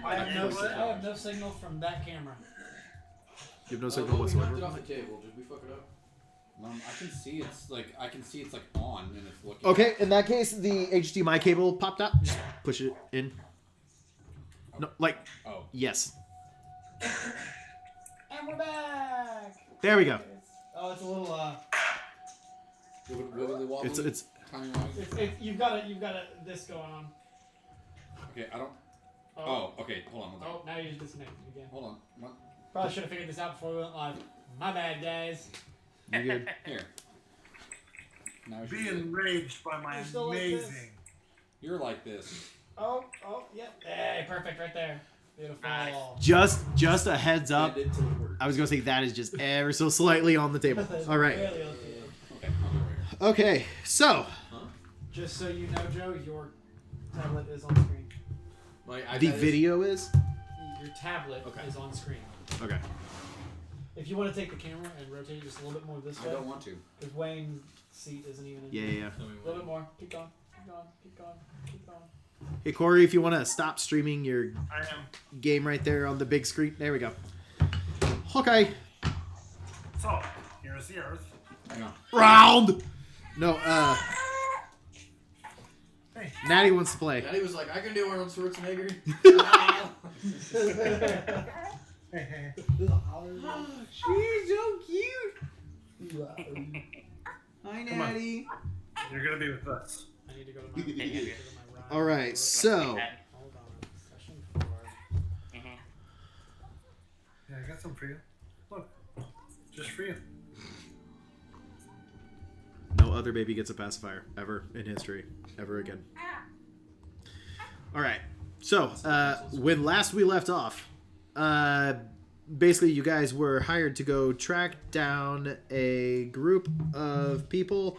I have no signal from that camera. You have no signal whatsoever. We knocked it off the table. Did we fuck it up? I can see it's like on and it's looking. Okay, in that case, the HDMI cable popped up. Just push it in. No, like. Oh. Yes. And we're back. There we go. It's a little Wibbly wobbly. It's. You've got this going on. Okay, I don't. Oh, okay. Hold on. Oh, now you just disconnected again. Hold on. What? Probably should have figured this out before we went live. My bad, guys. You good? Here. Now Be enraged by my amazing. You're like this. Oh, yeah. Hey, perfect right there. Beautiful. Nice. Just a heads up. I was gonna say that is just ever so slightly on the table. All right. Okay. So. Just so you know, Joe, your tablet is on screen. The video is. Your tablet is on screen. Okay. If you want to take the camera and rotate it just a little bit more this way. I don't want to. Because Wayne's seat isn't even in. Yeah. A little bit more. Keep going. Hey Corey, if you want to stop streaming your game right there on the big screen, there we go. Okay. So here's the Earth. Hang on. Round. No. Hey. Natty wants to play. Natty was like, I can do Arnold Schwarzenegger. She's so cute. Hi, Natty. You're gonna be with us. I need to go to my All right, so. Hold on. Session 4. Yeah, I got some for you. Look, just for you. No other baby gets a pacifier ever in history, ever again. All right, so when last we left off, basically you guys were hired to go track down a group of people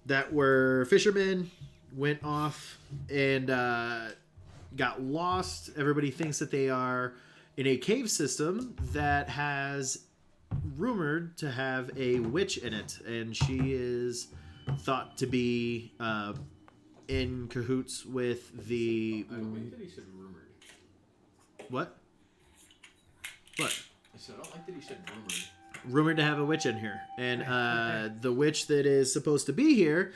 that were fishermen, went off and got lost. Everybody thinks that they are in a cave system that has rumored to have a witch in it, and she is thought to be in cahoots with the... I don't like that he said rumored. What? What? I said, I don't like that he said rumored. Rumored to have a witch in here. And the witch that is supposed to be here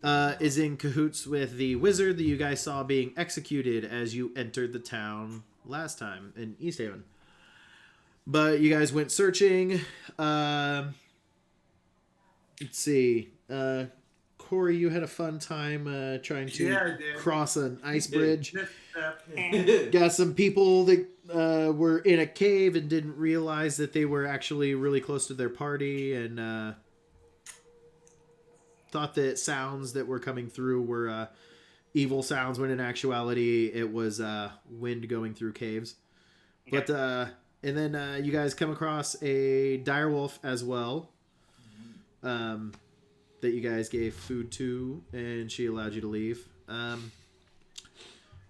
is in cahoots with the wizard that you guys saw being executed as you entered the town last time in East Haven. But you guys went searching. Let's see. Corey, you had a fun time trying to cross an ice bridge. Got some people that were in a cave and didn't realize that they were actually really close to their party, and thought that sounds that were coming through were evil sounds, when in actuality it was wind going through caves. But and then you guys come across a direwolf as well, that you guys gave food to, and she allowed you to leave.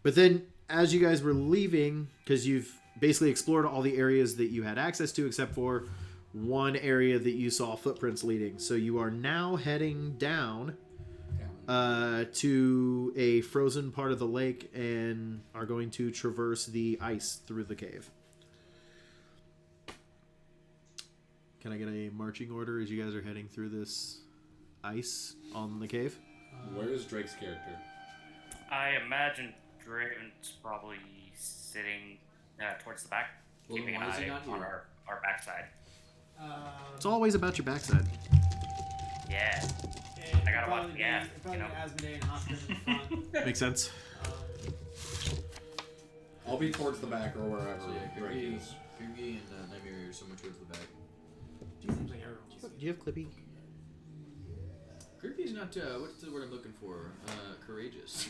But then, as you guys were leaving, because you've basically explored all the areas that you had access to, except for one area that you saw footprints leading. So you are now heading down to a frozen part of the lake, and are going to traverse the ice through the cave. Can I get a marching order as you guys are heading through this ice on the cave? Where is Drake's character? I imagine Draven's probably sitting towards the back, keeping an eye on our backside. It's always about your backside. Yeah. I gotta watch the gas, you know. Makes sense. I'll be towards the back or wherever. So yeah, Drake Kirby is. and Nightmare are somewhere towards the back. Do you have Clippy? Kirby's not, what's the word I'm looking for? Courageous.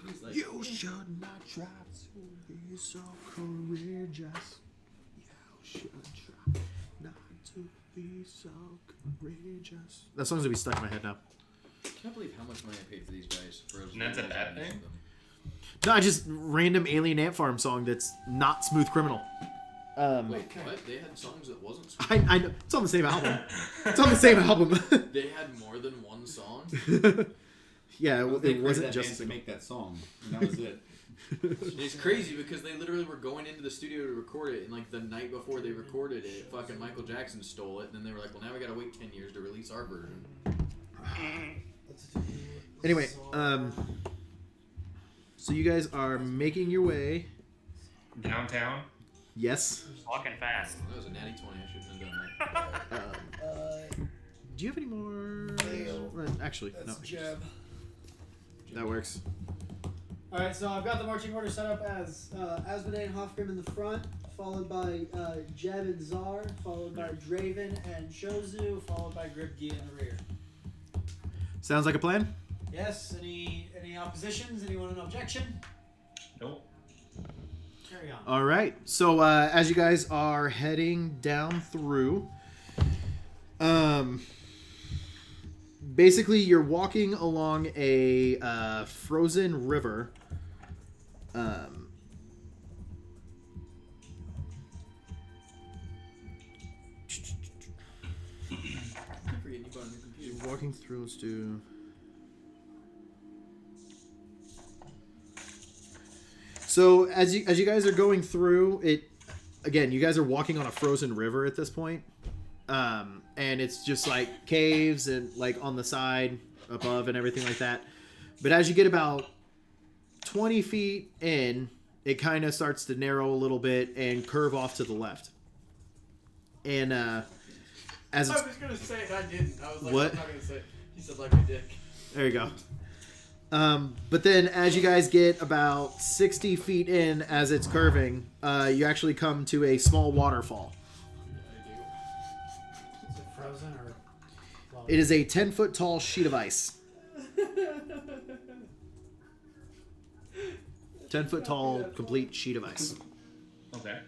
He's like, You should not try to be so courageous. You should try not to be so courageous. That song's gonna be stuck in my head now. I can't believe how much money I paid for these guys. And that's a bad thing? No, just random alien ant farm song that's not Smooth Criminal. Wait, what? They had songs that wasn't Smooth? I know. It's on the same album. It's on the same album. They had more than one song? Yeah, They it wasn't that just to make that song, and that was it. It's crazy because they literally were going into the studio to record it, and like the night before they recorded it, fucking Michael Jackson stole it, and then they were like, well, now we gotta wait 10 years to release our version. Anyway, so you guys are making your way Downtown. Yes. Walking fast. That was a natty 20. I shouldn't have done that. Do you have any more? Actually, no. Jab. That works. Alright, so I've got the marching order set up as Asmodee and Hofgrim in the front, followed by Jeb and Czar, followed by Draven and Shozu, followed by Gribgi in the rear. Sounds like a plan? Yes, any oppositions? Anyone an objection? Nope. Carry on. All right. So as you guys are heading down through, basically you're walking along a frozen river. I forget you bought a new computer. You're walking through. Let's do. So as you guys are going through it, again, you guys are walking on a frozen river at this point, and it's just like caves and like on the side, above, and everything like that. But as you get about 20 feet in, it kind of starts to narrow a little bit and curve off to the left. And as it's, I was gonna say it, I didn't. I was like, What? I'm not gonna say it. He said like a dick. there you go. But then as you guys get about 60 feet in as it's curving, you actually come to a small waterfall. Is it frozen or? Well, It is a 10-foot tall sheet of ice. 10-foot tall, complete sheet of ice. Okay.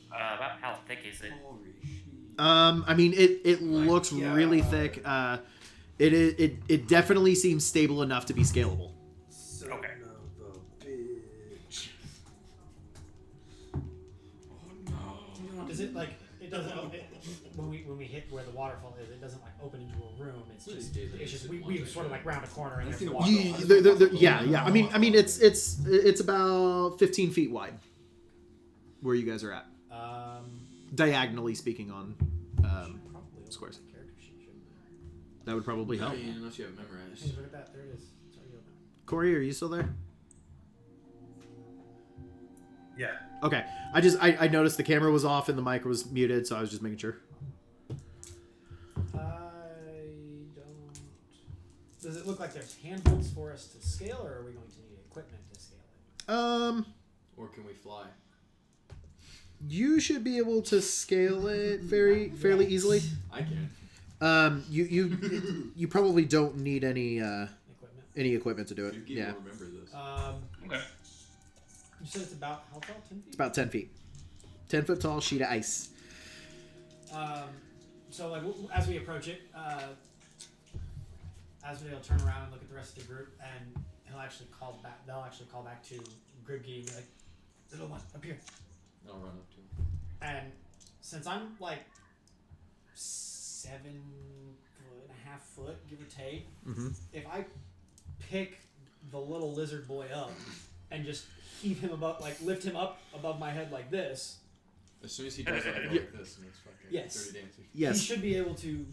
About how thick is it? I mean, it looks really thick. It definitely seems stable enough to be scalable. Son Okay. of a bitch. Does it like it doesn't when we hit where the waterfall is, it doesn't like open into a room. It's just we sort of like round a corner and there's waterfall. Yeah. I mean, it's about 15 feet wide. Where you guys are at, diagonally speaking on Probably squares. open the character sheet, shouldn't it? That would probably help. I mean, unless you have it memorized. Hey, look at that. There it is. It's already open. Corey, are you still there? Yeah. Okay. I noticed the camera was off and the mic was muted, so I was just making sure. I don't. Does it look like there's handholds for us to scale, or are we going to need equipment to scale it? Or can we fly? You should be able to scale it fairly easily. I can. You probably don't need any Equipment. equipment to do it. Yuki Yeah. will remember this. Okay. You said it's about how tall? 10 feet. It's about 10 feet. 10-foot tall sheet of ice. So like as we approach it, Asmodee will turn around and look at the rest of the group, and he'll actually call back. They'll actually call back to Gribgi and be like, "Little one, up here." I'll run up to him. And since I'm like 7.5 foot, give or take, if I pick the little lizard boy up and just heave him above, like lift him up above my head like this, As soon as he does it, I go like this, and it's fucking Yes. Dirty Dancing. he Yes. should be able to,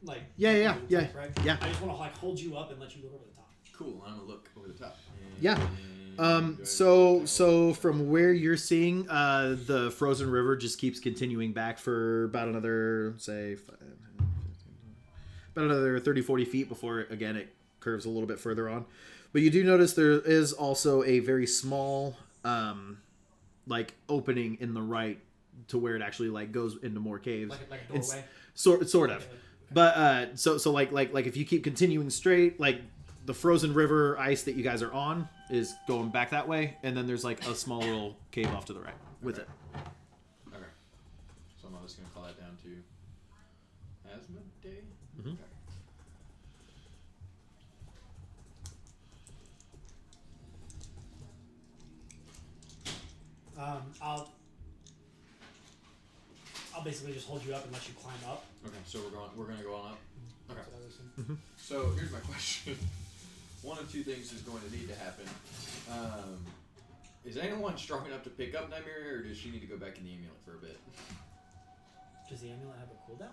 like. Yeah. Right? Yeah. I just want to like hold you up and let you look over the top. Cool. I'm gonna look over the top. Yeah. And So from where you're seeing, the frozen river just keeps continuing back for about another, say, about another 30, 40 feet before, again, it curves a little bit further on. But you do notice there is also a very small, like, opening in the right to where it actually, like, goes into more caves. Like a doorway. Sort of. But, so like if you keep continuing straight, like, the frozen river ice that you guys are on is going back that way, and then there's like a small little cave off to the right with it. Okay. So I'm just gonna call that down to Asmodee. Mhm. Okay. I'll basically just hold you up and let you climb up. Okay. So we're gonna go on up. Okay. So that was So here's my question. One of two things is going to need to happen. Is anyone strong enough to pick up Nymeria, or does she need to go back in the amulet for a bit? Does the amulet have a cooldown?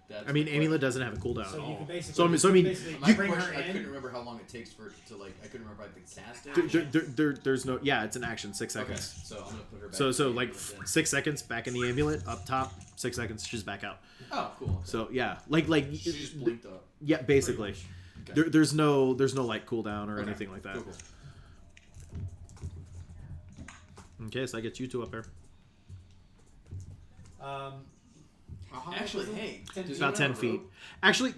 That's I mean, the amulet question. doesn't have a cooldown So at you all. can basically. So I mean, basically My bring her question, I in. couldn't remember how long it takes for it to like. I couldn't remember if I had to cast it. there's no. Yeah, it's an action. 6 Okay, seconds. so I'm gonna put her back. So in the like amulet then. 6 seconds back in the amulet up top. 6 seconds, she's back out. Oh, cool. Okay. So yeah, like she just blinked up. yeah, basically. Okay. There's no like cooldown or Okay. anything like that. Cool, cool. Okay, so I get you two up there. How high Actually, was it? hey, 10 does feet? About anyone 10 have a feet. rope? Actually,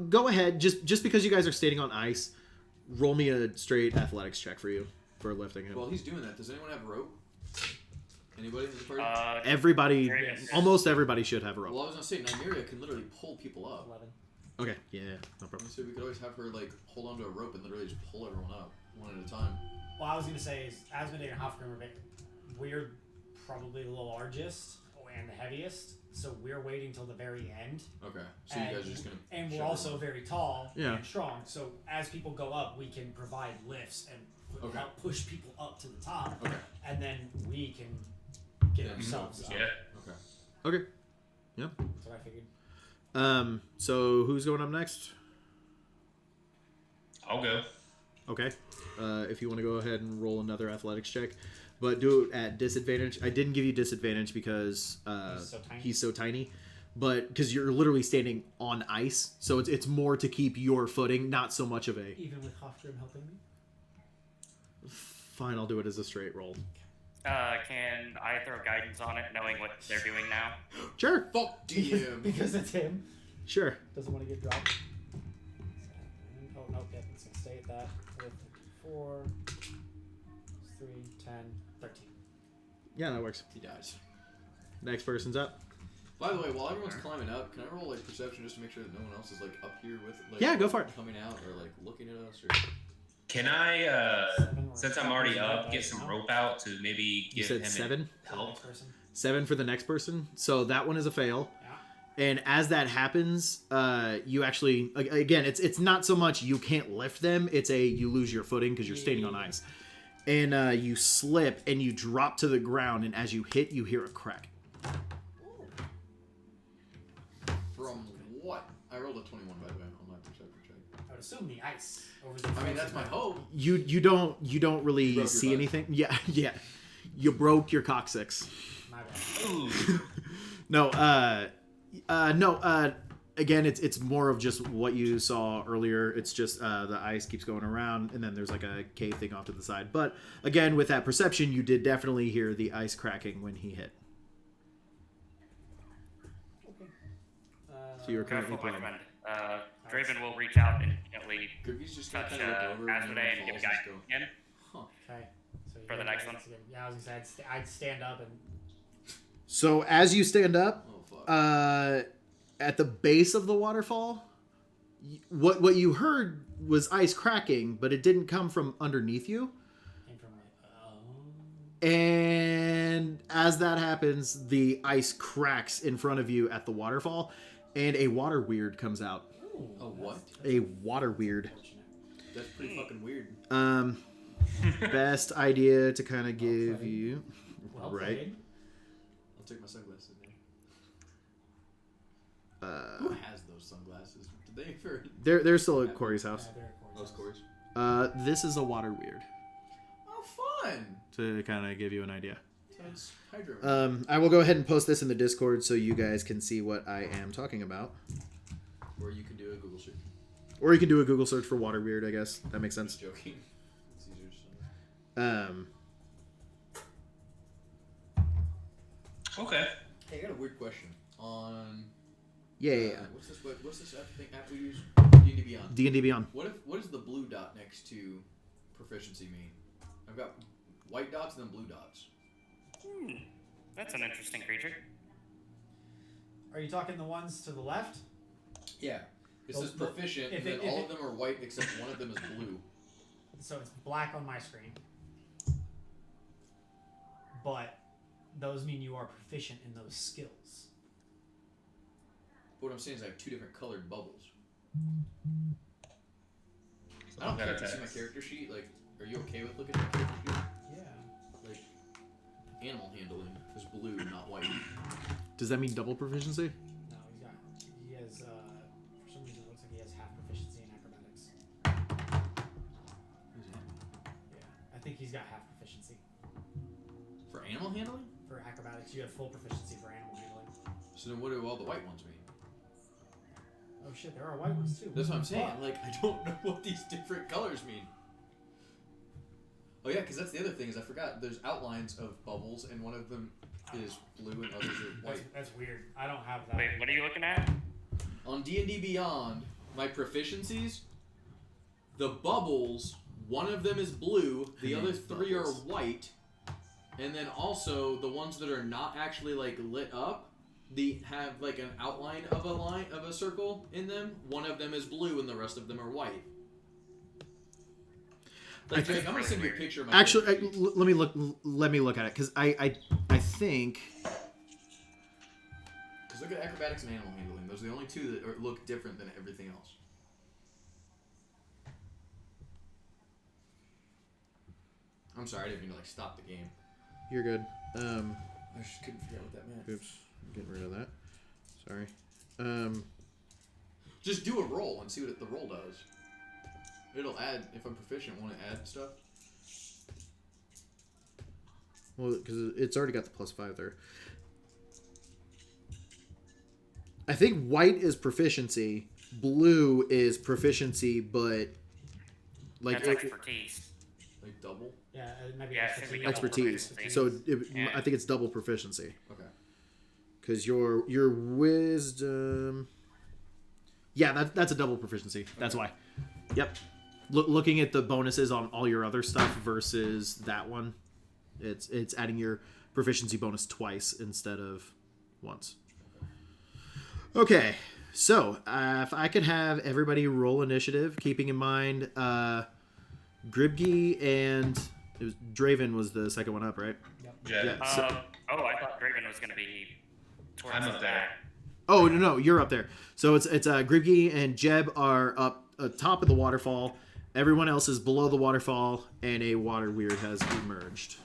go ahead. Just because you guys are standing on ice, roll me a straight athletics check for you for lifting him. While he's doing that, does anyone have a rope? Anybody in the party? Everybody, Draven. almost everybody should have a rope. Well, I was gonna say Nymeria can literally pull people up. 11. Okay, yeah, no problem. So we could always have her like hold onto a rope and literally just pull everyone up one at a time. Well, I was gonna say is Asmodee and Hofgrim are we're probably the largest and the heaviest, so we're waiting till the very end. Okay, so you guys are just gonna. And we're shove also everyone. very tall Yeah. and strong. So as people go up, we can provide lifts and Okay. help push people up to the top, Okay. and then we can get Then ourselves up. Yeah. Okay. Okay. Yeah. That's what I figured. So who's going up next? I'll go. Okay. If you want to go ahead and roll another athletics check, but do it at disadvantage. I didn't give you disadvantage because he's so tiny, but because you're literally standing on ice, so it's more to keep your footing, not so much of a. Even with Hofgrim helping me. Fine, I'll do it as a straight roll. Can I throw guidance on it, knowing what they're doing now? Sure. Fuck DM. Because it's him. Sure. Doesn't want to get dropped. Oh, no, yeah, it's going to stay at that. 4, 3, 10, 13. Yeah, that works. He dies. Next person's up. By the way, while everyone's climbing up, can I roll like perception just to make sure that no one else is like up here with like Yeah, go for it. coming out or like looking at us or. Can I, since I'm already up, get some rope out to maybe You give said him 7? help? 7 for the next person. So that one is a fail. Yeah. And as that happens, you actually again, it's not so much you can't lift them; it's you lose your footing because you're standing on ice, and you slip and you drop to the ground. And as you hit, you hear a crack. From what? I rolled a 21 by the way on my perception check. I would assume the ice over the I mean that's my hope. You don't really You broke your see butt. anything. Yeah. You broke your coccyx. My bad. Ooh. No. Again, it's more of just what you saw earlier. It's just the ice keeps going around, and then there's like a cave thing off to the side. But again, with that perception, you did definitely hear the ice cracking when he hit. Okay. So you're Careful, currently my playing. friend. Draven will reach out and gently Cookies just gonna touch kind of look over and Asmodee then and give falls guidance and go. again. Okay. So you For the get next guidance one? again. Yeah, I was gonna say I'd stand up and So as you stand up, Oh fuck. at the base of the waterfall, what you heard was ice cracking, but it didn't come from underneath you. came from my And as that happens, the ice cracks in front of you at the waterfall, and a water weird comes out. Ooh, A what? A water weird. That's pretty fucking weird. Best idea to kind of give played. you, Well right? played. I'll take my sunglasses now. Who has those sunglasses? Did they ever? They're still at Corey's house. Yeah, they're Those Corey's. This is a water weird Oh, fun! to kind of give you an idea. Sounds hydro. I will go ahead and post this in the Discord so you guys can see what I am talking about. Or you can do a Google search. Or you can do a Google search for water weird, I guess. That makes sense. Just joking. It's easier to say. Okay. Hey, I got a weird question on. Yeah. What's this app we use? D&D Beyond. D&D Beyond. What does the blue dot next to proficiency mean? I've got white dots and then blue dots. That's an interesting creature. Are you talking the ones to the left? Yeah. It Well, says proficient, if and then it- if all it- of them are white except one of them is blue. So it's black on my screen. But those mean you are proficient in those skills. But what I'm saying is I have two different colored bubbles. I I've don't got care a if you see my text. character sheet. Like, are you okay with looking at my character sheet? Yeah. Like, animal handling is blue, not white. Does that mean double proficiency? No, he has, for some reason it looks like he has half proficiency in acrobatics. Yeah, I think he's got half proficiency. For animal handling? For acrobatics, you have full proficiency for animal handling. So then what do all the white ones mean? Oh shit, there are white ones too. That's what I'm saying. Fuck. Like, I don't know what these different colors mean. Oh yeah, because that's the other thing is I forgot. There's outlines of bubbles, and one of them is blue and others are white. That's weird. I don't have that. Wait, what are you looking at? On D&D Beyond, my proficiencies, the bubbles, one of them is blue, the other three are white, and then also the ones that are not actually like lit up, they have like an outline of a line of a circle in them. One of them is blue and the rest of them are white. Like, Jake, I'm gonna send you a picture of my Actually, character. let me look at it because I think. Because look at acrobatics and animal handling. Those are the only two that look different than everything else. I'm sorry, I didn't mean to like stop the game. You're good. I just couldn't figure out what that meant. Oops, I'm getting rid of that. Sorry. Just do a roll and see what the roll does. It'll add, if I'm proficient, want to add stuff? Well, because it's already got the +5 there. I think white is proficiency, blue is proficiency, but like That's expertise. Like double? Yeah, maybe Yeah, it should be expertise. proficiency. So Yeah. I think it's double proficiency. Okay. Because your wisdom, yeah, that's a double proficiency. That's why. Yep. Looking at the bonuses on all your other stuff versus that one, it's adding your proficiency bonus twice instead of once. Okay, so if I could have everybody roll initiative, keeping in mind Gribgy and it was Draven was the second one up, right? Yeah. Yeah. So, I thought Draven was going to be towards I'm the up there. back. oh no, you're up there. So it's Gribgy and Jeb are up top of the waterfall. Everyone else is below the waterfall, and a water weird has emerged.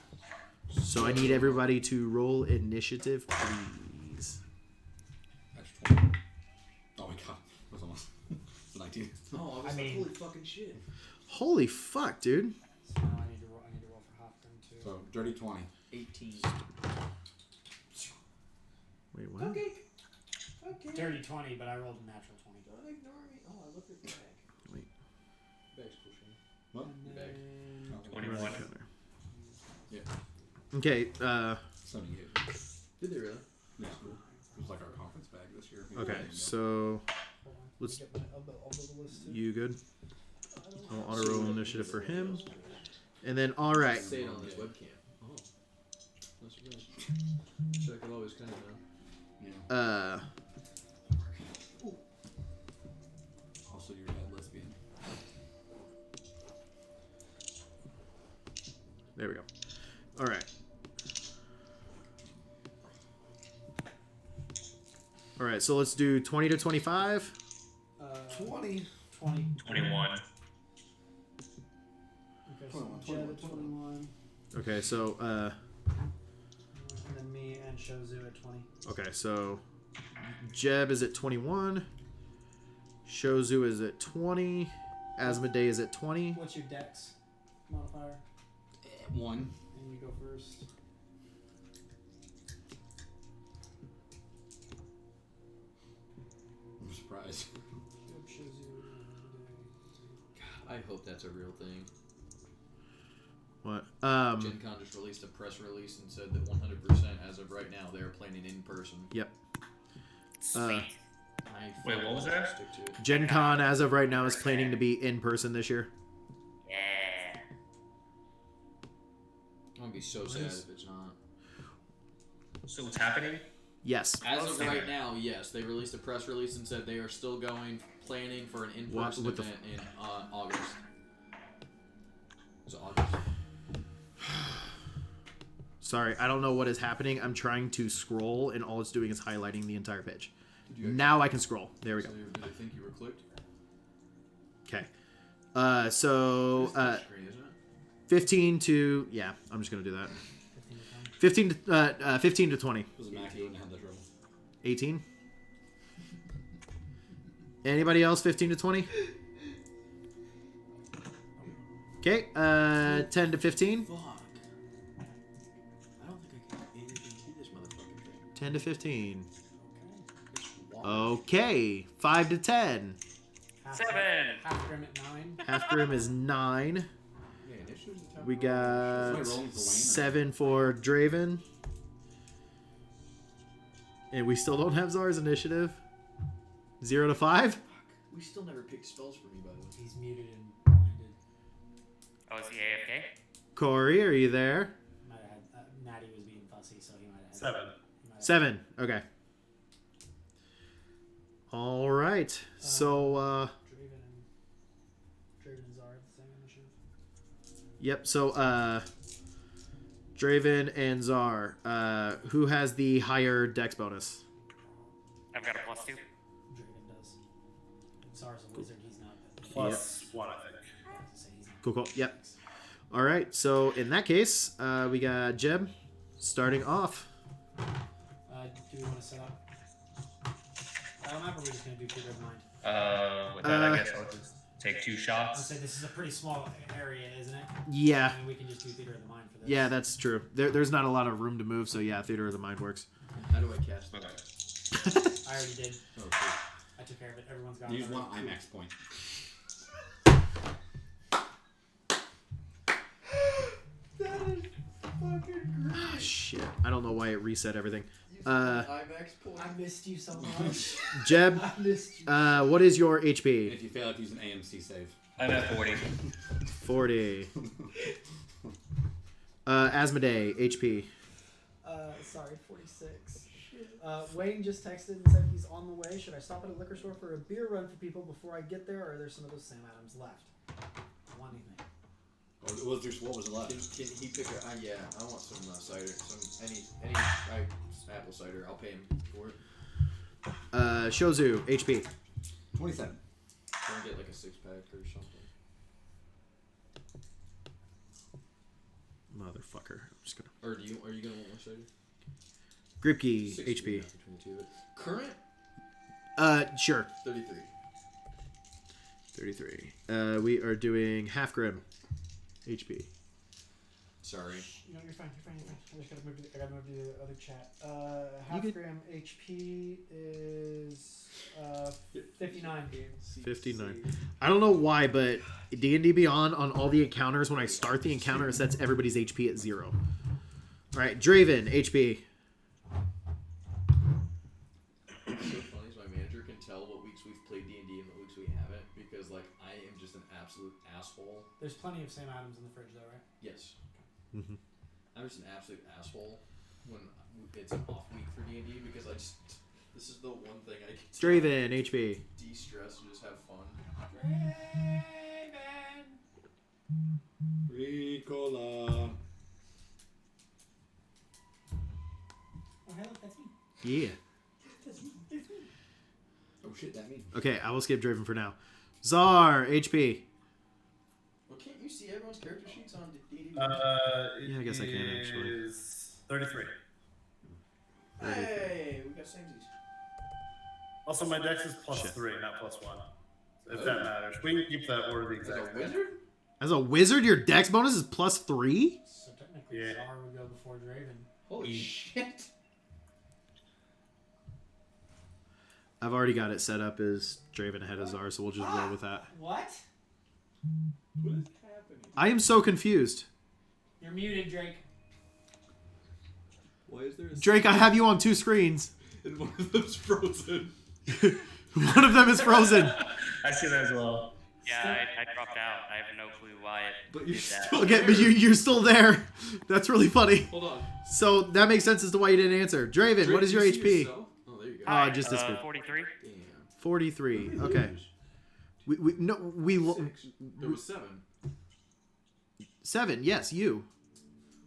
So I need everybody to roll initiative, please. That's 20. Oh my god. That's almost. It's 19. Oh, I mean- holy fucking shit. Holy fuck, dude! So now I need to roll for Hopton too. So, dirty 20. 18. Wait, what? Okay. Dirty 20, but I rolled a natural 20. Don't ignore me. Oh, I looked at the bag. Wait. Bag's cool, Shane. What? And Bag. then 21. Yeah. Okay. 78. Did they really? Yeah. It was like our conference bag this year. Okay. So hold on. Let's- Let me get I'll build the list too. you good? I'll auto roll initiative for him, and then all right. Say it on this webcam. Oh. That's good. Wish I could always kind of know. Also, your dad lesbian. There we go. All right. All right. So let's do 20 to 25. 20. 20. 21. Okay, so Jeb at 21. Okay. So And then me and Shozu at 20. okay. So Jeb is at 21. Shozu is at 20. Asmodee is at 20. What's your dex modifier? 1. And you go first. I'm surprised. Jeb, Shozu, I hope that's a real thing. What? Gen Con just released a press release and said that 100% as of right now they're planning in person. Yep. Sweet. Wait, what was that? Stick to it. Gen Con as of right now is planning to be in person this year. Yeah. I'm gonna be so sad if it's not. So it's happening? Yes. As of right now, yes, they released a press release and said they are still planning for an in-person What the event in August. Is it August? Sorry, I don't know what is happening. I'm trying to scroll, and all it's doing is highlighting the entire page. Did you Now I can scroll. There we go. Did they think you were clicked? Okay. It's touch screen, isn't it? 15 to... Yeah, I'm just going to do that. 15 15 to 20. 15 to 20. It was Mac, you wouldn't have that trouble. 18. Anybody else 15 to 20? Okay, 10 to 15. Fuck. I don't think I can anything to this motherfucking thing. 10 to 15. It's water. Okay, 5 to 10. 7. Half grim at 9. Half grim is 9. Yeah, initiative's a tough We roll. got Am I rolling for Wayne, or- 7 for Draven. And we still don't have Czar's initiative. 0 to 5. We still never picked spells for me, by the way. He's muted and blinded. Oh, is he AFK? Corey, are you there? Might have had, Natty was being fussy, so he might have had 7. he might have- 7. Okay. All right. So, Draven and Zara have the same initiative. yep. So, Draven and Czar. Who has the higher dex bonus? I've got a +2. Draven does. Zara's a wizard, he's not. Plus 1, I think. I was gonna say he's not. Cool, cool. Yep. All right. So, in that case, we got Jeb starting off. Do we want to set up? Battle map, or are we just going to do Theater of Mind? With that, I guess I'll just take 2 I'll shots. say this is a pretty small area, isn't it? Yeah. I mean, we can just do Theater of the Mind for this. Yeah, that's true. There's not a lot of room to move, so yeah, Theater of the Mind works. How do I cast that? Okay. I already did. Oh, cool. I took care of it. Everyone's got Use it. one IMAX point. That is fucking great. Ah, shit. I don't know why it reset everything. IMAX point. I missed you so much. Jeb, I missed you. what is your And HP? if you fail, you have to use an AMC save. I'm at 40. 40. Asmodee, HP. Sorry, 46. Wayne just texted and said he's on the way. Should I stop at a liquor store for a beer run for people before I get there, or are there some of those Sam Adams left? One evening. What was the left? Can he pick a? Yeah, I want some cider. Some any apple cider. I'll pay him for it. Shozu, HP. 27. Try and get like a 6-pack or something. Motherfucker. I'm just gonna. Or are you gonna want more cider? Gripkey, 6 HP. between the two of it. Current Sure. 33. 33. We are doing half grim. HP. Sorry. No, you're fine. I just gotta move to the other chat. Half could- gram HP is 59. 59. I don't know why, but D&D Beyond on all the encounters, when I start the encounter, it sets everybody's HP at 0. Alright, Draven, HP. What's so funny is my manager can tell what weeks we've played D&D and what weeks we haven't because like I am just an absolute asshole. There's plenty of Sam Adams in the fridge, though, right? Yes. Mhm. I'm just an absolute asshole when it's an off week for D&D because I just this is the one thing I can Draven, HP. de-stress and just have fun. Ricola. Oh, hey, look, that's me. Yeah. Oh shit, that means. Okay, I will skip Draven for now. Czar, HP. Well, can't you see everyone's character sheets on D&D? Yeah, I guess I can, actually. Is 33. Hey, we got samesies. Also, my dex is plus Shit. 3, not plus 1. If that matters. We can keep that order the As a exact. wizard? As a wizard, your dex bonus is +3? So technically, Yeah. Zara would go before Draven. Holy shit. I've already got it set up as Draven ahead of Czar, so we'll just roll with that. What? What is happening? I am so confused. You're muted, Drake. Why is there a Drake, I have you on 2 screens. and one of them's frozen? One of them is frozen. I see that as well. Yeah, I dropped out. I have no clue why it But you're did that. still Okay, but you're still there. That's really funny. Hold on. So that makes sense as to why you didn't answer. Draven, what is your Drake, you see HP? yourself? Oh, there you go. Just this good. 43. Damn. 43. Okay. We Six. There was 7. 7. Yes, you.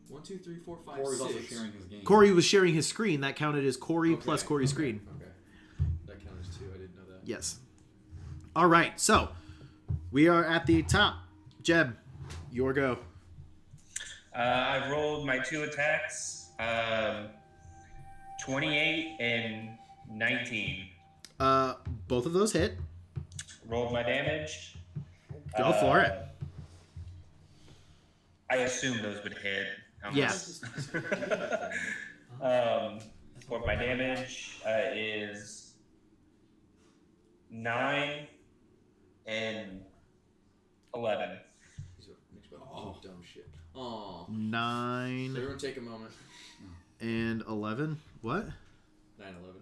1, 2, 3, 4, 5, Corey's also 6. sharing his game. Corey was sharing his screen. That counted as Corey Okay, plus Corey's okay, screen. Okay. That counts as 2. I didn't know that. Yes. All right. So we are at the top. Jeb, your go. I rolled my 2 attacks, 28 and 19. Both of those hit. Rolled my damage. Go for it. I assume those would hit. Yeah. For my damage is 9 and 11. Oh, dumb shit. Aw. 9 Everyone take a moment. and 11. What? 9/11.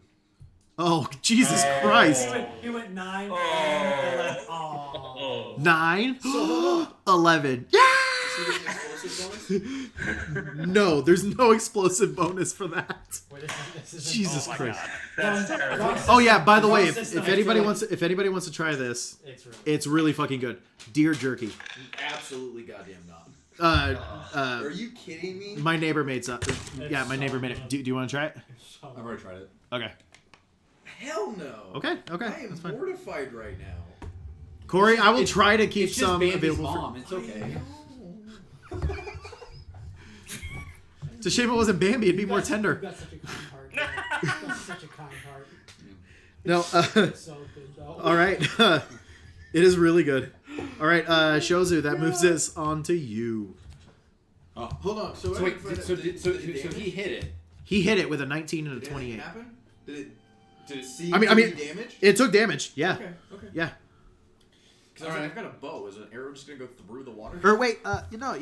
Oh, Jesus Christ. He went 9 Oh. and 11. Oh. 9? So, 11. Is he getting explosive bonus? No, there's no explosive bonus for that. Wait, this is Jesus Oh my Christ. god. That's terrible. Oh yeah, by the way, Wrong if system, anybody actually. wants to try this, It's really. it's really fucking good. Deer jerky. Absolutely goddamn not. Uh, Are you kidding me? my neighbor made some. Yeah, my neighbor made it. Do you want to try it? I've already tried it. Okay. Hell no. Okay. Okay. I am That's fine. mortified right now. Corey, I will try to keep It's just some Bambi's available. mom. It's okay. It's a shame it wasn't Bambi. It'd be more You've tender. got such a kind heart. You've got such a kind heart. No. It's so good, though. All right. It is really good. All right, Shozu, that moves us on to you. Oh. Hold on. So, So wait, so did he hit it. He hit it with a 19 and a Did 28. anything happen? Did it see I mean- damage? It took damage. Yeah. Okay. Yeah. Because I was like, I've got a bow. Is an arrow just gonna go through the water? Or wait, no,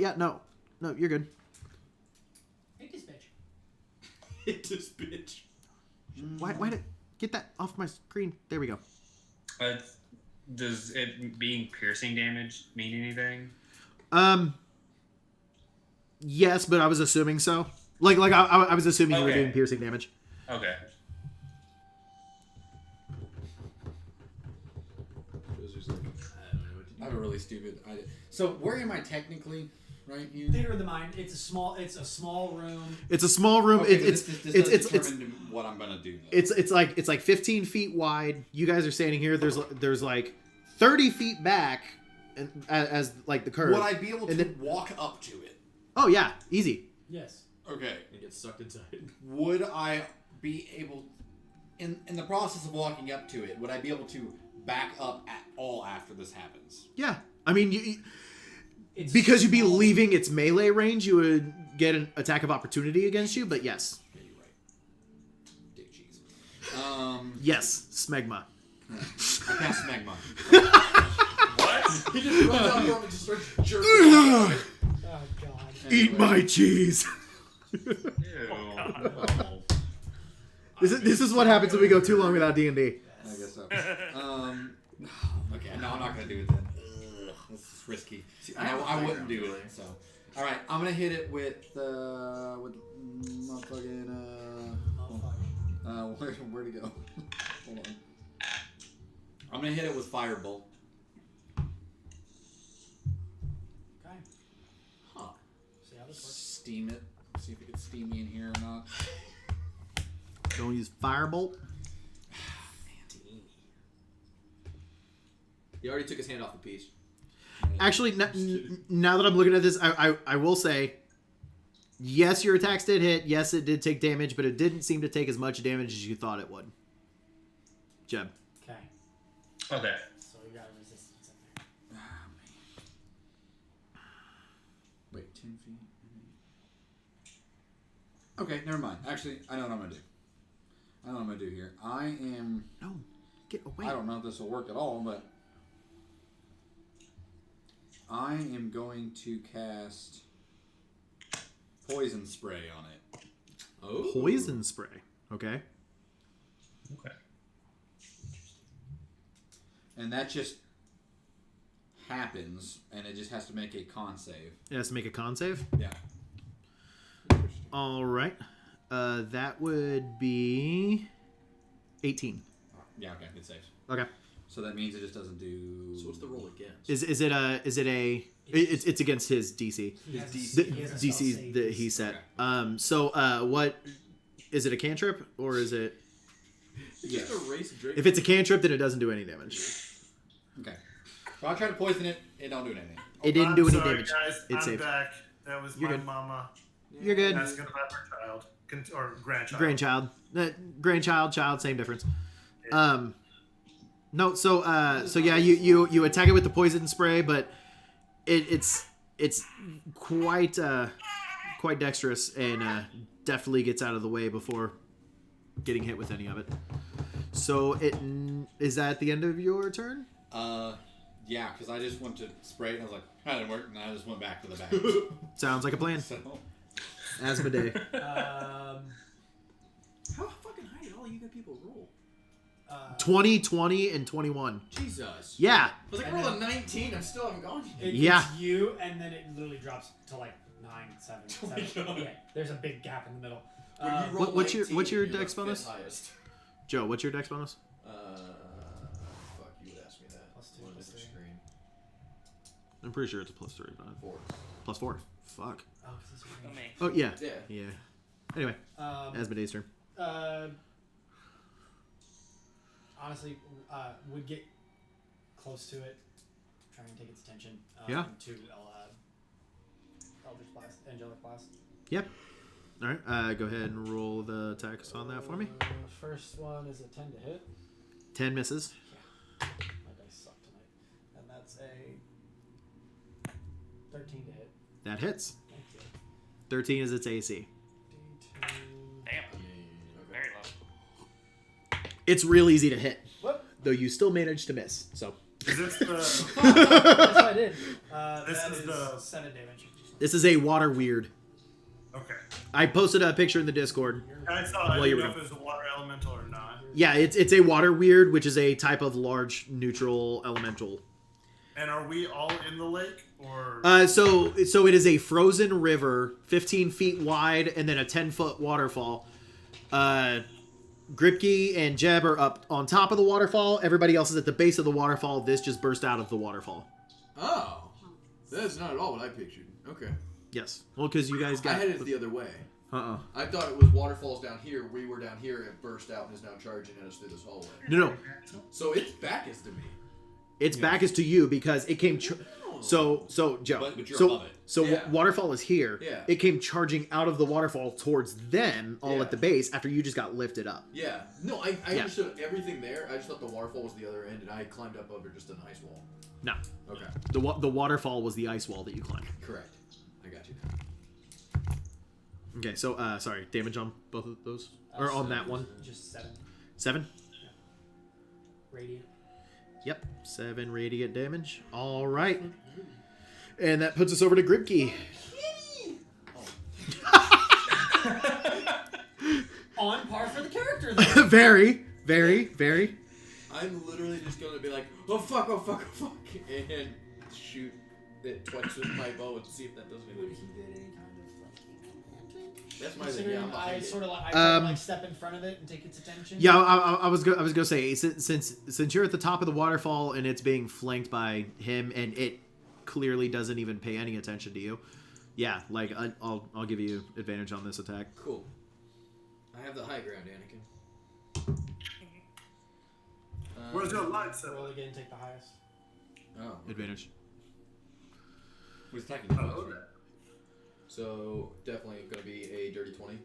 you're good. Hate this bitch. Hit this bitch. Why did get that off my screen? There we go. Does it being piercing damage mean anything? Yes, but I was assuming so. I was assuming you were Okay. doing piercing damage. Okay. I have a really stupid idea. So where am I technically? Right here. Theater of the mind. It's a small room. It's a small room. Okay, It's this it's doesn't it's determine what I'm gonna do. Though. it's like 15 feet wide. You guys are standing here. There's like 30 feet back, and as like the curve. Would I be able to and then- walk up to it? Oh yeah, easy. Yes. Okay. And get sucked inside. Would I be able, in the process of walking up to it, would I be able to back up at all after this happens? Yeah, I mean you. It's Because you'd be small. leaving its melee range, you would get an attack of opportunity against you, but yes. Yeah, you're right. Dick cheese. Yes, smegma. I cast Smegma. What? He just runs out and just starts jerking. Oh god. Eat my cheese. Ew. This is what happens when we go too long without D&D. I guess so. Okay, no, I'm not gonna do it then. Ugh, this is risky. See, I, have a I wouldn't background do delay. it. So, all right, I'm gonna hit it with motherfucking where'd it go? Hold on. I'm gonna hit it with Firebolt. Okay. Huh. See how this works. Steam it. See if it gets steamy in here or not. Don't use firebolt. He already took his hand off the piece. Actually, now that I'm looking at this, I will say, yes, your attacks did hit. Yes, it did take damage, but it didn't seem to take as much damage as you thought it would. Jeb. Okay. Okay. So you got a resistance in there. Wait, 10 feet. Okay, never mind. Actually, I know what I'm gonna do. I know what I'm gonna do here. I am. No, get away. I don't know if this will work at all, but I am going to cast poison spray on it. Oh. Poison spray. Okay. Okay. And that just happens, and it just has to make a con save. It has to make a con save. Yeah. All right. That would be 18. Yeah, okay, it saves. Okay. So that means it just doesn't do. So what's the roll against? Is it it's against his DC. He has a- The he has a spell DC save. that he set. Okay. So what is it, a cantrip or is it? Just erase Drake. If it's a cantrip, then it doesn't do any damage. Okay. So I try to poison it. It don't do anything. It didn't do any Sorry, damage. guys, It I'm saved. back. That was You're my good. mama You're good. asking about her child. Or grandchild. Grandchild, child, same difference. No, so yeah, you attack it with the poison spray, but it's quite dexterous and definitely gets out of the way before getting hit with any of it. So is that the end of your turn? Yeah, because I just went to spray it and I was like, that didn't work, and I just went back to the back. Sounds like a plan. So, Asmodee. How fucking high did all you good people roll? 20, 20, and 21. Jesus. Yeah. I was like, I rolled a 19. I still haven't gone yet. Yeah. It's you, and then it literally drops to like 9, 7, Oh my 7. God. Yeah, there's a big gap in the middle. When you roll what's your 19, you're dex the bonus? fifth highest. Joe, what's your dex bonus? Fuck, you would ask me that. Plus 2, On a plus different 3. screen. I'm pretty sure it's a +3, but 4. +4. Fuck. Oh, 'cause it's For range. me. Oh yeah. Yeah. Yeah. Anyway, Asmodee's turn. Honestly, would get close to it, try and take its attention. Yeah. To Eldritch Blast, Angelic Blast. Yep. All right. Go ahead and roll the attacks on that for me. First one is a 10 to hit. 10 misses. My dice suck tonight. And that's a 13 to hit. That hits. Thank you. 13 is its AC. D2. Damn. Very low. It's real easy to hit, What? though you still managed to miss. So Is this the... That's what I did. This That is the- 7 damage. this is a water weird. Okay. I posted a picture in the Discord. I saw. I Well, you didn't know were- if it was a water elemental or not. Yeah, it's a water weird, which is a type of large neutral elemental. And are we all in the lake, or? So it is a frozen river, 15 feet wide, and then a 10-foot waterfall. Gripke and Jeb are up on top of the waterfall. Everybody else is at the base of the waterfall. This just burst out of the waterfall. Oh. That's not at all what I pictured. Okay. Yes. Well, because you guys I got... had it the other way. Uh-uh. I thought it was waterfalls down here. We were down here. It burst out and is now charging at us through this hallway. No. So its back is to me. Its back is to you because it came... So Joe. But you're so above it. so Yeah. waterfall is here. Yeah. It came charging out of the waterfall towards them, all Yeah. at the base, after you just got lifted up. Yeah. No, I Yeah. understood everything there. I just thought the waterfall was the other end, and I climbed up over just an ice wall. No. Okay. The waterfall was the ice wall that you climbed. Correct. I got you. Okay, so sorry, damage on both of those, or on that one. Just 7. 7. Radiant. Yep, 7 radiant damage. All right, and that puts us over to Gripke. On par for the character, though. Very, very, very. I'm literally just going to be like, oh fuck, oh fuck, oh fuck, and shoot it twice with my bow and see if that does anything. That's my thing. Yeah, I'm I behind it. sort of like, I try to like step in front of it and take its attention. Yeah, I was gonna say since you're at the top of the waterfall and it's being flanked by him and it clearly doesn't even pay any attention to you. Yeah, like I'll give you advantage on this attack. Cool. I have the high ground, Anakin. Where's your lightsaber? Roll again, take the highest. Oh. Advantage. Who's attacking? Oh, okay. So definitely going to be a dirty 20.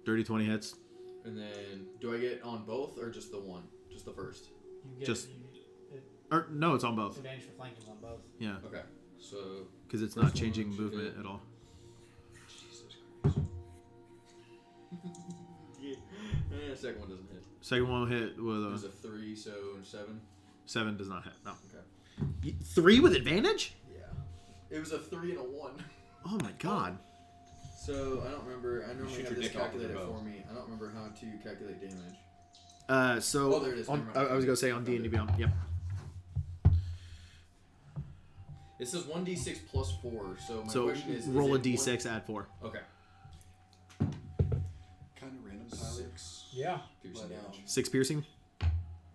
Dirty 20 hits. And then, do I get on both or just the one? Just the first? You get Just- it, Or no, it's on both. advantage for flankings on both. Yeah, Okay. So, because it's First not one changing should movement hit. at all. Jesus Christ. Yeah, second one doesn't hit. Second one will hit with It was a a 3, so 7. 7. Does not hit. No. Okay. 3 with advantage? Yeah. It was a 3 and a 1. Oh my god. So, I don't remember. I normally shoot have your this dick off with calculated your bow. for me. I don't remember how to calculate damage. So Oh, there it is. on, Never mind. I was gonna say on D&D Beyond. Yep. It says 1d6 plus 4, so my So question is roll a it D6, add 4. Okay. Kind of random, Tyler. 6 Yeah. piercing But, damage. 6 piercing.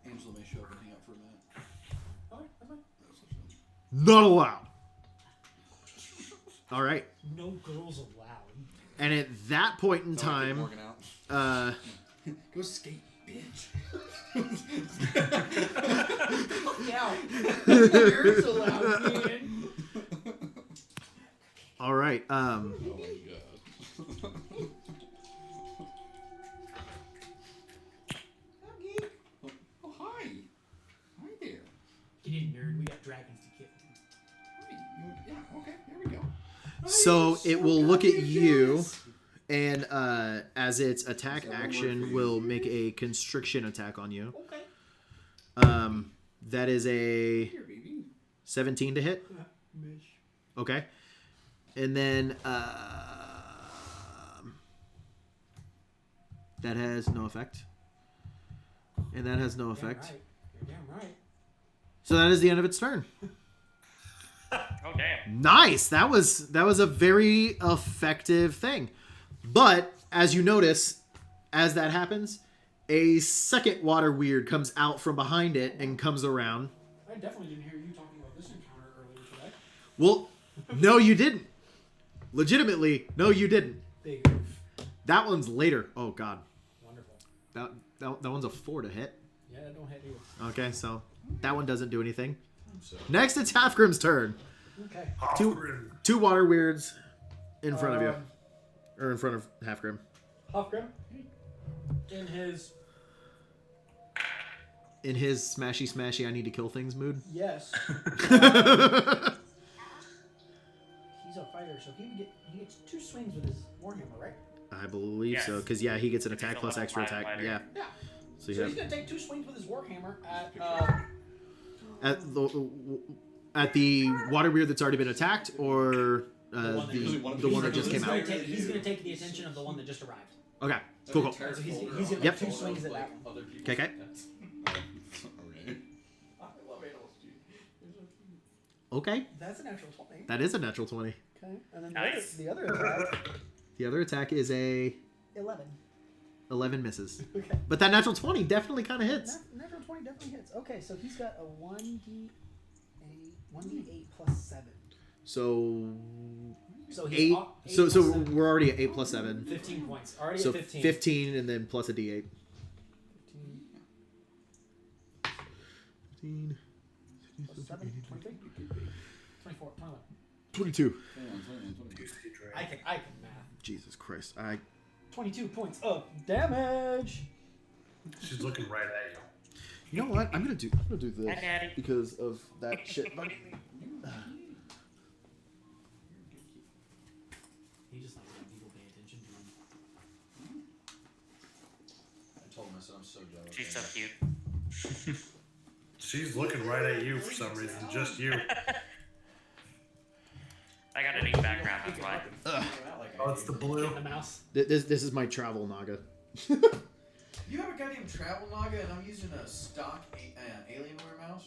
Angela may show up and hang out for a minute. Not allowed. All right. No girls allowed. And at that point in Someone kick time, Morgan out. Go skate, bitch. Yeah. Girls allowed, man. All right. Oh my god. Oh, hi. Hi there. Get in, nerd. We got dragons to kill. Hi. Yeah, okay. There we go. So it will look at you, and as its attack action, will make a constriction attack on you. Okay. That is a Here, baby. 17 to hit. Mish. Okay. And then that has no effect. And that has no effect. Damn right. You're damn right. So that is the end of its turn. Oh damn. Nice. That was a very effective thing. But as you notice, as that happens, a second water weird comes out from behind it and comes around. I definitely didn't hear you talking about this encounter earlier today. Well, no, you didn't. Legitimately, no, you didn't. Big oof. That one's later. Oh God. Wonderful. That one's a 4 to hit. Yeah, that don't hit you. Okay, so that one doesn't do anything. So, Next, it's Halfgrim's turn. Okay. Two water weirds in front of you, or in front of Halfgrim. Hofgrim, in his smashy I need to kill things mood. yes. He's a fighter, so he gets 2 swings with his warhammer, right? I believe Yes. so, because yeah, he gets an If he's attack a plus level extra 5 attack. fighter. Yeah. Yeah. So So you he's have gonna take 2 swings with his warhammer at the water weird that's already been attacked, or the one that just came out. He's gonna take the attention of the one that just arrived. Okay, cool. So he's gonna Yep. make 2 swings at that one. Okay. okay. Okay, That's a natural 20. that is a natural 20. Okay. And then Nice. the other attack, The other attack is a 11. 11 misses, Okay. but that natural 20 definitely kind of hits. Natural 20 definitely hits. Okay, so he's got a 1d8 plus 7. So So he's 8. off- 8 So plus 7. we're already at 8 plus 7. 15 points. Already So at 15. 15 and then plus a d8. 15 Plus 7, 23, 24, 21. 22. I can math. Jesus Christ. 22 points of damage. She's looking right at you. You know what? I'm gonna do this Hi, Daddy. because of that shit. But He just likes when people pay attention to him. I told myself I'm so jealous. She's so cute. She's looking right at you for some reason. Just you. I got a neat background, that's why. Oh, it's the blue. The mouse. this is my travel naga. You have a goddamn travel naga, and I'm using a stock Alienware mouse.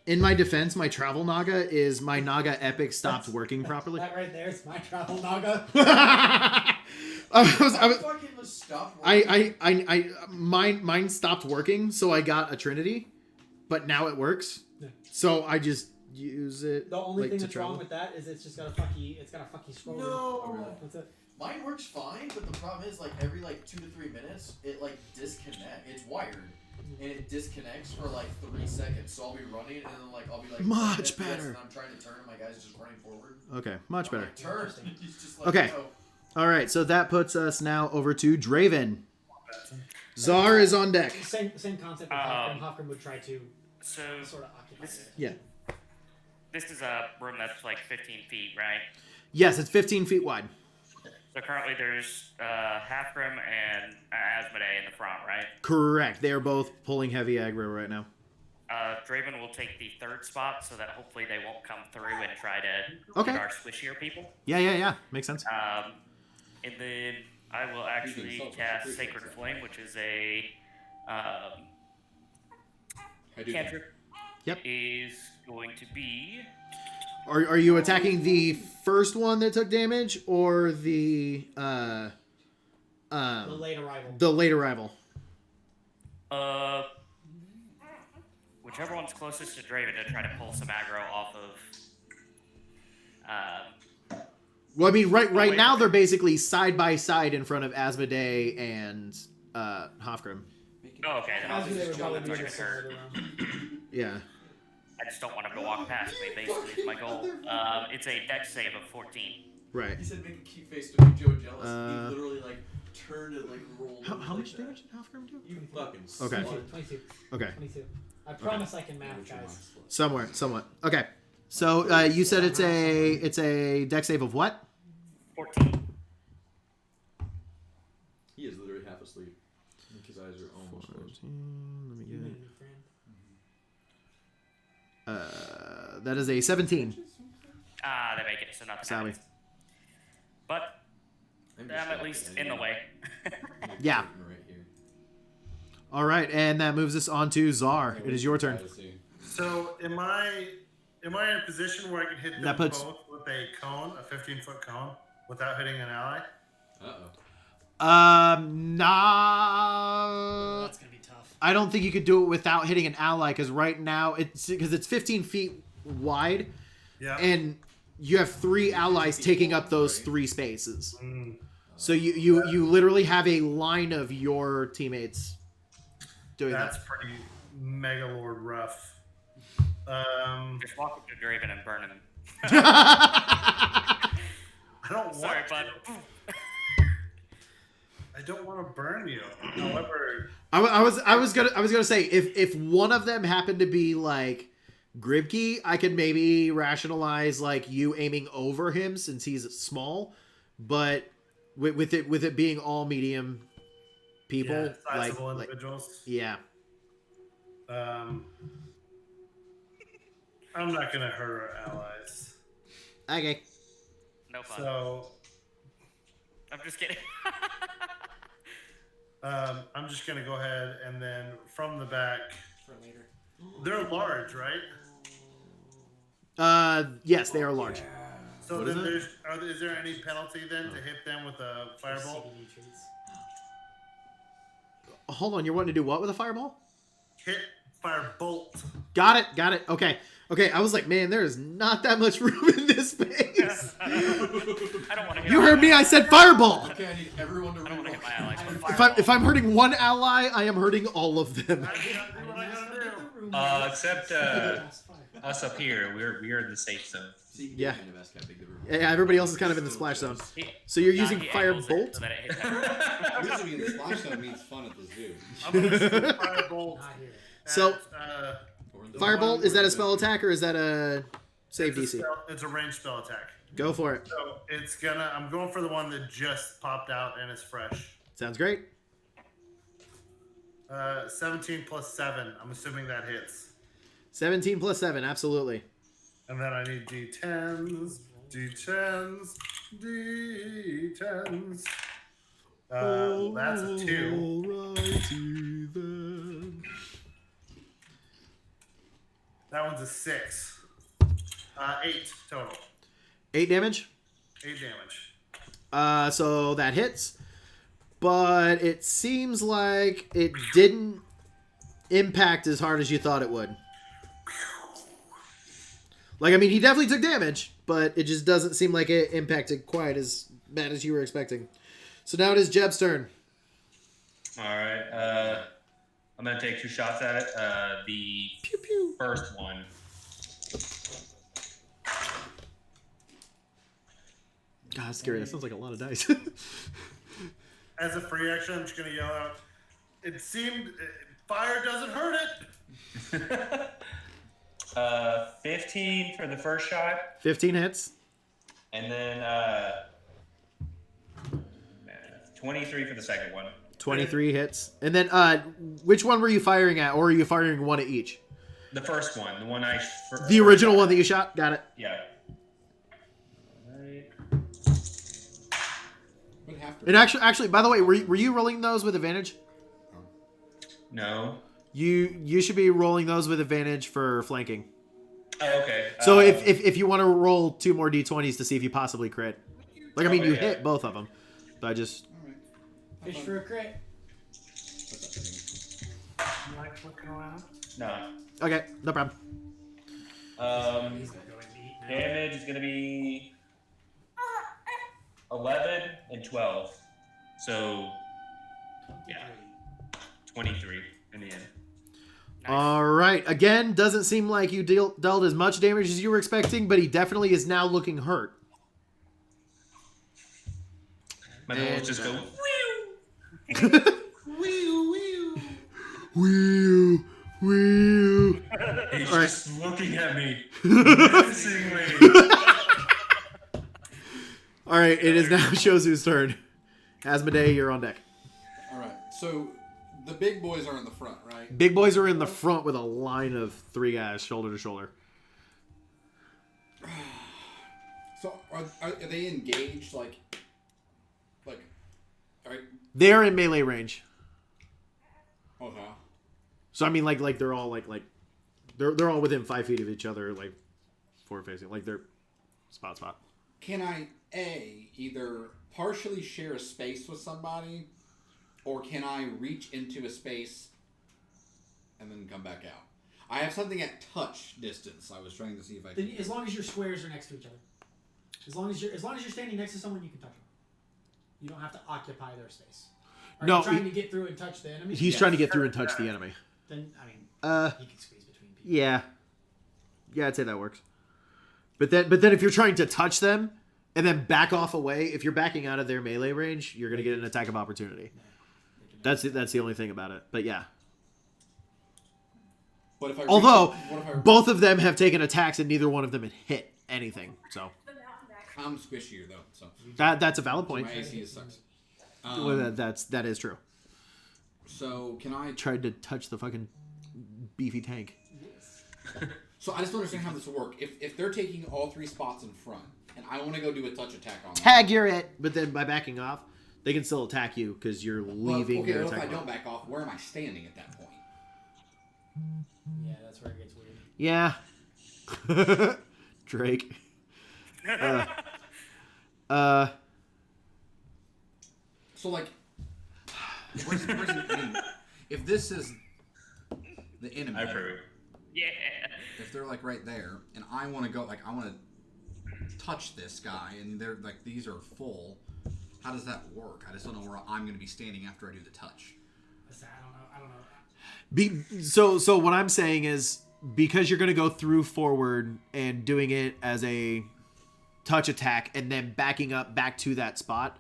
In my defense, my travel naga is my naga epic stopped working properly. That right there is my travel naga. Fucking was stopped working. Mine stopped working, so I got a Trinity, but now it works. Yeah. So I just use it. The only like, thing to that's travel. wrong with that is it's just got a fucky scroll. No. That's it. Mine works fine, but the problem is, like, every, 2 to 3 minutes, it, disconnects. It's wired. And it disconnects for, 3 seconds. So I'll be running, and then, I'll be, Much FPS, better. And I'm trying to turn, and my guy's just running forward. Okay, much better. Turn. He's just Okay. oh. All right, so that puts us now over to Draven. Czar is on deck. Same concept. With Hofgrim. Hofgrim would try to So sort of occupy this- it. Yeah. this is a room that's like 15 feet, right? Yes, it's 15 feet wide. So currently there's Halfgrim and Asmodee in the front, right? Correct. They are both pulling heavy aggro right now. Draven will take the 3rd spot so that hopefully they won't come through and try to Okay. get our squishier people. Yeah. Makes sense. And then I will actually cast Sacred Flame, which is a I do that. cantrip. Yep. Is going to be Are you attacking the first one that took damage or the The late arrival. the late arrival? whichever one's closest to Draven to try to pull some aggro off of. Well, I mean, right wait. now they're basically side by side in front of Asmodee and Hofgrim. Oh, okay. Then I'll Asmodee would just probably join be the in the target center of turn. the room. Yeah. I just don't want him to walk past me, basically, is my goal. It's a dex save of 14. Right. He said make a cute face to make Joe jealous. He literally like turned and like rolled. How like much that. damage did Halfgrim do? You fucking Okay. slut. 22. Okay. 22. I promise I can math, guys. Somewhat. Okay. So you said it's a dex save of what? 14. He is literally half asleep. I think his eyes are almost closed. Let me You get made it. a new friend. That is a 17. They make it, so nothing Sorry. happens. But I'm at least in the way. Yeah. Right here. All right, and that moves us on to Czar. It is your turn. So am I in a position where I can hit them That puts- both with a cone, a 15-foot cone, without hitting an ally? Nah. That's gonna be tough. I don't think you could do it without hitting an ally because right now it's 15 feet wide, Yeah. and you have 3 allies taking up those 3 spaces. So you literally have a line of your teammates doing That's pretty mega lord rough. Just walk up to Draven and burn him. that. I don't Sorry, want bud. to. I don't want to burn you. However, I was gonna say if one of them happened to be like Gribkey, I could maybe rationalize like you aiming over him since he's small, but with it being all medium people, yeah, sizable like individuals. yeah. I'm not gonna hurt our allies. Okay. No fun. So I'm just kidding. I'm just gonna go ahead and then from the back. For later. They're large, right? Yes, they are large. So What then is it? is there any penalty then to hit them with a fireball? CBD treats. Hold on, you're wanting to do what with a fireball? Hit firebolt. Got it. Okay, I was like, man, there is not that much room in this space. I don't want to hit You heard me, I said fireball. Okay, I need everyone to I don't want to hit my allies. with If I'm fireball. hurting one ally, I am hurting all of them. I gotta do what I gotta do. Except us up here, we're in the safe zone. So you can Yeah. kind of ask how big the room Yeah, everybody else is kind of in the splash zone. So you're using He angles it firebolt? so that it hits everyone. Usually in the splash zone means fun at the zoo. I'm gonna shoot firebolt. Not here. So- at, The Firebolt, one is that where a spell attack or is that a save DC? it's a ranged spell attack. Go for it. So I'm going for the one that just popped out and is fresh. Sounds great. 17 plus 7. I'm assuming that hits. 17 plus 7, absolutely. And then I need D10s. That's a 2. Alrighty then. That one's a 6. 8 total. 8 damage. 8 damage. So that hits. But it seems like it didn't impact as hard as you thought it would. Like, I mean, he definitely took damage, but it just doesn't seem like it impacted quite as bad as you were expecting. So now it is Jeb's turn. All right. I'm gonna take 2 shots at it. The Pew pew. first one. God, that's scary. That sounds like a lot of dice. As a free action, I'm just going to yell out, it seemed fire doesn't hurt it. 15 for the first shot, 15 hits. and then 23 for the second one. 23 hits. And then which one were you firing at, or are you firing one at each? The first one, the one I. The original one that you shot? Got it. Yeah. Alright. Wouldn't have to. And actually, by the way, were you rolling those with advantage? No. You should be rolling those with advantage for flanking. Oh, okay. So if you want to roll 2 more d20s to see if you possibly crit. Like, I mean, Okay, you yeah. hit both of them. But I just... Fish for a crit. You like looking around? No. Okay, no problem. He's gonna go and eat now. Damage is gonna be 11 and 12. So yeah, 23 in the end. All right. Again, doesn't seem like you dealt as much damage as you were expecting, but he definitely is now looking hurt. My bullets just go. Wheel. He's All right. just looking at me menacingly. All right. It is now Shozu's turn. Asmodee, you're on deck. All right. So the big boys are in the front, right? Big boys are in the front with a line of 3 guys, shoulder to shoulder. So are they engaged? Like, all right. They're in melee range. Okay. So I mean, like they're all like they're all within 5 feet of each other, like forward facing, like they're spot. Can I either partially share a space with somebody, or can I reach into a space and then come back out? I have something at touch distance. I was trying to see if I Then, can. as long as your squares are next to each other. As long as you're standing next to someone, you can touch them. You don't have to occupy their space. Are No, you trying to get through and touch the enemy? He's trying to get through and touch the enemy. Then I mean, he can squeeze between people. Yeah, I'd say that works. But then if you're trying to touch them and then back off away, if you're backing out of their melee range, you're gonna get an attack of opportunity. That's the only thing about it. But yeah. But if I Although what if I, both of them have taken attacks and neither one of them had hit anything, so I'm squishier though, so that's a valid point. my AC sucks. Well, that is true. So can I? Tried to touch the fucking beefy tank. So I just don't understand how this will work. If they're taking all 3 spots in front, and I want to go do a touch attack on them. Tag, you're it. But then by backing off, they can still attack you because you're leaving okay, their well, if attack. I don't back off, where am I standing at that point? Yeah, that's where it gets weird. Yeah. Drake. So like, where's I mean, if this is the enemy, I approve. Yeah. if they're like right there, and I want to go, like I want to touch this guy, and they're like these are full. How does that work? I just don't know where I'm going to be standing after I do the touch. I don't know. So what I'm saying is because you're going to go through forward and doing it as a touch attack and then backing up back to that spot,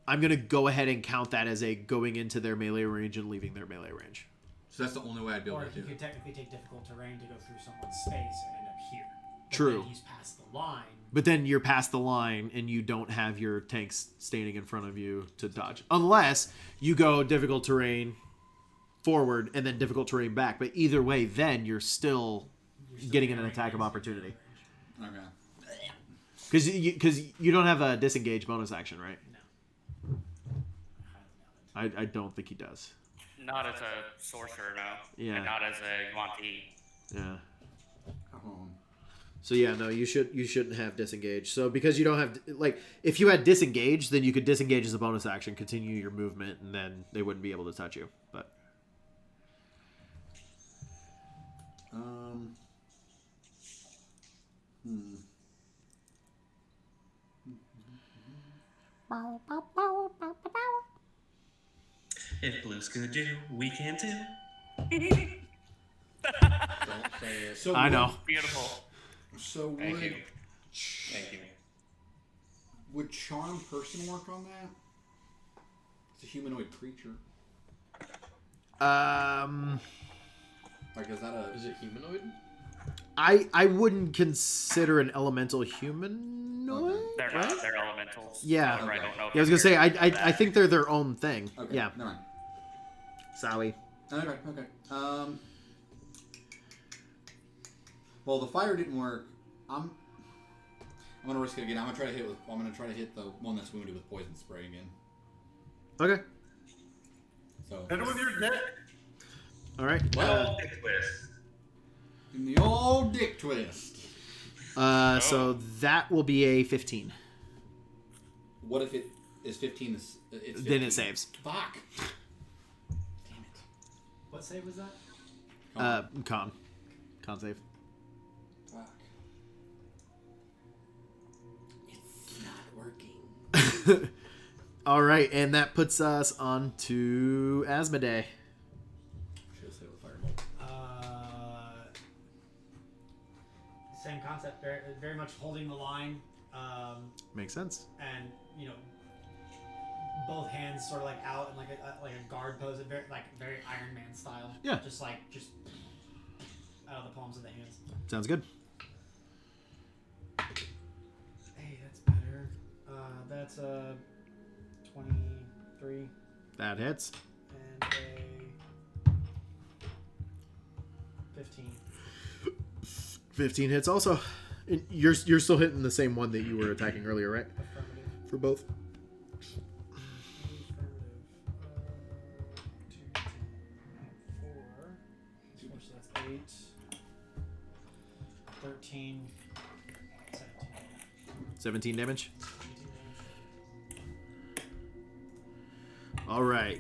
I'm going to go ahead and count that as a going into their melee range and leaving their melee range. So that's the only way I'd be able Or to he do could it. technically take difficult terrain to go through someone's space and end up here. But True. then he's past the line. But then you're past the line and you don't have your tanks standing in front of you to dodge. Unless you go difficult terrain forward and then difficult terrain back. But either way, then you're still getting an attack of opportunity. Okay. Because you don't have a disengage bonus action, right? No. I don't think he does. Not as a sorcerer, no. Yeah. And not as a Yuan-Ti. Yeah. Um, So yeah, no, you shouldn't have disengage. So because you don't have like if you had disengage, then you could disengage as a bonus action, continue your movement, and then they wouldn't be able to touch you. But If blues could do, we can too. don't say it. So I know. Beautiful. So Thank would you. Thank you. would charm person work on that? It's a humanoid creature. Like is that a? Is it humanoid? I wouldn't consider an elemental humanoid. They're right? not. They're elementals. Yeah. However, I don't know if Yeah, I was gonna say they're I think they're their own thing. Okay. Yeah. Never mind. Sowie. Okay. Well, the fire didn't work. I'm gonna risk it again. I'm gonna try to hit the one that's wounded with poison spray again. Okay. Hit So it with your dick. All right. Well, big twist. in the old dick twist. So that will be a 15. What if it is 15? It's 15. Then it saves. Fuck. Damn it. What save was that? Con save. Fuck. It's not working. All right, and that puts us on to Asmodee. Should have said with firebolt. same concept. Very, very much holding the line. Makes sense. And both hands sort of like out in like a guard pose, very Iron Man style. Yeah. Just out of the palms of the hands. Sounds good. Hey, that's better. That's 23 That hits. and a 15. 15 hits also. And you're still hitting the same one that you were attacking earlier, right? Affirmative. For both. So that's 8, 13, 17. 17 damage. All right.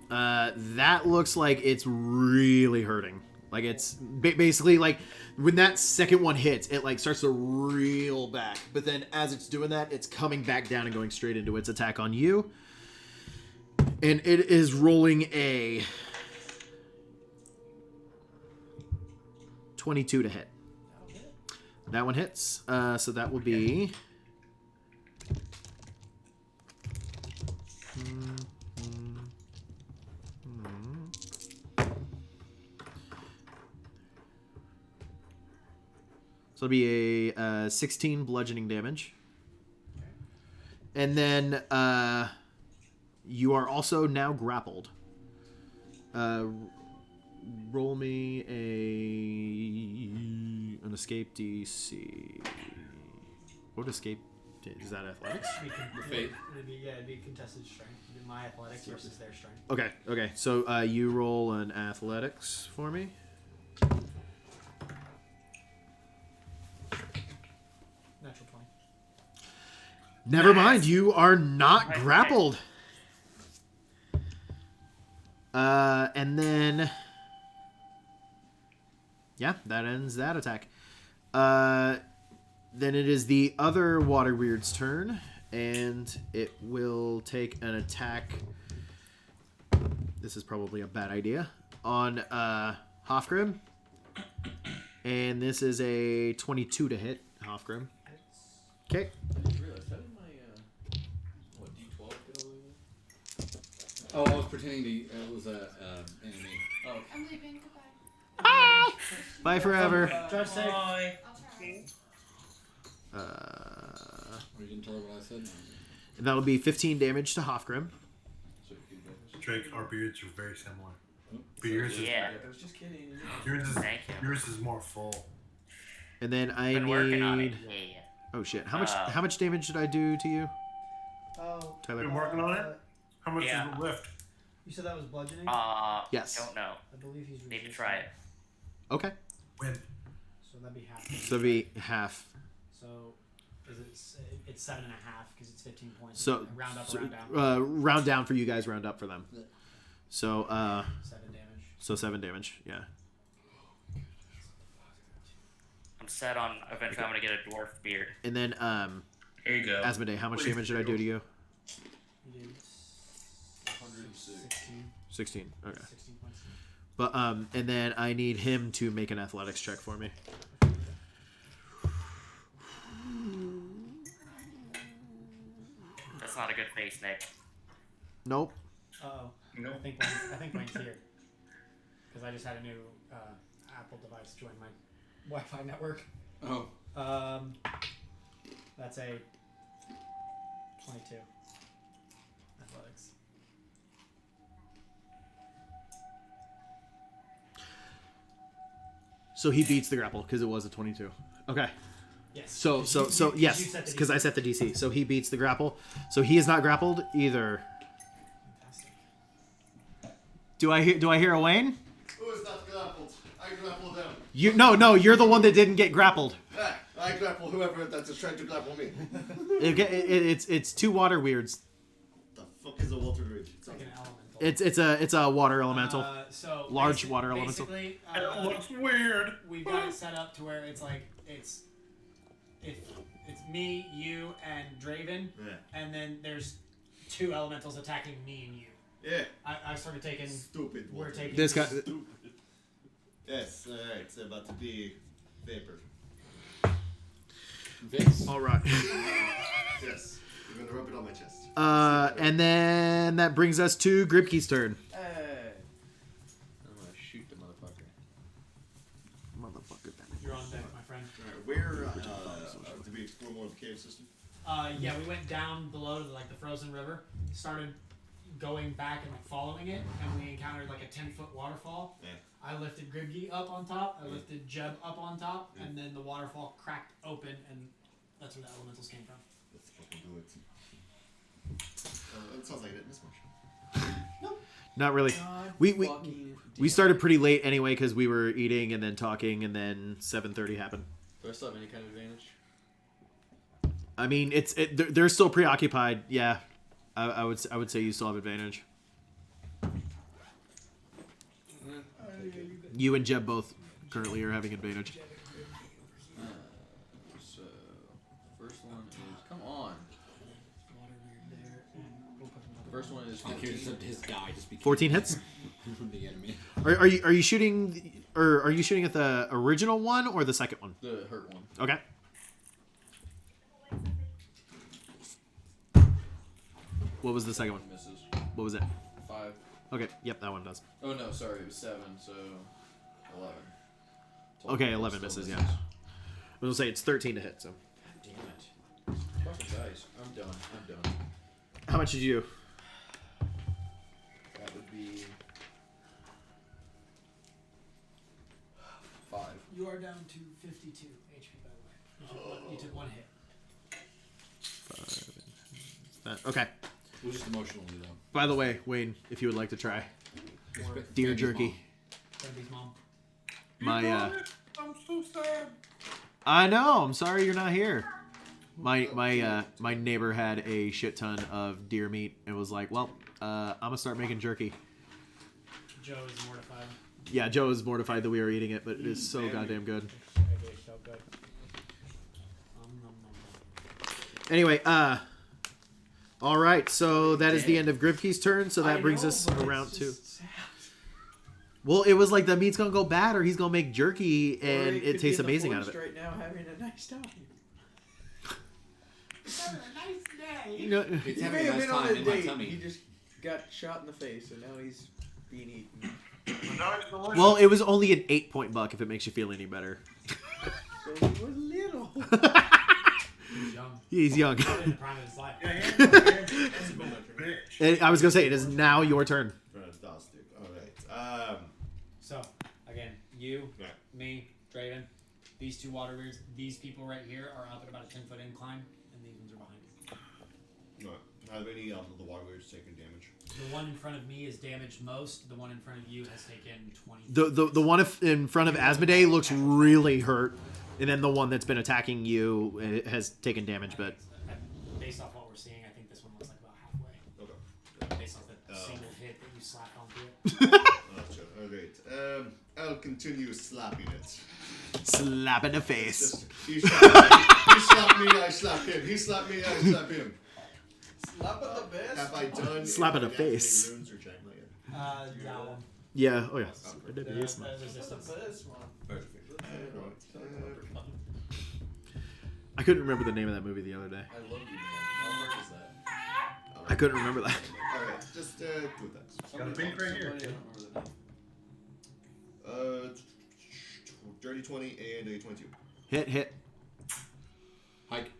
That looks like it's really hurting. Like it's basically like when that second one hits, it like starts to reel back. But then as it's doing that, it's coming back down and going straight into its attack on you. And it is rolling a 22 to hit. That one hits. So that will be... So it'll be a 16 bludgeoning damage. And then you are also now grappled. Roll me an escape DC. What escape? Is that athletics? Fate. It'd be contested strength. It'd be my athletics versus their strength. Okay. So you roll an athletics for me. Natural 20. Never mind, you are not grappled. And then... Yeah, that ends that attack. Then it is the other water weird's turn, and it will take an attack. This is probably a bad idea. On Hofgrim. And this is a 22 to hit Hofgrim. Okay. I just realized, how did my, D12 get over there? Oh, I was pretending it was a enemy. Oh, okay. I'm leaving. Goodbye. Bye forever. Drive safe. Bye. I'll try. You didn't tell her what I said? And that'll be 15 damage to Hofgrim. Drake, our beards are very similar. But yours Yeah. I was just kidding. Thank you. yours is more full. And then I Been working on it. need... Yeah. Oh shit! How much damage did I do to you, Oh, Tyler? Been working on it? How much Yeah. is the lift? you said that was bludgeoning? Yes. Don't know. I believe he's Need to resistant. try it. Okay. When? So that'd be half. So it'll be half. So it's 7.5 because it's 15 points. So, round up, so round down. round down for you guys, round up for them. So 7 damage. so 7 damage. Yeah. I'm set on eventually I'm gonna get a dwarf beard. And then Here you go. Asmodee, how much damage did I do to you? You did 16. 16. Okay. 16 points. But and then I need him to make an athletics check for me. That's not a good face, Nick. Nope. Uh-oh. Nope. I think mine's here. Because I just had a new Apple device join my Wi-Fi network. Oh. That's a 22. Athletics. So he beats the grapple because it was a 22. Okay. Yes. So yes, because I set the DC. So he beats the grapple. So he is not grappled either. Fantastic. Do I hear a Wayne? Who is not grappled? I grapple them. No, you're the one that didn't get grappled. Ah, I grapple whoever that is trying to grapple me. It's two water weirds. The fuck is a water grid? It's like an elemental. It's a water elemental. So Large water elemental. Basically, It looks weird. we've got it set up to where it's like it's me, you, and Draven, Yeah. and then there's two elementals attacking me and you. Yeah. I've sort of taken. Stupid We're water. taking This guy. Stupid. Yes, alright, it's about to be vapor. Vix. All right. Yes. I'm gonna rub it on my chest. And then that brings us to Gripkey's turn. Hey. I'm gonna shoot the motherfucker. Motherfucker. You're on deck, my friend. Alright, where did we explore more of the cave system? Yeah, we went down below to like the frozen river, started going back and like following it, and we encountered like a 10-foot waterfall. Yeah. I lifted Gribgy up on top, I lifted Jeb up on top, and then the waterfall cracked open, and that's where the elementals came from. Let's fucking do it. It sounds like I didn't miss much. Not really. God We fucking we damn. started pretty late anyway because we were eating and then talking, and then 7:30 happened. Do I still have any kind of advantage? I mean, they're still preoccupied. Yeah, I would say you still have advantage. You and Jeb both currently are having advantage. So, first one is come on. First one is Here's 15. his guy just became 14 hits. the enemy. Are you shooting, or are you shooting at the original one or the second one? The hurt one. Okay. What was the second one? Misses. What was it? 5. Okay. Yep, that one does. Oh no, sorry, it was 7. So 11. Okay, 11 misses. Yeah. I was gonna say it's 13 to hit. So. Damn it. Fucking dice. I'm done. How much did you? That would be 5. You are down to 52 HP, by the way. You took one hit. Okay. It was just emotionally though. By the way, Wayne, if you would like to try Or deer Baby's jerky, Debbie's mom. my I'm so sad. I know. I'm sorry you're not here. My neighbor had a shit ton of deer meat and was like, well, I'm gonna start making jerky. Joe is mortified. Yeah, Joe is mortified that we are eating it, but it is so goddamn good. It felt good. Anyway, all right. So that is the end of Gripkey's turn. So that brings us around to. Well, it was like the meat's gonna go bad, or he's gonna make jerky, and it tastes amazing out of it. Right now, having a nice time. You know, It's He having may a have nice been on time a in my date. tummy. He just got shot in the face, and now he's being eaten. Now it's delicious. well, it was only an 8-point buck. If it makes you feel any better. So he was little. He's young. He's young. In the prime of his life. Yeah, that's a bitch. And I was gonna say it is now your turn. Fantastic. Alright. So, again, you, Yeah. me, Draven, these two water weirds, these people right here are up at about a 10-foot incline, and these ones are behind you. Alright. Have any of the water weirds taken damage? The one in front of me is damaged most. The one in front of you has taken 20. The one in front of Asmodee looks really hurt, and then the one that's been attacking you has taken damage. But Based off what we're seeing, I think this one looks like about halfway. Okay. Based off the single hit that you slapped onto it. Alright. I'll continue slapping it. slap in the face. Just, he slapped me, I slap him. He slapped me, I slap him. Slap in the best. Have I done Slap in the any activating face. runes or check? Not yet. That one. Yeah. Oh yeah. The resistance. Perfect. I couldn't remember the name of that movie the other day. I love you, man. How hard is that? I couldn't remember that. Alright, just 2 attacks. Got a pink right here. Somebody- I don't remember the name. Dirty 20 and a 22. Hit. Hike.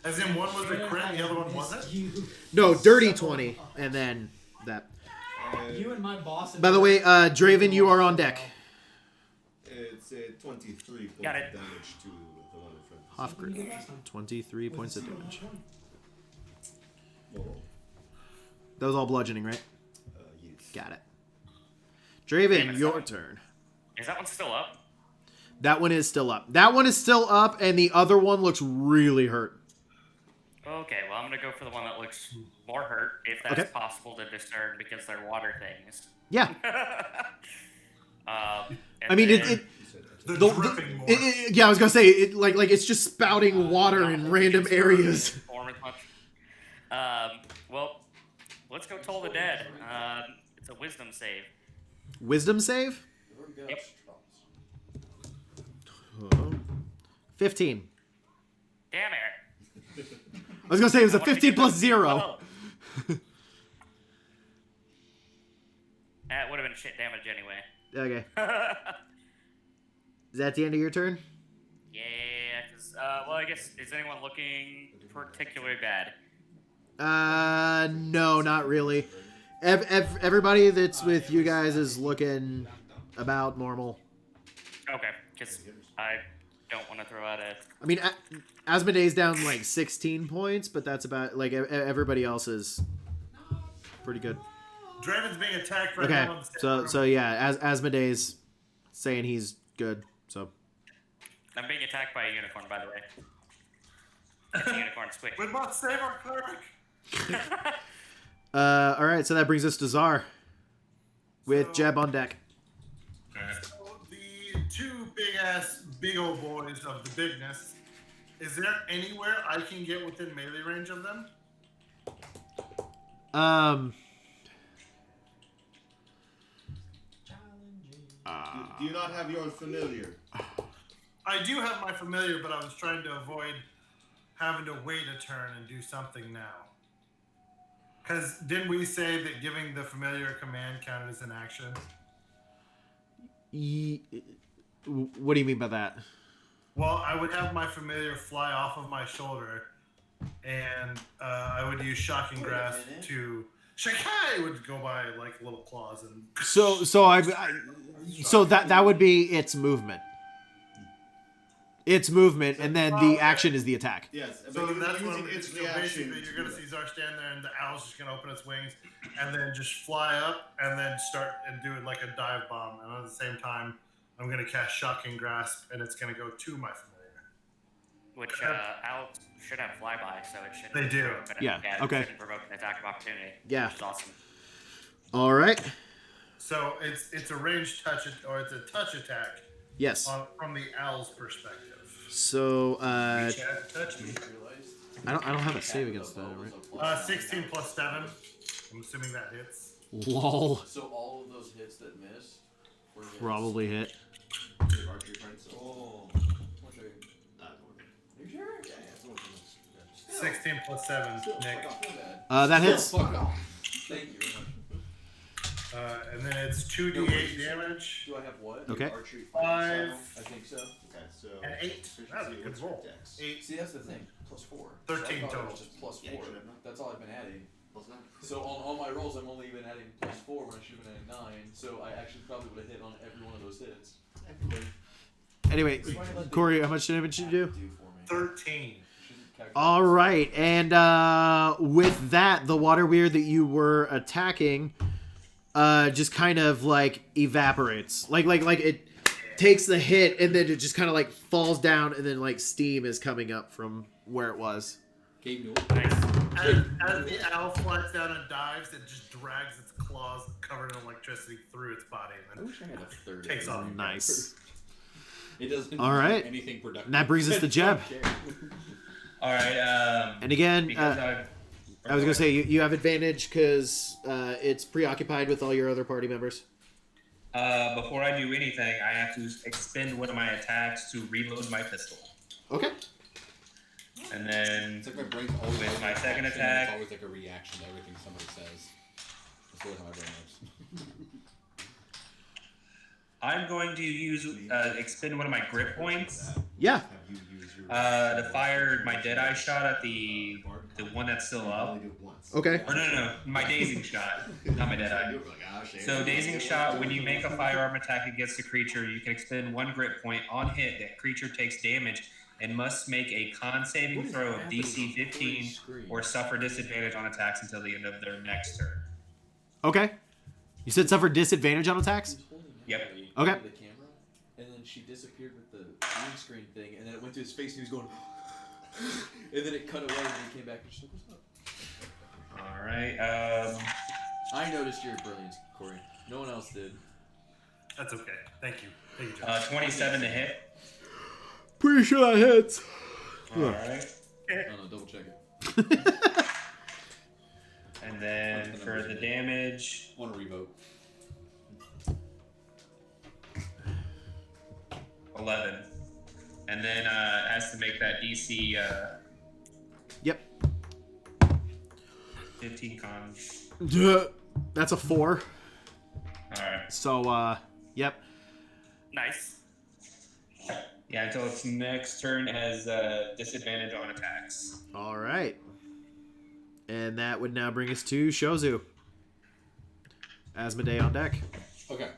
As in one was a crit, the other one wasn't? No, dirty 20, and then that. You and my boss. By the way, Draven, you are on deck. It's a 23 points of Got it. damage to the one in front. Hofgrid. 23 points of damage. Whoa. That was all bludgeoning, right? Yes. Got it. Draven, your turn. Is that one still up? That one is still up. That one is still up, and the other one looks really hurt. Okay, well, I'm going to go for the one that looks more hurt, if that's Okay. possible to discern because they're water things. Yeah. And I mean, then- The the- dripping more. yeah, I was gonna say it like it's just spouting water in random areas. Form as much. Well, let's go toll the dead. It's a wisdom save. Wisdom save. We've already got Yep. straws. Oh. 15. Damn it. I was gonna say it was a I wanted to 15 get plus that- 0. Oh. That would have been shit damage anyway. Okay. Is that the end of your turn? Yeah, because, well, I guess, is anyone looking particularly bad? No, not really. Everybody that's with you guys is looking about normal. Okay, because I don't want to throw out a... I mean, Asmodee's down like 16 points, but that's about, like, everybody else is pretty good. Draven's being attacked right Okay, now. On the so yeah, Asmodee's saying he's good, so. I'm being attacked by a unicorn, by the way. It's a unicorn squish. We must save our cleric. Alright, so that brings us to Czar. With Jeb on deck. So the two big old boys of the bigness. Is there anywhere I can get within melee range of them? Do you not have your familiar? I do have my familiar, but I was trying to avoid having to wait a turn and do something now. Because didn't we say that giving the familiar a command counted as an action? What do you mean by that? Well, I would have my familiar fly off of my shoulder, and I would use Shocking Grasp to... Shakai would go by like little claws and... So that would be its movement. Its movement, and then the action is the attack. Yes. So but that's what using I'm, its so reaction basically you're gonna to see Zar stand there and the owl's just gonna open its wings and then just fly up and then start and do it like a dive bomb, and at the same time I'm gonna cast Shocking Grasp and it's gonna go to my familiar. Which, owls should have flyby, so it should... They do. Yeah, it okay. shouldn't provoke an attack of opportunity. Yeah. Which is awesome. All right. So it's a ranged touch or it's a touch attack Yes. from the owl's perspective. So Chad, touch me. I don't have a save against that, right? 16 plus 7. I'm assuming that hits. Lol. So all of those hits that miss were hits. Probably hit. archery friends. Oh. You sure? Yeah, 16 plus 7, Nick. That hits. Fuck off. Thank you very much. And then it's 2d8 damage. Do I have what? Okay. Archery 5 I think so. Okay, so. and 8. That's a good roll. 8. See, that's the thing. Plus 4. 13 So I thought it total. was just plus 4. Yeah, you should have known. That's all I've been adding. Plus 9. So on all my rolls, I'm only even adding plus 4 when I should have been adding 9. So I actually probably would have hit on every one of those hits. Anyway, Corey, how much damage did you do? For me. 13. All right, and with that, the water weird that you were attacking, just kind of like evaporates. Like it takes the hit, and then it just kind of like falls down, and then like steam is coming up from where it was. Gabe Newell. Nice. As the owl flies down and dives, it just drags its claws covered in electricity through its body I and wish I had a third. Takes off. Nice. It doesn't All do right. anything productive. And that brings us to Jeb. All right. And again, Because I was gonna say you have advantage because it's preoccupied with all your other party members. before I do anything, I have to expend one of my attacks to reload my pistol. Okay. And then It's like my brain's always With like my an second action, attack. It's always like a reaction to everything somebody says. That's really how my brain works. I'm going to use expend one of my grip points Yeah. to fire my Deadeye shot at the one that's still up. Okay. Or no, my dazing shot, not my Deadeye. So dazing shot, when you make a firearm attack against a creature, you can expend one grip point. On hit, that creature takes damage and must make a con saving throw of DC 15 or suffer disadvantage on attacks until the end of their next turn. Okay. You said suffer disadvantage on attacks? Yep. Okay. The camera, and then she disappeared with the green screen thing, and then it went to his face, and he was going, and then it cut away, and then he came back, and she's like, "What's up?" All right. I noticed your brilliance, Corey. No one else did. That's okay. Thank you. Thank you, John. 27 to hit. Pretty sure that hits. All right. No, double check it. And then for the damage, I want to revote. 11. and then has to make that DC. Yep. 15 cons. That's a 4. All right. So, yep. Nice. Yeah, until its next turn it has disadvantage on attacks. All right. And that would now bring us to Shozu. Asmodee on deck. Okay.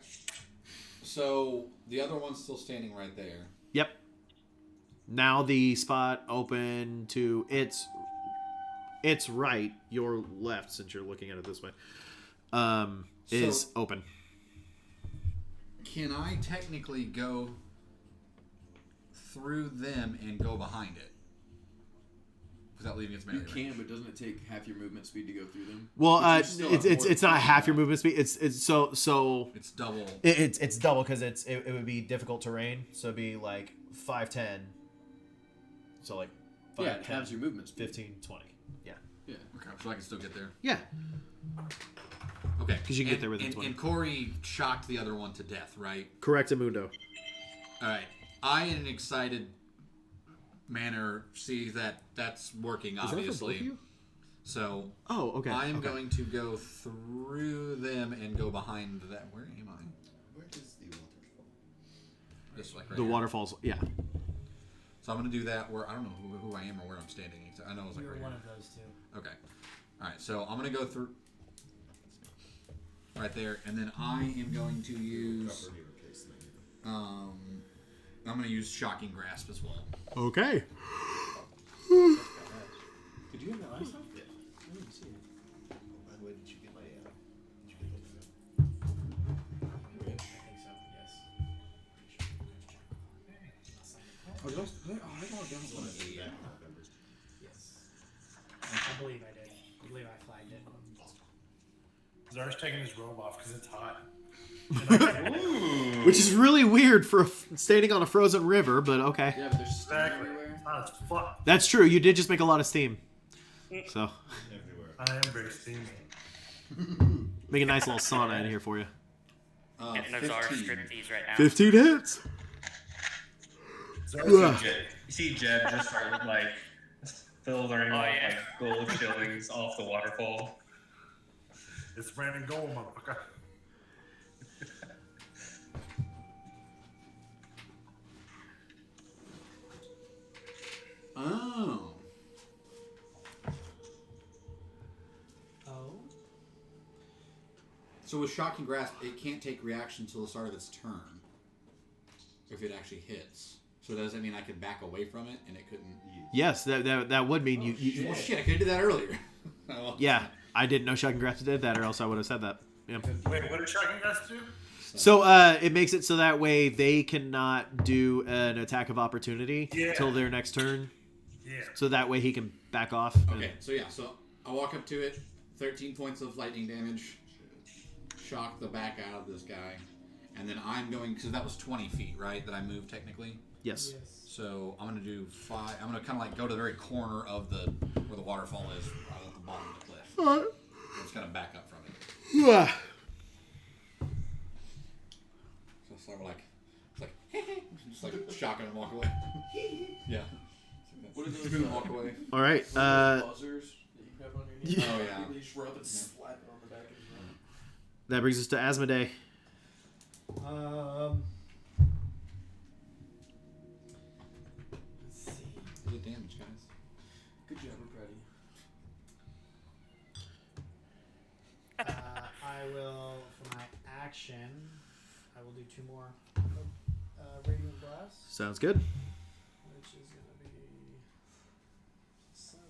So the other one's still standing right there. Yep. Now the spot open to its right, your left, since you're looking at it this way, is open. Can I technically go through them and go behind it without leaving its melee? You can, but doesn't it take half your movement speed to go through them? Well, it's not half your movement speed. It's so it's double. It's double because it would be difficult terrain. So it'd be like 5-10. So like 5, yeah, it halves your movement speed. 15, 20. Yeah. Yeah. Okay, so I can still get there. Yeah. Okay. Because you can get there within 20. And Corey shocked the other one to death, right? Correct, Amundo. All right. I, in an excited manner, see that that's working, obviously. Is that for both of you? So, okay. I am going to go through them and go behind that. Where am I? Where is the waterfall? Just like right The here. waterfalls, yeah. So I'm going to do that where I don't know who I am or where I'm standing. I know it's like You're right one here. of those two. Okay. All right. So I'm going to go through right there, and then I am going to use. I'm going to use Shocking Grasp as well. Okay. Did you have that last time? Yeah. I didn't see it. By the way, did you get my? Did you get I think so. Yes. Yes. I believe I did. I believe I flagged it. Zar's taking his robe off because it's hot. Which is really weird for standing on a frozen river, but okay. Yeah, but there's steam Exactly. everywhere. Hot as fuck. That's true. You did just make a lot of steam. So, everywhere? I am very steamy. make a nice little sauna in here for you. Getting those are 15. striptease right now. 15 hits. Zar's You see Jeb just start like filtering off yeah. like gold shillings off the waterfall. it's raining gold, motherfucker. Oh. Oh. So with Shocking Grasp, it can't take reaction until the start of its turn. If it actually hits. So does that mean I could back away from it and it couldn't? Yes, that would mean you. Well, shit, I could have did that earlier. Well, Yeah, I didn't know Shocking Grasp did that, or else I would have said that. Yeah. Wait, what did Shocking Grasp do? So it makes it so that way they cannot do an attack of opportunity till their next turn. Yeah. So that way he can back off. Okay, so yeah, so I walk up to it, 13 points of lightning damage, shock the back out of this guy, and then I'm going, because that was 20 feet, right, that I moved technically? Yes. So I'm going to do 5, I'm going to kind of like go to the very corner of the, where the waterfall is, right at the bottom of the cliff. Alright. Just kind of back up from it. Yeah. So it's sort of like, just like shocking and walk away. Yeah. What are those Walk away. All right. buzzers that you have on your knee? Oh, yeah. You just rub and slap it on the back of his neck. That brings us to Asmodee. Let's see. Good damage, guys. Good job, we're proud of you. I will, for my action, I will do 2 more Radiant Blast, Sounds good. which is going to be 7,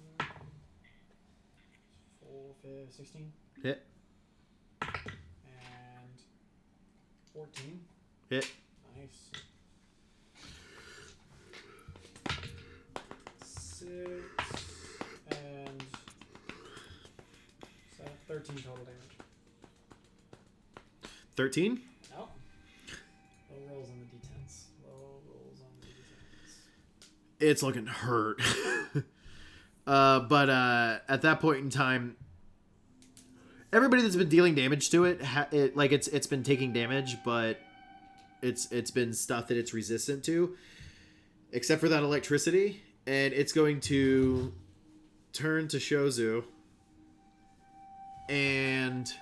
4, 5, 16, Hit. and 14. Hit. Nice. 6 and 7, 13 total damage. 13. No. Low rolls on the d10s. Low rolls on the d10s. It's looking hurt. But at that point in time, everybody that's been dealing damage to it, it's been taking damage, but it's been stuff that it's resistant to. except for that electricity, and it's going to turn to Shozu and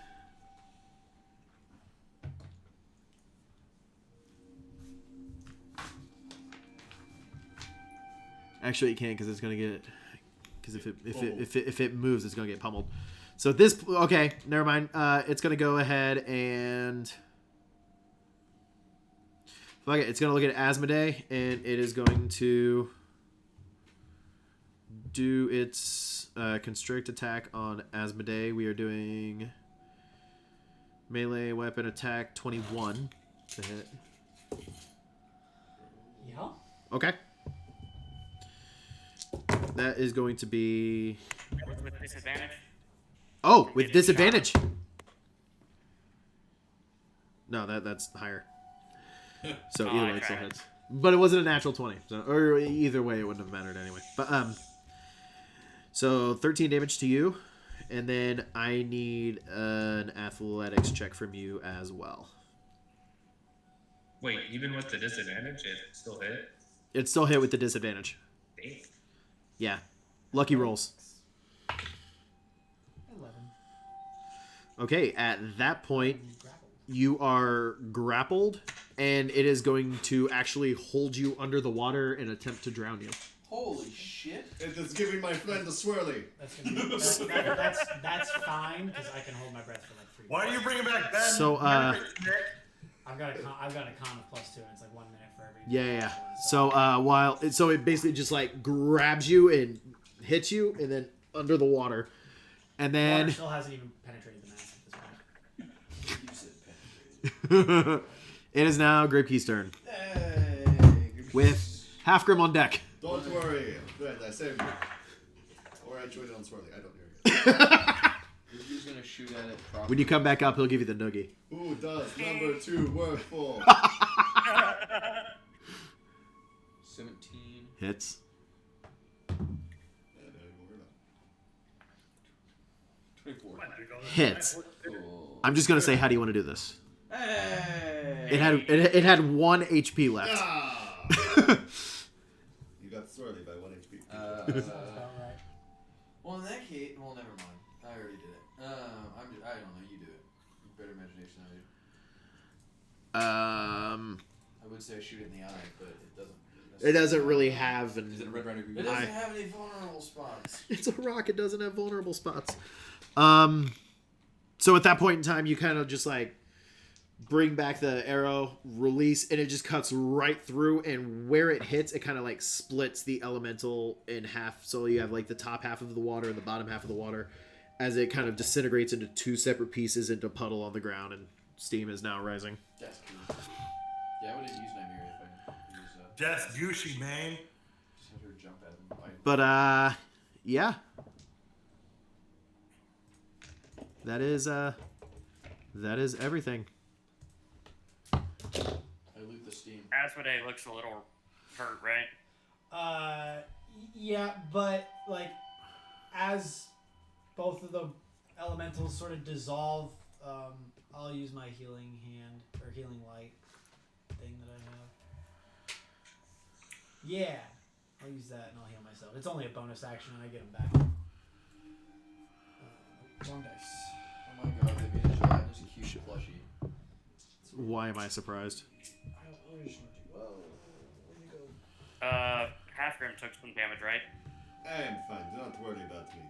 actually it can't because it's gonna get if it moves it's gonna get pummeled. So this okay, never mind. It's gonna go ahead and fuck it. It's gonna look at Asmodee and it is going to do its constrict attack on Asmodee. We are doing melee weapon attack 21 to hit. Yeah. Okay. That is going to be With disadvantage. oh with disadvantage. No, that's higher. So Oh, either I way, it still tried. hits. But it wasn't a natural 20. So, or either way, it wouldn't have mattered anyway. But so 13 damage to you, and then I need an athletics check from you as well. Wait, even with the disadvantage, it still hit? It's still hit with the disadvantage. Damn. Yeah, lucky rolls. 11. Okay, at that point, you are grappled, and it is going to actually hold you under the water and attempt to drown you. Holy shit. It is giving my friend a swirly. That's gonna be that's fine because I can hold my breath for like 3 minutes. Why are you bringing back Ben? So, I've got a con of +2, and it's like 1 minute for every. Yeah. So it basically just like grabs you and hits you, and then under the water, and Water then still hasn't even penetrated the mask at this point. You said penetrated. it is now Gripkey's turn Hey. with half Grim on deck. Don't worry, friend, I saved you. Or I joined it on swirly. I don't hear you. He's gonna shoot at it properly. When you come back up, he'll give you the noogie. Who does number 2 work for? 17. Hits. And 24. Hits. Cool. I'm just gonna say, how do you want to do this? Hey. It had 1 HP left. Ah! You got swirly by 1 HP. Well, in that case, well, never mind. I already did it. I don't know. You do it. Better imagination than I do. I would say shoot it in the eye, but it doesn't. It doesn't really have an. Is it a red, green, It blue? doesn't have any vulnerable spots. It's a rock. It doesn't have vulnerable spots. So at that point in time, you kind of just like bring back the arrow, release, and it just cuts right through. And where it hits, it kind of like splits the elemental in half. So you have like the top half of the water and the bottom half of the water, as it kind of disintegrates into 2 separate pieces into a puddle on the ground, and steam is now rising. That's cool. Yeah, I would have used Nymeria if I could use That's Gucci, man. just had her jump at him. Bite him. But yeah. That is everything. I loot the steam. Asmodee looks a little hurt, right? Yeah, but like as both of the elementals sort of dissolve, I'll use my healing hand or healing light thing that I have. Yeah, I'll use that and I'll heal myself. It's only a bonus action and I get them back. 1 dice. Oh my god, they made a gelatinous cute plushie. Why am I surprised? Half Grim took some damage, right? I am fine. Do not worry about me.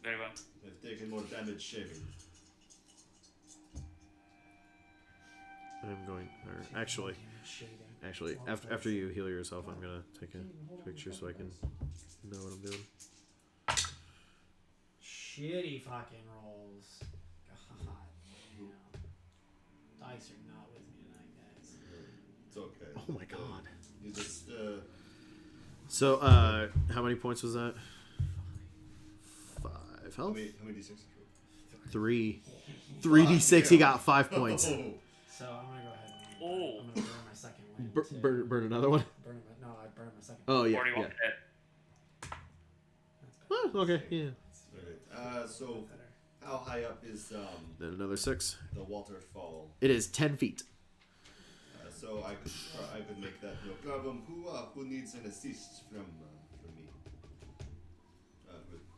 Very well. I've taken more damage shaving. I'm going. Or actually, after you heal yourself, I'm gonna take a picture so I can know what I'm doing. Shitty fucking rolls. God damn. Dice are not with me tonight, guys. It's okay. Oh my god. You just, So, how many points was that? 5 how health? many D6? 3. 3d6, he got 5 points. So I'm gonna go ahead and Oh. I'm gonna burn my second wind. too. Burn another one? I burned my second. Oh, yeah. 41 yeah. hit. Oh, okay, yeah. Alright, so how high up is Then another 6. the waterfall? It is 10 feet. so I could make that no problem. Who needs an assist from me?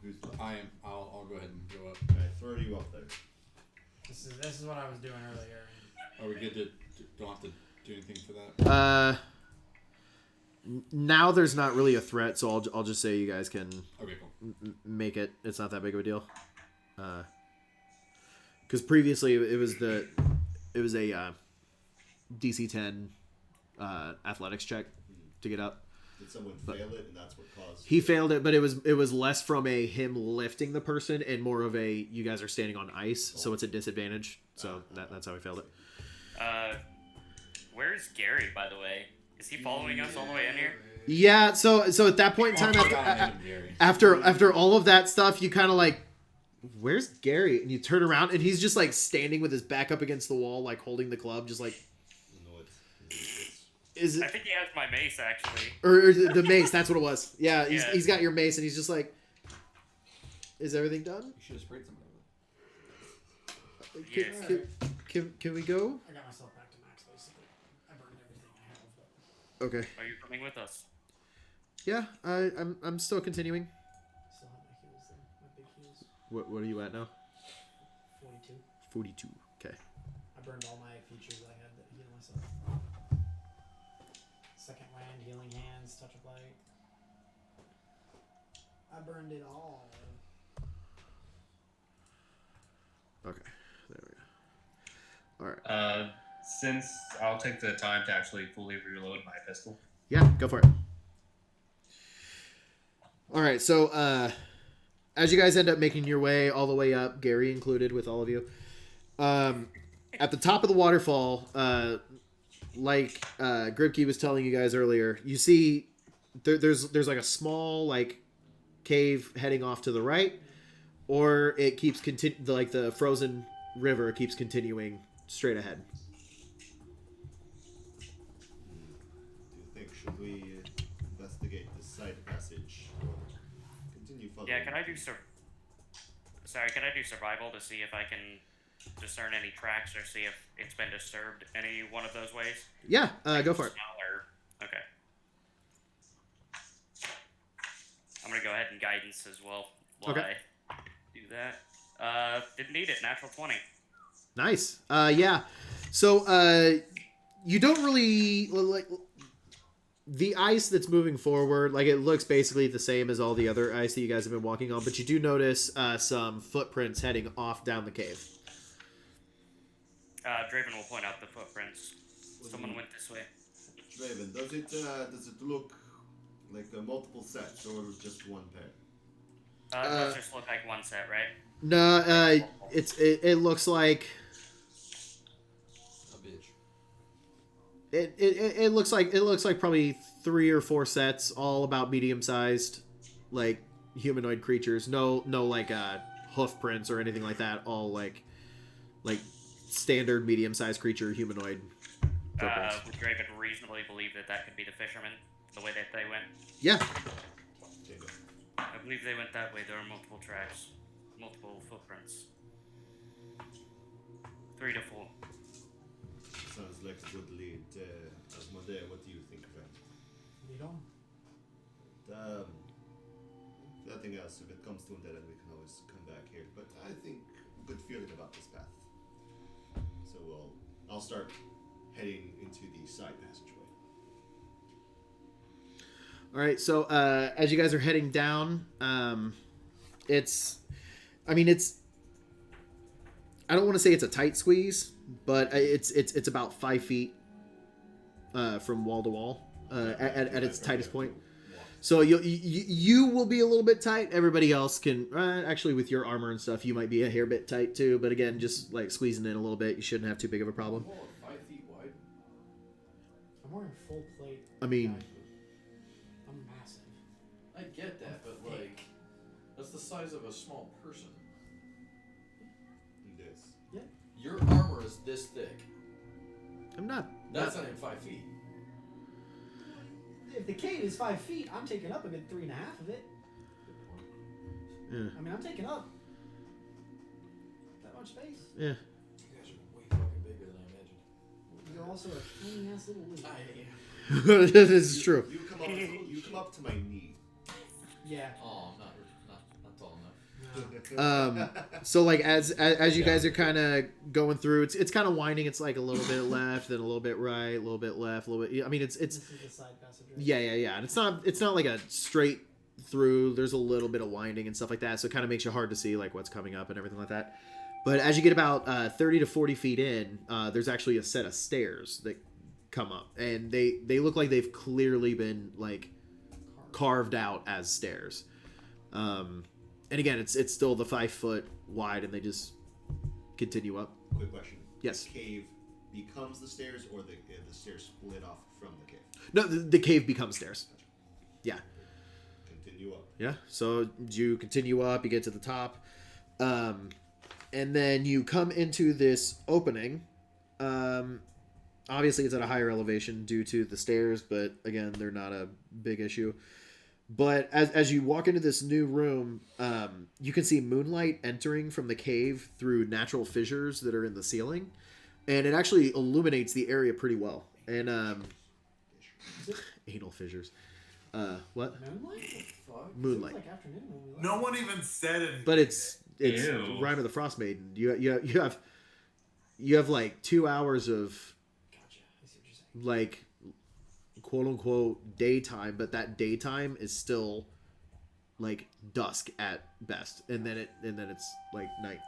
Who's left? I am. I'll go ahead and go up. Alright, throw you up there. This is what I was doing earlier. Are we good to don't have to do anything for that? Now there's not really a threat, so I'll just say you guys can Okay, cool. make it. It's not that big of a deal. Because previously it was a DC 10 athletics check to get up. Did someone fail it, and that's what caused? He failed it, but it was less from a him lifting the person and more of a you guys are standing on ice, so it's a disadvantage. So that's how he failed it. Where's Gary, by the way? Is he following us all the way in here? Yeah. So at that point in time, after all of that stuff, you kind of like, where's Gary? And you turn around, and he's just like standing with his back up against the wall, like holding the club, just like. Is it? I think he has my mace actually. Or the mace, that's what it was. Yeah, he's got your mace, and he's just like, is everything done? You should have sprayed some of it. Can we go? I got myself back to max, basically. I burned everything I have. Okay. Are you coming with us? Yeah, I'm still continuing. Still have my heals there. My big heals. What are you at now? 42. 42. Okay. I burned all my features I had that heal myself. Second land, healing hands, touch of light. I burned it all. Okay. There we go. All right. Since I'll take the time to actually fully reload my pistol. Yeah, go for it. All right. So as you guys end up making your way all the way up, Gary included with all of you, at the top of the waterfall, like Gribkey was telling you guys earlier, you see there's like a small like cave heading off to the right, or it keeps like the frozen river keeps continuing straight ahead. Do you think should we investigate the side passage or continue following? Yeah, can I do survival to see if I can discern any tracks or see if it's been disturbed any one of those ways? Yeah, go for it. Okay. I'm gonna go ahead and guidance as well while I do that. Didn't need it. Natural 20. Nice. Yeah. So you don't really like the ice that's moving forward. Like it looks basically the same as all the other ice that you guys have been walking on, but you do notice some footprints heading off down the cave. Draven will point out the footprints. Someone went this way. Draven, does it look like multiple sets or just one pair? It does just look like one set, right? No, it looks like A bitch. it looks like probably 3 or 4 sets, all about medium sized, like humanoid creatures. No like hoof prints or anything like that. All like standard medium sized creature humanoid. Would Draven reasonably believe that could be the fishermen, the way that they went? Yeah. I believe they went that way. There are multiple tracks, multiple footprints. 3 to 4. Sounds like a good lead. Asmodee, what do you think, friend? Lead on. Nothing else. If it comes to that, then we can always come back here. But I think good feeling about this path. So I'll start heading into the side passageway. All right. So as you guys are heading down, it's I don't want to say it's a tight squeeze, but it's about 5 feet from wall to wall at its tightest point. So you will be a little bit tight. Everybody else can actually, with your armor and stuff, you might be a hair bit tight too. But again, just like squeezing in a little bit, you shouldn't have too big of a problem. 5 feet wide. I'm wearing full plate. I mean, I'm massive. I get that, but like, that's the size of a small person. This. Yeah. Your armor is this thick. I'm not. That's not even 5 feet. If the cave is 5 feet, I'm taking up a good 3.5 of it. Yeah. I mean, I'm taking up that much space. Yeah. You guys are way fucking bigger than I imagined. You you're also a tiny ass little lizard. This is true. You come up to my knee. Yeah. Oh, not tall enough. So like as you guys are kind of going through, it's kind of winding. It's like a little bit left, then a little bit right, a little bit left, a little bit. I mean, it's This is the side passage. Right? yeah, and it's not like a straight through. There's a little bit of winding and stuff like that, so it kind of makes you hard to see like what's coming up and everything like that. But as you get about 30 to 40 feet in, there's actually a set of stairs that come up, and they look like they've clearly been like carved out as stairs. And again, it's still the 5 foot wide, and they just continue up. Quick question. Yes. The cave becomes the stairs, or the stairs split off from the cave? No, the cave becomes stairs. Yeah. Continue up. Yeah. So you continue up, you get to the top, and then you come into this opening. Obviously, it's at a higher elevation due to the stairs, but again, they're not a big issue. But as you walk into this new room, you can see moonlight entering from the cave through natural fissures that are in the ceiling, and it actually illuminates the area pretty well. And anal fissures. What? Moonlight? Fuck. Moonlight. Like afternoon when we left. No one even said anything. But it's Ew. Rime of the Frost Maiden. You have like 2 hours of Gotcha. I see what you're saying. like quote unquote daytime, but that daytime is still like dusk at best, and then it's like night.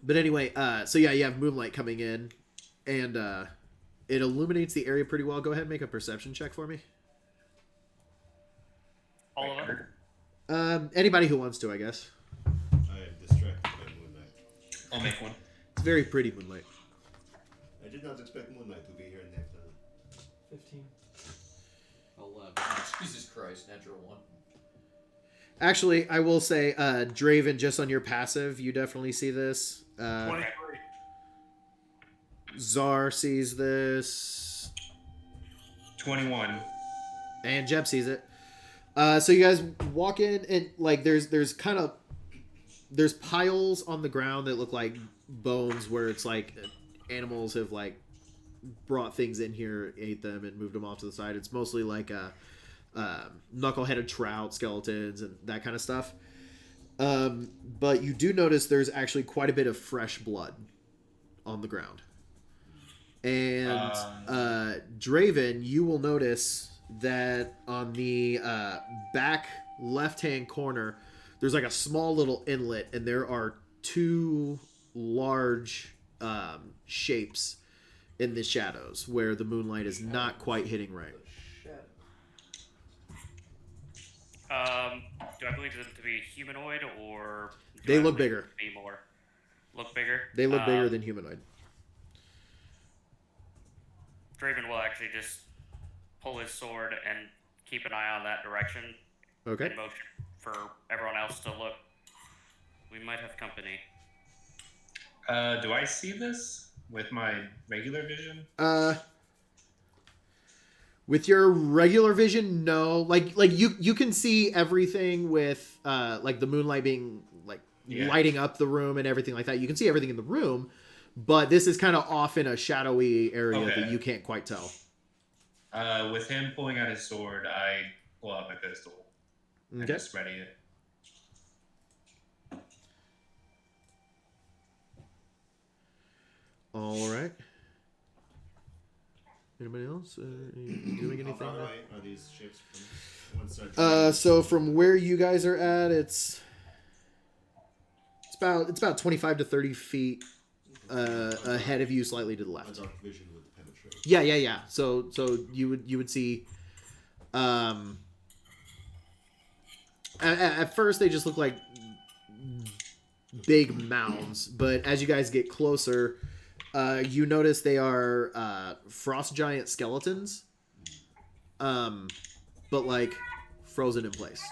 But anyway, so yeah, you have moonlight coming in, and it illuminates the area pretty well. Go ahead and make a perception check for me. All of them. Anybody who wants to, I guess. I am distracted by moonlight. I'll make one. It's very pretty moonlight. I did not expect moonlight to be here in Neptune. 15. 11. Jesus Christ, natural 1. Actually, I will say, Draven, just on your passive, you definitely see this. 23. Czar sees this, 21. and Jeb sees it. So you guys walk in, and like there's piles on the ground that look like bones, where it's like animals have like brought things in here, ate them, and moved them off to the side. It's mostly like knuckle-headed trout skeletons and that kind of stuff. But you do notice there's actually quite a bit of fresh blood on the ground. And Draven, you will notice that on the back left-hand corner, there's like a small little inlet, and there are 2 large shapes in the shadows where the moonlight is not quite hitting right. Do I believe them to be humanoid, or do They I look believe bigger. them to be more? Look bigger. They look bigger than humanoid. Draven will actually just pull his sword and keep an eye on that direction. Okay. In motion for everyone else to look. We might have company. Do I see this with my regular vision? With your regular vision, no. Like you can see everything with like the moonlight being like lighting up the room and everything like that. You can see everything in the room, but this is kind of off in a shadowy area that you can't quite tell. With him pulling out his sword, I pull out my pistol and just ready it. All right. Anybody else? You doing anything? How far away are these ships from? So from where you guys are at, it's about 25 to 30 feet ahead of you, slightly to the left. My dark vision would penetrate. Yeah. So you would see. At first, they just look like big mounds, but as you guys get closer, you notice they are frost giant skeletons, but like frozen in place.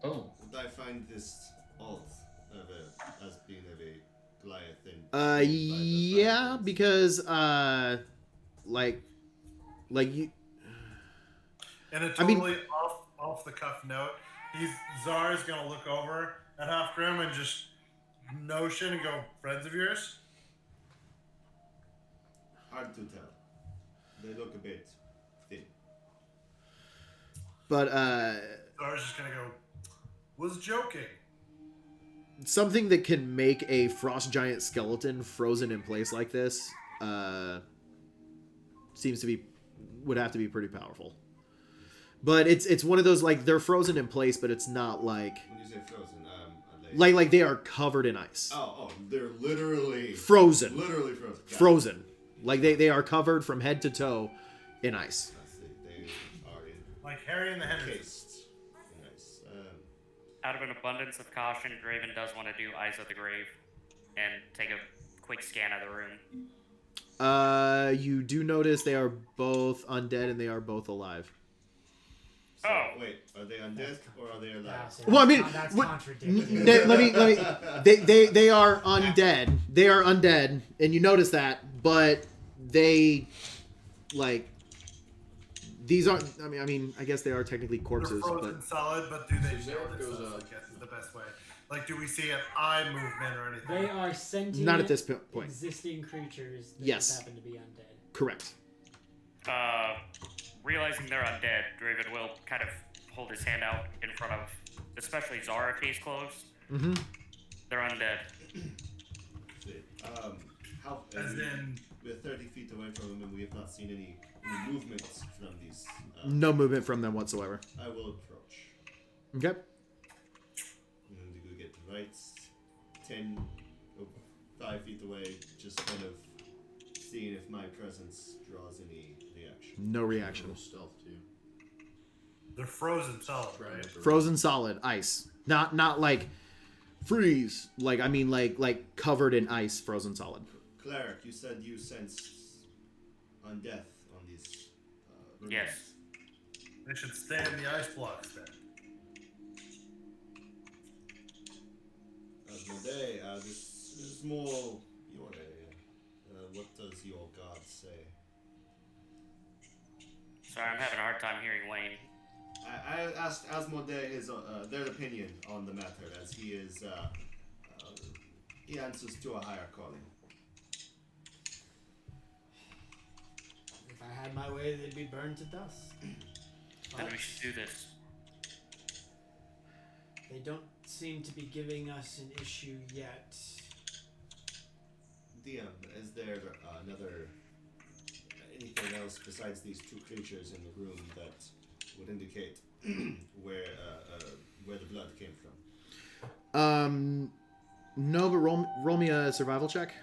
Oh. Would I find this alt as being of a Goliath thing? Yeah, because like you. And a totally off the cuff note, Czar's gonna look over at Half Grim and just notion and go, friends of yours? hard to tell. They look a bit thin. But So I was just gonna go. Was joking. something that can make a frost giant skeleton frozen in place like this would have to be pretty powerful. But it's one of those, like, they're frozen in place, but it's not like When you say frozen, like they are covered in ice. Oh, they're literally Frozen. Literally frozen. Got it. Frozen. Like they are covered from head to toe in ice. That's it. They are Like Harry and the Hendersons. encased in ice. Out of an abundance of caution, Draven does want to do Eyes of the Grave and take a quick scan of the room. You do notice they are both undead and they are both alive. So, Oh. wait, are they undead or are they alive? Well, I mean, That's what- contradictory. let me. They are undead. They are undead, and you notice that. But they, like, these aren't. I mean, I guess they are technically They're corpses, frozen but solid, but do they So know Zarek goes themselves? up. I guess is the best way. Like, do we see an eye movement or anything? They are sentient, not at this point. existing creatures that Yes. just happen to be undead. Correct. Realizing they're undead, Draven will kind of hold his hand out in front of, especially Zara if he's close. Mm-hmm. They're undead. How? As in, We're 30 feet away from them, and we have not seen any movement from these. No movement from them whatsoever. I will approach. Okay. I'm going to go get right 5 feet away, just kind of seeing if my presence draws any reaction. No reaction. Stealth too. they're frozen solid, right? Frozen solid ice. Not like freeze. Like, I mean, like covered in ice, frozen solid. Cleric, you said you sensed undeath on these. Remains. Yes. They should stay in the ice blocks then. Asmodee, this is more your area. What does your god say? Sorry, I'm having a hard time hearing Wayne. I asked Asmodee their opinion on the matter, as he is he answers to a higher calling. If I had my way, they'd be burned to dust. Then we should do this. They don't seem to be giving us an issue yet. DM, is there anything else besides these two creatures in the room that would indicate where the blood came from? No, but roll me a survival check.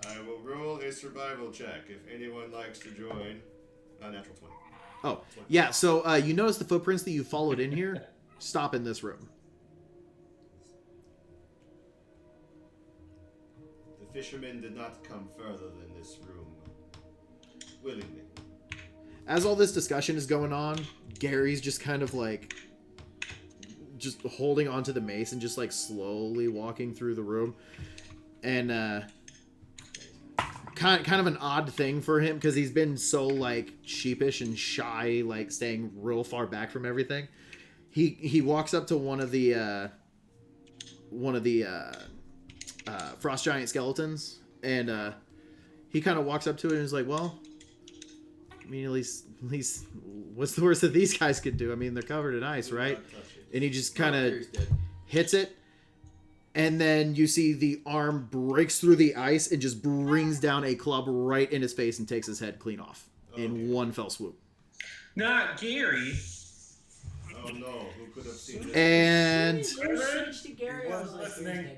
I will roll a survival check if anyone likes to join. Natural 20. Oh, yeah. So you notice the footprints that you followed in here stop in this room. The fishermen did not come further than this room willingly. As all this discussion is going on, Gary's just kind of like just holding onto the mace and just like slowly walking through the room. And kind of an odd thing for him because he's been so like sheepish and shy, like staying real far back from everything. He walks up to one of the frost giant skeletons, and he kind of walks up to it and is like, well, I mean, at least what's the worst that these guys could do? I mean, they're covered in ice, right? And he just kind of hits it, and then you see the arm breaks through the ice and just brings down a club right in his face and takes his head clean off in one fell swoop. Not Gary. Oh no, who could have seen this? And Switch to Gary. I was like, listening.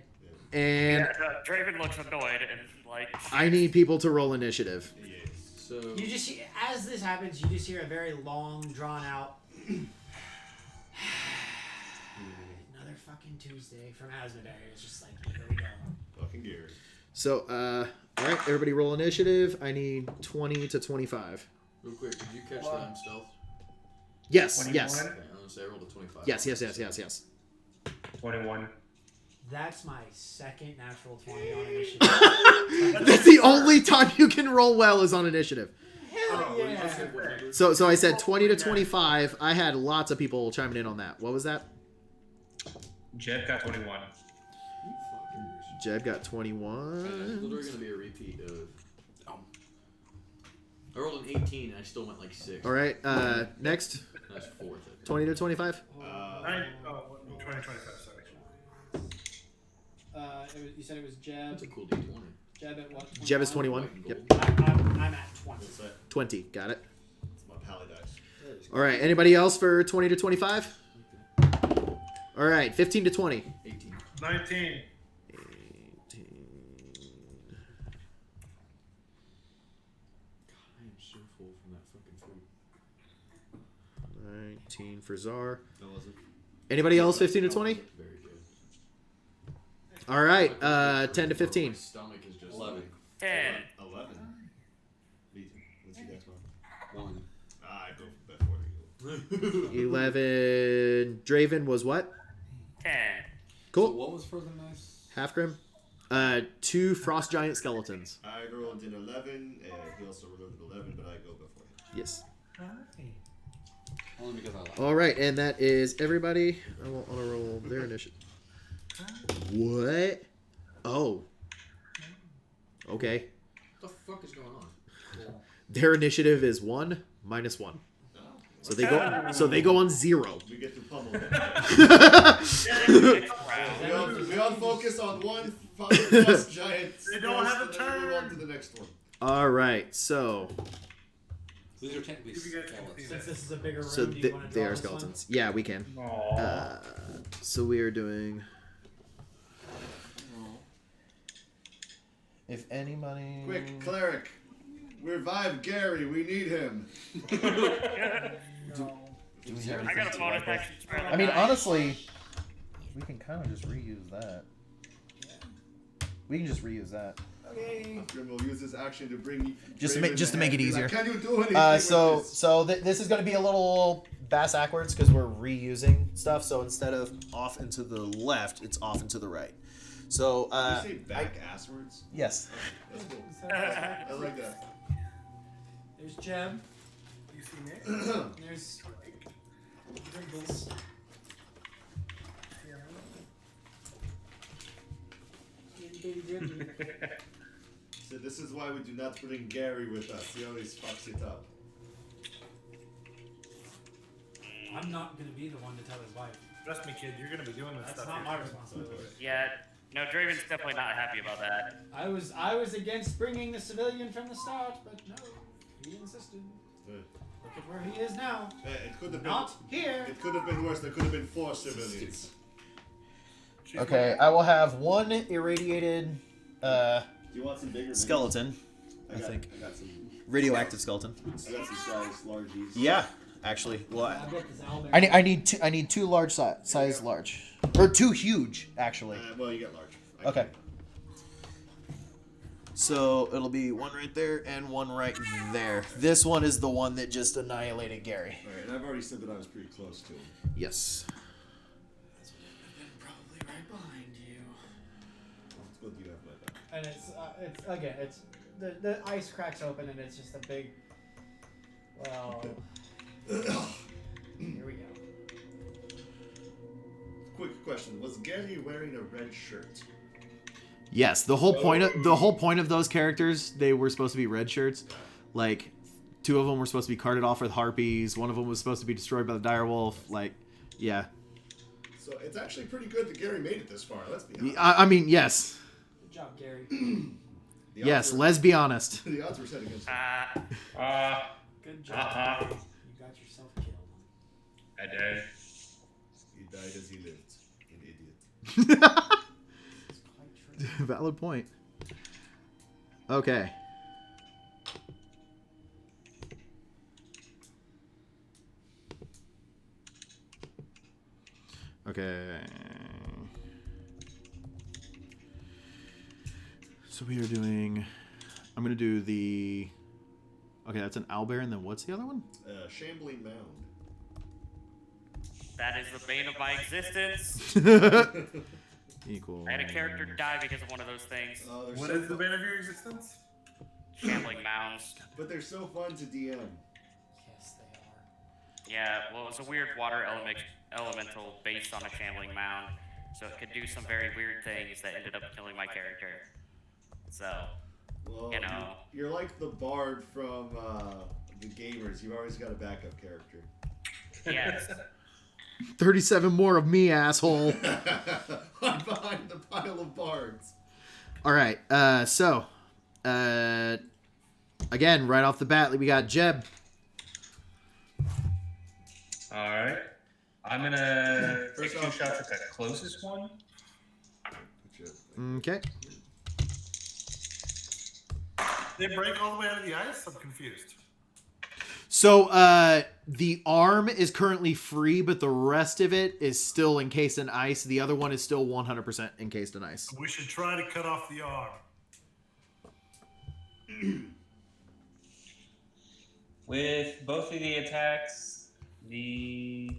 and Draven looks annoyed and like. I need people to roll initiative. Yes. So You just as this happens, you just hear a very long, drawn out. Another fucking Tuesday from Asmodee. It's just like, here we go. Fucking Gary. So, all right, everybody roll initiative. I need 20 to 25. real quick, did you catch that I'm stealth? Yes, 21? yes. Okay, I'm gonna say I rolled a 25. Yes. 21. That's my second natural 20 on initiative. That's the only time you can roll well is on initiative. Hell What yeah. number? So I said 20 to 25. I had lots of people chiming in on that. What was that? Jeb got 21. You fuckers. Jeb got It's 21. literally gonna be a repeat of I rolled an 18 and I still went like 6. All right. Next. That's 4th. 20 to 25. 2025, sorry. You said it was Jeb. That's a cool D20. Jeb at what? 21? Jeb is 21. Yep. I'm at 20. What's that? 20. Got it. It's my pally dice. All right. Anybody else for 20 to 25? All right. 15 to 20. 18. 19. 18. I am so full from that fucking food. 19 for Czar. No, wasn't. Anybody else 15 to 20? Very good. All right. 10 to 15. My stomach is just 11. 10. 11. What's your guess, Mark? 1. I go before you. 11. Draven was what? 10. Cool. So what was for the nice? Half Grim. 2 frost giant skeletons. I rolled an 11. He also rolled an 11, but I go before him. Yes. Only because I like. All right, and that is everybody. I will honor roll their initiative. What? Oh. Okay. What the fuck is going on? Their initiative is 1 minus 1. So they go. So they go on 0. We get to pummel them. we all focus on one frost giant. They don't have a and then we move turn. on to the next one. All right. So These are technically If you guys skeletons. can see Since this is a bigger room, so do you th- want to they draw are this one? skeletons. Yeah, we can. So we are doing. If anybody. Quick, cleric. Revive Gary. We need him. Do we have I got a bonus action spell. I mean, honestly, we can kind of just reuse that. We can just reuse that. Grim will use his action to bring. Just to Raven make ahead. it Be easier. like, can you do anything? with this? This is going to be a little bass backwards because we're reusing stuff. So instead of off and to the left, it's off and to the right. So Did you say back asswards? yes. That's cool. I like that. There's Jeb. You see me? There's Wrinkles. Baby Jib. So this is why we do not bring Gary with us. He always fucks it up. I'm not gonna be the one to tell his wife. Trust me, kid. You're gonna be doing this That's stuff. not here. my responsibility. Yeah, no, Draven's definitely not happy about that. I was against bringing the civilian from the start, but no, he insisted. Look at where he is now. It could have been. Not here. It could have been worse. There could have been 4 civilians. Okay, I will have 1 irradiated Do you want some bigger skeleton. I think. I got some. Radioactive skeleton. I got some size largies. Yeah, actually. Well, I've got this owlbear. I need 2 large size large, or 2 huge actually. Well, you get large. Okay. So it'll be 1 right there and 1 right there. This one is the one that just annihilated Gary. Alright, and I've already said that I was pretty close to him. Yes. Probably right behind you. It's good you have my back. And it's again, it's the ice cracks open and it's just a big. Well, here we go. Quick question: was Gary wearing a red shirt? Yes. The whole point of those characters, they were supposed to be red shirts. Like, 2 of them were supposed to be carted off with harpies. 1 of them was supposed to be destroyed by the direwolf. Like, yeah. So it's actually pretty good that Gary made it this far. Let's be honest. I mean, yes. Good job, Gary. The odds Yes. were- Let's be honest. The odds were set against him. Good job. Gary. You got yourself killed. I did. He died as he lived. An idiot. It's quite true. Valid point. Okay. Okay. So we are doing. I'm gonna do the. Okay, that's an owlbear, and then what's the other one? Shambling mound. That is the bane of my existence. Equal. I had a character die because of one of those things. Oh, they're What so is the fun. bane of your existence? Shambling mounds. But they're so fun to DM. Yes, they are. Yeah, well, it was a weird water elemental based on a shambling mound, so it could do some very weird things that ended up killing my character. So, Well, You know. you're like the bard from the gamers. You've always got a backup character. Yes. 37 more of me, asshole. I'm behind the pile of bards. All right. Again, right off the bat, we got Jeb. All right. I'm going to take 2 shots at the closest one. Okay. They break all the way out of the ice? I'm confused. So the arm is currently free, but the rest of it is still encased in ice. The other one is still 100% encased in ice. We should try to cut off the arm. With both of the attacks, the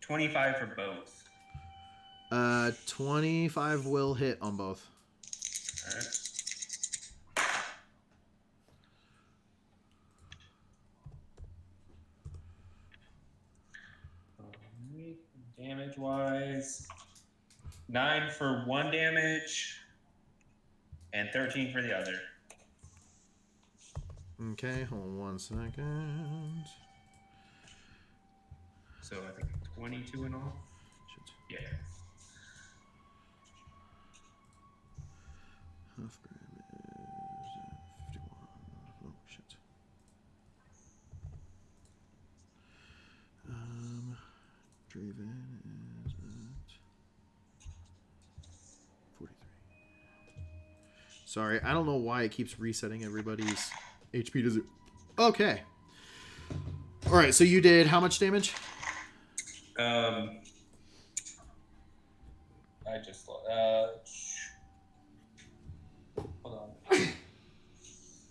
25 for both. 25 will hit on both. All right. Damage wise, 9 for 1 damage, and 13 for the other. Okay, hold on 1 second. So I think 22 in all. Shit. Yeah. Half gram is 51. Oh shit. Draven is at 43. Sorry, I don't know why it keeps resetting everybody's HP to 0. Okay. All right, so you did how much damage? I just hold on.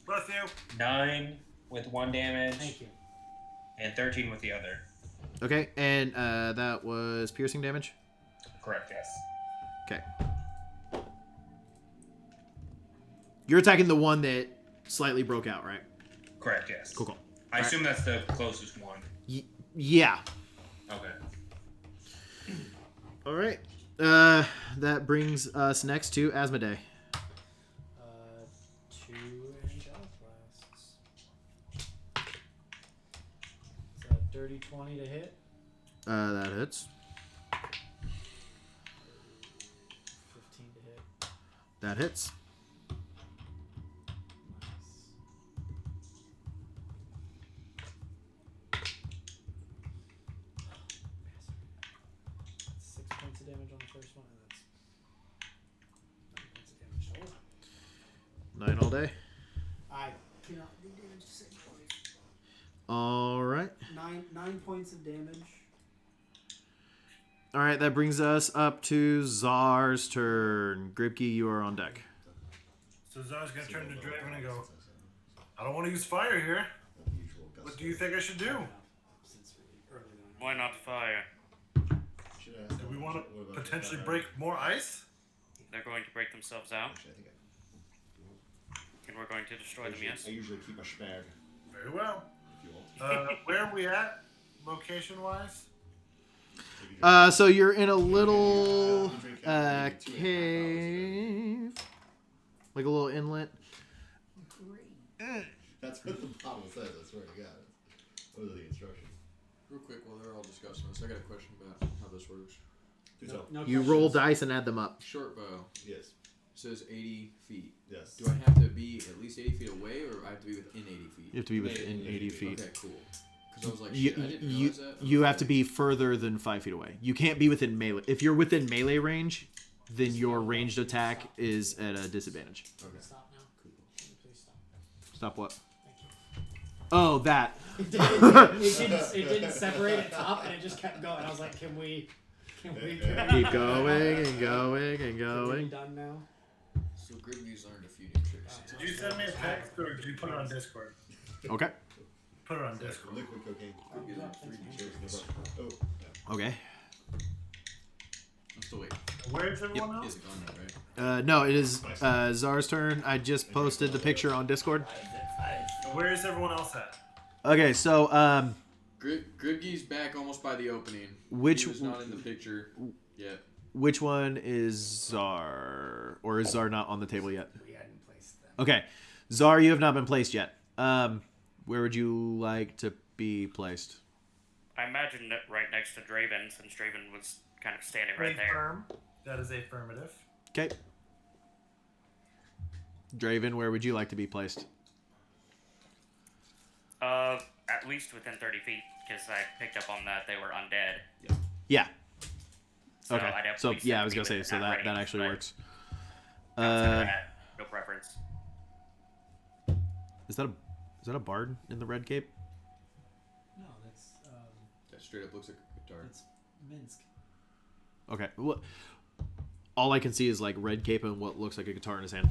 Bless you. 9 with 1 damage. Thank you. And 13 with the other. Okay, and that was piercing damage? Correct, yes. Okay. You're attacking the one that slightly broke out, right? Correct, yes. Cool. I assume that's the closest one. Yeah. Okay. All right. That brings us next to Asmodee. 2 angelic blasts. Is that dirty 20 to hit? That hits. 15 to hit. That hits. That's 6 points of damage on the first one, and that's 9 points of damage total. 9 all day. I cannot do damage to save points. All right. 9 points of damage. All right, that brings us up to Czar's turn. Gripke, you are on deck. So Zar's gonna turn to Draven and go, I don't want to use fire here. What do you think I should do? Since we're early on. Why not fire? Do we want to potentially break more ice? They're going to break themselves out, and we're going to destroy them, yes? I usually keep a schmag. Very well. If you want. Where are we at, location-wise? So you're in a little cave, like a little inlet. That's what the bottle says, I swear to God. Those are the instructions. Real quick, while they're all discussing this, I got a question about how this works. Do tell. No You questions. roll dice and add them up. Short bow Yes. says 80 feet. Yes. Do I have to be at least 80 feet away, or I have to be within 80 feet? You have to be within 80 feet. Okay, cool. Because I was like, You, shit, I didn't you, realize that. I you was have to like, be further than 5 feet away. You can't be within melee. If you're within melee range, then your ranged attack is at a disadvantage. Okay. Stop now. Can you please stop? Stop what? Thank you. Oh, that. It didn't separate at top, and it just kept going. I was like, can we Keep going and going and Are we going. done now? So Grimby's learned a few new tricks. Did you send me a text or did you put it on Discord? Okay. Put it on Discord. Liquid cocaine. Grimby's learned 3 new tricks. Oh, yeah. Okay. I'm still waiting. Where's Yep, everyone he else? hasn't gone yet, right? No, it is Czar's turn. I just posted the picture on Discord. Where is everyone else at? Okay, so Grimby's back almost by the opening. Which- He was not in the picture yet. which one is Czar? Or is Czar not on the table yet? We hadn't placed them. Okay. Czar, you have not been placed yet. Where would you like to be placed? I imagine that right next to Draven, since Draven was kind of standing right there. Confirm. That is affirmative. Okay. Draven, where would you like to be placed? At least within 30 feet, because I picked up on that they were undead. Yeah. So Okay. I'd have So at least yeah, I was be gonna say within so that range, actually but works. outside of that, no preference. Is that a bard in the red cape? No, that's That straight up looks like a guitar. it's Minsk. Okay. Well, all I can see is like red cape and what looks like a guitar in his hand.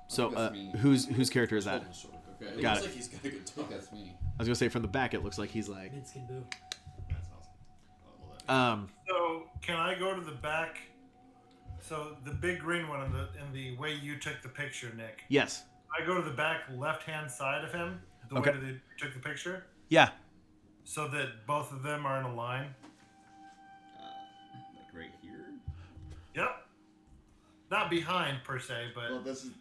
So that's me. whose character is that? Sort of, okay. It Got looks it. like he's got a I guitar. think that's me. I was gonna say from the back it looks like he's like Minsk and Boo. That's awesome. Oh, well, that So can I go to the back? So the big green one in the way you took the picture, Nick. yes. I go to the back left-hand side of him, the Okay. way that you took the picture, Yeah. so that both of them are in a line. like right here. Yep. Not behind per se, but Well, this is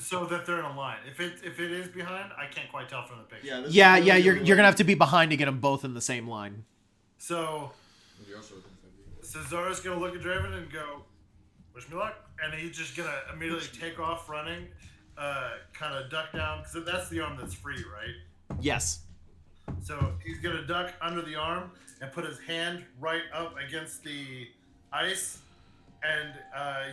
so that they're in a line. If it is behind, I can't quite tell from the picture. yeah. This Yeah, is yeah. really You're the gonna one- have to be behind to get them both in the same line. So You're also looking for Zara's gonna look at Draven and go, "Wish me luck," and he's just gonna immediately take off running, kind of duck down because that's the arm that's free, right? Yes. So he's gonna duck under the arm and put his hand right up against the ice, and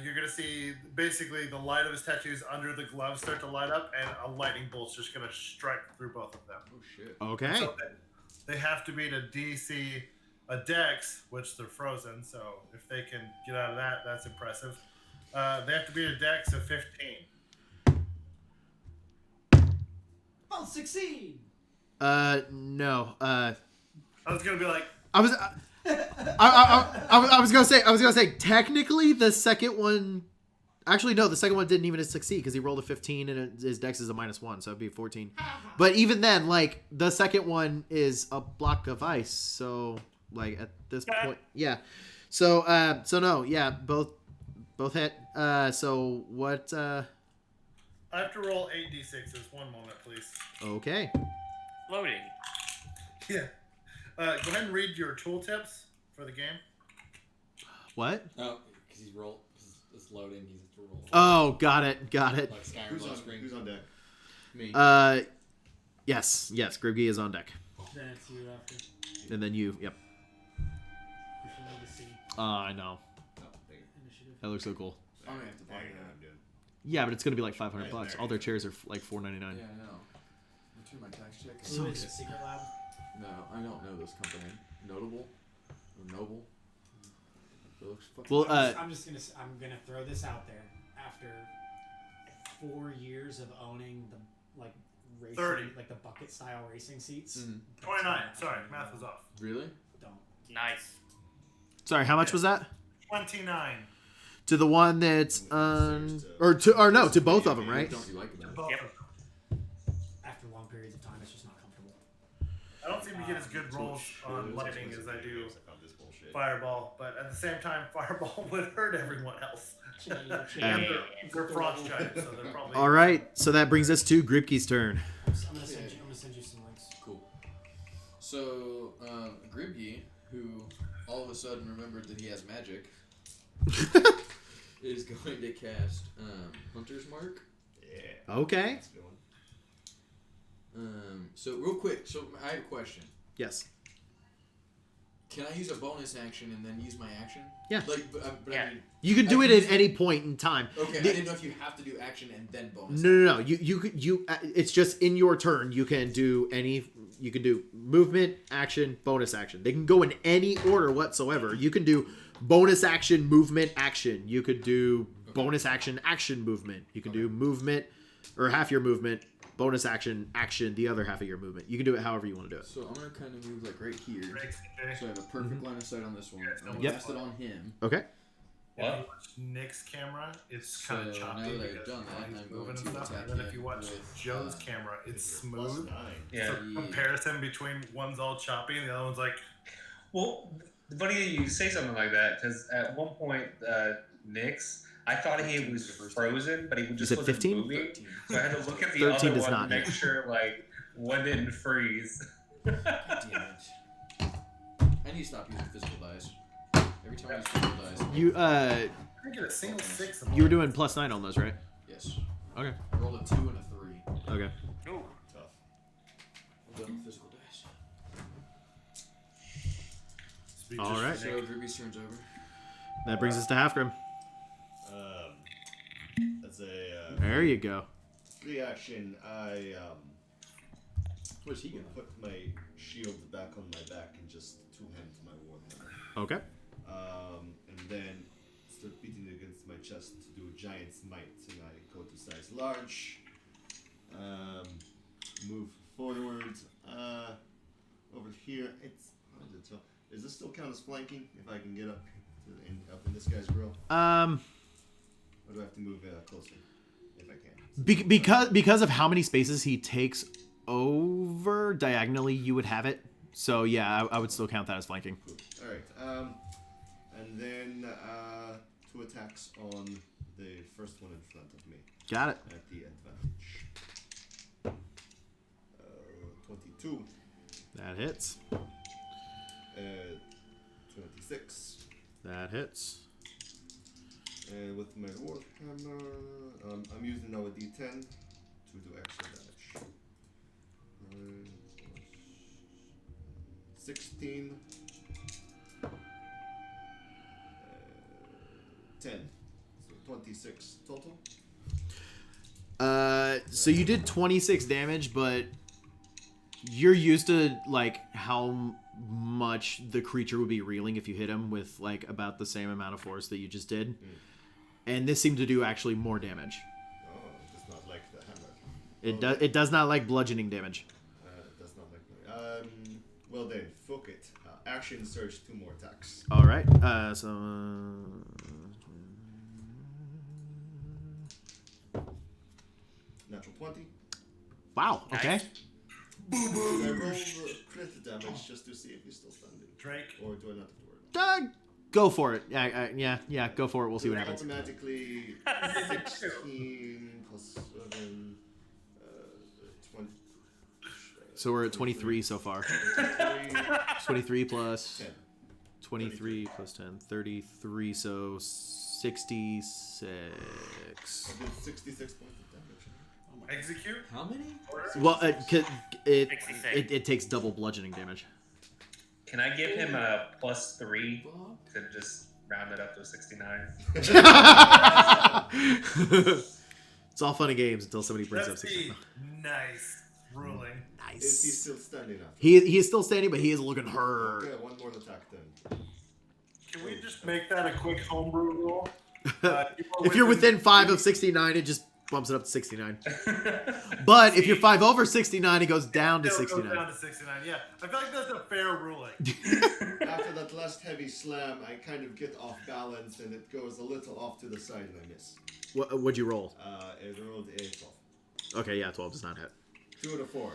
you're gonna see basically the light of his tattoos under the gloves start to light up, and a lightning bolt's just gonna strike through both of them. Oh shit. Okay. So they have to beat a DC, a Dex, which they're frozen. So if they can get out of that, that's impressive. They have to beat a Dex of 15. I'll succeed. No. I was gonna be like, I was gonna say technically the second one. Actually, no, the second one didn't even succeed because he rolled a 15 and his dex is a -1, so it'd be 14. But even then, like the second one is a block of ice, so like at this point, yeah. So no, yeah, both hit. So what? I have to roll 8d6s. 1 moment, please. Okay. Loading. Yeah. Go ahead and read your tooltips for the game. What? Oh, because he's roll. It's loading. He's rolling. Oh, got it. Like Skyrim Who's load on, screen. who's on deck? Me. Yes, Gribgy is on deck, Then it's you after. and then you. Yep. Push a legacy I know. Oh, there. initiative. That looks so cool. I'm gonna have to buy There you go, that. I'm doing. Yeah, but it's gonna be like $500 Right, bucks. there. All their chairs are like $4.99. Yeah, I know. Return my tax check. Who is it? Secret Lab? No, I don't know this company. Notable or noble. It looks fucking. Well, I'm gonna throw this out there. After 4 years of owning the racing, 30. like the bucket style racing seats. Mhm. 29. Sorry, math was off. Really? Don't. Nice. sorry, how much was that? 29. To the one that's to both of them, What right? don't you like about it? Both Yep. of them. After long periods of time, it's just not comfortable. I don't seem to get as good rolls on lightning as I do I found this bullshit. fireball, but at the same time, fireball would hurt everyone else. And Yeah. they're frost giants, so they're probably. All right, so that brings us to Gribky's turn. I'm gonna send you some links. Cool. So, Gribgy, who all of a sudden remembered that he has magic, is going to cast Hunter's Mark. Yeah. Okay. That's a good one. So real quick, so I have a question. Yes. Can I use a bonus action and then use my action? Yeah. Like, but Yeah. I mean, You can do it at any point in time. okay. I The- didn't know if you have to do action and then bonus. No. You it's just in your turn. You can do any. You can do movement, action, bonus action. They can go in any order whatsoever. You can do bonus action, movement, action. You could do bonus action, action, movement. You can do movement, or half your movement, bonus action, action, the other half of your movement. You can do it however you want to do it. So I'm gonna kind of move like right here. Thanks, CJ. So I have a perfect line of sight on this one. And I'm gonna Yep. cast it on him. Okay. If you watch Nick's camera, it's kind of So choppy now that I've because done that, he's I'm moving going and to stuff. attack And then if him you watch with, Joe's camera, it's Plus smooth. 9. Yeah. So comparison between one's all choppy and the other one's like, Well, funny that you say something like that, because at one point, Nyx, I thought he was frozen, but he just said wasn't 15? moving. So I had to look at the 13 other does one not to make hit. sure, like, one didn't freeze. Damn it. I need to stop using physical dice. Every time I use physical dice. You I get a single 6. you were doing +9 on those, right? Yes. Okay. I rolled a 2 and a 3. Okay. Ooh. Tough. I'm done with physical dice. All right. So Ruby's turn's over. That brings us to Halfgrim. That's a There you go. free action. I Where's he will going? put my shield back on my back and just two-hand my warhammer. Okay. And then start beating against my chest to do giant's might, and I go to size large. Move forward. Over here, it's. Does this still count as flanking? If I can get up in this guy's grill, or do I have to move closer if I can? Because of how many spaces he takes over diagonally, you would have it. So yeah, I would still count that as flanking. Cool. All right. And then 2 attacks on the first one in front of me. Got it. At the advantage. 22. That hits. 26. That hits. And with my warhammer, I'm using now a d10 to do extra damage. 16. 10. So 26 total. So you did 26 damage, but you're used to like how much the creature would be reeling if you hit him with like about the same amount of force that you just did. And this seemed to do actually more damage. Oh, it does not like the hammer. It does not like bludgeoning damage. It does not like. Well then, fuck it. Action surge 2 more attacks. All right. So. Natural 20. Wow. Okay. I roll crit damage just to see if he's still standing. Drake. Or do I not have to worry about Go for it. Yeah. Go for it. We'll see what happens. Automatically 16 plus 7, 20. So we're at 23 so far. 23 plus 10. 23 plus 10, 33. So 66. I did 66 points of damage. Execute? How many? Well, it 66. it takes double bludgeoning damage. Can I give him a +3 to just round it up to 69? It's all fun and games until somebody brings up Let's 69. see. Nice. Ruling. Is he Nice. still standing after? He is still standing, but he is looking hurt. Okay, 1 more attack then. Can we just make that a quick homebrew rule? If you're within 5 of 69, it just bumps it up to 69. But if you're 5 over 69, it goes down to It goes 69. down to 69, yeah. I feel like that's a fair ruling. After that last heavy slam, I kind of get off balance and it goes a little off to the side and I miss. What'd you roll? I rolled a 12. Okay, yeah, 12 does not hit. 2 out of 4.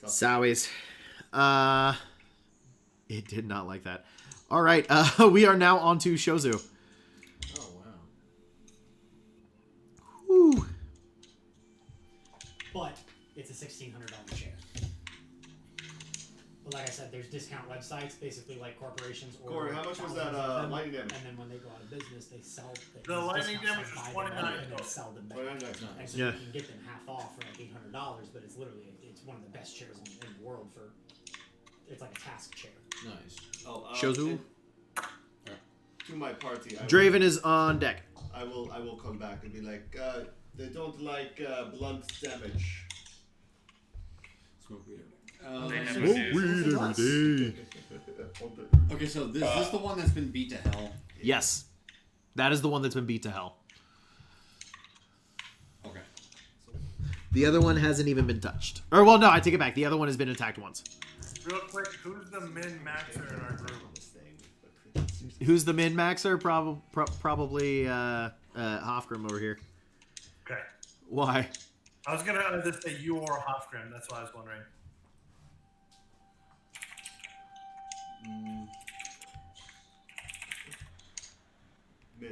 Tough. Sowies. It did not like that. All right, we are now on to Shozu. Oh, wow. Whew. But it's a $1,600 chair. But like I said, there's discount websites, basically like corporations. Or Corey, how much was that thousands of them, lightning damage? And then when they go out of business, they sell. The lightning damage was buy them up and then $29. sell them back. $29. And so Yeah. you can get them half off for like $800, but it's literally it's one of the best chairs in the world for. It's like a task chair. Nice. Oh, Shozu. To my party, Draven is on deck. I will come back and be like, they don't like blunt damage. Smoke weed They every never day. do. every day. Okay, so is this the one that's been beat to hell? Yes. That is the one that's been beat to hell. Okay. The other one hasn't even been touched. Or, well, no, I take it back. The other one has been attacked once. Real quick, who's the min-maxer in our group? Who's the min-maxer? Probably Hofgrim over here. Okay. Why? I was going to either say you or Hofgrim. That's why I was wondering.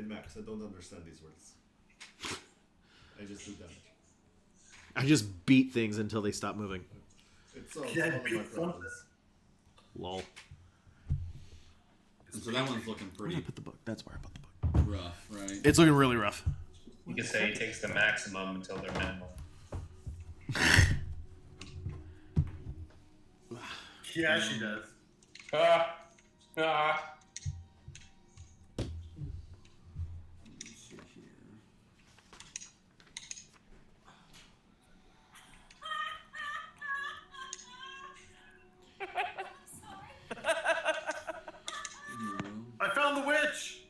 Max. I don't understand these words. I just do damage. I just beat things until they stop moving. It's all of my problems. Lol. So that one's looking Where did pretty I put the book? That's where I put the book. rough, right? It's looking really rough. You could say it takes the maximum until they're minimum. Yeah, she does. Ah! Ah! Let's see here. I found the witch.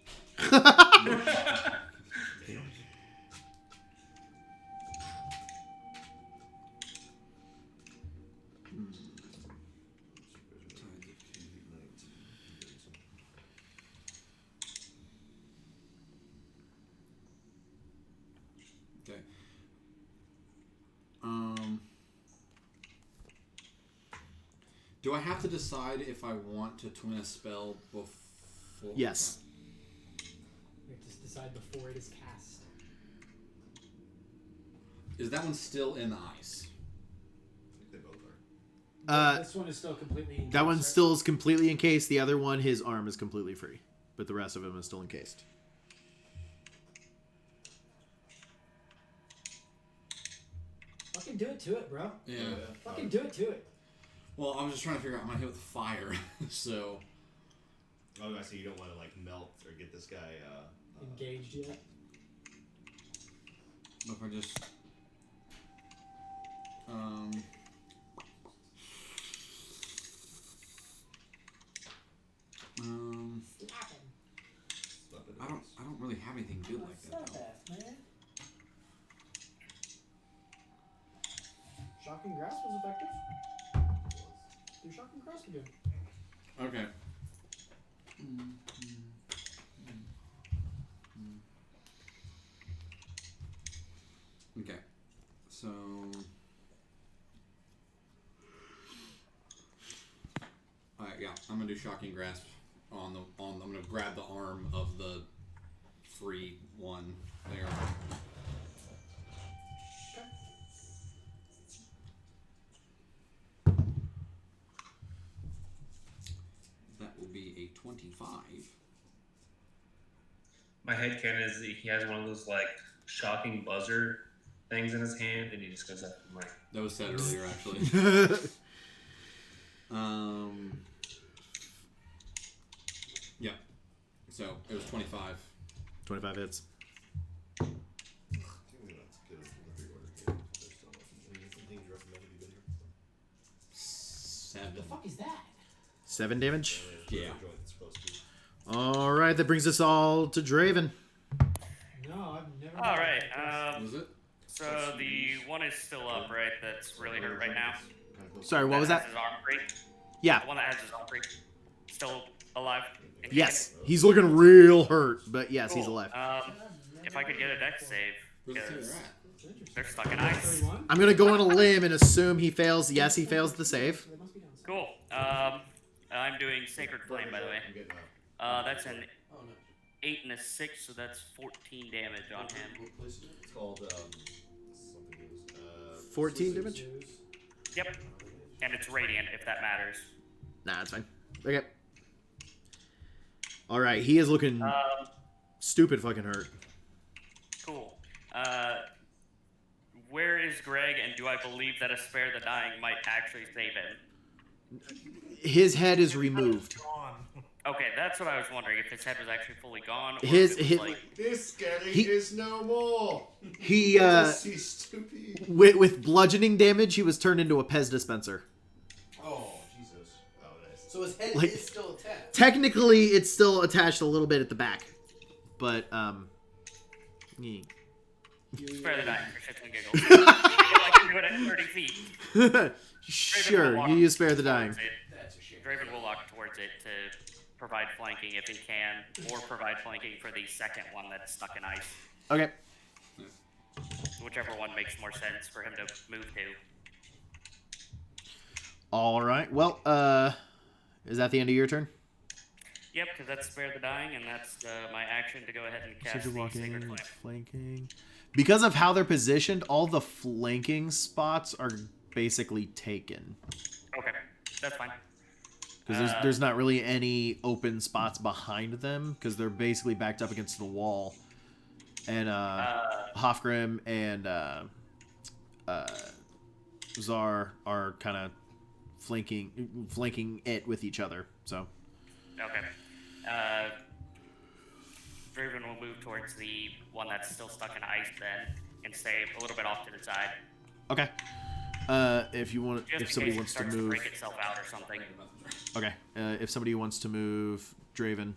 Okay. Do I have to decide if I want to twin a spell before? Yes. We have to decide before it is cast. Is that one still in the ice? They both are. This one is still completely encased, That one right? still is completely encased. The other one, his arm is completely free. But the rest of him is still encased. Fucking do it to it, bro. Yeah. Fucking do it to it. Well, I was just trying to figure out. I'm gonna hit with fire, so. Oh, I see. You don't want to like melt or get this guy. Engaged yet? If I just. I don't really have anything good like that though. Man. Shocking Grasp was effective. Do Shocking Grasp again. Okay. Okay. So. Alright, yeah, I'm gonna do Shocking Grasp on I'm gonna grab the arm of the free one there. That will be a 25. My headcanon is that he has one of those like shocking buzzer things in his hand, and he just goes up and like. That was said earlier, actually. Yeah. So it was 25. 25 hits. Seven. The fuck is that? 7 damage. Yeah. Alright, that brings us all to Draven. No, I've never. All right. Was it? So the one is still up, right? That's really hurt right now. Sorry, what was Has that? his arm free. Yeah. The one that has his arm free. Still alive. and Yes. He's looking real hurt, but yes, kicking? he's alive. If I could get a dex save, Where's the because at? they're stuck in ice. 31? I'm going to go on a limb and assume he fails. Yes, he fails the save. They must be down. Cool. I'm doing Sacred Flame, by the way. That's an 8 and a 6, so that's 14 damage on him. It's called something. 14 damage? Yep. And it's radiant, if that matters. Nah, that's fine. Okay. Alright, he is looking stupid fucking hurt. Cool. Where is Greg, and do I believe that a Spare the Dying might actually save him? His head is removed. Okay, that's what I was wondering, if his head was actually fully gone, or His- if it was his- like... This guy He- is no more. He, He's stupid. with bludgeoning damage, he was turned into a Pez dispenser. Oh Jesus. Oh nice. So his head Like- is still attached. Technically, it's still attached a little bit at the back. But, yeah. Spare the Dying, for shits and giggles. I can do it at 30 feet. Sure, you use Spare the Dying. That's a shame. Draven will walk towards it to provide flanking if he can, or provide flanking for the second one that's stuck in ice. Okay. Whichever one makes more sense for him to move to. Alright, well, is that the end of your turn? Yep, because that's Spare the Dying, and that's my action to go ahead and cast Sigil the walking, Sacred Flame. flanking. Because of how they're positioned, all the flanking spots are basically taken. Okay, that's fine. Because there's not really any open spots behind them, because they're basically backed up against the wall. And Hofgrim and Czar are kind of flanking it with each other. So. Okay. Draven will move towards the one that's still stuck in ice then, and stay a little bit off to the side. Okay. If you want, Just if somebody in wants case to it starts move, break itself out or something. okay. If somebody wants to move Draven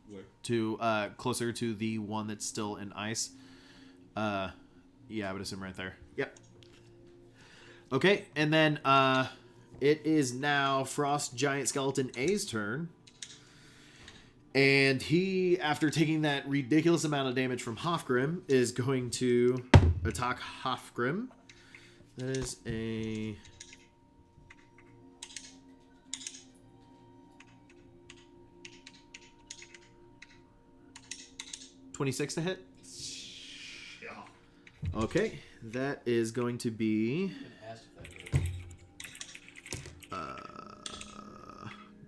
Where? to closer to the one that's still in ice, yeah, I would assume right there. Yep. Okay, and then it is now Frost Giant Skeleton A's turn. And he, after taking that ridiculous amount of damage from Hofgrim, is going to attack Hofgrim. That is a... $26 to hit? Yeah. Okay, that is going to be...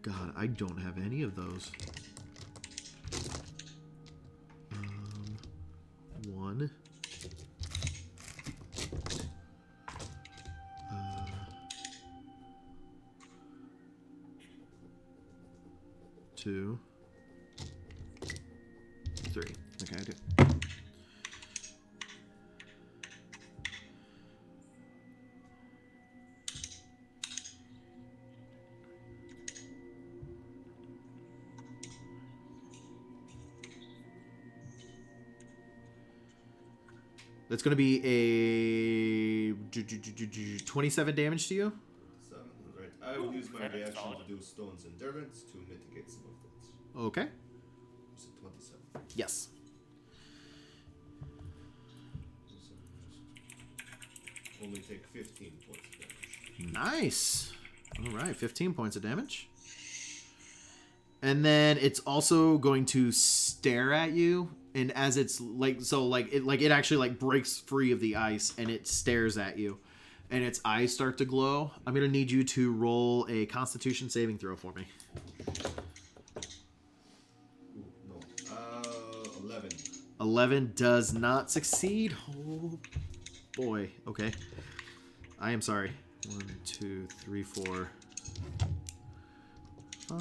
God, I don't have any of those. 1. 2. 3. Okay, I do. That's going to be a 27 damage to you. 7, right. I will use my reaction to do Stone's Endurance to mitigate some of that. Okay. Is it 27? Yes. Only take 15 points of damage. Nice. All right, 15 points of damage. And then it's also going to stare at you, and as it's it actually breaks free of the ice and it stares at you, and its eyes start to glow. I'm gonna need you to roll a Constitution saving throw for me. Ooh, no. 11. 11 does not succeed. Oh boy. Okay. I am sorry. 1, 2, 3, 4, 5,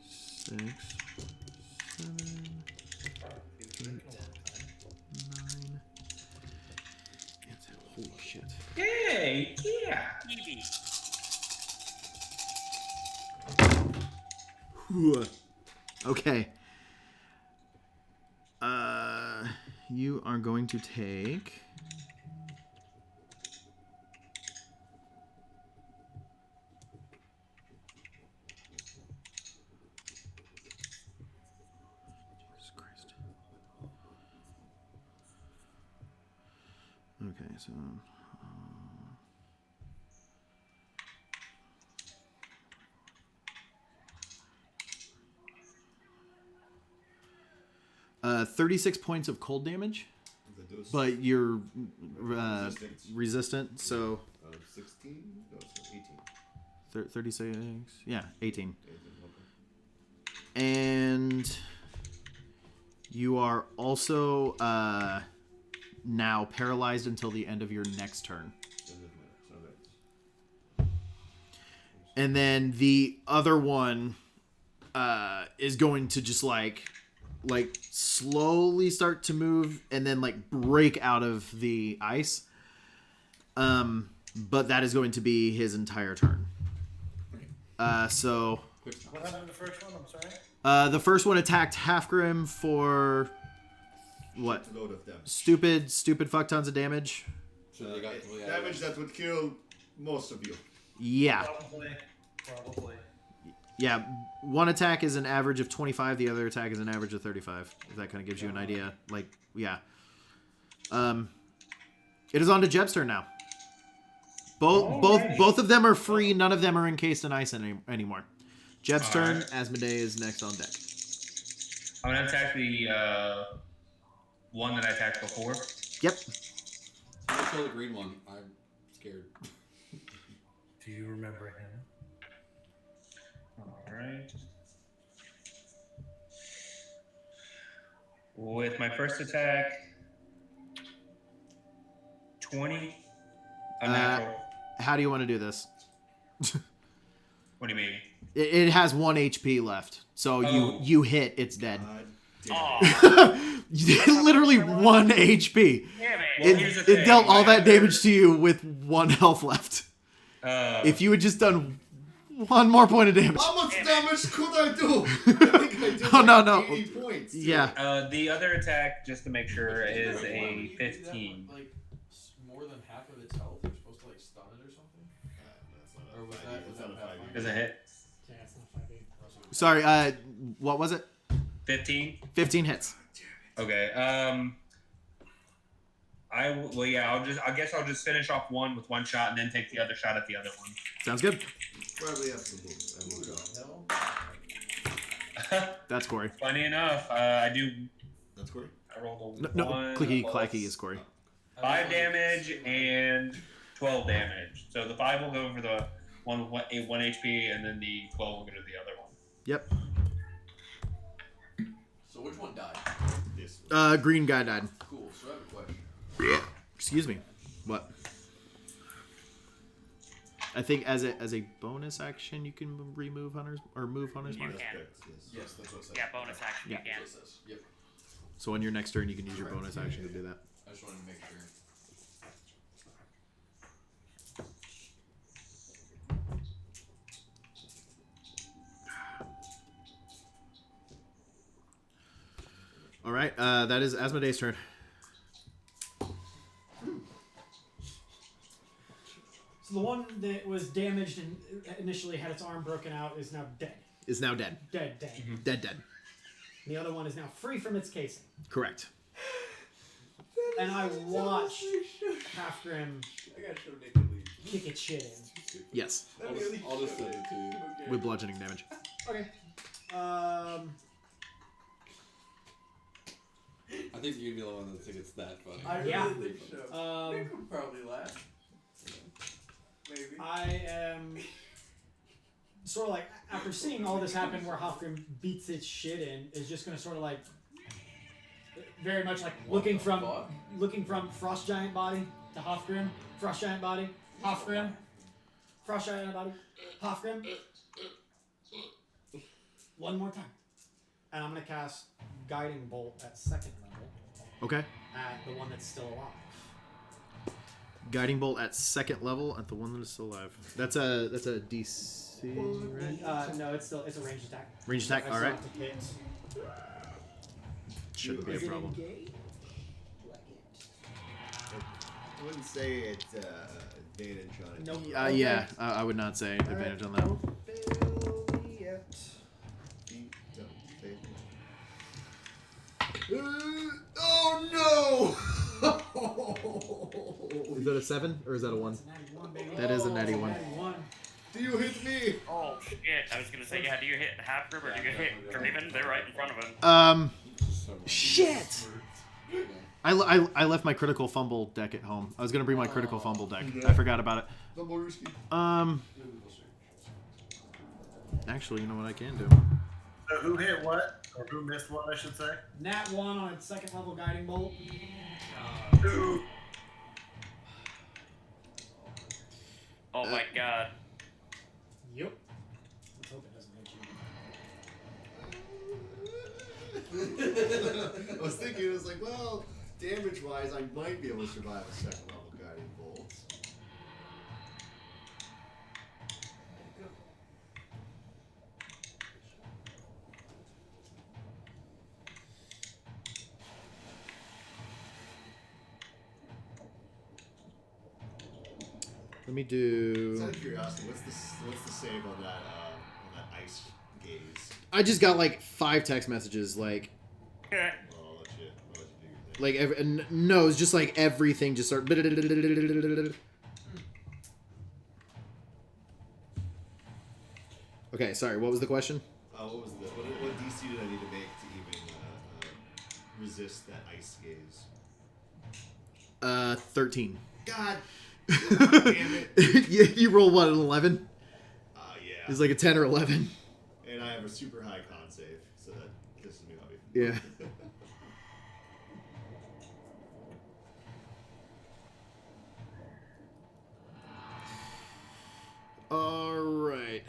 6, 7, 8, 9. Holy shit. Yay! Yeah! Whew. Okay. You are going to take... Okay, so... Uh, 36 points of cold damage, but you're resistant, so... 16? No, so 18. 36? Yeah, 18. 18, okay. And you are also now paralyzed until the end of your next turn. And then the other one is going to just like slowly start to move and then break out of the ice. But that is going to be his entire turn. So What happened to the first one? I'm sorry. the first one attacked Halfgrim for what? Load of damage. Stupid fuck tons of damage. So they got Damage that would kill most of you. Yeah. Probably. Yeah, one attack is an average of 25, the other attack is an average of 35. If that kind of gives you an idea. Yeah. It is on to Jeb's turn now. Both of them are free, none of them are encased in ice anymore. Jeb's turn. Alright. Asmodee is next on deck. I'm gonna attack the one that I attacked before. Yep. I'll kill the green one. I'm scared. Do you remember him? Alright. With my first attack, 20. Unnatural. How do you want to do this? What do you mean? It has 1 HP left, so Oh. you hit, it's dead. God damn. Literally 1 HP. Damn it. Well, here's the It thing. dealt all that damage to you with 1 health left. If If you had just done 1 more point of damage. How much damage could I do? I think I did Oh, no, like no. 80 points. Yeah. the other attack, just to make sure, is a 15. Like more than half of its health, you're supposed to like stun it or something. Or was that a 5e. Does it hit? Yeah, it's not 5e. Sorry, what was it? 15? 15 hits. Okay. I guess I'll just finish off one with 1 shot and then take the other shot at the other one. Sounds good. Probably have some moves. I moved on. That's Corey. Funny enough, I do. That's Corey. I rolled a No, 1 clicky plus clacky is Corey. 5 damage and 12 damage. So the 5 will go for the one with 1 HP, and then the 12 will go to the other one. Yep. So which one died? This. Green guy died. Cool. So I have a question. Excuse me. What? I think as a bonus action you can remove hunters or move hunters You mark. can. Yes, that's what it said. Yeah, bonus action. Yeah. You can. That's what it says. Yep. So on your next turn you can use your bonus action to do that. I just wanted to make sure. All right, that is Asmodee's turn. So the one that was damaged and initially had its arm broken out is now dead. Is now dead. Dead. Dead. The other one is now free from its casing. Correct. And I watched Half Grim I gotta show Nick the lead. kick its shit in. Yes. I'll just send it to you. With bludgeoning damage. Okay. I think you'd be the one that thinks it's that funny. I Yeah. really think so. Nick would probably laugh. Maybe. I am sort of like, after seeing all this happen where Hofgrim beats its shit in, is just going to sort of like, very much like looking from Frost Giant body to Hofgrim, Frost Giant body, Hofgrim, Frost Giant body, Hofgrim. One more time. And I'm going to cast Guiding Bolt at 2nd level Okay. at the one that's still alive. Guiding bolt at 2nd level at the one that is still alive. That's a DC, right? No, it's a ranged attack. Ranged attack. I All still right. have to hit. Shouldn't be a Is it problem. engaged? I wouldn't say it's advantage on it. Nope. Yeah, I would not say advantage on that. Don't fail me yet. Oh no! Is that a 7 or is that a 1? It's a natty one, baby. That is a natty Oh, one. natty one. Do you hit me? Oh shit! I was gonna say, yeah. Do you hit half grip or do you hit Draven? They're right in front of him. Shit! I left my critical fumble deck at home. I was gonna bring my critical fumble deck. I forgot about it. Actually, you know what I can do? So who hit what? Or who missed what, I should say? Nat 1 on its 2nd level Guiding Bolt. Oh my god. Yep. Let's hope it doesn't hit you. I was thinking, it was like, well, damage-wise, I might be able to survive a 2nd level guiding bolt. Let me Just do. out of curiosity, what's the save on that ice gaze? I just got like 5 text messages, like Well, I'll let you do your thing. no, it's just like everything just started. Okay, sorry. What was the question? What was what DC did I need to make to even resist that ice gaze? 13. God damn it! you roll what, an 11? Yeah. It's like a 10 or 11. And I have a super high con save, so that pisses me off. Yeah. All right.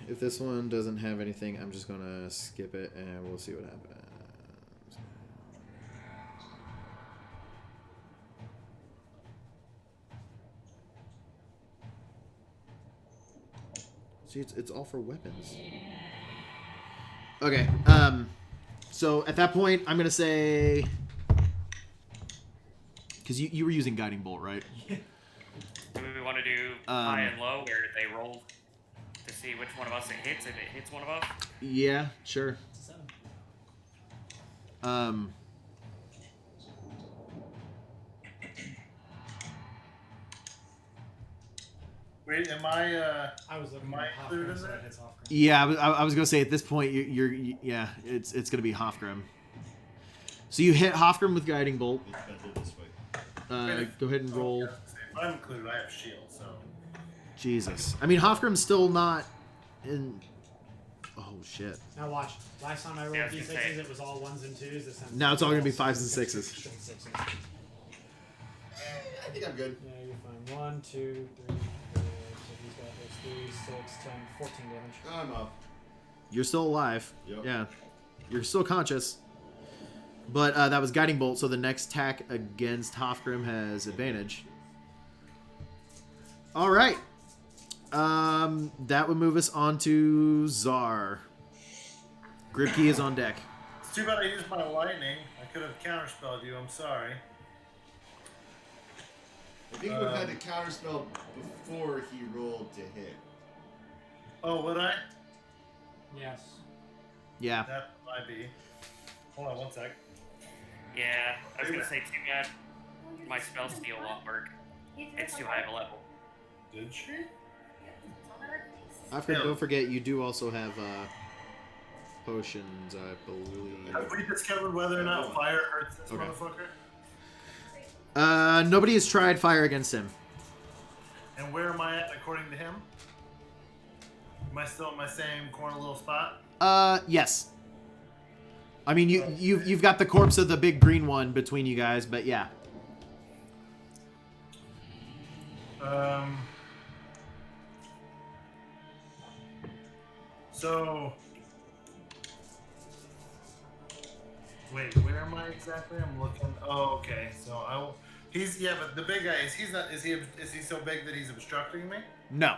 If this one doesn't have anything, I'm just gonna skip it and we'll see what happens. See, it's all for weapons. Okay. So at that point, I'm gonna say, because you were using guiding bolt, right? Do we want to do high and low, where they roll to see which one of us it hits? If it hits one of us. Yeah, sure. Wait, am I? I was looking Am I at half included in so that? that hits off. Yeah, I was gonna say at this point yeah, it's gonna be Hofgrim. So you hit Hofgrim with guiding bolt. It's better this way. Go ahead and roll. If I'm included, I have shield, so. Jesus, I mean Hofgrim's still not in. Oh shit. Now watch. Last time I rolled Yeah, I was gonna say. d6s, it was all 1s and 2s. This time Now it's all gonna be 5s and 6s. Sixes. I think I'm good. Yeah, you're fine. 1, 2, 3, 4. So he's got those 3, 6, 10, 14 damage. I'm up. You're still alive. Yep. Yeah, you're still conscious. But that was guiding bolt, so the next attack against Hofgrim has advantage. All right. That would move us on to Czar. Gripkey is on deck. It's too bad I used my lightning. I could have counterspelled you. I'm sorry. I think you would have had to counterspell before he rolled to hit. Oh, would I? Yes. Yeah. That might be. Hold on one sec. Yeah, I was gonna say too bad. My spell steal won't work. It's too high of a level. Did she? Hofgrim, don't forget you do also have potions, I believe. Have we discovered whether or not fire hurts this Okay. motherfucker? Nobody has tried fire against him. And where am I at according to him? Am I still in my same corner little spot? Yes. I mean, you've got the corpse of the big green one between you guys, but yeah. So, wait, where am I exactly? I'm looking. Oh, okay. So he's but the big guy is not. Is he so big that he's obstructing me? No.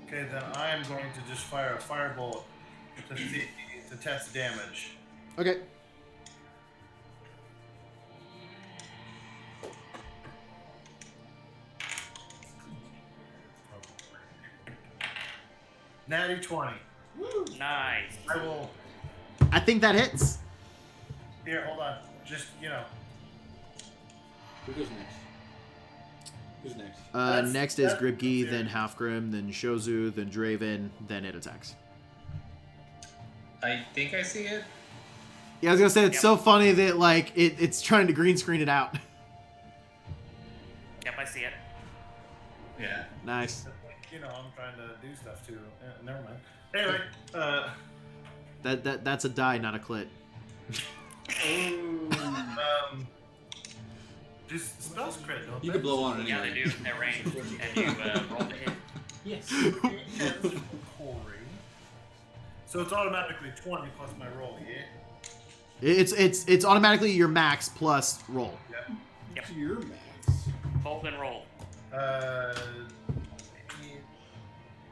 Okay, then I am going to just fire a firebolt to test damage. Okay. Natty 20. Nice. I will. I think that hits. Here, hold on. Just, Who goes next? Who's next? Next is that's Gripkey, fair. then Hofgrim, then Shozu, then Draven, then it attacks. I think I see it. Yeah, I was gonna say it's so funny that like it's trying to green screen it out. Yep, I see it. Yeah. Nice. I'm trying to do stuff too. Never mind. Anyway, That's a die, not a clit. do spells crit, don't You they? could blow on it Yeah, anyway. they do. They're ranged, and you roll the hit. Yes. So it's automatically 20 plus my roll, yeah? It's automatically your max plus roll. Yep. What's your max? Hold and roll.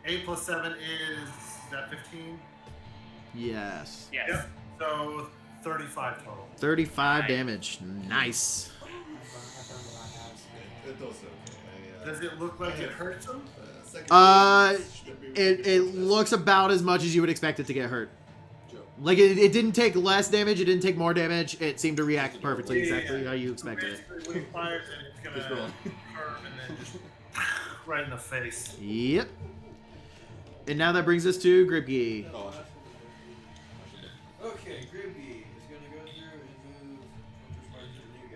8 plus 7 is that 15? Yes. Yes. Yep. So 35 total. 35 Nice. damage. Nice. That's also okay. Does it look like it hurts him? It looks about as much as you would expect it to get hurt. Like it didn't take less damage, it didn't take more damage. It seemed to react perfectly, exactly how you expected it. Basically, when he fires it, it's gonna curve and then just right in the face. Yep. And now that brings us to Gribgy. Oh, Okay, Gribby is gonna go through and move Hunter's Mark to the new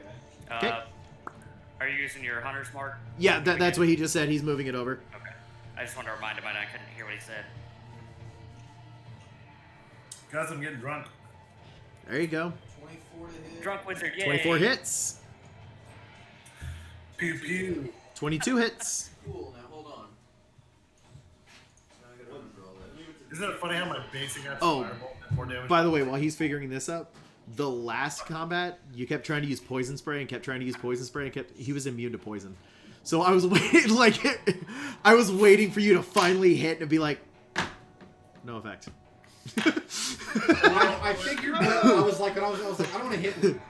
guy. Okay. Are you using your Hunter's Mark? Yeah, that's what he just said. He's moving it over. Okay. I just wanted to remind him, I couldn't hear what he said. Guys, I'm getting drunk. There you go. 24 to hit. Drunk Wizard, yay! 24 hits. Pew pew. 22 hits. Cool, now hold on. Now I gotta remember all that. Isn't it funny how my basic has Oh, fireball and more damage? By the way, while he's figuring this up, the last combat, you kept trying to use poison spray and kept trying to use poison spray and he was immune to poison. So I was waiting, I was waiting for you to finally hit and be like, no effect. I figured that I was like, I don't want to hit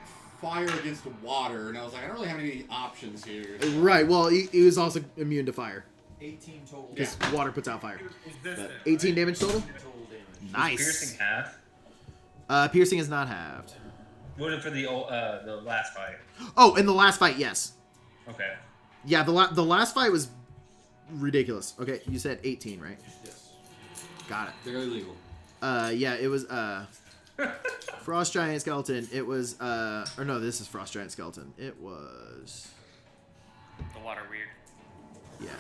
fire against water, and I was like, I don't really have any options here. Right, well, he was also immune to fire. 18 total. Because water puts out fire. This But thing, 18 right? damage total? Total damage. Nice. Piercing half. Piercing is not halved. What for the last fight? Oh, in the last fight, yes. Okay. Yeah, the last fight was ridiculous. Okay, you said 18, right? Yes. Got it. They're illegal. Yeah, it was Frost Giant Skeleton. It was or no, this is Frost Giant Skeleton. It was The water weird. yeah.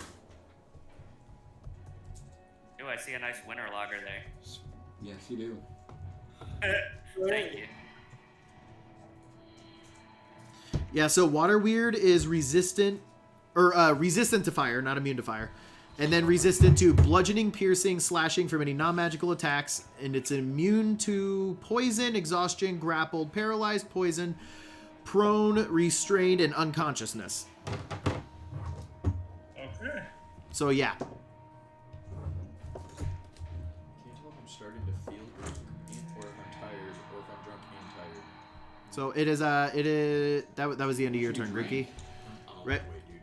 Ooh, I see a nice winter logger there. Yes, you do. Thank you. Yeah, so Water Weird is resistant or resistant to fire, not immune to fire. And then resistant to bludgeoning, piercing, slashing from any non-magical attacks, and it's immune to poison, exhaustion, grappled, paralyzed, poison, prone, restrained, and unconsciousness. Okay. So yeah. Can you tell if I'm starting to feel drunk, or if I'm tired, or if I'm drunk and tired? So it is that was the end of your turn, Ricky. Right. Wait, dude.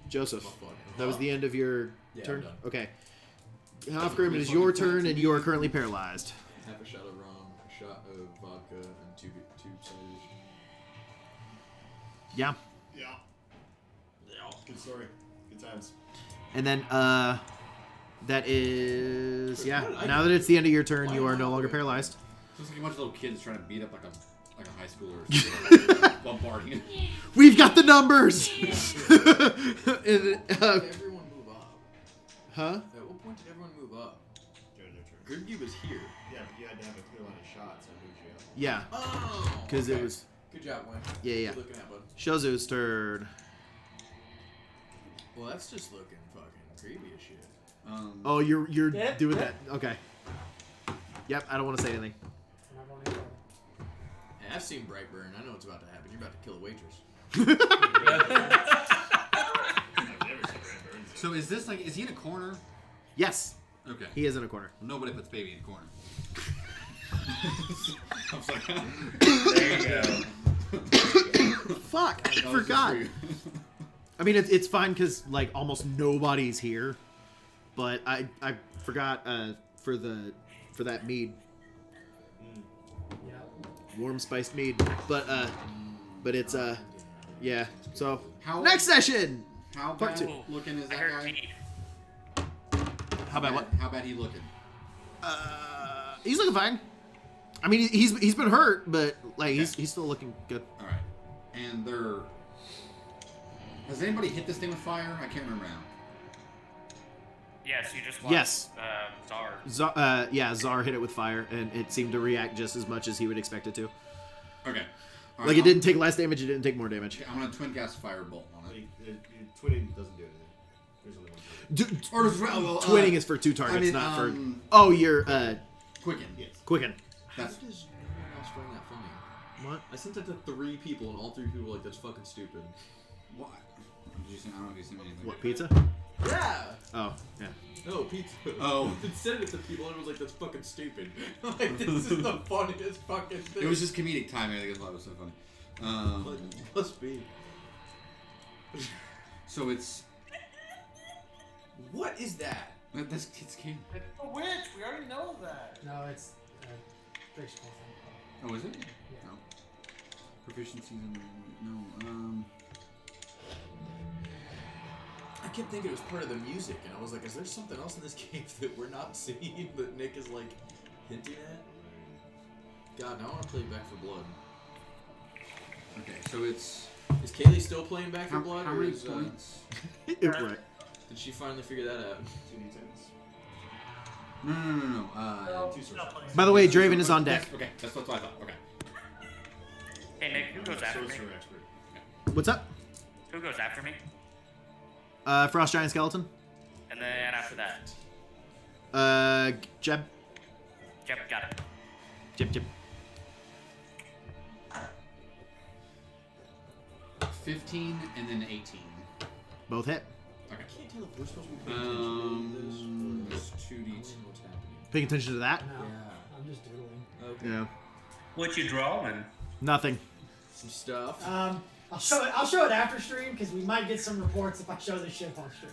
Joseph. My fuck. That was the end of your Yeah, turn? I'm done. Okay. Hofgrim, it is your turn, and you are currently paralyzed. Half a shot of rum, a shot of vodka, and two ciders. Yeah. Yeah. Yeah. Good story. Good times. And then, that is... Yeah, now that it's the end of your turn, you are no longer paralyzed. It's like a bunch of little kids trying to beat up like a high schooler or bombarding. We've got the numbers! And, Did everyone move up? huh? At what point did everyone move up? During their turn. Grimgy was here. Yeah, but you had to have a clear line of shots, so I moved you up. Yeah, Oh! because okay. it was... Good job, Wayne. Yeah, yeah. Good looking at, bud. Shozu's turn. Well, that's just looking fucking creepy as shit. Oh, you're Yeah. doing that. Okay. Yep, I don't want to say anything. Hey, I've seen Brightburn. I know what's about to happen. You're about to kill a waitress. I've never seen Brandon. So is this like, is he in a corner? Yes, Okay. he is in a corner. Nobody puts baby in a corner. I was like, There you go. Fuck, I forgot. I mean, it's fine because like almost nobody's here, but I forgot for that mead, Yeah. warm spiced mead. But it's yeah. So How- next session. How Part bad two. looking is I that heard guy? Pete. How about what? How bad he looking? He's looking fine. I mean, he's been hurt, but like he's still looking good. All right. And they're. Has anybody hit this thing with fire? I can't remember now. Yes, you just watched Yes. Czar. Czar hit it with fire, and it seemed to react just as much as he would expect it to. Okay. All Like right, it didn't take less damage, it didn't take more damage. I'm gonna twin cast firebolt on it. Twinning doesn't do anything. There's only one. Twinning is for two targets, I mean, not for. Oh, you're Quicken. Yes. quicken. That's How does no one else find that funny? What? I sent it to 3 people, and all 3 people were like, that's fucking stupid. what? Did you see, I don't know if you sent me anything. What, pizza? Yeah! Oh, yeah. No, pizza. Oh. It sent it to people, and it was like, that's fucking stupid. Like, this is the funniest fucking thing. It was just comedic timing. I think that's why it was so funny. Must be. So it's What is that? that's it's cute. It's a witch. We already know that. No, it's very small thing. Oh, is it? Yeah. No. Proficiency in no. kept thinking it was part of the music, and I was like, is there something else in this game that we're not seeing that Nick is like hinting at? God, now I want to play Back for Blood. Okay, so it's... Is Kaylee still playing Back for Blood? How or many is, points? Right. Did she finally figure that out? 2d10s. No. She's not playing. By the way, Draven is on deck. Okay, that's what I thought. Okay. Hey Nick, who goes after me? Sorcerer expert. What's up? Who goes after me? Frost Giant Skeleton. And then after that, Jeb. Jeb, got it. Jeb. 15 and then 18. Both hit. Okay. I can't tell if we're supposed to be paying attention to this. It's 2d10. What's happening? Paying attention to that? No, Yeah. I'm just doodling. Okay. Yeah. What you drawing? Nothing. Some stuff. I'll show it after stream because we might get some reports if I show this shit on stream.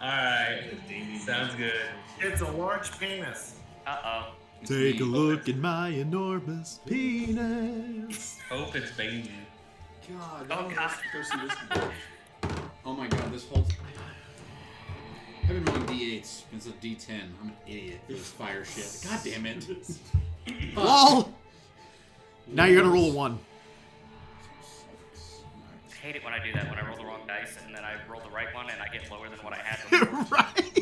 Alright. Sounds good. It's a large penis. Uh-oh. Take a look at my enormous penis. Hope it's baby. God, Oh, God. go see this again. Oh my god, this whole... I've been rolling d8s. It's a d10. I'm an idiot for this fire shit. God damn it. LOL! Now you're gonna roll a 1. I hate it when I do that, when I roll the wrong dice and then I roll the right one and I get lower than what I had before. Right.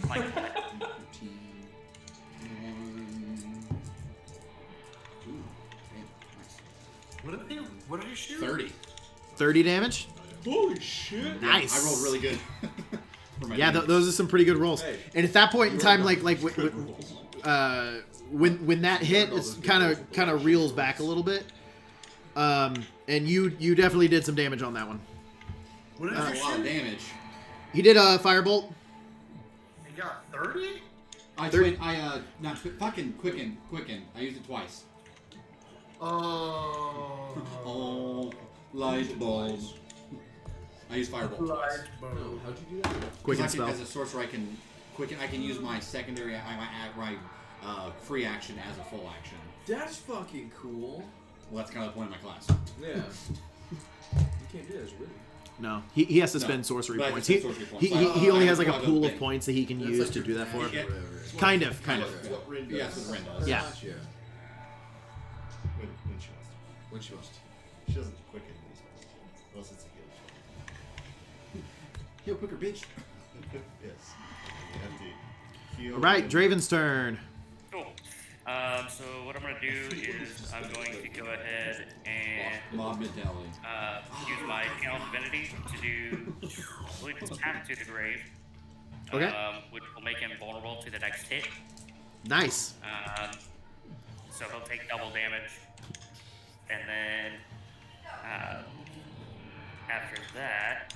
Like, 13, 21... Ooh, damn, nice. What did you shoot? 30. 30 damage? Holy shit! Nice. I rolled really good. For my Yeah, damage. those are some pretty good rolls. Hey, And at that point in you time, rolled like when that hit, it's kind of reels back a little bit. And you definitely did some damage on that one. What did That's you a lot of shoot? damage. He did a firebolt. You got 30? Not fucking quicken. I used it twice. Oh. Oh, light bulbs. I used firebolt twice. Light bulb. No, how'd you do that? Quicken spell. As a sorcerer, I can quicken. I can use my secondary, my free action as a full action. That's fucking cool. Well, that's kind of the point of my class. Yeah. You can't do that as a wizard. No, he has to No, spend sorcery but I can points. spend He, sorcery points. he, So he, he I only has have like a a pool of thing. points that he can use to do that for. Okay. Kind of. What Rin does. Yeah, that's what Rin does. Yeah. Yeah. When she wants to. When she wants to. She doesn't quicken these ones. Unless it's a heal. Heal quicker, bitch. Yes. You have to heal. All right, Draven's turn. cool. So what I'm going to do is I'm going to go ahead and Mob mentality. use my channel divinity to do, I believe it's Path to the Grave. Okay. Which will make him vulnerable to the next hit. Nice. So he'll take double damage. And then after that,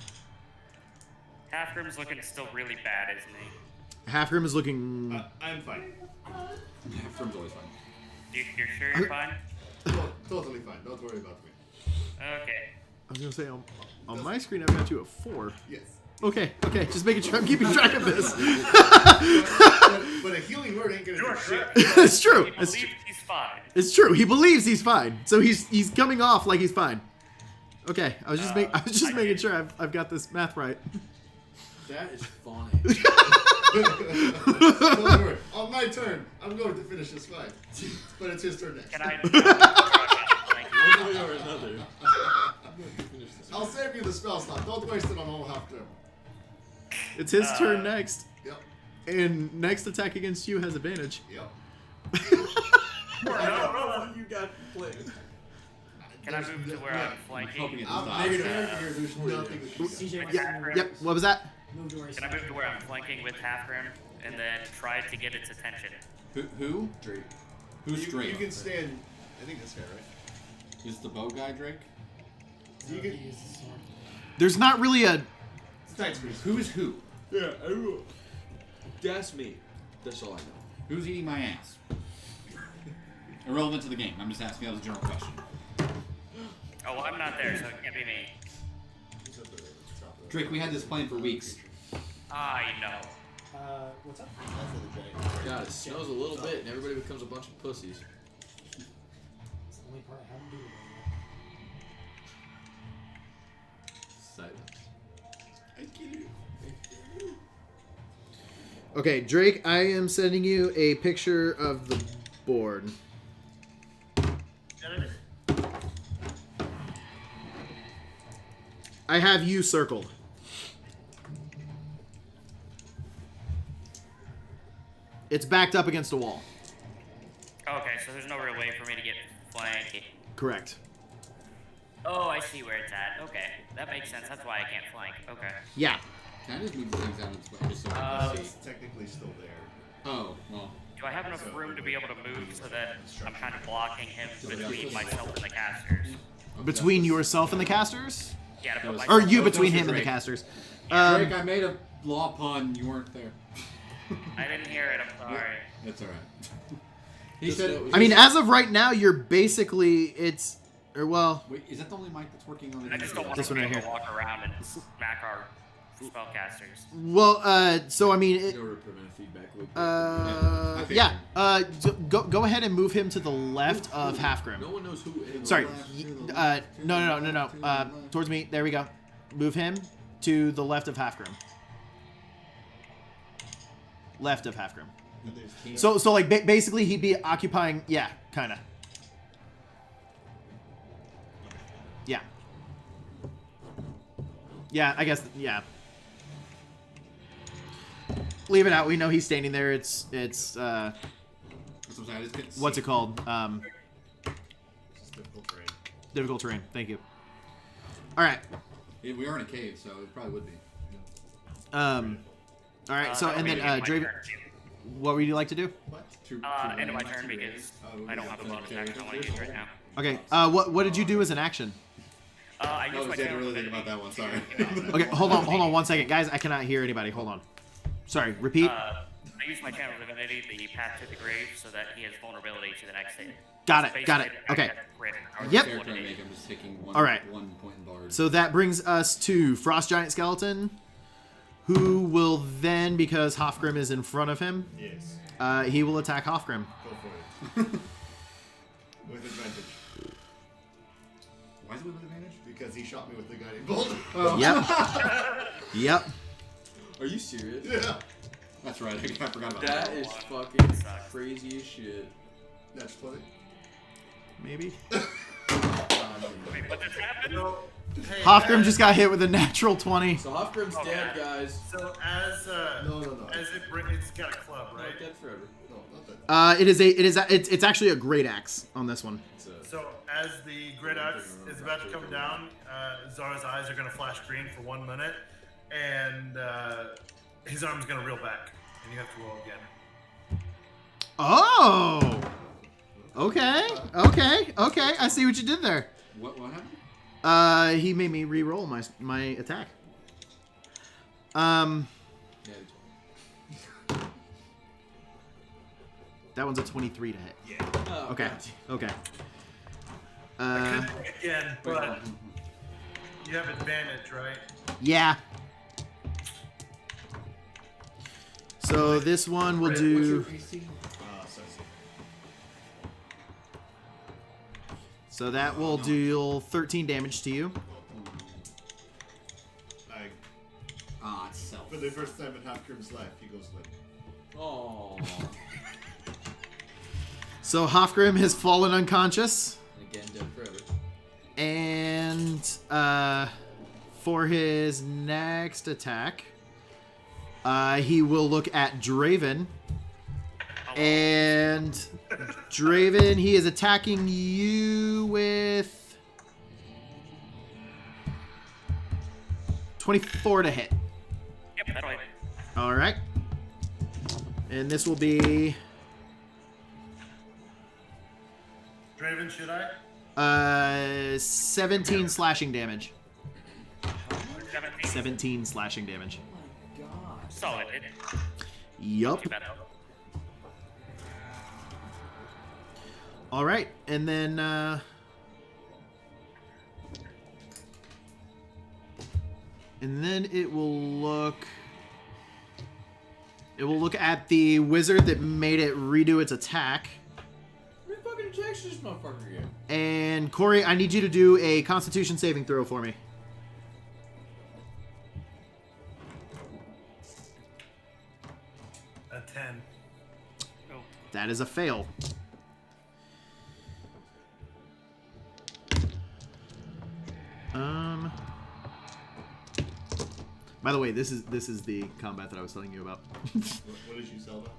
Halfgrim's looking still really bad, isn't he? Halfgrim is looking. I'm fine. Half-grim's always fun. You're sure you're fine? Totally fine. Don't worry about me. Okay. I was gonna say on my screen I've got you at 4. Yes. Okay, just making sure I'm keeping track of this. But a healing word ain't gonna do shit. It's true. He It's, believes he's fine. it's true. He believes he's fine, so he's coming off like he's fine. Okay, I was just making sure I've got this math right. That is funny. Don't worry. On my turn, I'm going to finish this fight. But it's his turn next. Can I? Thank you. One way or another. I'll save you the spell slot. Don't waste it on old Halfgrim. It's his turn next, Yep. and next attack against you has advantage. Yep. No. You got played. Can I move to where I'm flanking? Hoping it I'm stops. negative. There's nothing that can be done. CJ, Yep. What was that? move to where he's Can I move to where I'm flanking with Halfgrim and then try to get its attention? Who? Drake. Who's You Drake? can stand. I think this guy, right? Is the bow guy Drake? You can. There's not really a. It's tight squeeze. Who is who? Yeah, I will. That's me. That's all I know. Who's eating my ass? Irrelevant to the game. I'm just asking. That was a general question. Oh, well, I'm not there, so it can't be me. Drake, we had this plan for weeks. I know. What's up? God, it snows a little bit and everybody becomes a bunch of pussies. It's the only part I haven't do. Silence. I kill you. Okay, Drake, I am sending you a picture of the board. I have you circled. It's backed up against a wall. Okay, so there's no real way for me to get flank. Correct. Oh, I see where it's at. Okay, that makes sense. That's why I can't flank. Okay. Yeah. Can I just move the things out of its way just so I can see? It's technically still there. Oh, well. Do I have enough room to be able to move so that I'm kind of blocking him between myself and the casters? Between yourself and the casters? Yeah, to put Or myself. you between Those are him and the Drake. casters? Drake, I made a law pun. You weren't there. I didn't hear it. I'm sorry. That's alright. He said. I mean, as of right now, you're basically or well. Wait, is that the only mic that's working on the? I just don't want This to be one right able to here. walk around and smack our spellcasters. Well, so I mean, In order to prevent a feedback loop. I think- yeah. Go ahead and move him to the left of Halfgrim. No one knows who. Sorry. No. Towards me. There we go. Move him to the left of Halfgrim. Left of Halfgrim. So like basically he'd be occupying. Yeah, kind of. Yeah. Yeah, I guess. Yeah. Leave it out. We know he's standing there. It's That's what I'm saying, I just couldn't what's see. it called? It's difficult terrain. Difficult terrain. Thank you. All right. Yeah, we are in a cave, so it probably would be. All right. So and then Draven, what would you like to do? What? End of my turn because I don't have a bonus action I want to use right now. Okay. What did you do as an action? I Oh, used my I had to channel really think ability. about that one. Sorry. Okay. Hold on 1 second, guys. I cannot hear anybody. Hold on. Sorry. Repeat. I use my channel divinity, the path to the grave, so that he has vulnerability to the next hit. Got So it. Got it. basically, Okay. I get crit, or Yep. what Character I it make, is. I'm just taking one. All right. 1 point in bard. So that brings us to Frost Giant Skeleton, who will then, because Hofgrim is in front of him, Yes. he will attack Hofgrim. Go for it. With advantage. Why is it with advantage? Because he shot me with the guiding bolt. Oh. Yep. Yep. Are you serious? Yeah. That's right. I forgot about That that. is fucking crazy as shit. That's funny. Maybe. Wait, what just happened? So, hey, Hofgrim just got hit with a natural 20. So Hofgrim's dead, guys. So as No. as it's got a club, No, right? dead forever. No, not that. It's actually a great axe on this one. It's a, So as the grid axe is about to come down, Zara's eyes are going to flash green for 1 minute, and his arm's going to reel back, and you have to roll again. Oh. Okay. I see what you did there. What happened? He made me re-roll my attack. yeah, That one's a 23 to hit. Yeah. oh, Okay. God. Okay. Again, but you have advantage, right? Yeah. So this one will What's your do. PC? So that will deal 13 damage to you. It's self. For the first time in Halfgrim's life, he goes limp. Oh. So Hofgrim has fallen unconscious, Again, dead forever. and for his next attack, he will look at Draven. And Draven, he is attacking you with 24 to hit. Yep, that'll hit. All right. And this will be Draven, should I? 17 slashing damage. 17. 17 slashing damage. Solid. It, Yup. too bad though. All right, and then it will look. It will look at the wizard that made it redo its attack. How many fucking attacks does this motherfucker get? And Corey, I need you to do a Constitution saving throw for me. That is a fail. By the way, this is the combat that I was telling you about. What did you sell that?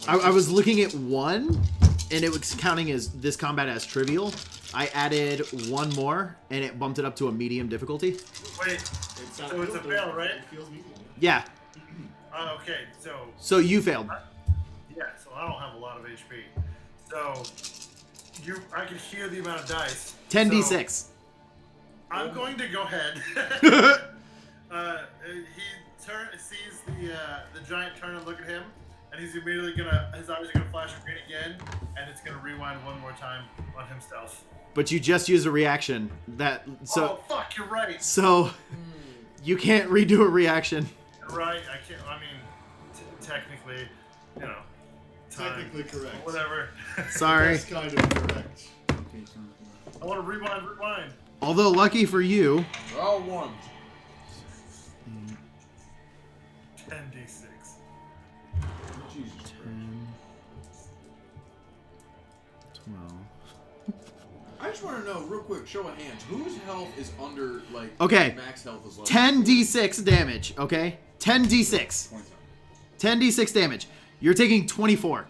I was looking at 1, and it was counting as this combat as trivial. I added 1 more, and it bumped it up to a medium difficulty. Wait, so it's a fail, right? It feels medium. Yeah. Okay, so... So you failed. Yeah, so I don't have a lot of HP. So, I can hear the amount of dice. 10d6. So I'm going to go ahead. He sees the giant turn and look at him, and he's immediately his eyes are gonna flash green again, and it's gonna rewind 1 more time on himself. But you just used a reaction. Oh fuck, you're right. So you can't redo a reaction. You're right. I can't. I mean, technically, you know. Technically correct. Whatever. Sorry. That's kind of correct. I want to rewind. Although lucky for you. Roll 1. 10d6. Jesus Christ. 12. I just want to know, real quick, show of hands, whose health is under, like, Okay. max health is like 10d6 damage, okay? 10d6. 10d6 damage. You're taking 24.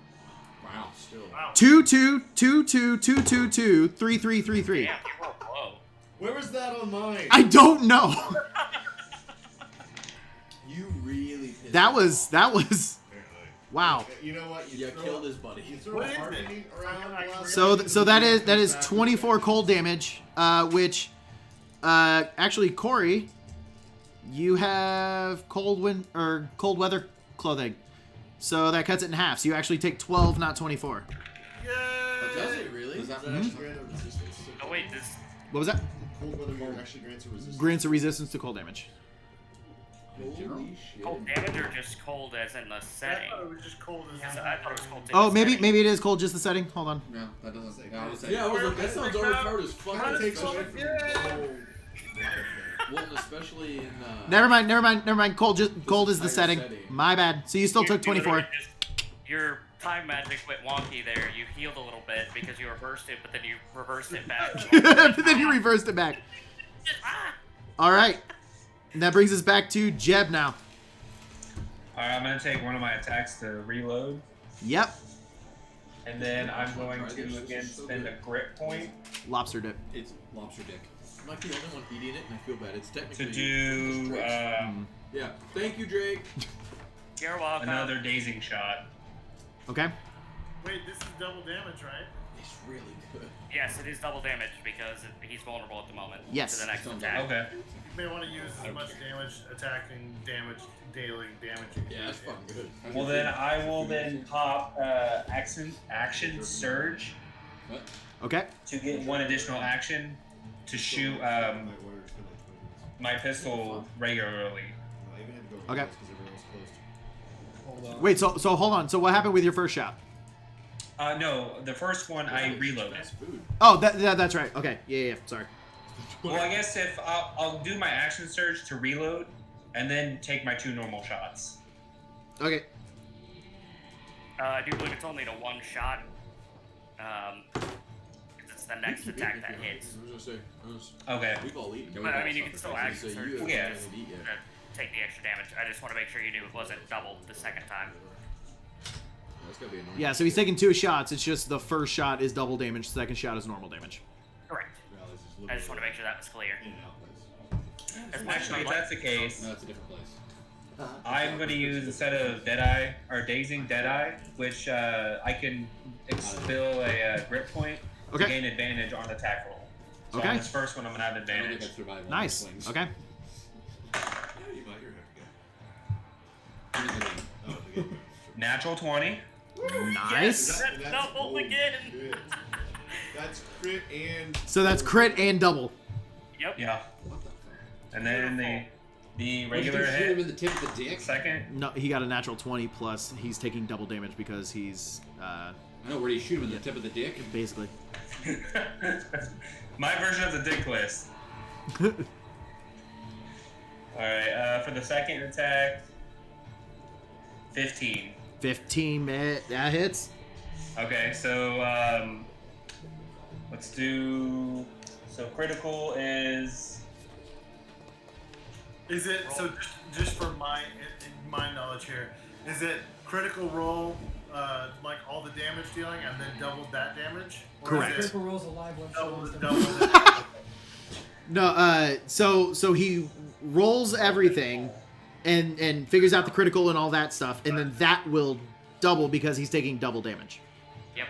Wow, still. Wow. 2, 2, 2, 2, 2, 2, 2, 3, 3, 3, 3. Yeah, you roll low. Where was that on mine? I don't know. You really pissed That him was off. wow. You know what? You killed his buddy. You throw What a is heartbeat around. So that is 24 cold damage, which actually Corey, you have cold weather clothing. So that cuts it in half. So you actually take 12, not 24. Yay! Does it really? Does that actually grant a resistance? Oh wait, this. What was that? Cold weather gear actually grants a resistance. Grants a resistance to cold damage. Holy shit. Cold damage or just cold as in the I setting? thought it was just cold as Because I thought it was cold. Oh, in the setting. maybe it is cold, just the setting. Hold on. No, that doesn't say. No, Yeah, I was like, that sounds overpowered as fuck. Kind of takes away Especially- from the whole. Well, and especially in. Never mind. Cold is the setting. setting. My bad. So you still took 24. Your time magic went wonky there. You healed a little bit because you reversed it, but then you reversed it back. But then you reversed it back. All right. And that brings us back to Jeb now. Alright, I'm gonna take one of my attacks to reload, Yep. and then I'm going to again spend a grit point Lobster dip. It's lobster dick. I'm like the only one eating it, and I feel bad. It's technically. to do Yeah. Thank you, Drake. You're welcome. another dazing shot. Okay. Wait, this is double damage, right? It's really good. Yes, it is double damage because he's vulnerable at the moment. Yes. To the next Sounds attack. Okay. You may want to use as much damage, attacking damage, dealing damage. You can Yeah, that's do. fucking good. Well then I will then pop action surge Okay. to get one additional action to shoot my pistol regularly. Okay. Wait. So hold on. So what happened with your first shot? No, the first one I reloaded. That's food. Oh, that's right. Okay. Yeah. Sorry. Well, I guess if I'll do my action surge to reload, and then take my 2 normal shots. Okay. I do believe it's only to one shot. 'Cause it's the next attack that hits. I was gonna say, Okay. we've all eaten. But I mean, you can still action So surge you to Yeah. haven't eaten yet. take the extra damage. I just want to make sure you knew it wasn't doubled the second time. That's gotta be annoying. Yeah. So he's taking 2 shots. It's just the first shot is double damage. The second shot is normal damage. Correct. I just want to make sure that was clear. As much as Actually, I'd if like- that's the case, No, it's a different place. I'm going to use instead of Deadeye or Dazing Deadeye, which I can expel a grit point to Okay. gain advantage on attack roll. So Okay. on this first one, I'm going to have I don't think advantage. I'd survive on Nice. those things. Okay. Yeah, you might. You're happy guy. Oh, the game. Natural 20. Nice. That's double holy again. shit. That's crit and. So that's crit and double. Yep. Yeah. What the fuck? And then the What, did you regular shoot him hit, in the tip of the dick? second. No, he got a natural 20 plus. He's taking double damage because he's I know, where do you shoot him in the tip of the dick? basically. My version of the dick list. Alright, for the second attack, 15. 15, that hits. Okay, so let's do. So critical is. Is it so? Just for my knowledge here, is it critical roll, like all the damage dealing, and then double that damage? Or Correct. Is it Critical rolls alive one double, shot. double the No, so he rolls everything and figures out the critical and all that stuff, and then that will double because he's taking double damage. Yep.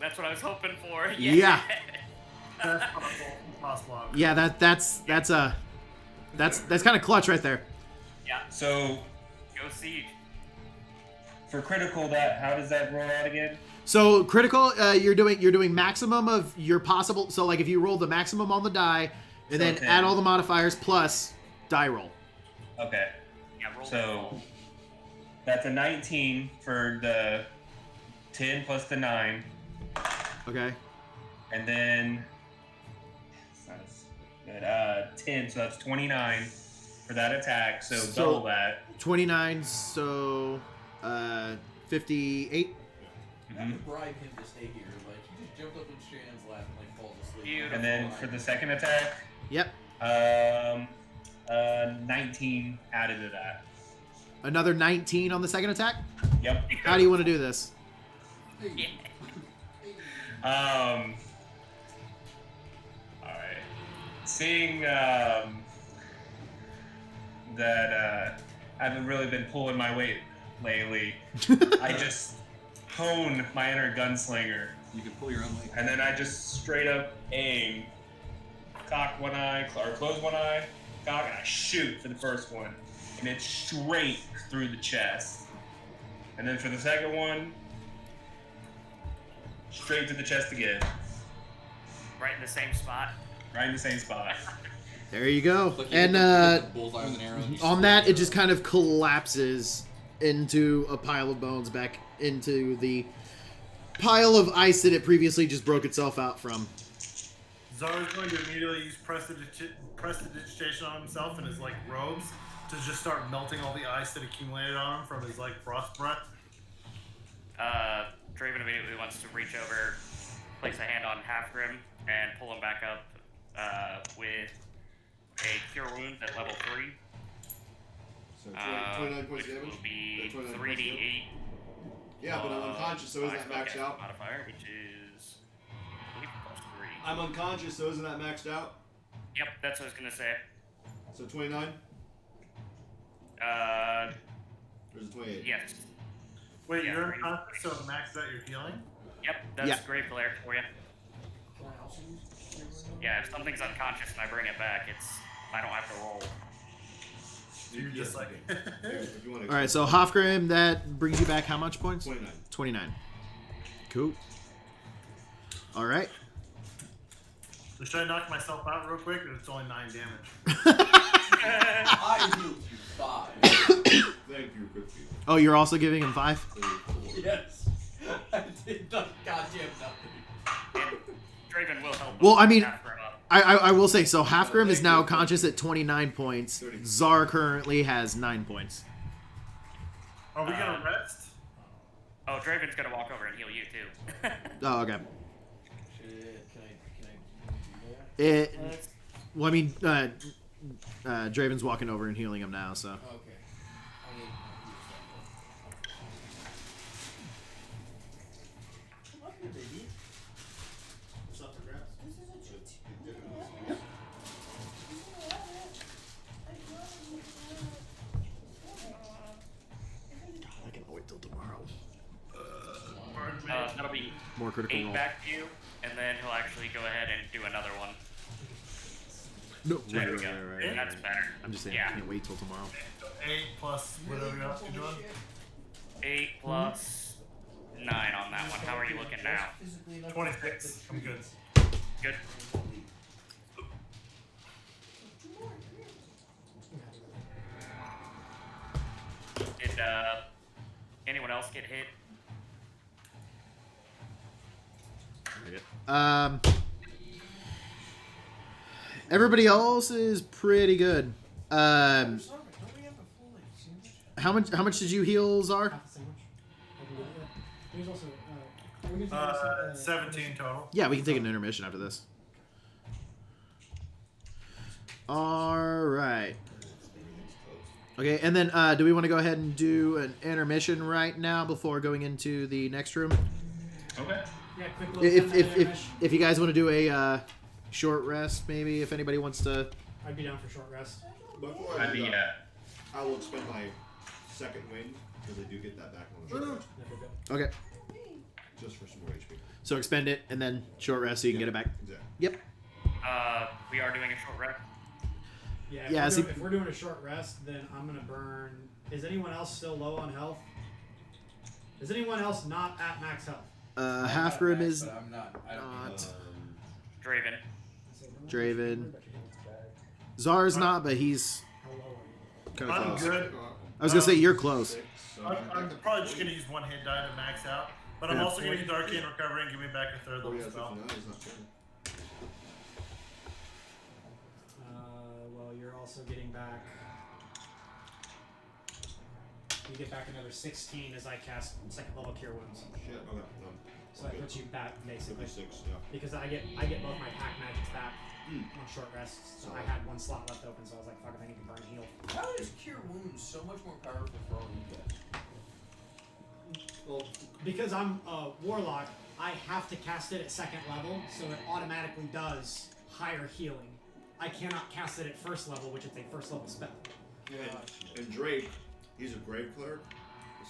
That's what I was hoping for. Yeah. That's possible. Yeah, that's kind of clutch right there. Yeah. So Go Siege. for critical, how does that roll out again? So critical, you're doing maximum of your possible. So like if you roll the maximum on the die, and then 10. add all the modifiers plus die roll. Okay. Yeah, roll So that's a 19 for the 10 plus the 9, Okay. and then it's not as good. 10, so that's 29 for that attack. So double that. 29. So 58. You have to bribe him to stay here. Like, he just jumped up in Shannon's lap and like falls asleep. Beautiful. And then for the second attack, Yep. 19 added to that. Another 19 on the second attack. Yep. How do you want to do this? Yeah. All right. Seeing that I haven't really been pulling my weight lately, I just hone my inner gunslinger, You can pull your own weight. and then I just straight up aim, cock one eye, or close one eye, cock, and I shoot for the first one, and it's straight through the chest. And then for the second one, straight to the chest again, Right in the same spot. right in the same spot. There you go. Like you And hit the bullseye with an arrow and you on split that, the it just kind of collapses into a pile of bones back into the pile of ice that it previously just broke itself out from. Zara's going to immediately use prestidigitation on himself and his like robes to just start melting all the ice that accumulated on him from his like frost breath. Draven immediately wants to reach over, place a hand on Halfgrim, and pull him back up with a Cure Wounds at level 3. So 29 points Which of damage? will be 29 points of damage? 3d8. Yeah, but I'm unconscious, so isn't that maxed out? Modifier, which is I believe plus 3. I'm unconscious, so isn't that maxed out? Yep, that's what I was gonna say. So 29? Uh, Or is it 28? yes. Wait, Yeah, you're right. unconscious, so it maxes out your healing? Yep, that's Yeah. Grave Glare for you. Yeah, if something's unconscious and I bring it back, I don't have to roll. You're just like If you want to All right, so Hofgrim, that brings you back how much points? 29. 29. Cool. All right. So should I knock myself out real quick, or it's only 9 damage? I healed you 5. Thank you, good people. Oh, you're also giving him 5? Yes. I did not goddamn nothing. And Draven will help. Well, I mean, Halfgrim up. I will say, so Hofgrim is now conscious at 29 points. Zar currently has 9 points. Are we gonna rest? Oh, Draven's gonna walk over and heal you too. Oh, okay. Shit, can I do that? Well, I mean, Draven's walking over and healing him now, so. Okay. I need Come up here, baby. What's up for grabs? I cannot wait till tomorrow. Pardon me. That'll be More critical 8 roll. back to you, and then he'll actually go ahead and do another one. No, There we go. That's better. I'm just saying, Yeah. I can't wait till tomorrow. 8 plus whatever else you're doing. 8 plus 9 on that one. How are you looking now? 26. I'm good. Good. Did anyone else get hit? Everybody else is pretty good. How much did you heal, Czar? Half a sandwich. I can do that. There's also. We can take 17 total. Yeah, we can take an intermission after this. All right. Okay, and then do we want to go ahead and do an intermission right now before going into the next room? Okay. Yeah, quick little If you guys want to do a short rest, maybe if anybody wants to. I'd be down for short rest. Before I'd be I will expend my second wind because I do get that back on the short rest. Okay. Just for some more HP. So expend it and then short rest so you can get it back. Exactly. Yep. We are doing a short rest. Yeah. If we're doing a short rest, then I'm gonna burn. Is anyone else still low on health? Is anyone else not at max health? Halfgrim is But I'm not. I don't not. Draven. Draven. Czar's not, but he's How low are you? kind of I'm close. good. I was gonna say you're close. Six, so I'm probably just going to use one hit die to max out. But I'm Yeah. also going to use Arcane Recovery and give me back a third Oh, level yeah, spell. 59 is not fair. Well, you're also getting back. You get back another 16 as I cast second level Cure Wounds. Shit. Okay. So that puts you back basically. 56. Yeah. Because I get both my pack magics back on short rest. So I had one slot left open, so I was like, fuck it, I need to burn heal. How is Cure Wounds so much more powerful for all you guys? Well, because I'm a warlock, I have to cast it at second level, so it automatically does higher healing. I cannot cast it at first level, which is a first level spell. And Drake, he's a grave cleric,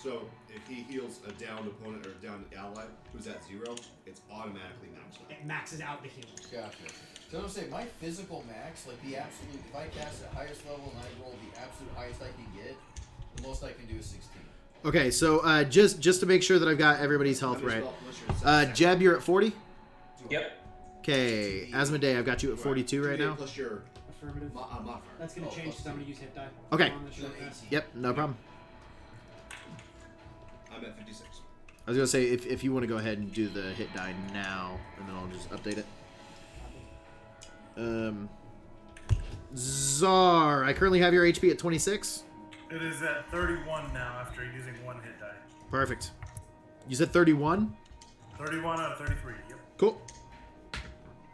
so if he heals a downed opponent or a downed ally who's at 0, it's automatically maxed out. It maxes out the healing. Gotcha. So I'm saying my physical max, like the absolute, if I cast at highest level and I roll the absolute highest I can get, the most I can do is 16. Okay, so just to make sure that I've got everybody's health right. Jeb, you're at 40. Yep. Okay, Asmodee, I've got you at 42 right now. Plus your Affirmative. modifier. That's going to change because I'm going to use hit die. Okay. On the short rest. Yep, no problem. I'm at 56. I was gonna say if you want to go ahead and do the hit die now, and then I'll just update it. Czar, I currently have your HP at 26. It is at 31 now after using one hit die. Perfect. You said 31. 31 out of 33. Yep. Cool.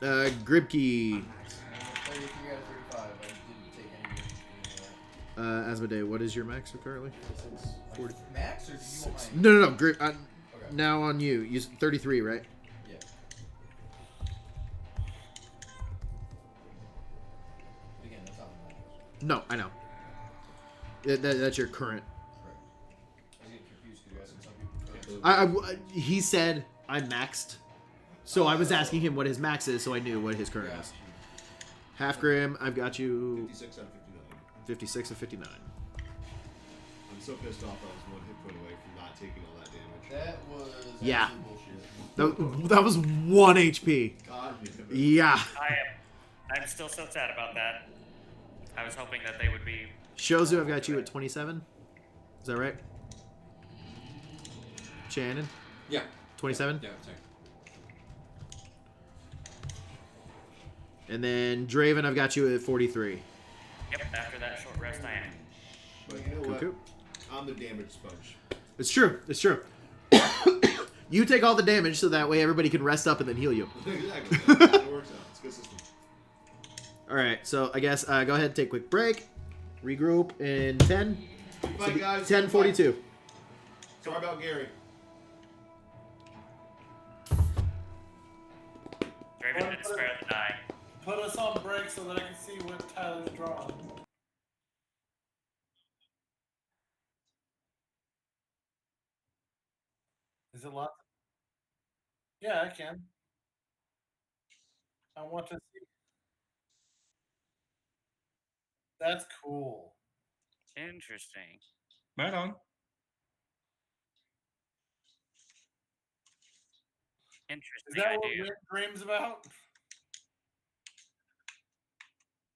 Gribkey. 33 out of 35. I didn't take any. Asmodee, what is your max currently? 40. Max, or do you want mine? No. Grib. Now on you. You 33, right? Yeah. Again, that's not mine. No, I know. That's your current. Correct. I was getting confused because you asked some people. He said I'm maxed, so I was asking him what his max is, so I knew what his current Yeah. is. Halfgrim, I've got you 56 out of 59. 56 of 59. I'm so pissed off I was one hit point away from not taking all that damage. That was Yeah. absolute bullshit. That was 1 HP. God damn it. Yeah. I'm still so sad about that. I was hoping that they would be. Shozu, I've got you at 27. Is that right? Shannon, Yeah. 27. Yeah. Sorry. And then Draven, I've got you at 43. Yep, after that short rest, I am. But you know what? Cuckoo. I'm the damage sponge. It's true. It's true. You take all the damage so that way everybody can rest up and then heal you. Exactly. That works out. It's a good system. All right. So I guess go ahead and take a quick break. Regroup in 10. Bye, guys. 10:42. Sorry about Gary. Draven did spare the die. Put us on break so that I can see what Tyler's drawing. Is it locked? Yeah, I can. I want to see. That's cool. Interesting. Right on. Is Interesting that what idea. Ren dreams about? Is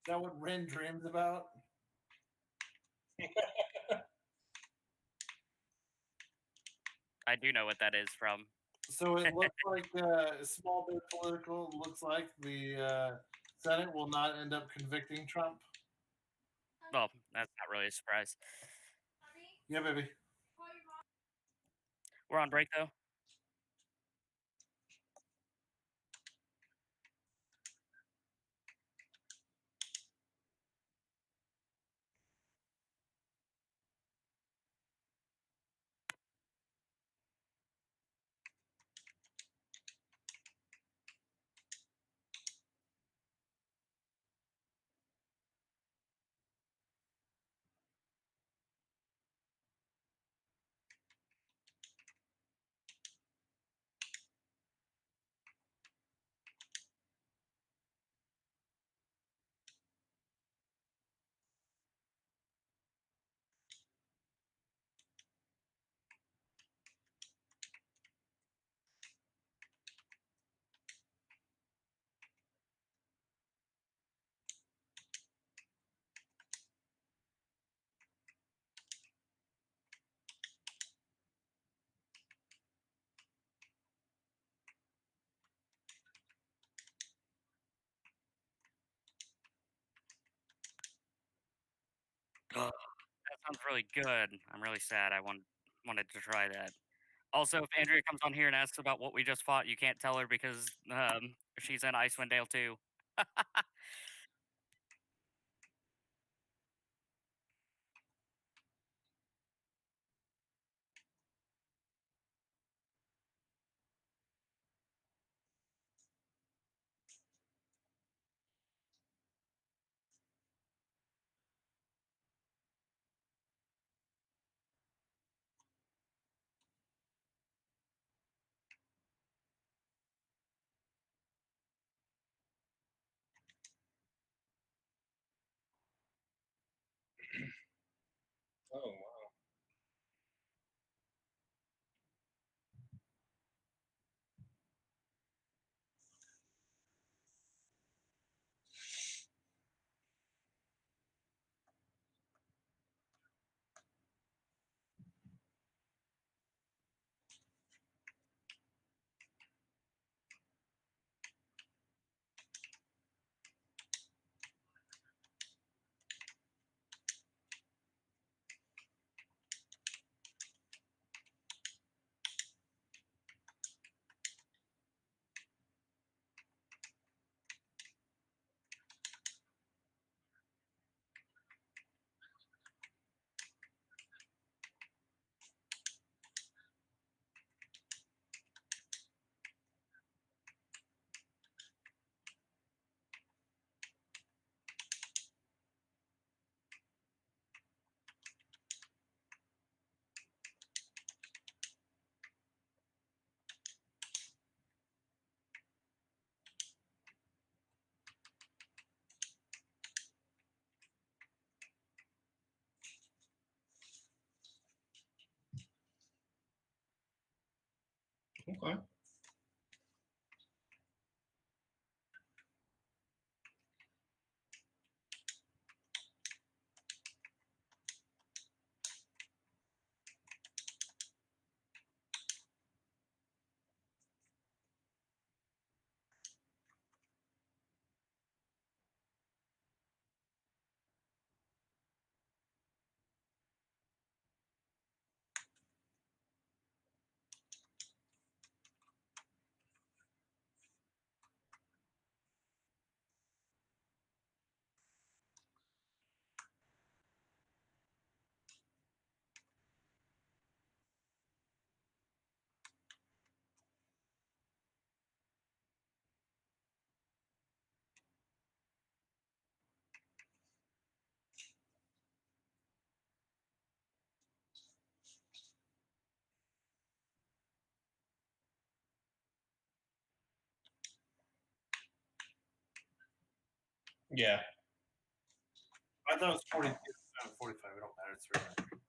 that what Ren dreams about? I do know what that is from. So it looks like small bit political. Looks like the Senate will not end up convicting Trump. Well, that's not really a surprise. Yeah, baby. We're on break though. Ugh, that sounds really good. I'm really sad. I wanted to try that. Also, if Andrea comes on here and asks about what we just fought, you can't tell her because she's in Icewind Dale too. Oh wow. Okay. Yeah. I thought it was 42, 45. It don't matter. It's 300.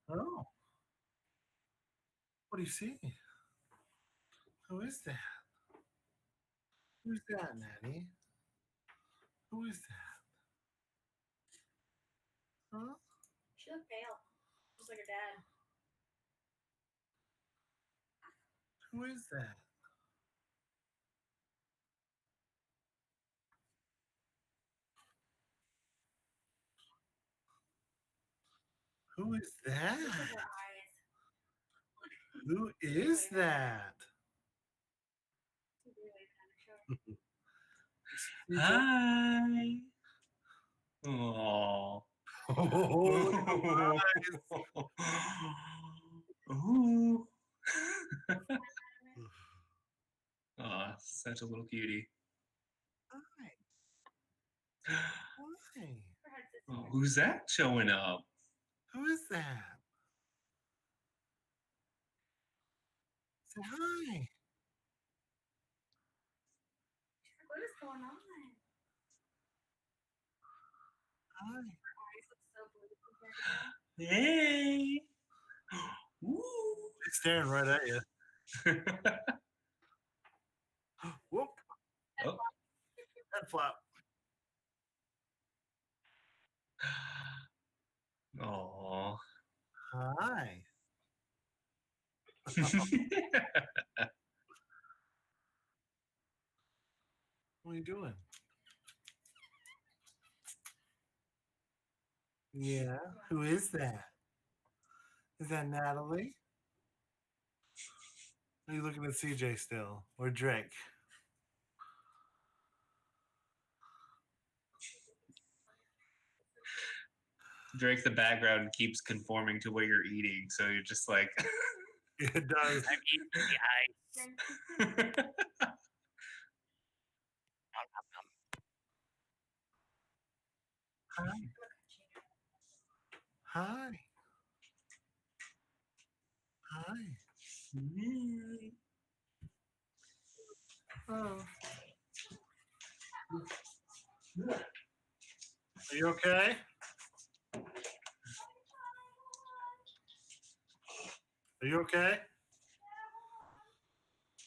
Oh. What do you see? Who is that? Who's that, Natty? Who is that? Huh? She looked pale, just like her dad. Who is that? Who is Look at that? her eyes. Who is that? She's really kind of show. Hi. Aww. Oh, Ooh. Aw, such a little cutie. hi. Hi. Oh, who's that showing up? Who is that? Say hi. What is going on? Hi. Her eyes look so blue compared to that. Hey. Ooh. He's staring right at you. Whoop. Oh. Head flap. Aw. Hi. What are you doing? Yeah. Who is that? Is that Natalie? Are you looking at CJ still? Or Drake? Drake, the background keeps conforming to what you're eating, so you're just like. It does. I'm eating the ice. Nom, nom, nom. Hi. Hi. Hi. Oh. Are you okay? Are you okay?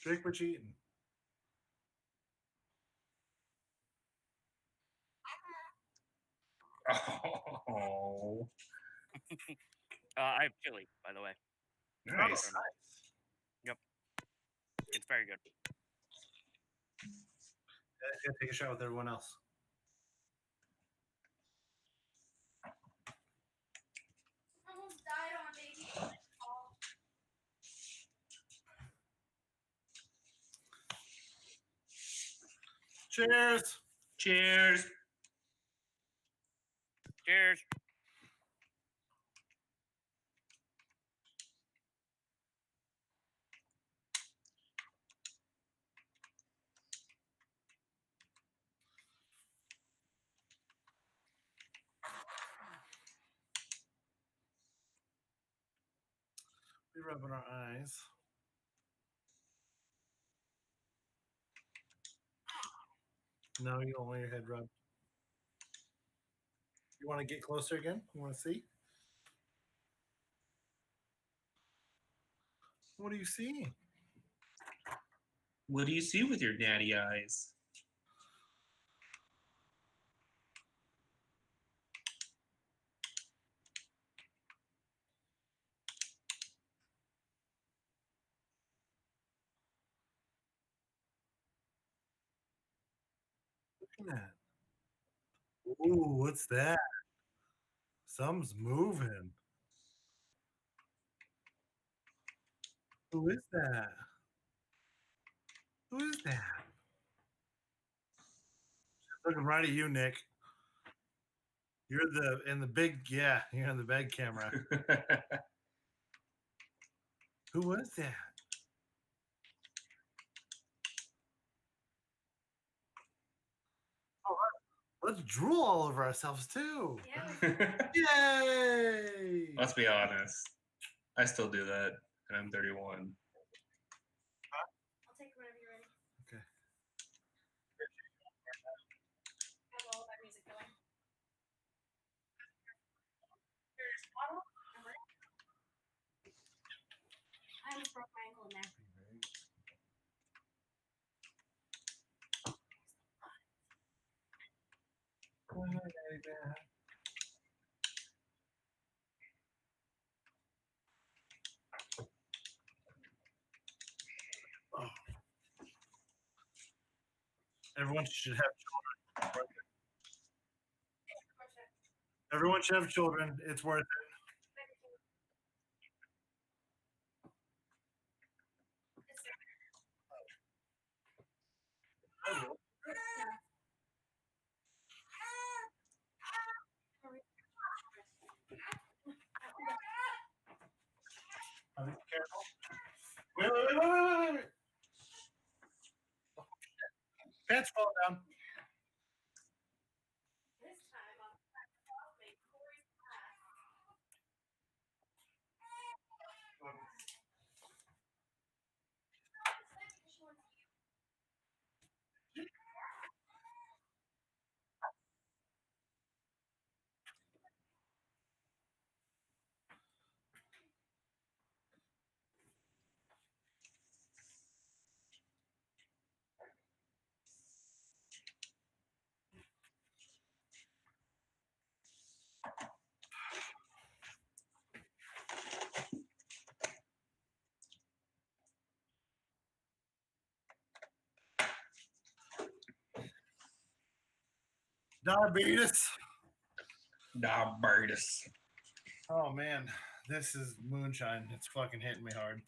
Drake, what you eating? Oh. I have chili, by the way. Nice. Yep. It's very good. Yeah, take a shot with everyone else. Almost died on baby. Cheers. Cheers. Cheers. We're rubbing our eyes. No, you don't want your head rubbed. You want to get closer again? You want to see? What are you seeing? What do you see with your natty eyes? Looking at. Ooh, what's that? Something's moving. Who is that? Who is that? She's looking right at you, Nick. You're in the big you're in the big camera. Who was that? Oh, let's drool all over ourselves too. Yeah. Yay! Let's be honest. I still do that, and I'm 31. I'll take whenever you're ready. Okay. Have all that music going. Here's bottle. I'm ready. Everyone should have children. Everyone should have children. It's worth it. Careful. Wait. Pants fall down. This time I'm make Corey's Diabetes. Diabetes. Oh man, this is moonshine. It's fucking hitting me hard.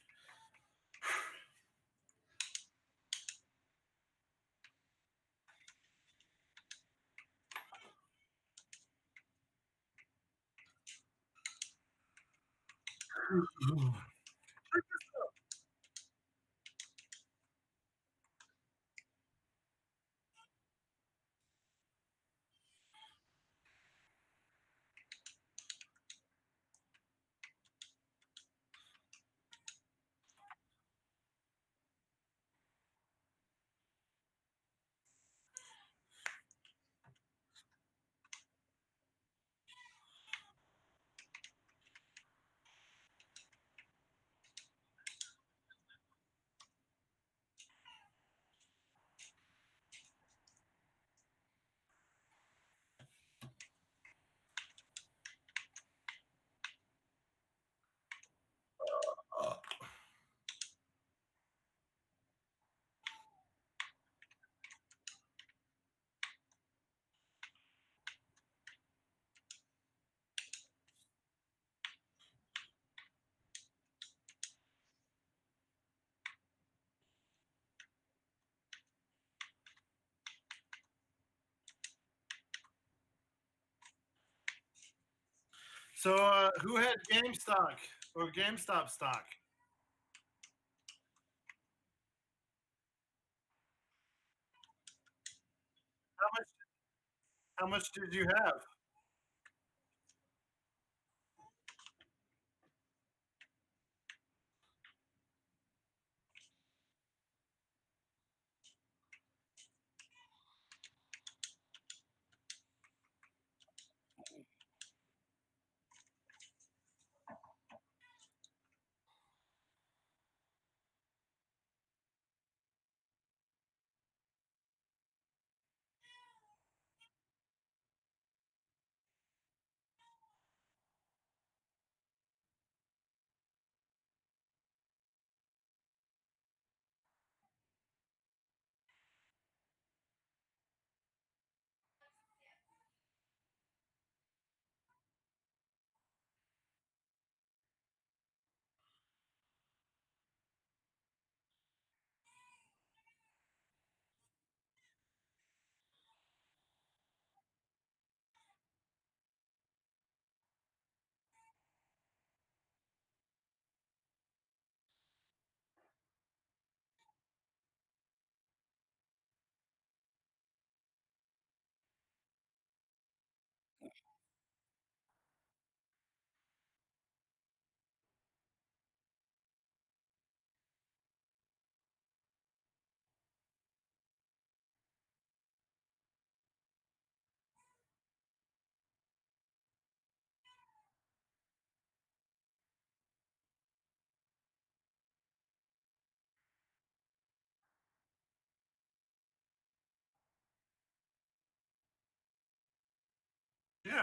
So, who had GameStop or GameStop stock? How much? How much did you have?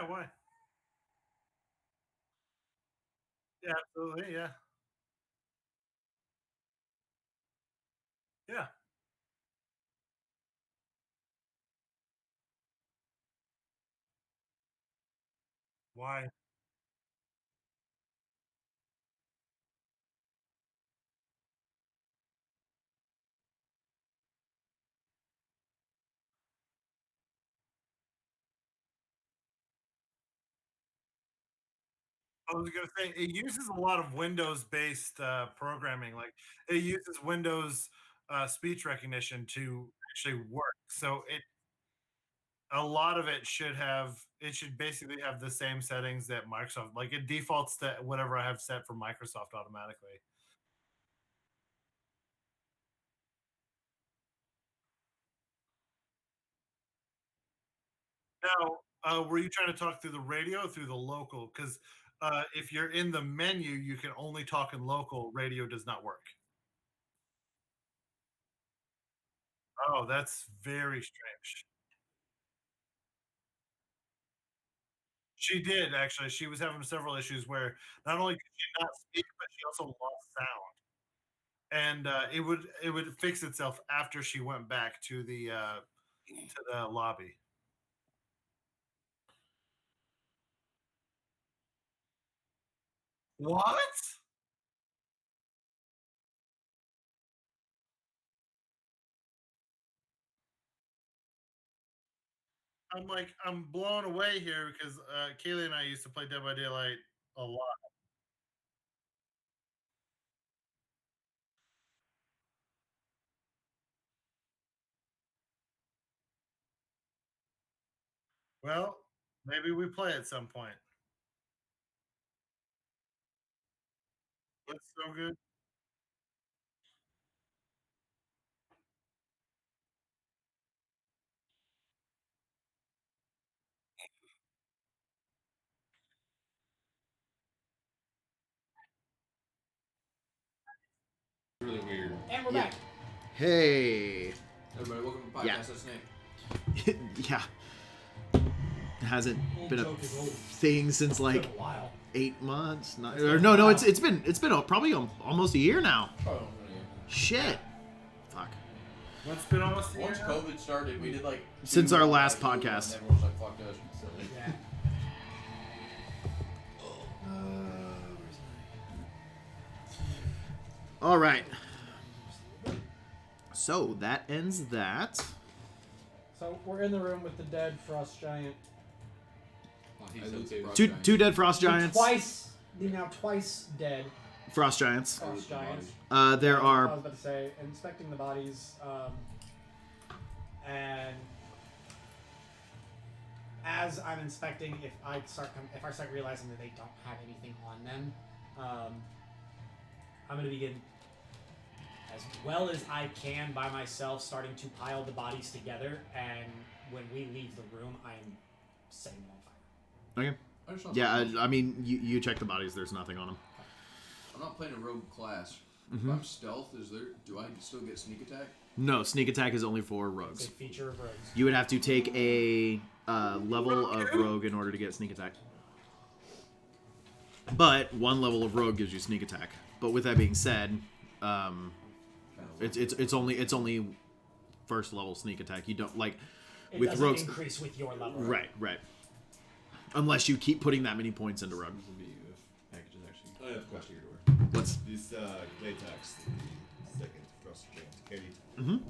Yeah, why? Yeah, absolutely. Yeah. Yeah. Why? I was gonna say it uses a lot of Windows-based programming. Like it uses Windows speech recognition to actually work. So it a lot of it should basically have the same settings that Microsoft like it defaults to whatever I have set for Microsoft automatically. Now, were you trying to talk through the radio or through the local? Because if you're in the menu, you can only talk in local. Radio does not work. Oh, that's very strange. She did actually. She was having several issues where not only could she not speak, but she also lost sound. And it would fix itself after she went back to the lobby. What? I'm blown away here because Kaylee and I used to play Dead by Daylight a lot. Well, maybe we play at some point. That's so good. Really weird. And we're Yeah. back. Hey. Everybody, welcome to Podcast Yeah. of Snake. Yeah. Hasn't Old been a joke is old. thing since It's like been a while. 8 months. Not, It's or been no, a no, while. it's been probably almost a year now. Oh, Shit. Fuck. What's been almost a Once year now? COVID started, we did like Since two our on last Google, podcast. And everyone was like, "Fuck this, silly." Yeah. All right. So that ends that. So we're in the room with the dead frost giant. I loot Frost Two Giants. dead frost giants. The now twice dead Frost giants. frost giants. There I are was about to say, inspecting the bodies, and as I'm inspecting, if I start realizing that they don't have anything on them, I'm gonna begin as well as I can by myself, starting to pile the bodies together. And when we leave the room, I'm setting them on fire. okay. I just don't Yeah, like- I mean, you check the bodies. There's nothing on them. I'm not playing a rogue class. Mm-hmm. If I'm stealth, do I still get sneak attack? No, sneak attack is only for It's rogues. a feature of rogues. You would have to take a level of rogue in order to get sneak attack. But one level of rogue gives you sneak attack. But with that being said, it's only first level sneak attack. You don't like It with doesn't rogues. increase with your level. Right. Unless you keep putting that many points into rogue. This will be if packages actually. I have a question. Your door. What's This clay tax, the second frost giant carried. Mhm.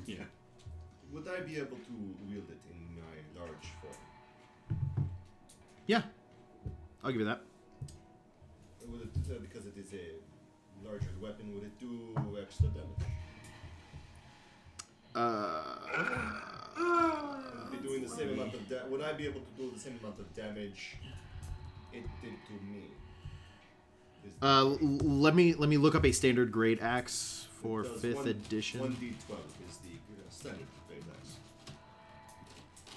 Yeah. Would I be able to wield it in my large form? yeah? I'll give you that. Would it, because it is a larger weapon, would it do extra damage? Would it be doing the same amount of would I be able to do the same amount of damage it did to me? Let me look up a standard grade axe for Does 5th edition. 1d12 is the standard grade axe.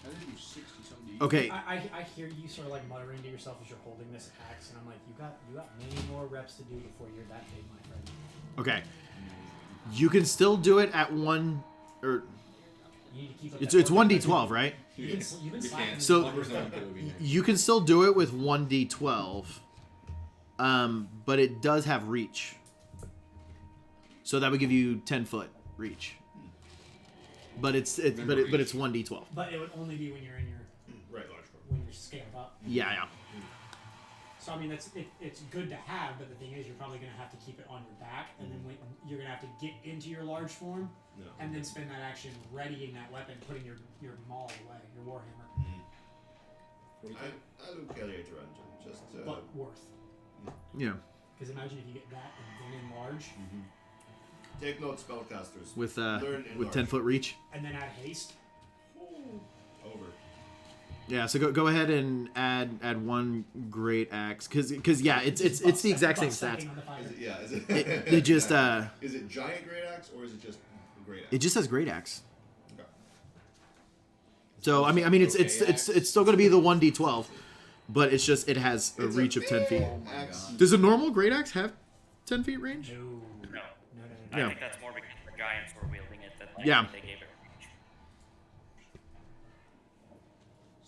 I did do 60 something. Okay. I hear you sort of like muttering to yourself as you're holding this axe, and I'm like, you got many more reps to do before you're that big, my friend. Okay. You can still do it at one, or You need to keep up It's that it's work. 1d12, right? You can slacken. So- 1% will be here. You can still do it with 1d12, but it does have reach. So that would give you 10-foot reach. But it's 1d12. But it would only be when you're in your Right, large form. when you're scaled up. Yeah. So I mean, it's good to have, but the thing is, you're probably gonna have to keep it on your back, and then when you're gonna have to get into your large form, No. and then spend that action readying that weapon, putting your maul away, your warhammer, I don't carry it around, just but worth. Yeah. Because imagine if you get that and then enlarge, take note, spellcasters. With Learn with enlarge. 10-foot reach. and then add haste. Over. Yeah, so go ahead and add one great axe cuz yeah, it's the exact same Butt stats. stacking on the fire. Is it, yeah, is it? It just Is it giant great axe or is it just great axe? it just says great axe. Okay. So I mean it's still going to be the 1d12, but it's just it has a It's reach of 10 feet. Oh my axe. God. Does a normal great axe have 10 feet range? No. No. Yeah. I think that's more because the giants were wielding it that like, Yeah. they gave it reach.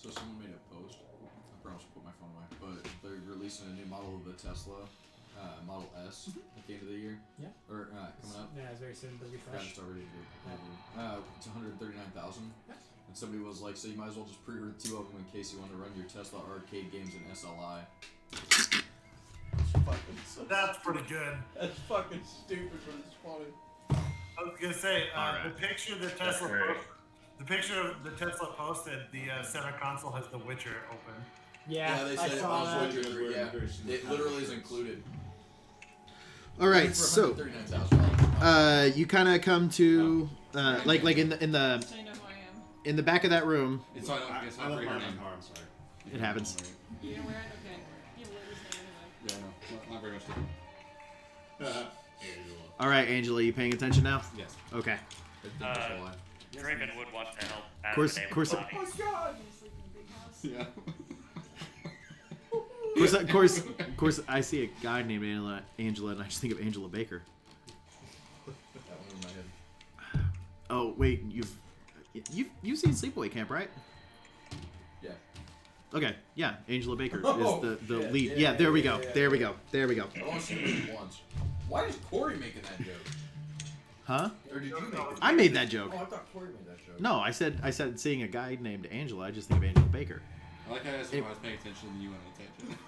So someone made a post. I promise to put my phone away, but they're releasing a new model of the Tesla, Model S, at the end of the year. Yeah. Or coming up. Yeah, it's very soon. The I refresh. just already did. It's 139,000. And somebody was like, so you might as well just pre-order 2 of them in case you want to run your Tesla arcade games in SLI. That's pretty good. That's fucking stupid, but it's funny. I was gonna say the picture that Tesla great. posted, the picture of the Tesla posted, the center console has The Witcher open. Yeah, they I said it saw was that. Witcher 3, yeah. It literally is included. All right, For so $139,000. you kind of come to like in the So you know who I am. in the back of that room. It's not. It's not for her name. I'm sorry. It happens. You know where? Okay. You know his name anyway. Yeah, no, not very much. All right, Angela, you paying attention now? Yes. Okay. Draven would want to help. Course- Asmodee with course- body. Oh God! You sleep in a big house. Yeah. Of course, I see a guy named Angela, and I just think of Angela Baker. That one in my head. Oh wait, you've seen Sleepaway Camp, right? Yeah. Okay, yeah, Angela Baker Oh, is the shit. lead. Yeah, There we yeah, go. yeah, There we yeah. go. There we go. I want to see it once. Why is Corey making that joke? Huh? Or did you make it? I made that joke. Oh, I thought Corey made that joke. No, I said seeing a guy named Angela. I just think of Angela Baker. I like how I asked if I was paying attention and you weren't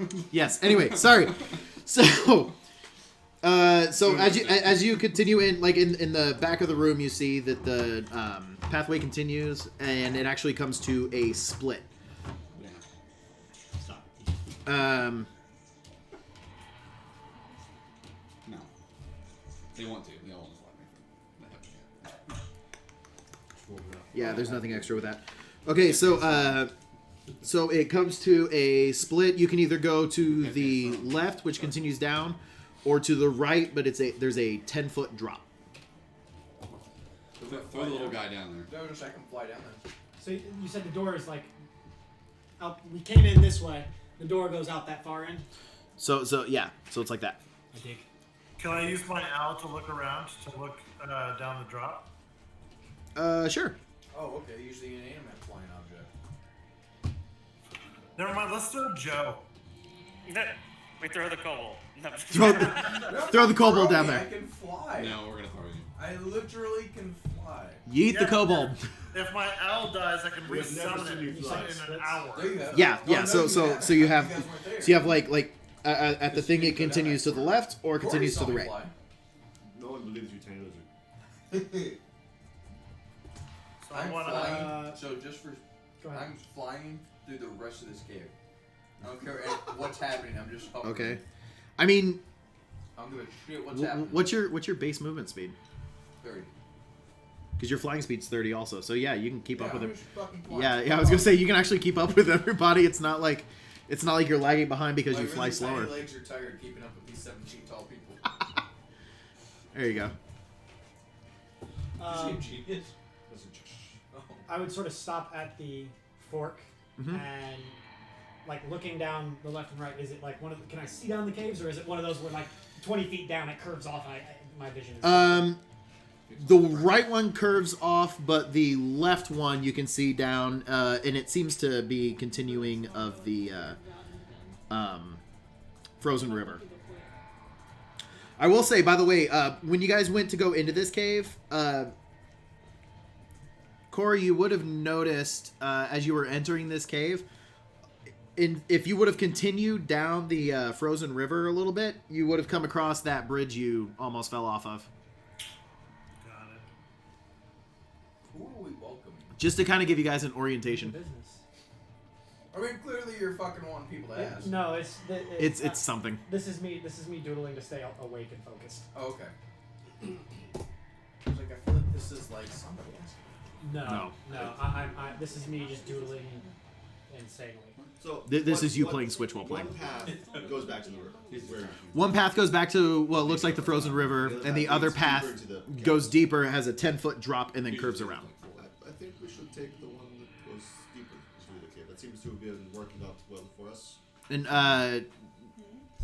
attention. Yes. Anyway, sorry. So as you continue in the back of the room, you see that the pathway continues, and it actually comes to a split. Yeah. Stop. No. They want to. They all want to let me. They haven't yet. Yeah, there's nothing extra with that. Okay, so it comes to a split. You can either go to the left, which continues down, or to the right, but there's a 10-foot drop. Throw the little guy down there. No, just I can fly down there. So you said the door is like out. We came in this way. The door goes out that far end. So it's like that. I dig. Can I use my owl to look around to look down the drop? Sure. Oh, okay. Usually an animate flying object. Never mind. Let's throw Joe. We throw the kobold. No, I'm just Throw kidding. throw the kobold down I there. can fly. No, we're gonna throw you. I literally can fly. Yeet the Yeah. kobold. If my owl dies, I can We've never resummon seen it you in fly. an hour. There you have. Yeah. Oh, no, So you have guys weren't there. so you have like at the thing it continues to the left or it Corey continues saw to the me right. fly. No one believes you, tiny lizard. So I I'm want flying. So just for, Go ahead. I'm flying through the rest of this cave. I don't care what's happening. I'm just hovering. Okay. I mean, I don't give a shit what's happening. what's your base movement speed? 30. Because your flying speed's 30 also. So yeah, you can keep up with I'm it. just fucking flying. Yeah, I was gonna say you can actually keep up with everybody. It's not like you're lagging behind because My you fly really slower. tiny legs are tired keeping up with these 7 feet tall people. There you go. Is he a genius? Oh. I would sort of stop at the fork Mhm. and like looking down the left and right. Is it like one of the, can I see down the caves, or is it one of those where like 20 feet down it curves off? My vision is. The right one curves off, but the left one you can see down, and it seems to be continuing of the frozen river. I will say, by the way, when you guys went to go into this cave, Corey, you would have noticed as you were entering this cave, if you would have continued down the frozen river a little bit, you would have come across that bridge you almost fell off of. Got it. Who are we welcoming? Just to kind of give you guys an orientation. Business. I mean, clearly you're fucking wanting people to ask. No, It's something. This is me doodling to stay awake and focused. Oh, okay. I was like, I feel like this is like somebody asking. No. I this is me just doodling insanely. So This is you playing Switch while playing. One path goes back to the river. Where One path goes back to what looks like the frozen river, and the other path goes deeper, has a 10-foot drop, and then curves around. I think we should take the one that goes deeper through the cave. That seems to have been working out well for us. And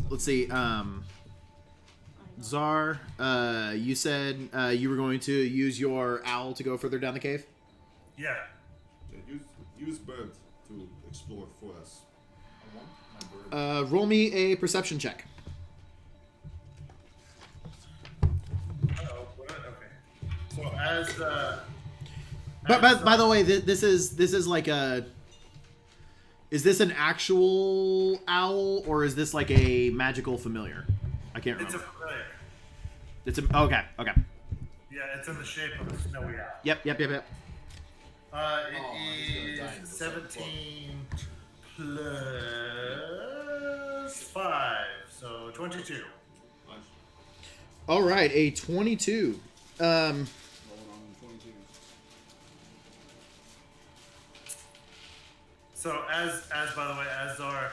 let's see, Czar, you said you were going to use your owl to go further down the cave? Yeah. Use bird to explore for us. Roll me a perception check. Okay. So as But by the way, this is like a. Is this an actual owl or is this like a magical familiar? I can't remember. it's a familiar. It's a okay. Yeah, it's in the shape of a snowy owl. Yep. It he's gonna die in is the 17 plus 5, so 22. All right, a 22. So as by the way, as Zar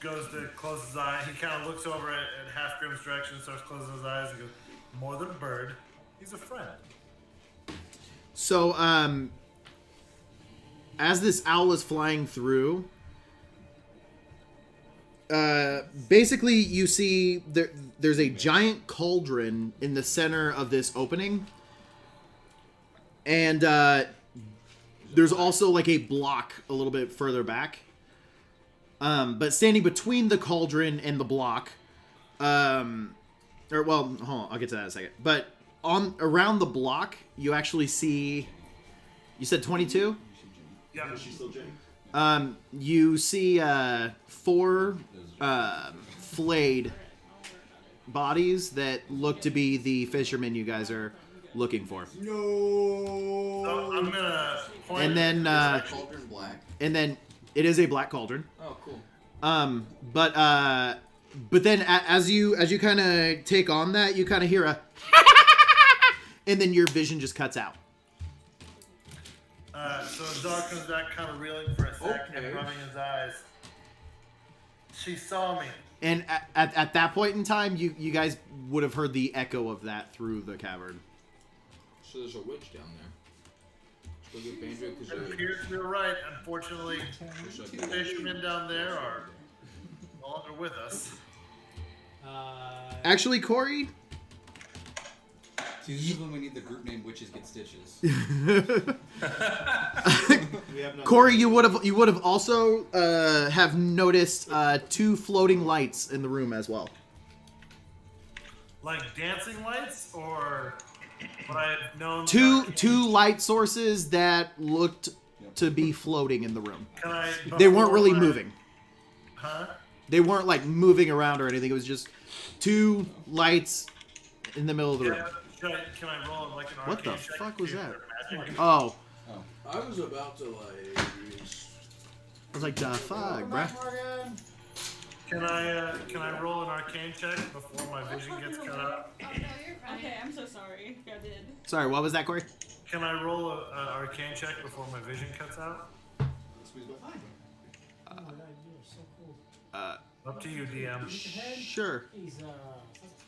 goes to close his eye, he kind of looks over at Half Grim's direction, starts closing his eyes, and goes, "More than a bird, he's a friend." So as this owl is flying through, basically you see there's a giant cauldron in the center of this opening, and there's also like a block a little bit further back, but standing between the cauldron and the block, hold on, I'll get to that in a second, but around the block you actually see, you said 22? Yeah. She's still Jane. You see 4 flayed bodies that look to be the fishermen you guys are looking for. No. So I'm gonna point. And then Cauldron black. and then it is a black cauldron. Oh, cool. But then as you kind of take on that, you kind of hear a and then your vision just cuts out. So Zar comes back, kind of reeling for a sec Okay. and rubbing his eyes. She saw me. And at that point in time, you guys would have heard the echo of that through the cavern. So there's a witch down there. Let's go get Banjo It Kazooie. appears you're right. Unfortunately, the fishermen down there are no longer with us. Actually, Corey, See, this is when we need the group name Witches Get Stitches. Corey, you would have also have noticed 2 floating lights in the room as well. Like dancing lights, or what I've known. Two light sources that looked to be floating in the room. Can I, They weren't before really my- moving. Huh? They weren't like moving around or anything. It was just 2 lights in the middle of the room. Yeah, can I roll like an What the arcane check fuck to was see if that? they're magic? Oh, I was about to like. I was like, the fuck, bruh. Can I roll an arcane check before my vision gets cut out? Oh, no, you're fine. Okay, I'm so sorry. I did. Sorry, what was that, Corey? Can I roll an arcane check before my vision cuts out? Up to you, DM. Sure. He's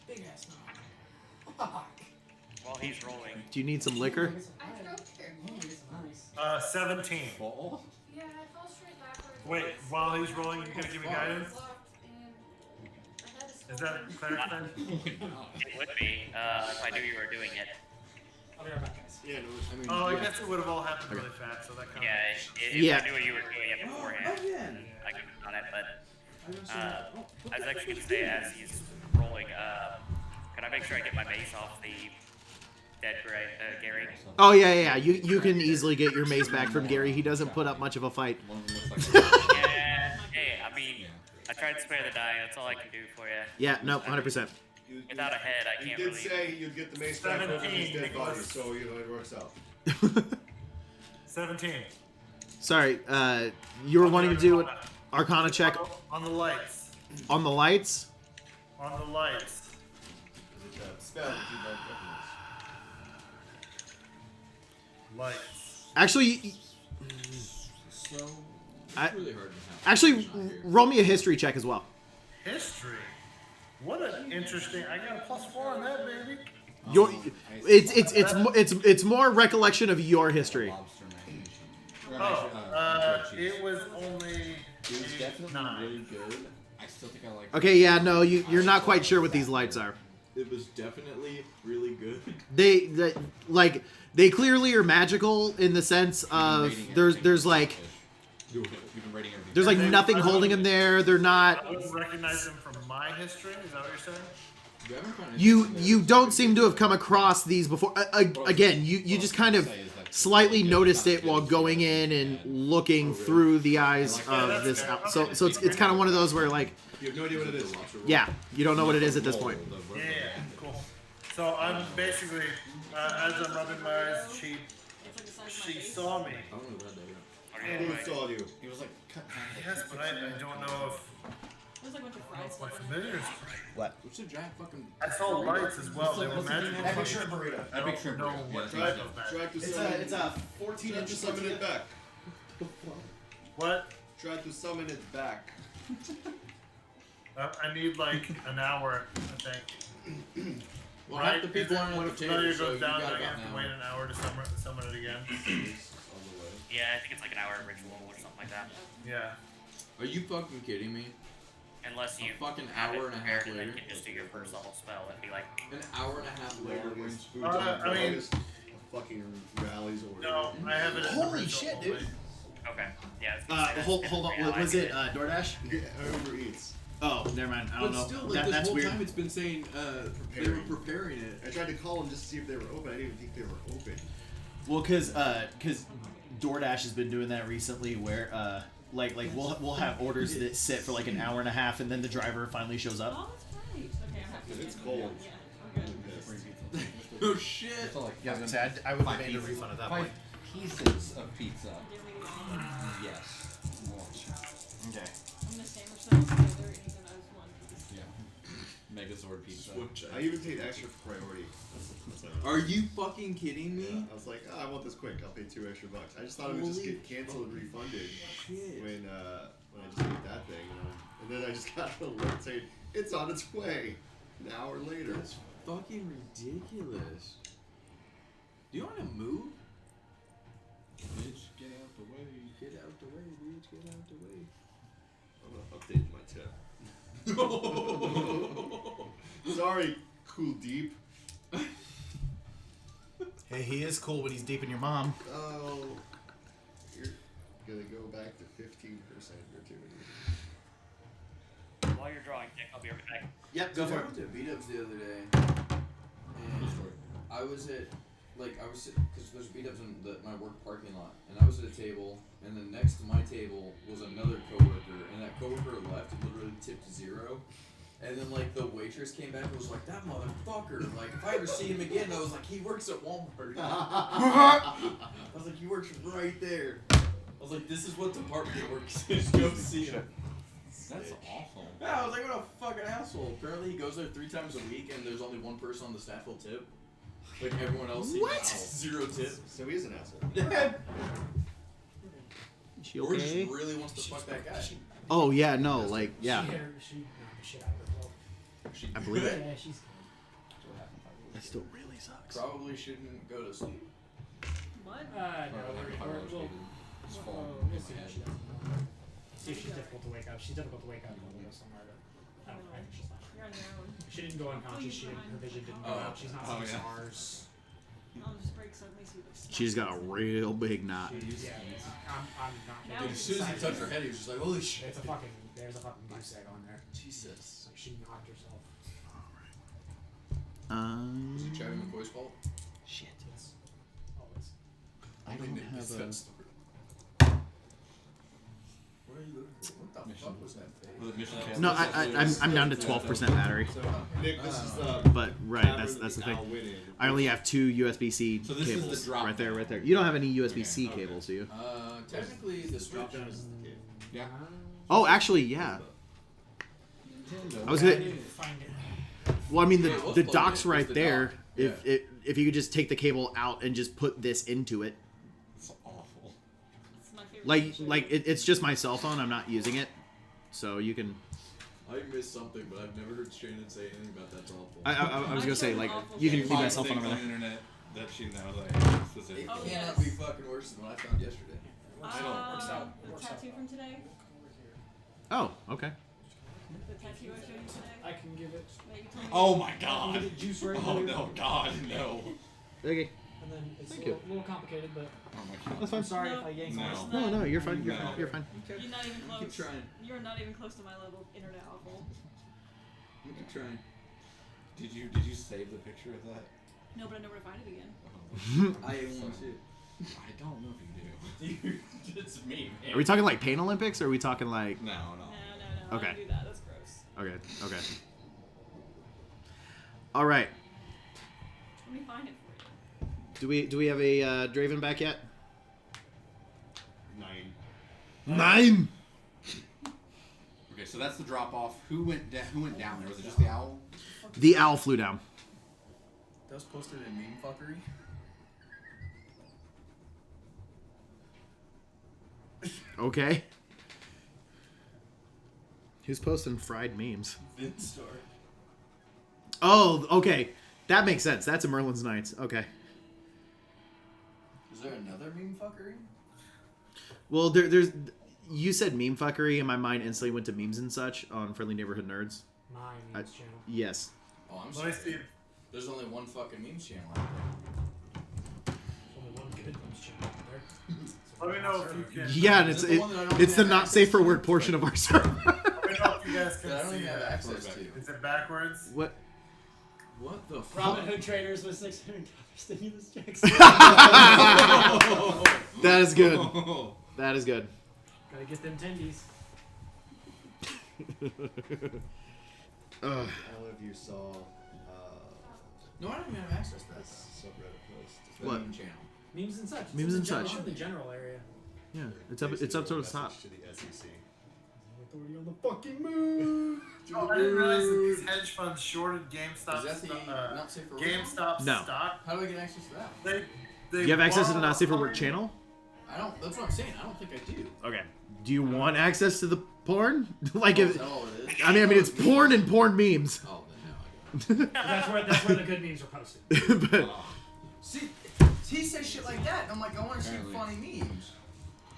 big ass now. While he's rolling. Do you need some liquor? I drove here. 17. Yeah, I fall straight backwards. Wait, while he's rolling, you're gonna give me guidance? Is that cleric thing? It would be, if I knew you were doing it. I'll be right back, guys. Yeah, no, I mean, Oh, I yeah. guess it would have all happened really fast, so that kind Yeah, of. if I knew what you were doing it beforehand, again. I could have done it. But Oh, I was actually going to say, as he's rolling, can I make sure I get my mace off the dead Gary? Oh yeah. You can easily get your mace back from Gary. He doesn't put up much of a fight. One of them looks like. Yeah, hey, I mean, I tried to spare the dying. That's all I can do for you. Yeah, no, 100%. Without a head, I You can't did really. say you'd get the mace back over his 17, dead body, Nicholas. so it works out. 17. Sorry, you were wanting to do an Arcana check On the lights. on the lights. On the lights. Is it a spell that you don't recognize? Lights. Actually, So I- it's really hard to have. actually, roll me a history check as well. History. What an interesting. I got a +4 on that, baby. Your, it's more recollection of your history. Lobster man. Oh, it was only It was definitely 9. really good. I still think I like. Okay, yeah, no, you're not quite sure what these lights are. It was definitely really good. They clearly are magical in the sense of there's like We've been rating everything. there's like nothing holding them there. They're I not. wouldn't recognize them from my history. Is that what you're saying? You don't seem to have come across these before. Again, you just kind of slightly noticed it while going in and looking through the eyes of this. So it's kind of one of those where like You have no idea what it is. yeah, you don't know what it is at this point. Yeah, cool. So I'm basically, as I'm rubbing my eyes, she saw me. I don't know about that. Who saw you? He was like, cut Yes, but I don't know if It was like a bunch of fries. my familiar is right. What? What's a giant fucking? I saw lights as well. They were magical. Epic shrimp burrito. I don't know what Try type of magic. to summon. It's a 14 Try to inch summon it back. What? Try to summon it back. I need like an hour, I think. Well, half the people aren't when at a the table, familiar so goes you down, got I about have to an wait hour. an hour to summon it again. Yeah, I think it's like an hour ritual or something like that. Yeah. Are you fucking kidding me? Unless you A fucking have it hour and a half prepared and then later. can just do your first level spell and be like, An hour and a half later brings food. I mean, fucking rallies order. no, I have it in Holy the shit, ritual dude. okay, yeah. I was gonna say that's Hold different on. from Was how I it did DoorDash? Uber Eats. Oh, never mind. I But don't know. still, like, this That's whole weird. time it's been saying they were preparing it. I tried to call them just to see if they were open. I didn't even think they were open. Well, because DoorDash has been doing that recently, where like we'll have orders that sit for like an hour and a half, and then the driver finally shows up. Oh, that's right. Okay, I'm happy. It's cold. Yeah, I'm good. Oh shit! So like Yeah, five- I would five have made a pieces- refund at that five point. pieces of pizza. Yes. Okay. I'm gonna sandwich those together and eat them as one piece. Yeah. Megazord pizza. I even take extra for priority. That's like, Are you fucking kidding me? I was like, oh, I want this quick. I'll pay $2 extra. I just thought it would just Holy get canceled and refunded Shit. when I just did that thing, and then I just got an alert saying it's on its way. An hour later. That's fucking ridiculous. Do you want to move? Bitch, get out the way. Get out the way, bitch. Get out the way. I'm gonna update my tip. Sorry, Cool Deep. Hey, he is cool when he's deep in your mom. Oh, you're gonna go back to 15% gratuity. While you're drawing, Nick, I'll be right back. Yep, I went to beat-ups the other day, and I was at, because there's beat-ups in my work parking lot, and I was at a table, and then next to my table was another coworker, and that coworker left and literally tipped 0. And then, like, the waitress came back and was like, that motherfucker, like, if I ever see him again, I was like, he works at Walmart. I was like, he works right there. I was like, this is what department he works in. Go see him. That's awful. Yeah, I was like, what a fucking asshole. Apparently he goes there 3 times a week and there's only one person on the staff who'll tip. Like everyone else, he What? 0 tip. So he is an asshole. Is she Or he okay? just really wants to fuck that guy. Oh yeah, no, like yeah. She hit her, she knocked the shit out of her. I believe it. Yeah, she's. That still really sucks. Probably shouldn't go to sleep. What? No, we'll see what she does. See if she's difficult to wake up. She's difficult to wake up. We'll go somewhere. But I think she's fine. You're on your own. She didn't go unconscious. Her vision didn't go Oh. out. She's not Oh, seeing yeah. stars. I'll just break suddenly so he looks She's got a real big knot. I'm not. Now Dude, as soon as he touched her head, he was just like, holy shit. It's a fucking. There's a fucking goose egg on there. Jesus. Like she knocked herself. Was it Chad McCoy's fault? Shit. Yes. Always. I don't have a. What are you looking for? What the fuck was that face? No, I'm down to 12% battery. Nick, this is the. But right, that's the thing. I only have 2 USB-C So this is the cables. drop Right there, down. right there. You don't have any USB-C cables, do you? Technically, the Switch. Drop down is the cable. Yeah. Oh, actually, yeah. I was gonna. Find it. Well, I mean, Yeah, it was the plugged dock's in. It was right the there. dock. If you could just take the cable out and just put this into it, It's awful. It's my favorite. like it's just my cell phone. I'm not using it, so you can. I missed something, but I've never heard Shannon say anything about that's awful. I was gonna say like Awful you can thing. leave my cell phone over on there. the internet that she knows like It specifically. Oh, cannot yes. be fucking worse than what I found yesterday. The tattoo from today. Oh, okay. The tattoo I showed you today. I can give it. That you told me. Oh my I can god. give it juice right Oh here. no, God, no. Okay. And then it's Thank a little complicated, but Oh my god. That's I'm fine. sorry No. if I yanked No. my. No, you're fine. You're No. fine. You're fine. Okay. You're not even close. Keep trying. You're not even close to my level of internet awful. Keep trying. Did you save the picture of that? No, but I know where to find it again. I want to. I don't know if you do. It's me. Man. Are we talking like Pain Olympics, or are we talking like? No, no. No. Okay. I don't do that. That's gross. Okay. Okay. All right. Let me find it for you. Do we have a Draven back yet? 9. 9. Okay, so that's the drop off. Who went down there? Was it just the owl? The owl flew down. That was posted in meme fuckery. Okay. Who's posting fried memes? Vince Star. Oh, okay. That makes sense. That's a Merlin's Nights. Okay. Is there another meme fuckery? Well, there's. You said meme fuckery, and my mind instantly went to memes and such on Friendly Neighborhood Nerds. My memes channel. Yes. Oh, I'm Let sorry. me see. There's only one fucking memes channel out There's only one good memes channel out there. Let me know if you can. Yeah, and Is it's it the one that I don't it's the have not access safe for to? work portion of our server. Let me know if you guys there. That I can don't see even have it. access to. Is it backwards? What? What the fuck? Robin Hood traders with $600 stimulus checks. That is good. That is good. Gotta get them tendies. I don't know if you saw No, I don't even have access to that. this subreddit post. The What? meme channel. Memes and such. Memes It's and in the such. general- in the general area. Yeah, it's up. It's up towards the top. To the SEC. Authority on the fucking move. Oh, I didn't realize that these hedge funds shorted Is GameStop. that the not safe for work? GameStop No. stock. How do I get access to that? They You have access to the borrow Not Safe for Work money. channel? I don't. That's what I'm saying. I don't think I do. Okay. Do you want access to the porn? like Oh, if is that all it is? I mean it's porn and porn memes. Oh, then no, I don't. That's where the good memes are posted. But See, he says shit like that, and I'm like, I want to see funny memes.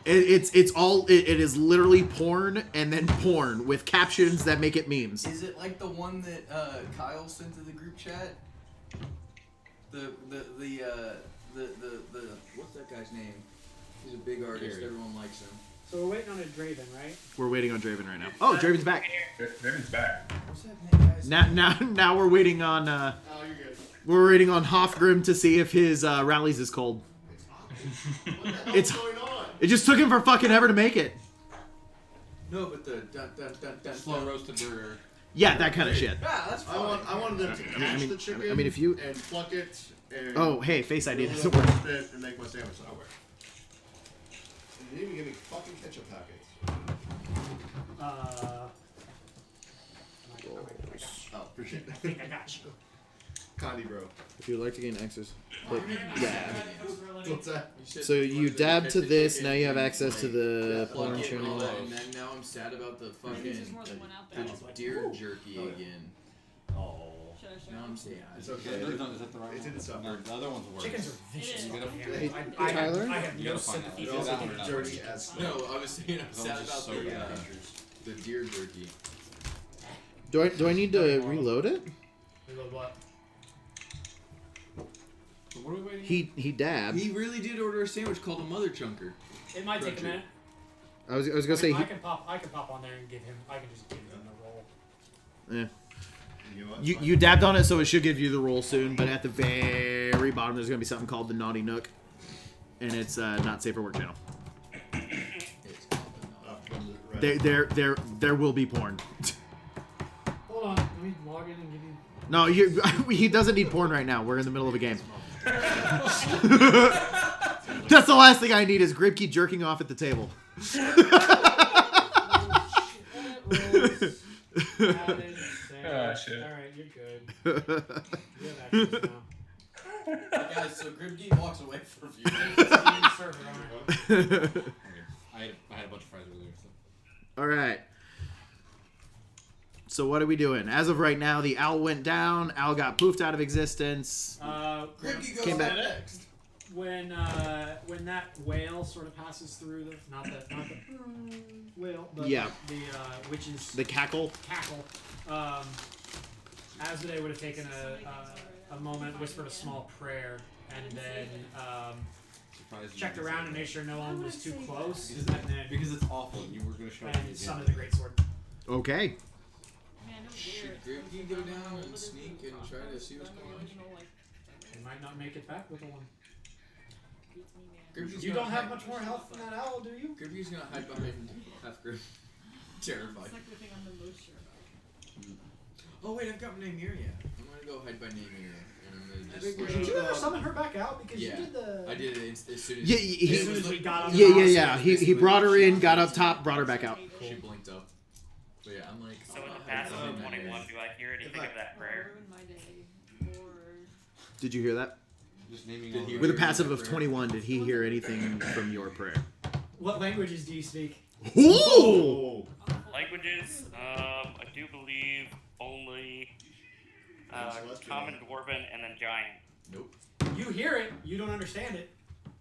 it is literally porn and then porn with captions that make it memes. Is it like the one that Kyle sent to the group chat? The what's that guy's name? He's a big artist. Gary. Everyone likes him. So we're waiting on a Draven, right? We're waiting on Draven right now. Oh, Draven's back. Draven's back. What's that name, guys? Now we're waiting on Oh, you're good. we're waiting on Hofgrim to see if his rallies is cold. What the hell It's- is going on? It just took him for fucking ever to make it. No, but the dun dun dun dun Slow dun. roasted burger. Yeah, that kind of shit. Yeah, that's fine. I wanted them to catch mean- the chicken I mean, if you- and pluck it and Oh, hey, Face ID roll it doesn't up work. a bit and make my sandwich. So I work. And you didn't even give me fucking ketchup packets. Oh, appreciate I that. think I got you. Condi, bro. If you'd like to gain access. Yeah. What's that? So you dab to this, now you have access to the Plug porn it and all channel. that, and then now I'm sad about the There's fucking more than one out there. the deer jerky again. Oh. Should I show Now you? I'm sad. It's okay. Is that the right It didn't suffer. No, the other one's worse. Chickens are vicious. It is. fucking Hey, animals. I Tyler? have You no gotta find sympathy that. for That chickens. one or not? Dirty as fuck. No, I was saying I'm Those sad are about so the good. the deer jerky. Do I need to reload it? Reload what? What are we waiting? He dabbed. He really did order a sandwich called a mother chunker. It might take a minute. I was gonna say I can pop on there and give him. I can just give him the roll. Yeah. You dabbed on it, so it should give you the roll soon. But at the very bottom, there's gonna be something called the Naughty Nook, and it's not safe for work channel. There will be porn. Hold on, let me log in and give you. No, he doesn't need porn right now. We're in the middle of a game. That's the last thing I need is Gripkey jerking off at the table. Oh, shit. Alright, you're good. You have access now. Guys, so Gripkey walks away for a few minutes. It's a game server, alright. I had a bunch of fries earlier. So. All right. So what are we doing? As of right now, the owl went down. Owl got poofed out of existence. Gripkey goes Came back. next. When that whale sort of passes through the not the whale, but Yeah. the witch's The cackle. cackle. Asmodee would have taken a moment, whispered a small prayer, and then checked around and made sure no one was too close, and then Because it's awful, and you were going to show me and again. summoned the greatsword. Okay. Man, no Should dare. Gripkey go down and sneak and try to see what's going on? They might not make it back with the one. Gripkey's You gonna don't have hide- much more health than that owl, do you? Gripkey's gonna hide behind Halfgrip. Terrified. It's like the thing I'm the most sure about. Oh wait, I've got Nymeria. I'm gonna go hide by Nymeria, and I'm gonna just. Did you ever summon her back out? Because Yeah, you did the. I did it as soon as. Yeah, As soon as we got on the Yeah. He brought her in, got up top, brought her back out. She blinked up. But yeah, I'm like. So with the I'm passive hiding of by 21, Nymeria. do I hear anything of that prayer? Ruin my day. Or Did you hear that? Just naming Did all he the- With a hear passive my of prayer? 21, did he hear anything from your prayer? What languages do you speak? Ooh! Languages, I do believe only Common, Dwarven, and then Giant. Nope. You hear it, you don't understand it.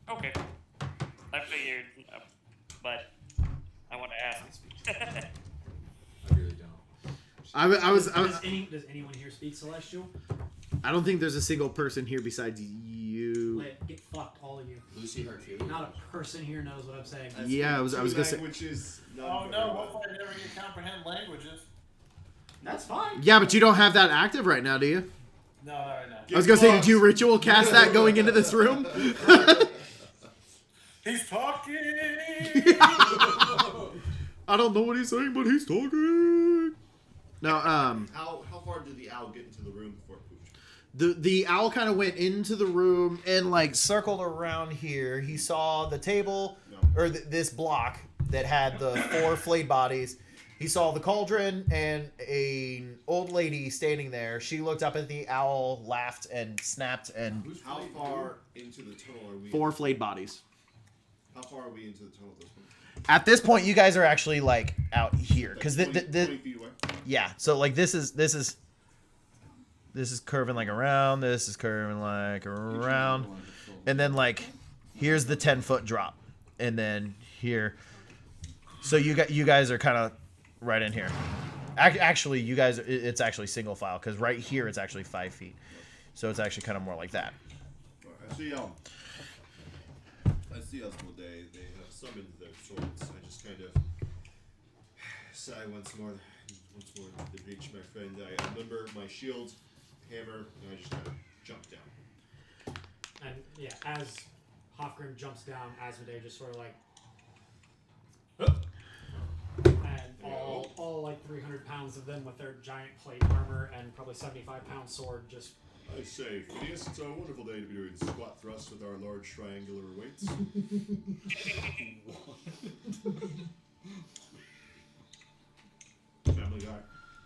Okay. I figured, but I want to ask. I really don't. Does anyone here speak Celestial? I don't think there's a single person here besides you. Get fucked, all of you. Lucy Hartfield. Not a person here knows what I'm saying. Yeah, I was gonna say. Languages, Oh no, what if I never get comprehend languages? That's fine. Yeah, but you don't have that active right now, do you? No, not right now. I was gonna say, did you ritual cast that going into this room? He's talking! I don't know what he's saying, but he's talking. No, How far did the owl get into the room before it poofed? the owl kind of went into the room and like circled around here. He saw the table or this block that had the 4 flayed bodies. He saw the cauldron and an old lady standing there. She looked up at the owl, laughed, and snapped. And How far into the tunnel are we? 4 flayed bodies. How far are we into the tunnel at this point? At this point, you guys are actually like out here because Like 20 feet away? yeah. So like this is curving like around. This is curving like around, and then like here's the 10-foot drop, and then here. So you guys are kind of right in here. Actually, you guys, it's actually single file because right here it's actually 5 feet. So it's actually kind of more like that. I see Asmodee, they have summoned their swords. I just kind of sigh once more to reach my friend. I remember my shield, hammer, and I just kind of jump down. And yeah, as Hofgrim jumps down, Asmodee just sort of like, and all like 300 pounds of them with their giant plate armor and probably 75-pound sword just. I say, Phineas, it's a wonderful day to be doing squat thrusts with our large triangular weights. Family Guy.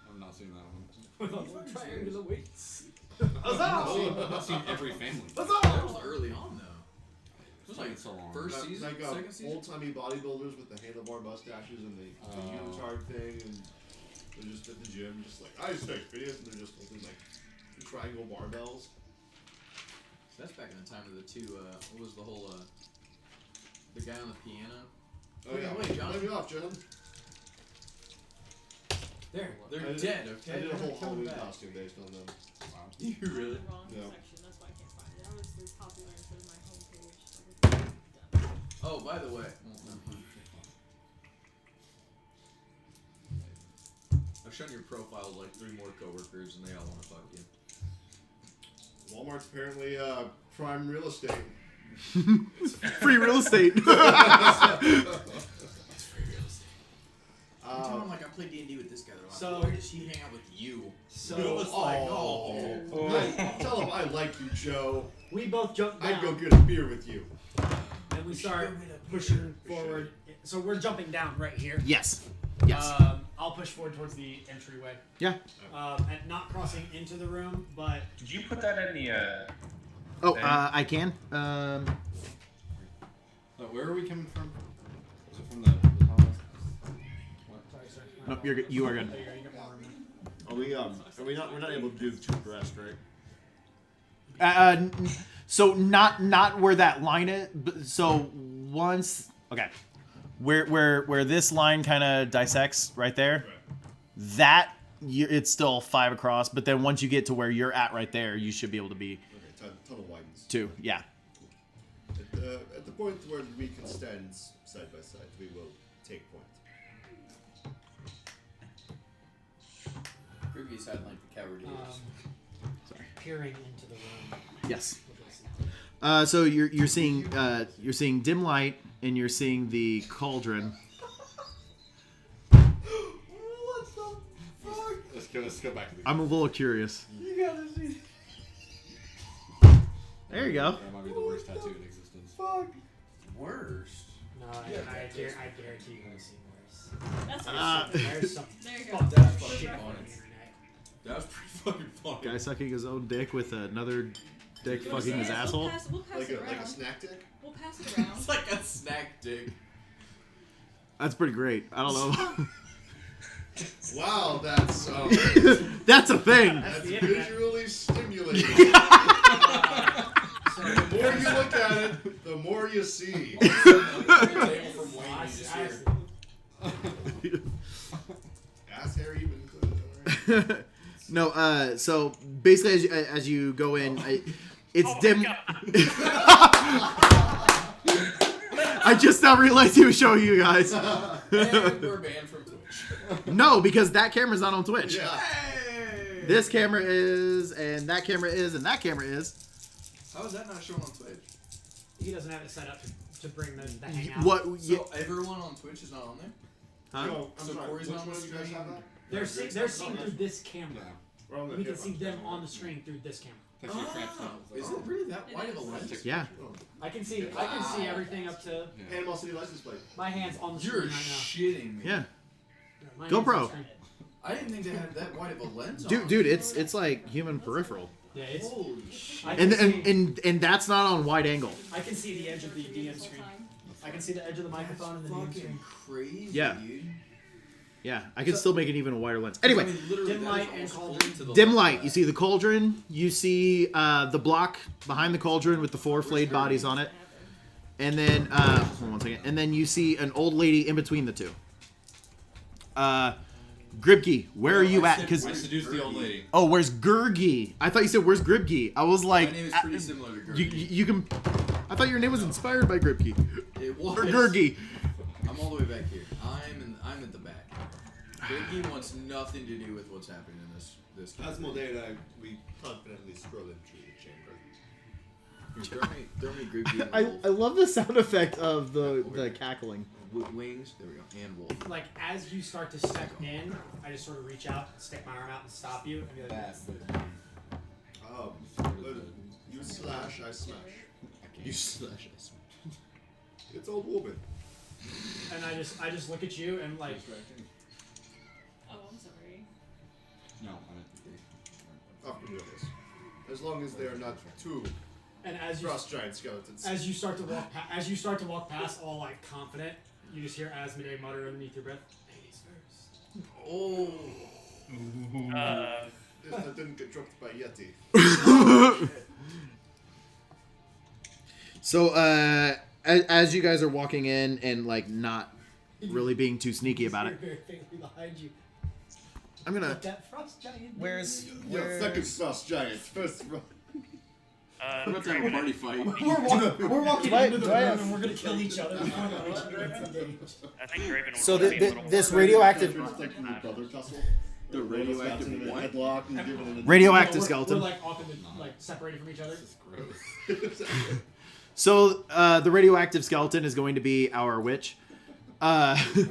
I've not seen that one. With all the triangular weights. I've not seen every family. That was early on though. It was like so long. first season, Like second season. old-timey bodybuilders with the handlebar mustaches and the unitard thing, and they're just at the gym, just like, I say, Phineas, and they're just holding like triangle barbells. So that's back in the time of the two. What was the whole? The guy on the piano. Oh yeah, Wait, John. let me off, John. There. They're dead. Okay. I did a whole They're coming Halloween back. costume based on them. You really? Wrong Yeah. section, that's why I can't find it. I was the top of by the way, I've shown your profile like 3 more coworkers, and they all want to fuck you. Walmart's apparently prime real estate. Free real estate. That's free real estate. I'm telling him like I play D&D with this guy. Like, So where does he hang out with you? So It's like, oh. Tell him I like you, Joe. we both jumped down I'd go get a beer with you. and we start pushing forward. So we're jumping down right here. Yes. Yes. I'll push forward towards the entryway. Yeah. And not crossing into the room, but Did you put that in the? Oh, thing? I can. Where are we coming from? Is it from the tunnel? sorry, sir. No, you're good. You are good. There you go, you got more room. Are we not? We're not able to do 2 abreast, right? So not where that line is. So once, okay, where this line kind of dissects right there, that it's still 5 across. But then once you get to where you're at right there, you should be able to be Okay, tunnel widens. 2. Yeah. At the point where we can stand side by side, we will take point. Ruby's had like the coward ears. Peering into the room. Yes. So you're seeing dim light and you're seeing the cauldron. What the fuck? Let's go back to the. I'm a little curious. You gotta see. There you go. That might be the worst tattoo in existence. Fuck. Worst. No, I guarantee you're gonna see worse. That's There's some There you go. fucked That's up fucking shit funny. on the internet. That was pretty fucking funny. Guy sucking his own dick with another dick You wanna fucking see his it? asshole. We'll pass Like it a around. snack dick. We'll pass it around. It's like a snack dick. That's pretty great. I don't know. Wow, that's That's a thing. that's the internet. visually stimulating. The more you look at it, the more you see. The table from Wayne, you just hear. Ass hair even included. No, so basically as you go in, it's dim. I just now realized he was showing you guys. And we're banned from Twitch. No, because that camera's not on Twitch. Yeah. Hey! This camera is, and that camera is, and that camera is. How is that not shown on Twitch? He doesn't have it set up to bring the hangout. What? So everyone on Twitch is not on there? Huh? Yo, I'm So sorry, Corey's which not on one the do you guys screen? have that? They're seen through this camera. We're on the We can hip see hop. them on the screen through this camera. Is it really that wide of a lens? Yeah. I can see everything up to Panama City license plate. my hands on the You're screen right shitting me. Yeah. now. My GoPro. hands on the screen. I didn't think they had that wide of a lens on. Dude, it's like human peripheral. Yeah, it's. Holy shit. I can see, And that's not on wide angle. I can see the edge of the DM screen. I can see the edge of the microphone and the DM Fucking screen. crazy, Yeah. dude. Yeah, I can still make it even a wider lens. Anyway, I mean, literally, dim that light is and almost cauldron. fully to the dim left. light. You see the cauldron. You see the block behind the cauldron with the 4 flayed bodies on it. And then, hold on one second. And then you see an old lady in between the two. Gribki, where are you at? Because I seduced the old lady. oh, where's Gurgi? I thought you said where's Gribki. I was like, My name is pretty similar to Gurgi. you can. I thought your name was inspired by Gribki It was. or Gurgi. I'm all the way back here. I'm at the back. Gurgi wants nothing to do with what's happening in this. Asmodee and I, we confidently stroll into the chamber. Throw me Gurgi. I love the sound effect of the cackling. Wings. There we go. And wolf. Like as you start to step in, I just sort of reach out, stick my arm out, and stop you, and be like, You slash, I smash. You slash us. It's old woman. and I just look at you and like, Oh, I'm sorry. No, Often with this. As long as they are not two and as you frost giant skeletons. as you start to walk past, all like confident, you just hear Asmodee mutter underneath your breath, "Ladies first." Oh. Yes, that didn't get dropped by Yeti. So, as you guys are walking in and like not really being too sneaky about it, Very faintly behind you. I'm gonna. That frost giant. Where's Yeah, second frost giant. First frost. We're about to have a party fight. We're walking Do I- into the do I room have- and we're gonna kill each other before the witch gets engaged. I think Draven So would be a little this more- radioactive brother tussle. The radioactive what? Headlock and give it a radioactive We're skeleton. like off in the, like separated from each other. Gross. So the radioactive skeleton is going to be our witch. And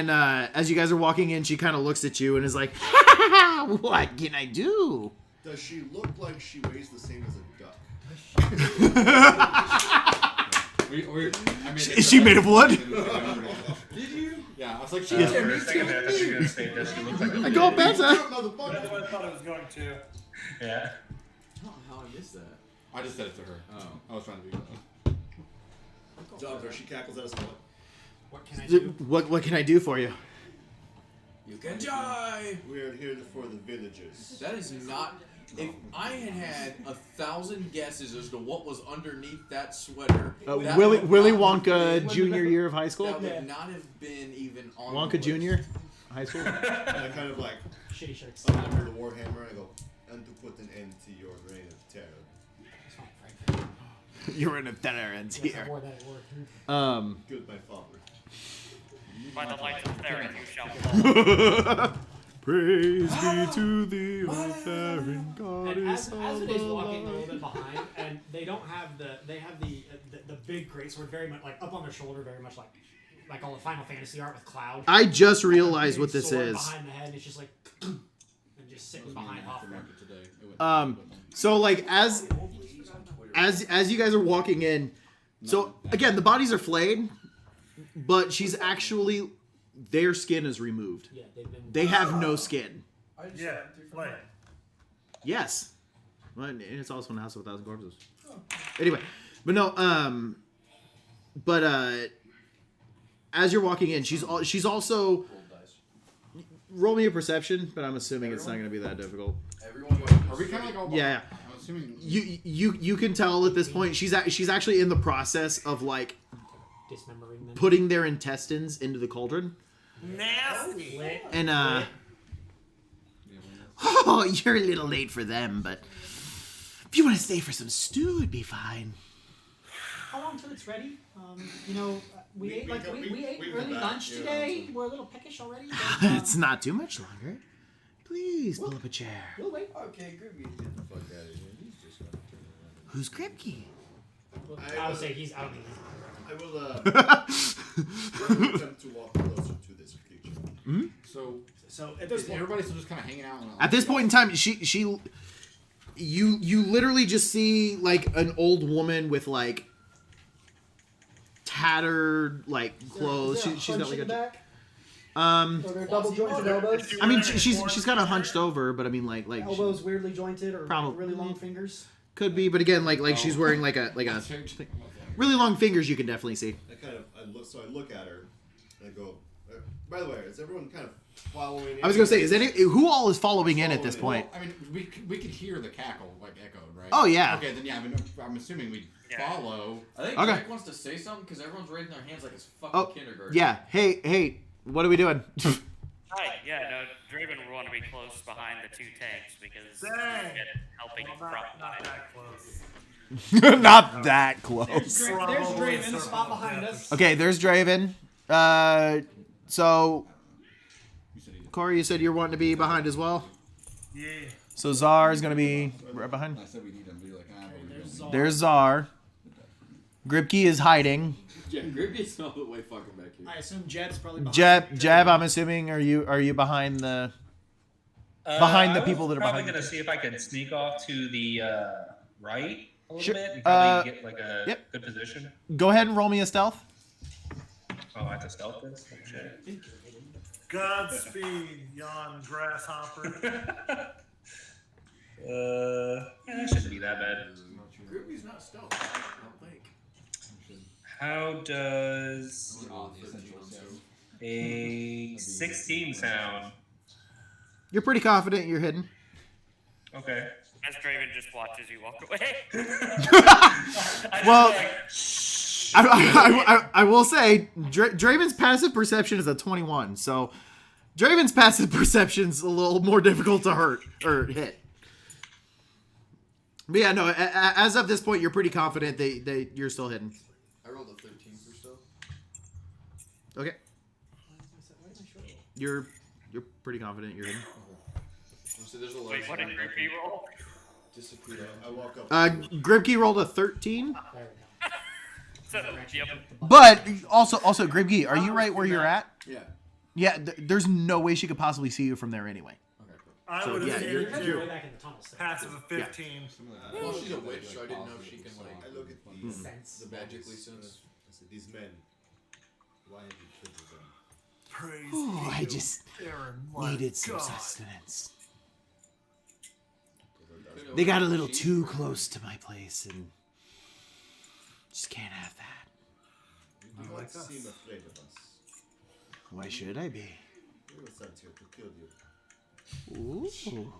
as you guys are walking in, she kind of looks at you and is like, "What can I do?" Does she look like she weighs the same as a duck? Is she made of wood? Did you? Yeah, I was like, she For a second there, I thought you were going to say, does she look like a I go better. That's what I thought it was going to. Yeah. Oh, how I missed that. I just said it to her. Oh. I was trying to be. So she cackles at us. What? What can I do? What can I do for you? You can die. We're here for the villagers. That is not. If I had 1,000 guesses as to what was underneath that sweater, that Willy would not have Wonka been- junior year of high school. That would not have been even on. Wonka the list. Junior, high school. And I kind of like Shitty shirts. under the warhammer. I go, and to put an end to your reign of terror. You're in a better end Yes, I here. wore that at work. Good, my father. By the lights of Theron, you shall fall. Praise be to the old Theron And goddess as of it is walking a little light. bit behind, and they don't have the big greatsword very much like up on their shoulder, very much like all the Final Fantasy art with Cloud. I just Like a realized big what this sword is. behind the head, and it's just like and just sitting behind Hoffman. So like as you guys are walking in, so again the bodies are flayed, but she's actually their skin is removed. Yeah, they've been. They have no skin. Yeah, like Yes. Well, and it's also in House of a Thousand Corpses. Anyway, but no, as you're walking in, she's also roll me a perception, but I'm assuming it's not going to be that difficult. Everyone. Are we kind of like all? Yeah. I'm assuming. You can tell at this point she's actually in the process of like Dismembering them. putting their intestines into the cauldron. nasty. And oh, you're a little late for them, but if you want to stay for some stew, it'd be fine. How long till it's ready? You know, we ate like we ate we early go back, lunch yeah, today. We're a little peckish already. But, It's not too much longer. Please pull up a chair. We'll wait. Okay, Grimby, get the fuck out of here. He's just gonna turn around. Who's Kripke? I would say he's out. I will attempt to walk closer to this creature. So at this is point, everybody still just kind of hanging out? At this point in time, you literally just see like an old woman with like tattered like clothes. She's got like a back. Or they're double jointed elbows. I mean, she's kind of hunched over, but I mean, like Elbows weirdly jointed or Probably. really long fingers. could be, but again, like she's wearing like a really long fingers. You can definitely see. I look at her and I go. By the way, is everyone kind of following? I was gonna say, who all is following in at this point? I mean, we could hear the cackle like echoed, right? Oh, yeah. Okay, then yeah. I mean, I'm assuming we follow. I think Okay. Jack wants to say something because everyone's raising their hands like it's fucking Oh, kindergarten. yeah. Hey, what are we doing? Hi, yeah, no, Draven would want to be close behind the two tanks because Dang. helping Well, front not line. that close. Not that close. There's Probably Draven, the spot circle, behind yeah. us. Okay, there's Draven. So Corey, you said you're wanting to be behind as well. Yeah. So Czar is gonna be right behind. I said we need him. Be like, but we don't. There's Czar. Gripke is hiding. Yeah, Grimby's all the way fucking back here. I assume Jeb's probably behind. Jeb, I'm assuming are you behind the Behind the people that are probably behind gonna see if I can sneak off to the right a little Sure. bit and probably get like a Yep. good position. Go ahead and roll me a stealth. Oh, I have to stealth this? Oh, shit. Godspeed, yon grasshopper. Yeah, that shouldn't be that bad. Grimby's not stealth, I don't think. How does Oh, the essentials, yeah. a 16 sound? You're pretty confident you're hidden. Okay. As Draven just watches you walk away. Well, I will say Draven's passive perception is a 21, so Draven's passive perception's a little more difficult to hurt or hit. But yeah, no. As of this point, you're pretty confident that you're still hidden. I rolled a 13 for stealth. Okay. You're pretty confident you're hidden. So there's a lot. Wait, what did Grippy roll? Disappear. I walk up. Gribkey rolled a 13. So, yep. But also, Gribkey, are you right where you're at? Yeah. Yeah. There's no way she could possibly see you from there anyway. Okay, cool. I So, would yeah, have you're- figured You're way too. back in the tunnel still. Passive of 15. Well, she's a witch, so I didn't know if she can I like look at these. Sense. the magically sense. I said, these men. Why have you killed them? Praise Oh, I you, just Aaron, my needed some God. sustenance. They got a little too close to my place, and just can't have that. You do like not us. seem afraid of us. Why should I be? We were sent here to kill you. Ooh.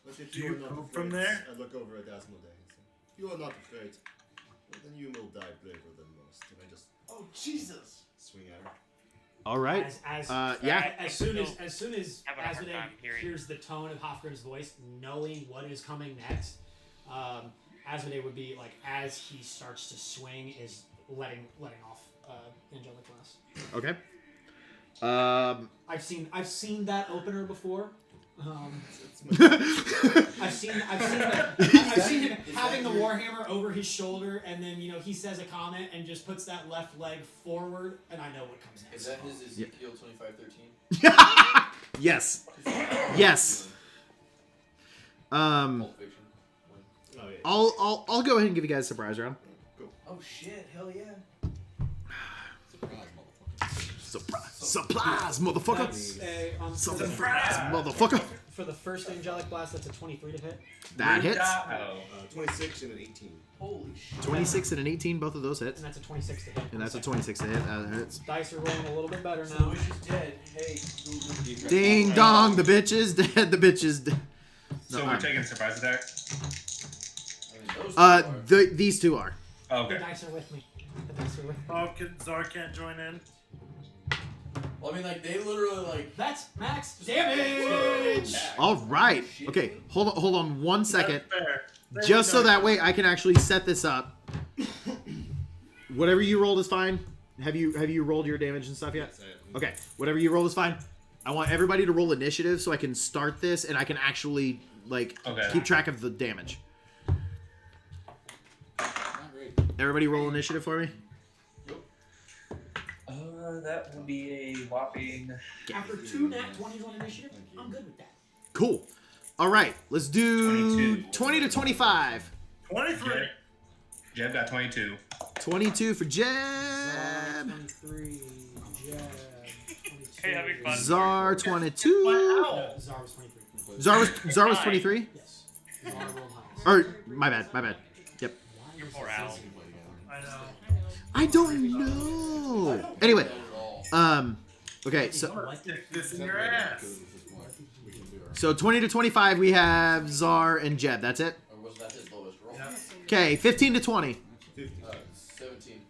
But if Do you you are not poop afraid, from there? I look over at Asmodee and say, you are not afraid. Well, then you will die braver than most. And I just, oh Jesus! Swing at her. All right. Yeah. As soon as Having a hard Asmodee time hearing. hears the tone of Hofgrim's voice, knowing what is coming next, Asmodee would be like, as he starts to swing, is letting off angelic glass. Okay. I've seen that opener before. I've seen him having the warhammer over his shoulder, and then he says a comment and just puts that left leg forward, and I know what comes next. Is that his Ezekiel 25:13? Yes. Yes. Pulp Fiction. Oh, yeah. I'll go ahead and give you guys a surprise round. Oh shit! Hell yeah! Surprise, motherfucker. Surprise, motherfucker. That's Surprise, motherfucker. for the first angelic blast. That's a 23 to hit. That hits. 26 and an 18. Holy shit! 26 and an 18, both of those hits. And that's a 26 to hit. And that's a 26 to hit. That hits. Dice are rolling a little bit better So now. Wish is dead. Hey. Ding dong, the bitch is dead. The bitch is dead. So we're taking surprise attack? These two are. The Okay. dice are with me. The dice are with me. Oh, Zar can't join in. Well, I mean, like they literally like. That's max damage. All right. Okay. Hold on 1 second. That's fair. There Just we so go. that way I can actually set this up. Whatever you rolled is fine. Have you rolled your damage and stuff yet? Okay. Whatever you rolled is fine. I want everybody to roll initiative so I can start this and I can actually keep track of the damage. Everybody roll initiative for me. That will be a whopping. After 2 nat 20s on initiative, I'm good with that. Cool. All right. Let's do 22. 20 to 25. 23. Jeb got 22. 22 for Jeb. 23. Jeb. Hey, having fun. Zar 22. No, Zar was 23. Zar was 23. Yes. Zar rolled highest. Or my bad. Yep. Your poor owl. I know. I don't know. Anyway, okay, so Stick this in your ass. 20 to 25 we have Zar and Jeb. That's it. Or was that his lowest roll? Okay, 15 to 20. 17.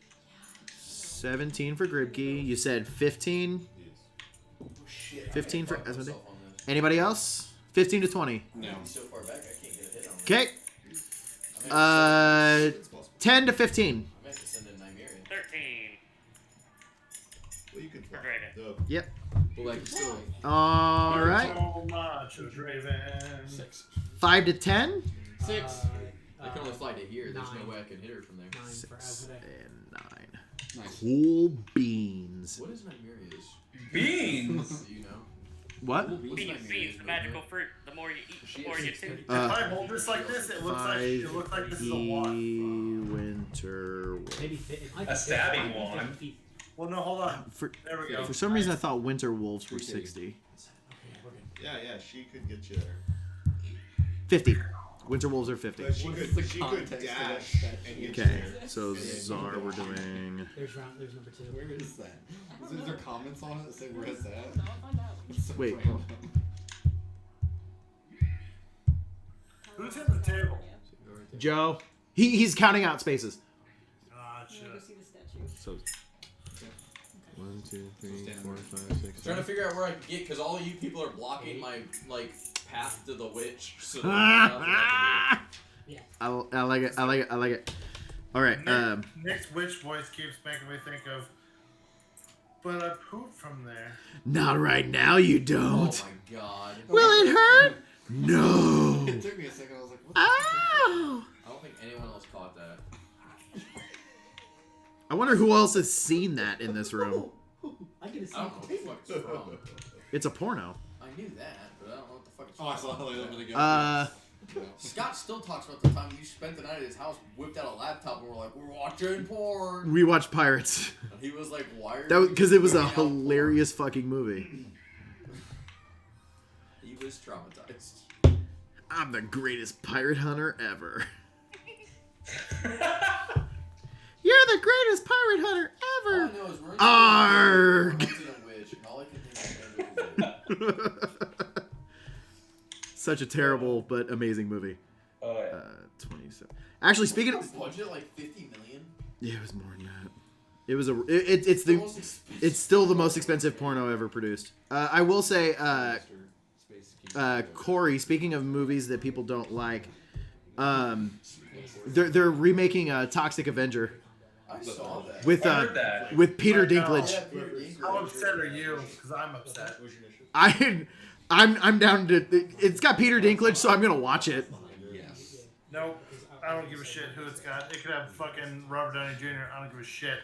17 for Gribkey. You said 15. Oh shit. 15 for I fucked Asmodee. myself on this. Anybody else? 15 to 20. No. I'm so far back, I can't get a hit on it. Okay. 10 to 15. I meant to send in Nymeria. 13. Well, you can For fly. Draven. Duh. Yep. But like, still. All right. So much of Draven. 6. 5 to 10. 6. I can only fly to here. There's 9. no way I can hit her from there. 9 for 6 Asmodee. and 9. Nice. Cool beans. What is Nymeria's? Beans! Do you know? What? What's Beans, Nymeria's the magical fruit. The more you eat, the more you get to. If I hold this like this, it looks like this is a wand. Winter wolf. Maybe it might A be stabbing 50 wand. feet. Well, no, hold on. For There we go. some reason I thought winter wolves were 60. Okay, we're good. Yeah, she could get you there. 50. Winter wolves are 50. But she could dash and get you Okay, there. so Zar we're doing. There's number 2. Where is that? Is there comments on it that say where is that? I'll find out. It's so Wait. random. Who's hitting the table? Joe. He's counting out spaces. I'm gonna go Gotcha. see the statue. So 1, 2, 3, 4, 5, 6. Trying to figure out where I can get, because all of you people are blocking my path to the witch. So Ah, Yeah. I like it. I like it. I like it. All right. Nick's witch voice keeps making me think of. But I pooped from there. Not right now, you don't. Oh my god. Will it hurt? No. It took me a second. I was like, what? Ow! I don't think anyone else caught that. I wonder who else has seen that in this room. I get a see. I don't know what the fuck it's from. It's a porno. I knew that, but I don't know what the fuck it's Oh, from. I saw how they opened again. Scott still talks about the time you spent the night at his house, whipped out a laptop, and we're like, we're watching porn. We watched Pirates. And he was like, why are That you because it was a putting out porn? hilarious fucking movie. He was traumatized. I'm the greatest pirate hunter ever. You're the greatest pirate hunter All ever. I know is we're in Arrgh. a witch, and all I can think of is Such a terrible but amazing movie. Oh, yeah. 27. Actually, speaking of, budget like 50 million. yeah, it was more than that. It was it's still the most expensive porno ever produced. I will say, Corey. Speaking of movies that people don't like, they're remaking Toxic Avenger I saw that. with I heard that. with Peter But no. Dinklage. How upset are you? Because I'm upset. I'm down to. It's got Peter Dinklage, so I'm gonna watch it. Yes. Nope. I don't give a shit who it's got. It could have fucking Robert Downey Jr. I don't give a shit.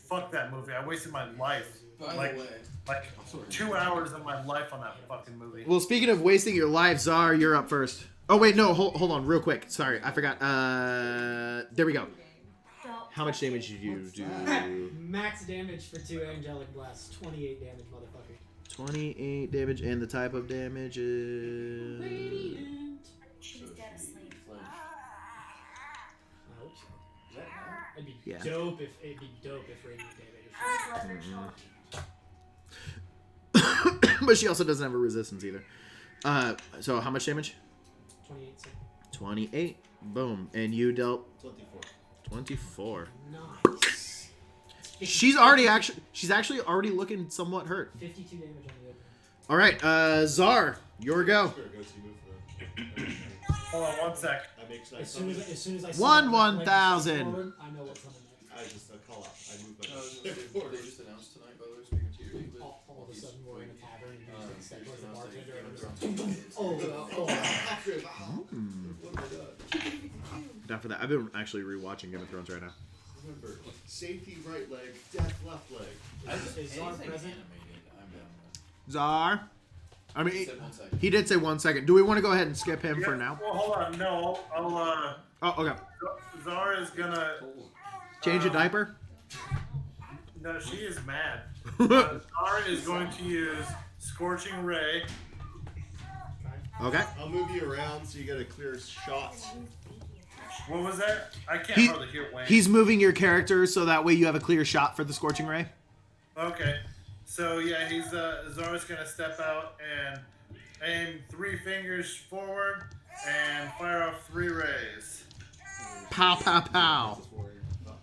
Fuck that movie. I wasted my life. By the way, Like 2 hours of my life on that fucking movie. Well, speaking of wasting your life, Czar, you're up first. Oh wait, no, hold on, real quick. Sorry, I forgot. There we go. How much damage did you do? Max damage for 2 angelic blasts. 28 damage, motherfucker. 28 damage, and the type of damage is. Radiant. She's dead asleep. I hope so. It'd be Yeah. dope if radiant damage. But she also doesn't have a resistance either. So how much damage? 28 seconds. 28. Boom, and you dealt 24. 24. Nice. She's actually already looking somewhat hurt. 52 damage on the open. All right, Czar, your go. Hold on 1 sec. I make As soon as I see One that 1,000. forward, I know what's coming next. I just call out. I move my what they just announced tonight, by the way, speaking to your English. All of a sudden, we're in a tavern and you just step towards the bartender and Down for that. I've been actually rewatching Game of Thrones right now. Remember, safety right leg, death left leg. Is Czar Anything present? animated, I'm down with. Czar. I mean, Said 1 second. he did say 1 second. Do we want to go ahead and skip him for now? Well, hold on. No, I'll Oh, okay. Zara is gonna. Change a diaper. No, she is mad. Zara is going to use Scorching Ray. Okay. I'll move you around so you get a clear shot. What was that? I can't He- hardly hear Wayne. He's moving your character so that way you have a clear shot for the Scorching Ray. Okay. So yeah, he's Zara's gonna step out and aim 3 fingers forward and fire off 3 rays. Pow, pow, pow.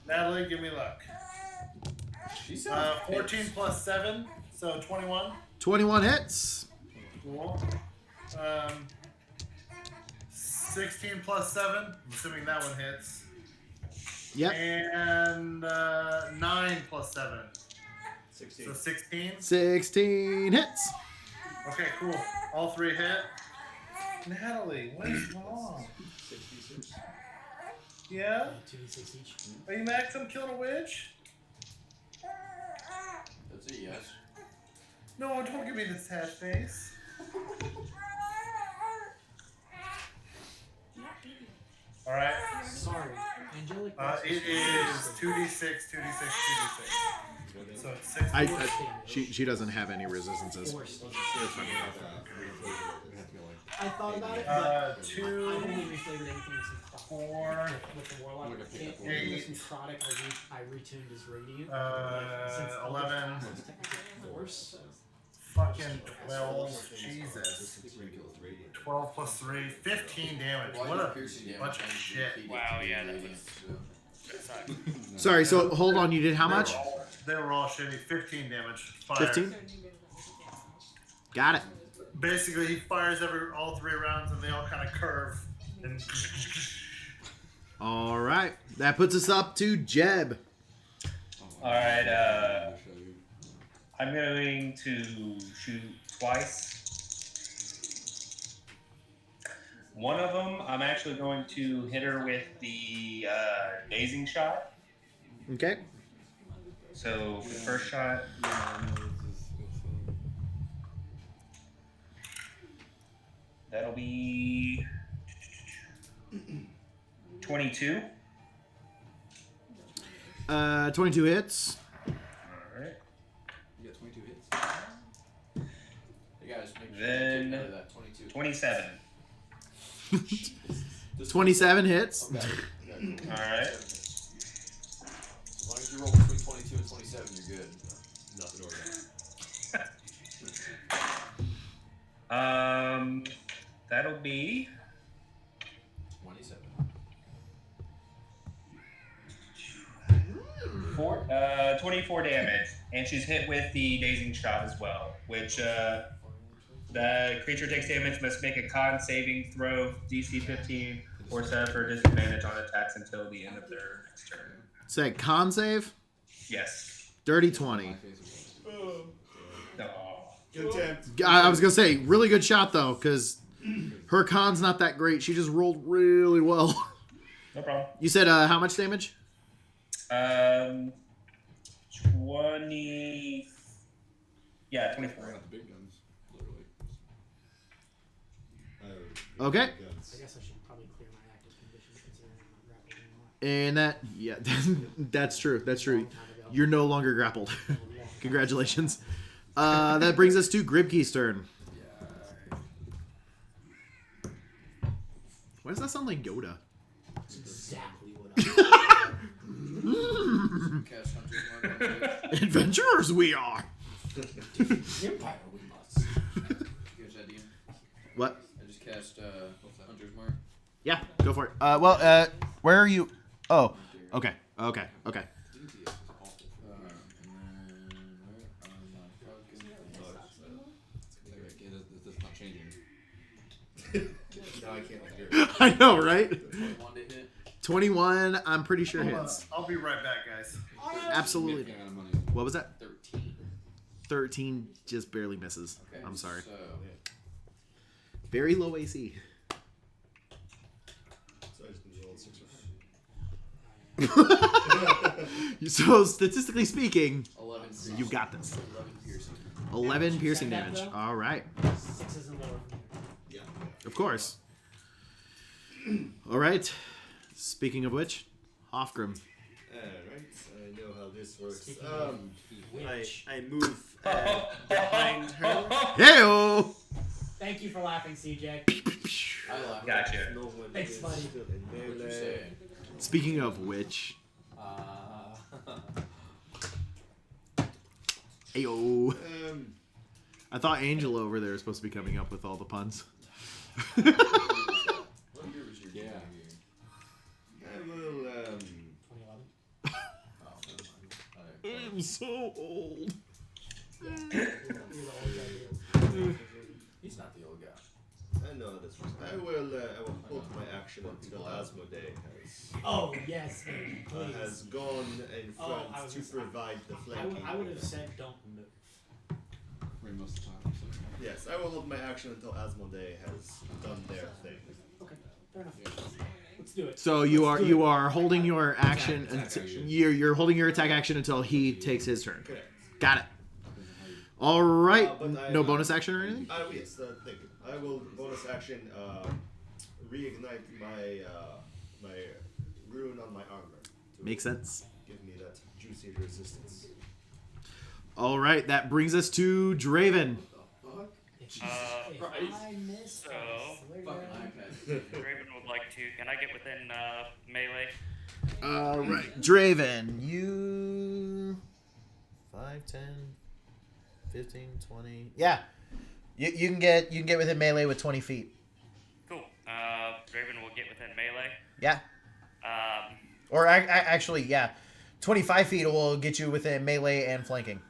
Natalie, give me luck. She sounds 14 plus 7, so 21. 21 hits. Cool. 16 plus 7. I'm assuming that one hits. Yep. And 9 plus 7. 16. So 16. 16 hits. Okay, cool. All 3 hit. Natalie, what is wrong? 66. Yeah? 2d6 each. Are you mad 'cause I'm killing a witch? That's a yes. No, don't give me this sad face. Alright. Sorry. Angelic. It is 2d6, 2d6, 2d6. So it's 6 She doesn't have any resistances. Force damage. I I thought about it, but 2, I've only reflavored anything with some 4, with the warlock. Eight. Anything with some necrotic, I retuned as radiant. 11, Force. fucking 12, Jesus. 12 plus 3, 15 damage. Well, I What did a piercing damage bunch of on shit. GP, Wow, yeah, that radiant, was- so. Sorry, so hold on. You did how much? They were all shitty. 15 damage. Fire. 15? Got it. Basically, he fires all 3 rounds and they all kind of curve All right. That puts us up to Jeb. Alright, I'm going to shoot twice. One of them, I'm actually going to hit her with the dazing shot. Okay. So, for the first shot, that'll be 22. 22 hits. Alright. You got 22 hits. You guys make sure Then you take note of that. 22. 27. 27 hits. Okay. Alright. As long as you roll between 22 and 27, you're good. Nothing ordinary. That'll be 27. 24 damage, and she's hit with the dazing shot as well, which the creature takes damage, must make a con saving throw, DC 15, or suffer disadvantage on attacks until the end of their next turn. Say con save. Yes. Dirty 20. Oh. Good attempt. I was gonna say really good shot though, because her con's not that great. She just rolled really well. No problem. You said how much damage? 20. Yeah, 24. The big guns, literally. Okay. I guess I should probably clear my active conditions considering I'm not grappled anymore. And that, yeah, that's true. That's true. You're no longer grappled. Congratulations. That brings us to Gribkey's turn. Why does that sound like Yoda? That's exactly what Cast Hunter's Mark on you. Adventurers we are. Empire we must. You catch that, DM? What? I just cast Hunter's Mark. Yeah, go for it. Well, where are you? Oh, okay. And then where are my fucking It's not changing. Now I can't hear. I know, right? 21 to hit. 21, I'm pretty sure Hold on. hits. I'll be right back, guys. Absolutely. Making out of money. What was that? 13. 13 just barely misses. Okay. I'm sorry. So, Very low AC. So I just need to roll 6 or So statistically speaking, 11 piercing. you got this. 11 piercing. 11 piercing Set that, damage. though? All right. 6 is and lower. Yeah. Of course. All right. Speaking of which, Hofgrim. Alright, I know how this works. Speaking of I move behind her. Heyo! Thank you for laughing, CJ. I laugh. Gotcha. No one Thanks, is buddy. still in What you melee. say? Speaking of which, heyo. I thought Angela over there was supposed to be coming up with all the puns. What year was your Yeah. I will, 2011. Oh, never mind. Alright. I'm so old. He's not the old guy. I know how this works. I will hold my action until Asmodee Oh, yes, man. Please. has gone in Oh, front I was to just- provide the flanking. I would have said don't move. Right, most of the time. So. Yes, I will hold my action until Asmodee has done their thing. Okay, fair enough. Let's do it. So you are holding your action Attack until action. you're holding your attack action until he takes his turn. Correct. Got it. All right. But I- No bonus action or anything? Yes, thank you. I will bonus action reignite my my rune on my armor. To Makes sense. Give me that juicy resistance. All right. That brings us to Draven. If Christ. I miss, So, I swear to Fucking God. iPad. Raven would like to. Can I get within melee? All right. Draven, you 5, 10, 15, 20. Yeah. You can get within melee with 20 feet. Cool. Raven will get within melee. Yeah. Or actually, yeah. 25 feet will get you within melee and flanking.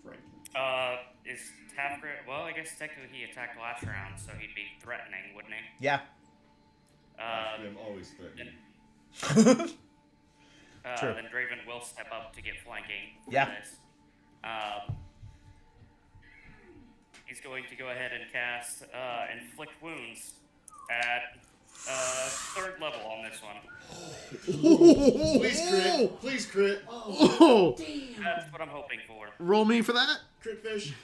Frankie. Is Tafgrit? Well, I guess technically he attacked last round, so he'd be threatening, wouldn't he? Yeah. I'm always threatening. True. Then Draven will step up to get flanking for Yeah. this. He's going to go ahead and cast Inflict Wounds at 3rd level on this one. Please crit. Please crit. Oh. That's what I'm hoping for. Roll me for that. Crit fish.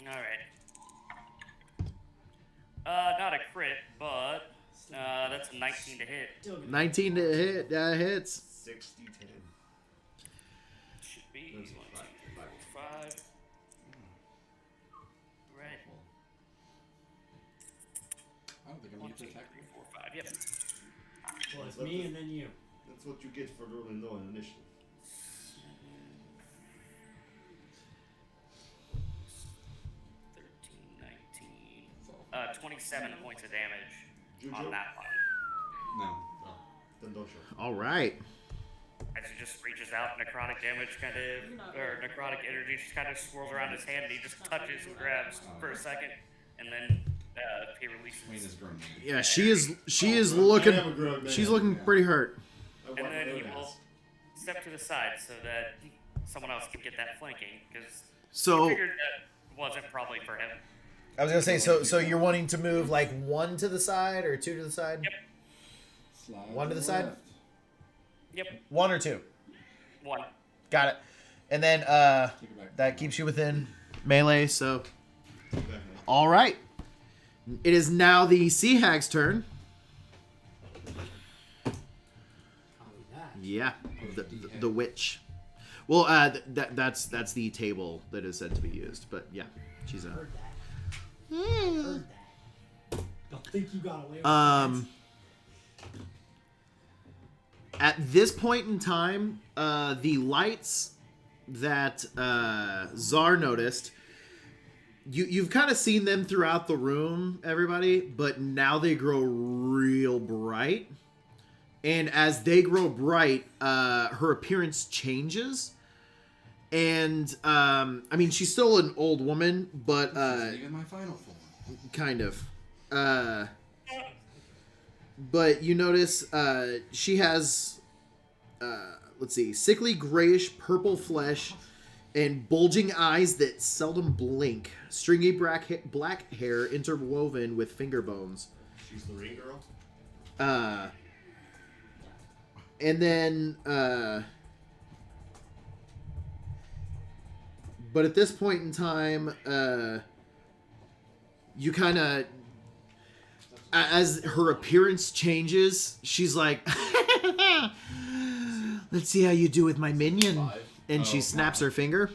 Alright. Not a crit, but that's a 19 to hit. 19 to hit. Hits. 60-10. Should be 1, 2, 3, 4, 5. Right. I don't think I'm 1, going 2, to 3, attack. 4, 5. Yep. Well, it's me and then you. That's what you get for rolling low on initiative. 27 points of damage on that one. No. Oh, then don't show. All right. As he just reaches out, necrotic damage or necrotic energy just kind of swirls around his hand, and he just touches and grabs for a second, and then he releases. Wayne is grown. Yeah, she is I am a looking. grown man. She's looking pretty hurt. I And want then my he own will ass. step to the side so that someone else can get that flanking, because So he figured that wasn't probably for him. I was gonna say, so you're wanting to move like 1 to the side or 2 to the side? Yep. Slide 1 to the side? left. Yep. 1 or 2? 1. Got it. And then Take it back. that keeps you within melee. So Back, man. all right, it is now the Sea Hag's turn. Yeah, the witch. Well, that's the table that is said to be used. But yeah, she's a. Heard that. Heard that. Don't think you got away with At this point in time, the lights that Czar noticed, you've kind of seen them throughout the room, everybody, but now they grow real bright. And as they grow bright, her appearance changes. And, I mean, she's still an old woman, but... This isn't even my final form. Kind of. But you notice she has, let's see, sickly grayish purple flesh and bulging eyes that seldom blink. Stringy black hair interwoven with finger bones. She's the ring girl. And then, but at this point in time, you kind of, as her appearance changes, she's like, let's see how you do with my minion. And she snaps her finger.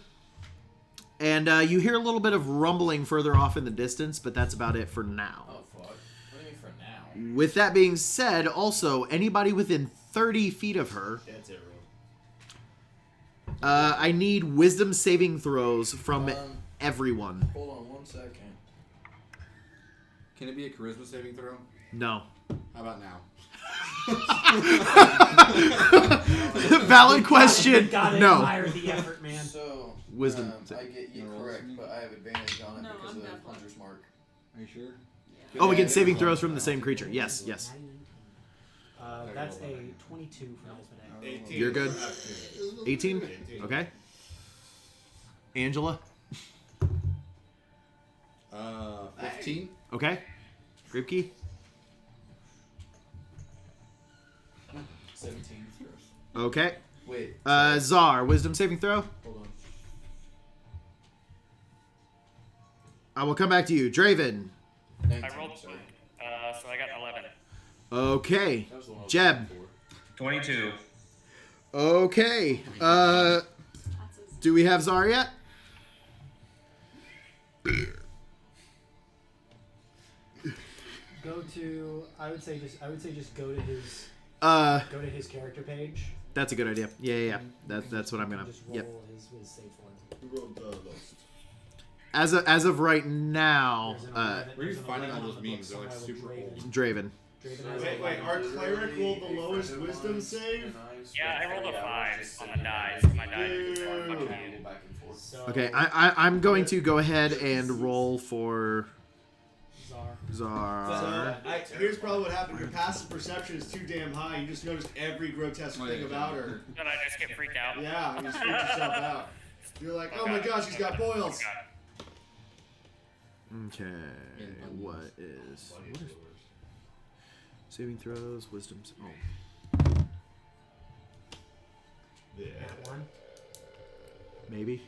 And you hear a little bit of rumbling further off in the distance, but that's about it for now. Oh, fuck. What do you mean for now? With that being said, also, anybody within 30 feet of her, That's arrow. I need wisdom saving throws from everyone. Hold on 1 second. Can it be a charisma saving throw? No. How about now? Valid question. Gotta No. admire the effort, man. So, Wisdom. I get you No, correct, rolls. but I have advantage on it No, because I'm of definitely- Hunter's Mark. Are you sure? Oh, we get saving throws from the same creature. Yes, yes. That's a 22 for Asmodee. 18. You're good. 18? 18. Okay. Angela? 15. Okay. Gripkey? 17. Okay. Wait. Czar, wisdom saving throw? Hold on. I will come back to you. Draven. 19, I rolled, sorry. so I got 11. Okay. That was the one I was Jeb. looking for. 22. Okay. That's his- Do we have Czar yet? Go to. I would say just go to his character page. That's a good idea. Yeah. That's what I'm gonna. Just roll Yep. his save for it. Who wrote the lowest? As of right now, There's an 11 Where are you there's an finding 11 all on those the book memes? They're, like, somewhere with super Draven. old. Draven. Draven has Wait, our cleric rolled the lowest wisdom save? Yeah, I rolled a 5 on the dice. My die is fucking So Okay, I'm going to go ahead and roll for Zar. Zar. Here's probably what happened. Your passive perception is too damn high. You just noticed every grotesque thing about her. Did I just get freaked out? Yeah, you just freaked yourself out. You're like, oh my gosh, she's got boils. Okay, what is saving throws, wisdoms? Oh, Yeah. That one. maybe.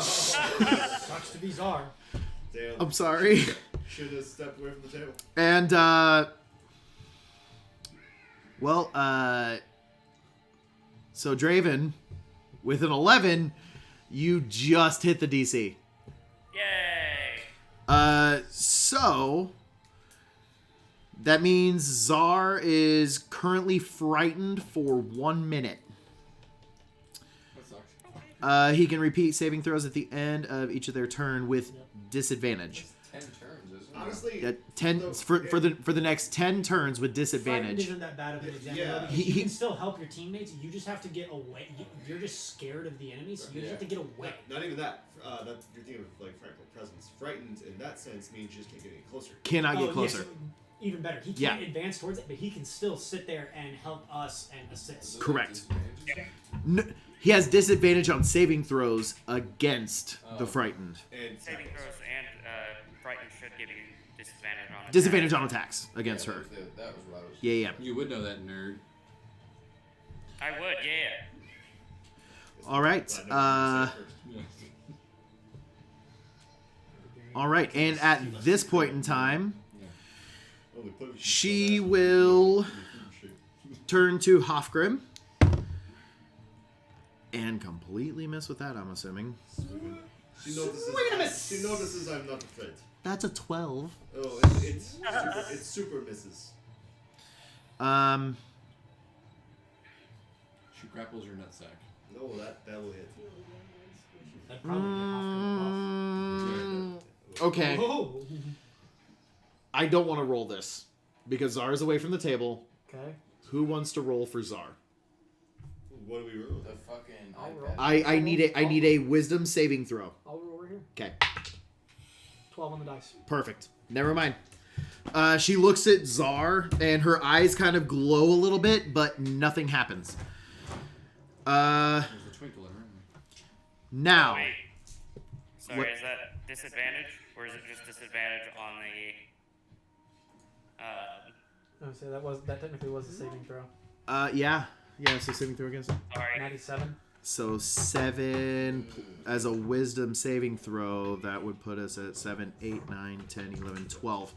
Sucks to be Zar. Damn. I'm sorry. Should have stepped away from the table. And so Draven, with an 11, you just hit the DC. Yay! So that means Zar is currently frightened for 1 minute. That sucks. He can repeat saving throws at the end of each of their turn with disadvantage. 10 turns, isn't it? Honestly, 10 for the next 10 turns with Frightened disadvantage. isn't that bad of an example. Yeah. though, because you can still help your teammates. You just have to get away. You're just scared of the enemy, so you just have to get away. not even that. That you're thinking of like frightful presence. Frightened in that sense means you just can't get any closer. Cannot get yes, closer. even better. He can't advance towards it, but he can still sit there and help us and assist. Correct. He has disadvantage on saving throws against the frightened. And Saving throws and frightened should give you disadvantage on it. Disadvantage on attacks against her. That was what I was. Yeah. You would know that, nerd. I would, yeah. All right. All right. And at this point in time, she will turn to Hofgrim and completely miss with that, I'm assuming. She notices I'm not afraid. That's a 12. Oh, it's super misses. She grapples your nutsack. No, that will hit. That'd probably get Okay. Oh. I don't want to roll this because Zar is away from the table. Okay. Who wants to roll for Zar? What do we roll? The fucking I'll iPad. roll. I need a wisdom saving throw. I'll roll over here. Okay. 12 on the dice. Perfect. Never mind. She looks at Zar and her eyes kind of glow a little bit, but nothing happens. There's a twinkle in her. Now. Wait. Sorry, What- is that disadvantage? Or is it just disadvantage on the... No, so that technically was a saving throw. Yeah, so saving throw against it. sorry. 97. So 7 as a wisdom saving throw, that would put us at 7, 8, 9, 10, 11, 12.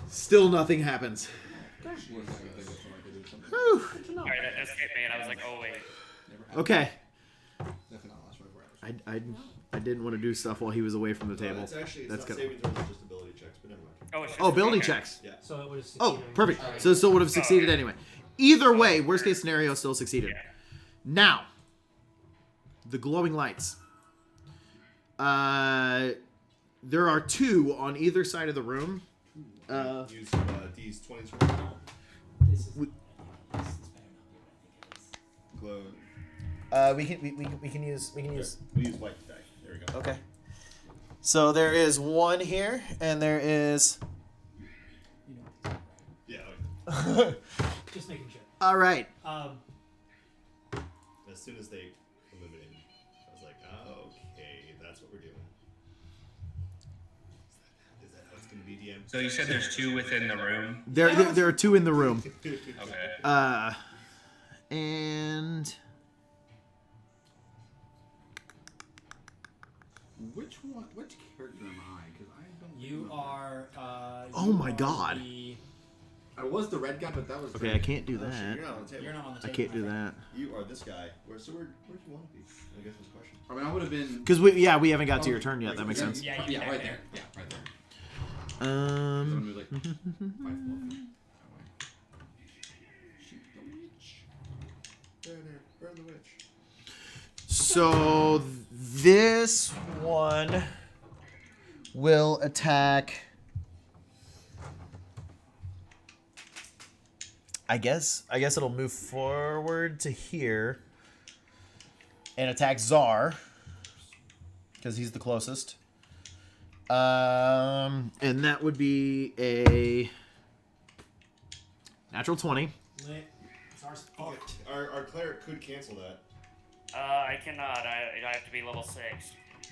Still nothing happens. Whew. Alright, that escaped me and I was like, oh wait. Okay. Definitely not last 24 hours. I didn't want to do stuff while he was away from the table. It's actually That's not good. saving throws, it's just ability checks, but never mind. Oh, it's just, Oh, ability okay. checks. Yeah. So it would have Oh, perfect. So it still would have succeeded anyway. Either way, worst case scenario, still succeeded. Yeah. Now, the glowing lights. There are 2 on either side of the room. Use these 20s This is We- glow. We can use We use white die. There we go. Okay. So there is 1 here, and there is. Yeah. just making sure. All right. As soon as they illuminated, I was like, oh, okay, that's what we're doing. Is that how it's going to be, DM? So you said there's 2 within the room. There are 2 in the room. Okay. And Which one? Which character am I? Because I don't. You remember. are. Oh you my are God. I was the red guy, but that was. okay, I can't do Oh, shit, that. you're not on the table. You're not on the I table. can't my do friend. that You are this guy. Where do you want to be? I guess that's the question. I mean, I would have been. because we haven't got to your turn yet. That makes sense. Yeah, Yeah, you right can. there. Yeah, right there. I'm gonna move like 5 floor feet that way. Shoot the witch. There, burn the witch. So this one will attack I guess it'll move forward to here and attack Czar because he's the closest. And that would be a natural 20. Lit. Czar's fucked. Our cleric could cancel that. I cannot. I have to be level 6.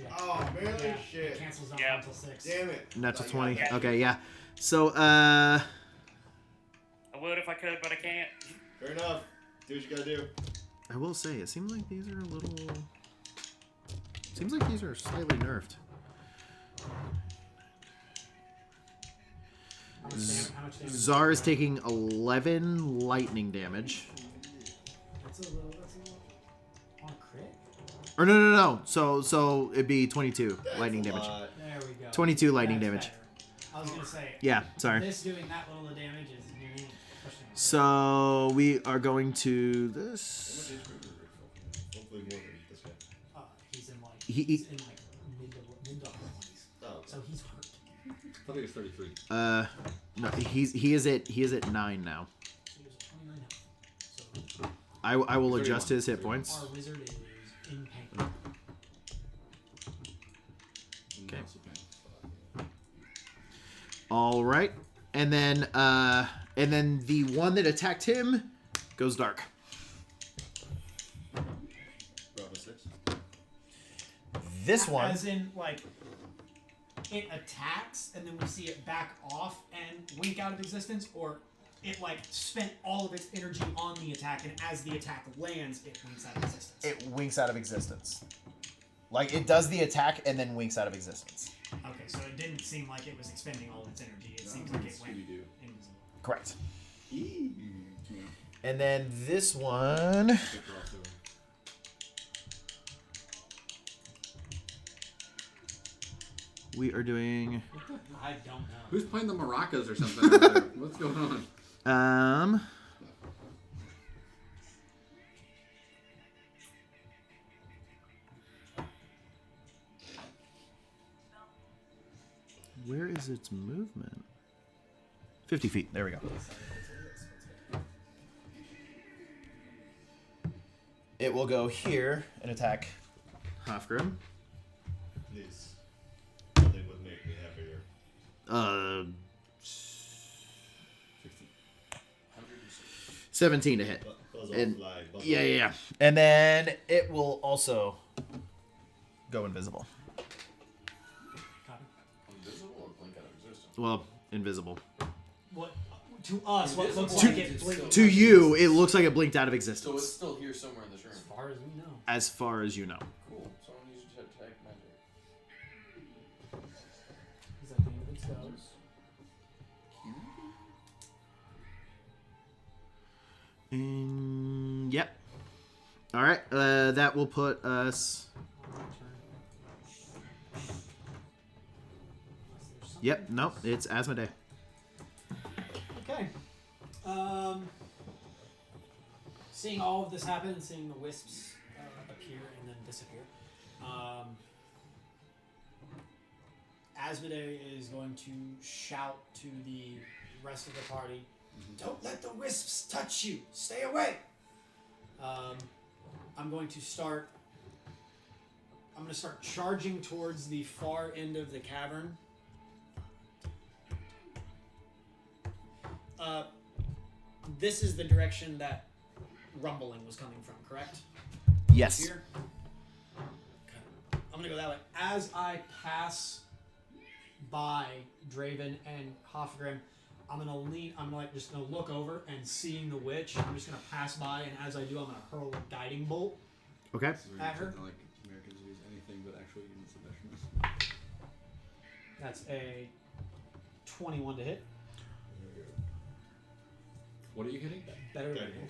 Yeah. Oh, man, Yeah, shit. it cancels out Yep. until 6. Damn it. Natural I 20. got that. Okay, yeah. So, I would if I could, but I can't. Fair enough. Do what you gotta do. I will say, it seems like these are a little... Seems like these are slightly nerfed. How much damage? Czar is taking 11 lightning damage. That's a little. On a crit? Or no. So it'd be 22 lightning damage. There we go. 22 lightning That's damage. better. I was gonna say. Yeah, sorry. This doing that little of damage is. So we are going to How much this. HP hopefully more than this guy. He's in like. He- He's in like mid to upper 20s. Oh, So he's hurt. I thought he was 33. No, he is at 9 now. So he was at 29 health. So I will adjust his hit points. our wizard is in pain. Okay. All right, and then the one that attacked him goes dark. Bravo 6. This one. As in, like, it attacks and then we see it back off and wink out of existence, or it, like, spent all of its energy on the attack, and as the attack lands, it winks out of existence. It winks out of existence. Like, it does the attack and then winks out of existence. Okay, so it didn't seem like it was expending all of its energy. It seems like it went invisible. Correct. And then this one. We are doing. I don't know. Who's playing the maracas or something over there? What's going on? Where is its movement? 50 feet. There we go. It will go here and attack Hofgrim. Please. Nothing would make me happier. 17 to hit. Buzz And, off fly, buzz yeah. off. And then it will also go invisible. Invisible or blink out of existence? Well, invisible. What to us? What looks Invisible. like it blinked. To you, it looks like it blinked out of So it's existence. still here somewhere in this room. As far as we know. As far as you know. Cool. Someone needs to attack magic. Is that the end of its goes? Yep. All right. That will put us. Yep. Nope. It's Asmodee. Okay. Seeing all of this happen, seeing the wisps appear and then disappear, Asmodee is going to shout to the rest of the party, "Don't let the wisps touch you! Stay away!" I'm going to start charging towards the far end of the cavern. This is the direction that rumbling was coming from, correct? Yes. Here? Okay. I'm gonna go that way. As I pass by Draven and Hofgrim, I'm gonna just gonna look over and seeing the witch, I'm just gonna pass by, and as I do, I'm gonna hurl a guiding bolt Okay. at her. Like Americans use anything but actual human submission. That's a 21 to hit. What are you hitting? Better than Guiding it.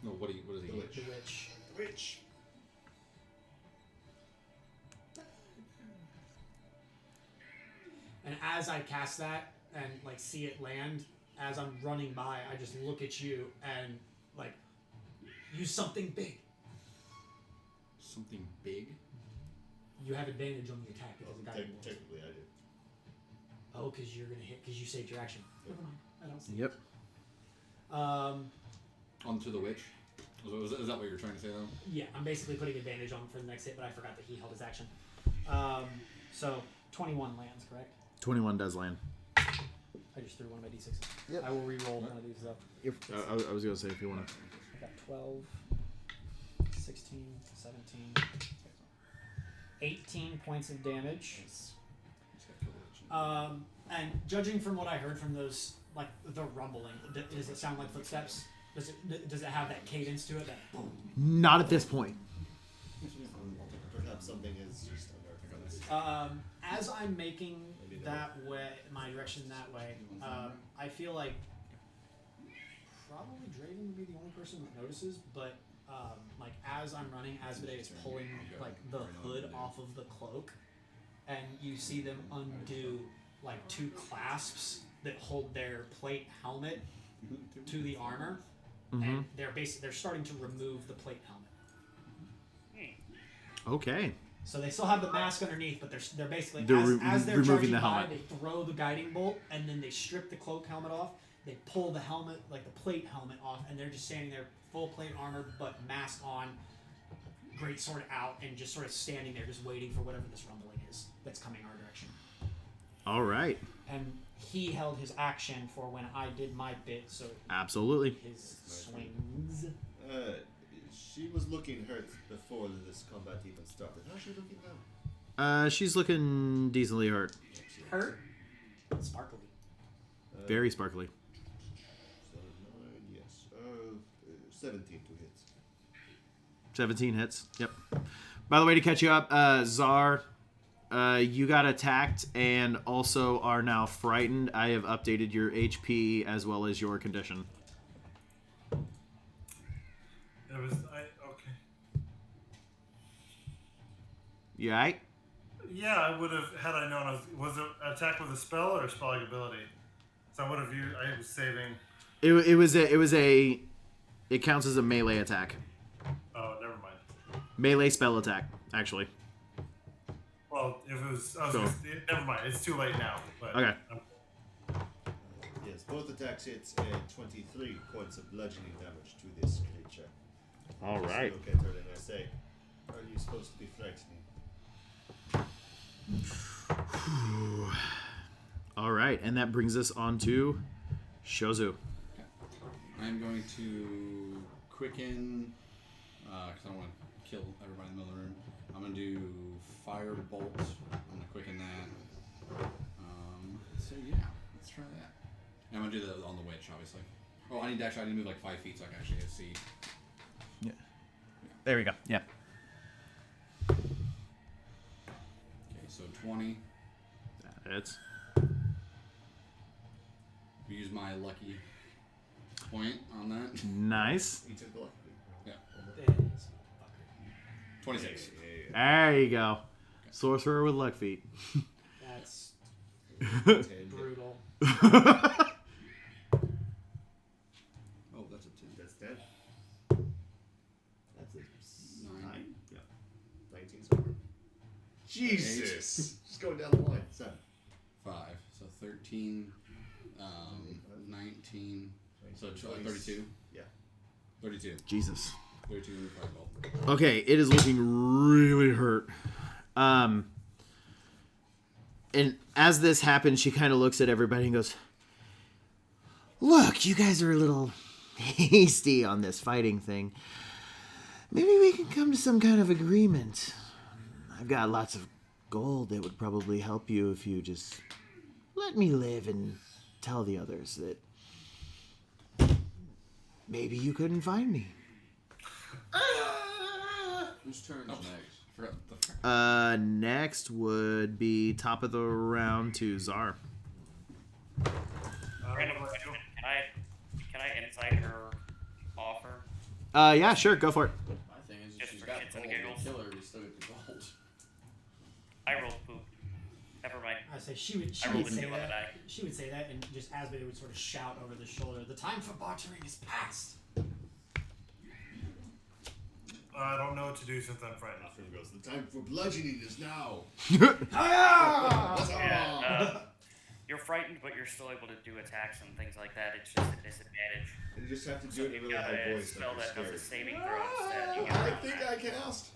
No, what is he The hitting? witch. The witch. Witch. And as I cast that and like see it land, as I'm running by, I just look at you and like use something big. Something big? You have advantage on the attack because of guiding bolt. Technically, I do. Oh, because you're gonna hit because you saved your action. Never mind. I don't see. Yep. Onto the witch? Is that what you're trying to say, though? Yeah, I'm basically putting advantage on for the next hit, but I forgot that he held his action. So 21 lands, correct? 21 does land. I just threw one of my d6s. Yep. I will re-roll one of these up. I was going to say if you want to. I got 12, 16, 17, 18 points of damage. And judging from what I heard from those, like the rumbling, does it sound like footsteps? Does it have that cadence to it? That boom? Not at this point. Perhaps something is just under. As I'm making that way, my direction that way, I feel like probably Draven would be the only person that notices, but like as I'm running, Asmodee is pulling like the hood off of the cloak, and you see them undo like two clasps that hold their plate helmet to the armor, and they're starting to remove the plate helmet. Okay. So they still have the mask underneath, but they're basically as they're removing charging the by, helmet. they throw the guiding bolt, and then they strip the cloak helmet off. They pull the helmet, like the plate helmet, off, and they're just standing there, full plate armor, but mask on, greatsword out, and just sort of standing there, just waiting for whatever this rumbling is that's coming our direction. All right. And he held his action for when I did my bit, so absolutely his swings. She was looking hurt before this combat even started. How's she looking now? She's looking decently hurt. Hurt? Sparkly. Very sparkly. 9, yes. 17 to hit. 17 hits. Yep. By the way, to catch you up, Czar, you got attacked and also are now frightened. I have updated your HP as well as your condition. Okay. You alright? Yeah, I would have had I known. Was it attack with a spell or a spelling ability? So I would have used. I was saving. It counts as a melee attack. Oh, never mind. Melee spell attack, actually. Well, if it was, never mind. It's too late now. But okay. Yes, both attacks hits and 23 points of bludgeoning damage to this creature. All right. Look at her and I say, "Are you supposed to be frightening?" All right, and that brings us on to Shozu. Okay. I'm going to quicken, because I don't want to kill everybody in the middle of the room. I'm going to do Fire Bolt. I'm going to quicken that. So yeah, let's try that. And I'm going to do that on the witch, obviously. Oh, I need to move like 5 feet so I can actually see. Yeah. There we go. Yeah. Okay, so 20. That hits. Use my lucky point on that. Nice. You took the lucky. Yeah. 26. There you go. Sorcerer with luck feet. That's brutal. Oh, that's a 10. That's dead. That's a 9. Yeah. 19 so far. Jesus. Just going down the line. 7. 5. So 13. 19. So 32. Yeah. 32. Jesus. 32 in the fireball. Okay, it is looking really hurt. And as this happens, she kind of looks at everybody and goes, "Look, you guys are a little hasty on this fighting thing. Maybe we can come to some kind of agreement. I've got lots of gold that would probably help you if you just let me live and tell the others that maybe you couldn't find me." Whose turn is next? Next would be top of the round to Czar. Random question. Can I insight her offer? Yeah, sure, go for it. My thing is, Just she's for got shits and gold. giggles. Kill her, we still get the gold. I rolled poop. Never mind. I say she would I rolled a say 2 on the that. die. She would say that, and just Asmodee would sort of shout over the shoulder, "The time for bartering is past." I don't know what to do since I'm frightened. After goes, the time for bludgeoning is now. Yeah, You're frightened, but you're still able to do attacks and things like that. It's just a disadvantage. And you just have to So do it in you've really got high a voice. spell Like that does you're a scared. saving throw instead. You get I around think that. I cast.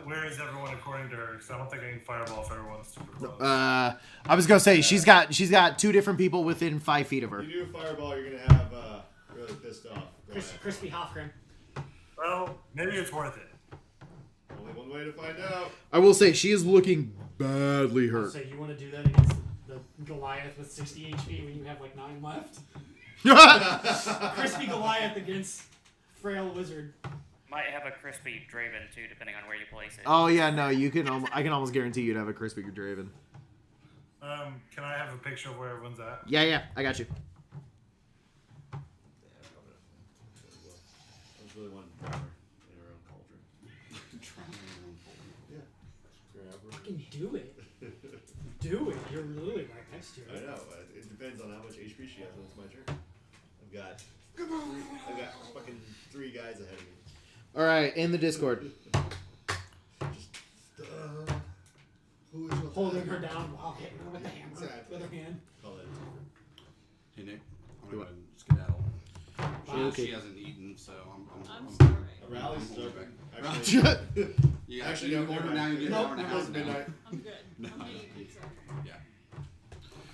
Where is everyone according to her? Because I don't think I can fireball if everyone's super close. I was gonna say she's got 2 different people within 5 feet of her. If you do a fireball, you're gonna have really pissed off. Crispy Hofgrim. Well, maybe it's worth it. Only one way to find out. I will say she is looking badly hurt. So you want to do that against the Goliath with 60 HP when you have like 9 left? Crispy Goliath against Frail Wizard. Might have a crispy Draven too, depending on where you place it. Oh yeah, no, you can. I can almost guarantee you'd have a crispy Draven. Can I have a picture of where everyone's at? Yeah, I got you. I was really wanting to drown her in her own cauldron. Drown in her own cauldron. Yeah. Grab her. Fucking do it. Do it. You're literally right next to I her. know. It depends on how much HP she has when it's my turn. I've got fucking 3 guys ahead of me. All right, in the Discord. Who is your Holding her down while hitting her with the hammer. Exactly. With her hand. Call it. Hey Nick, I'm Do gonna what? go ahead and skedaddle. Okay. She hasn't eaten, so I'm sorry. A rally's I'm start. back. Actually, You Actually, you no, order never now, you mind. get an Nope, hour and a it half was now. midnight. I'm good. No, I'm eating pizza. Yeah.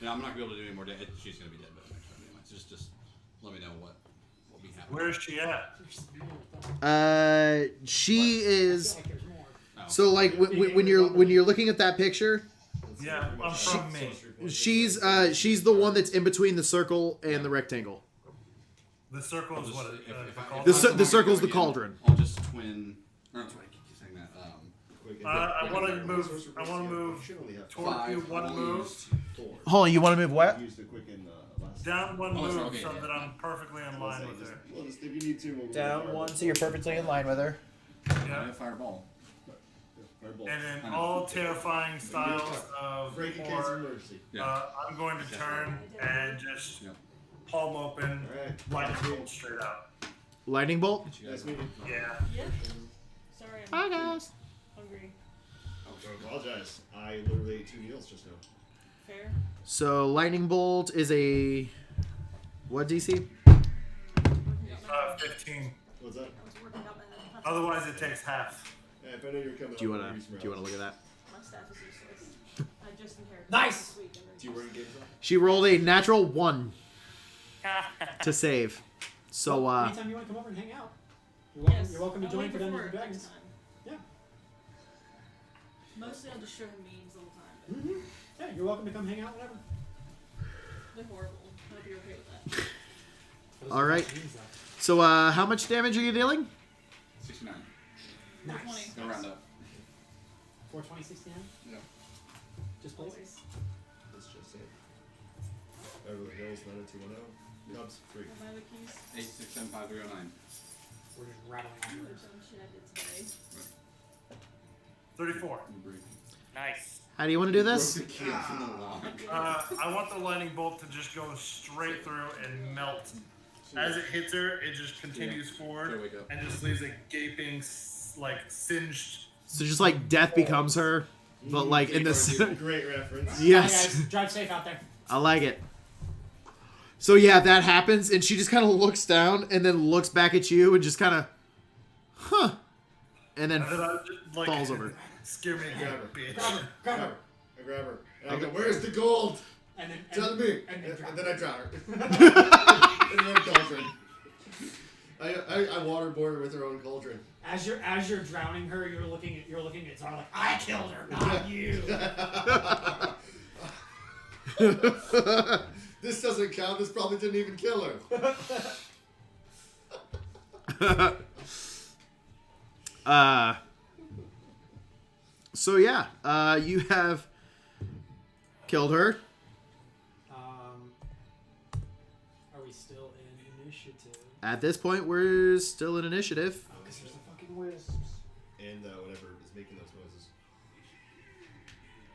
Yeah, I'm not gonna be able to do any more. She's gonna be dead by the next time anyway. So just let me know what we have. Where is she at? She is. I feel like there's more. Oh. So like when you're looking at that picture, Yeah, I'm from me. she's the one that's in between the circle and the rectangle. The circle is what? The circle's the cauldron. I'll just twin. Or that's what I keep saying that. I want to move. I want to move toward you. One move Hold on, you want to move what? Use the quicken last. down. One Oh, move okay, so yeah. that I'm perfectly in line with her. Well, just if you need to, we'll go Down fireball. one, so you're perfectly in line with her. Yeah. Fireball. Fireball. And then all terrifying styles of Breaking case war, of mercy. I'm going to turn and just Yep. palm open, Alright. lightning bolt straight out. Lightning bolt. Nice meeting you. Yeah. Yeah. Sorry, I'm Hi guys. hungry. I apologize. I literally ate 2 meals just now. Fair. So lightning bolt is a what DC? 15. What's that? I was working out my Otherwise, it takes half. Yeah, if I know you're coming Do you up, wanna I'll give do you wanna some look at that? My staff is useless. I just inherited Nice! this week. And Do you wear games on? She rolled a natural 1 to save. So anytime you want to come over and hang out, you're welcome, Yes. you're welcome to I'll join wait for before Dungeons and next Dragons. time. Yeah. Mostly I'll just show him memes the whole time. But Yeah, you're welcome to come hang out whenever. they're horrible. I hope you're okay with that. all right. So how much damage are you dealing? 69. Nice. Go round up. 420, 69? Yeah. Just place. Always. Let's just say Beverly Hills 90210. Cubs 3. Have my other keys? 8675309. We're just rattling off Some of the words. dumb shit I did today. 34. Nice. How do you want to do this? Broke the kids in the lawn. I want the lightning bolt to just go straight through and melt. As it hits her, it just continues Gotta forward wake up. and just leaves a gaping, singed. So just like death becomes her, but like in this. Great reference. Yes. Bye, guys. Drive safe out there. I like it. So yeah, that happens, and she just kind of looks down and then looks back at you and just kind of, and then And then I just, like, falls over. Scare me again, bitch. Grab her. Grab her. I grab her. And I go, where's the gold? And then, Tell me. And And, then then I drown her. In her own cauldron. I waterboard her with her own cauldron. As you're drowning her, you're looking at Zara like, I killed her, not you. This doesn't count. This probably didn't even kill her. So yeah, you have killed her. Are we still in initiative? At this point, we're still in initiative. Oh, because there's the fucking wisps. And whatever is making those noises.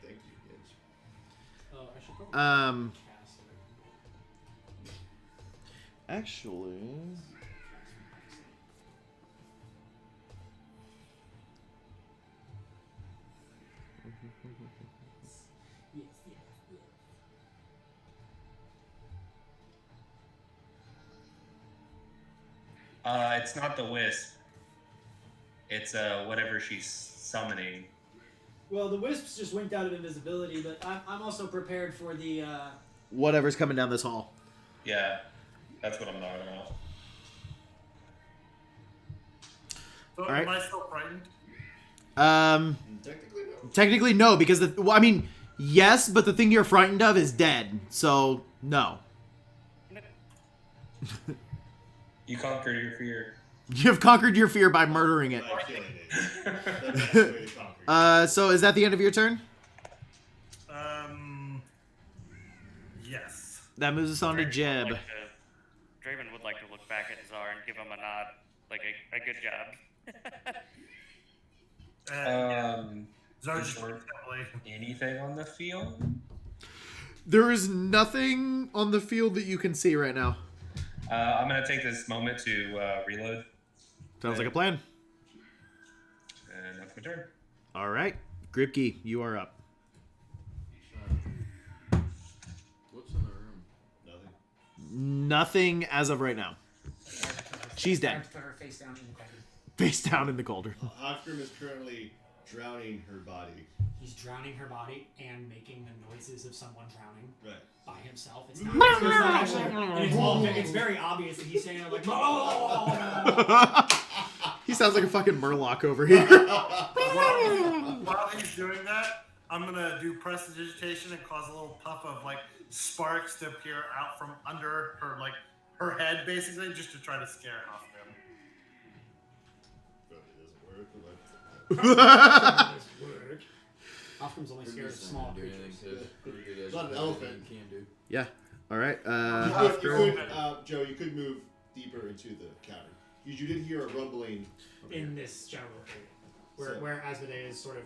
Thank you, Gage. Oh, I should probably cast it. Actually, Yes, yes. It's not the wisp. It's whatever she's summoning. Well, the wisps just winked out of invisibility, but I'm also prepared for the. Whatever's coming down this hall. Yeah, that's what I'm talking about. So All right. am I still frightened? Technically no, because I mean, yes, but the thing you're frightened of is dead, so no. You conquered your fear. You have conquered your fear by murdering it. So is that the end of your turn? Yes. That moves us on to Jeb. Draven would like to look back at Czar and give him a nod, like a good job. Is there anything on the field? There is nothing on the field that you can see right now. I'm going to take this moment to reload. Sounds like a plan. And that's my turn. All right. Gripkey, you are up. What's in the room? Nothing as of right now. She's dead. Put her face down in the cauldron. Face down in the cauldron. Hofgrim is currently drowning her body. He's drowning her body and making the noises of someone drowning by himself. It's not, actually, and it's very obvious that he's saying it like. He sounds like a fucking Murloc over here. While he's doing that, I'm gonna do prestidigitation and cause a little puff of like sparks to appear out from under her, like her head, basically, just to try to scare off him. But it doesn't work. Hofgrim's only scared of small creatures. It's not an elephant. Yeah. All right. Joe, you could move deeper into the cavern. You did hear a rumbling In this general area, where Asmodee is sort of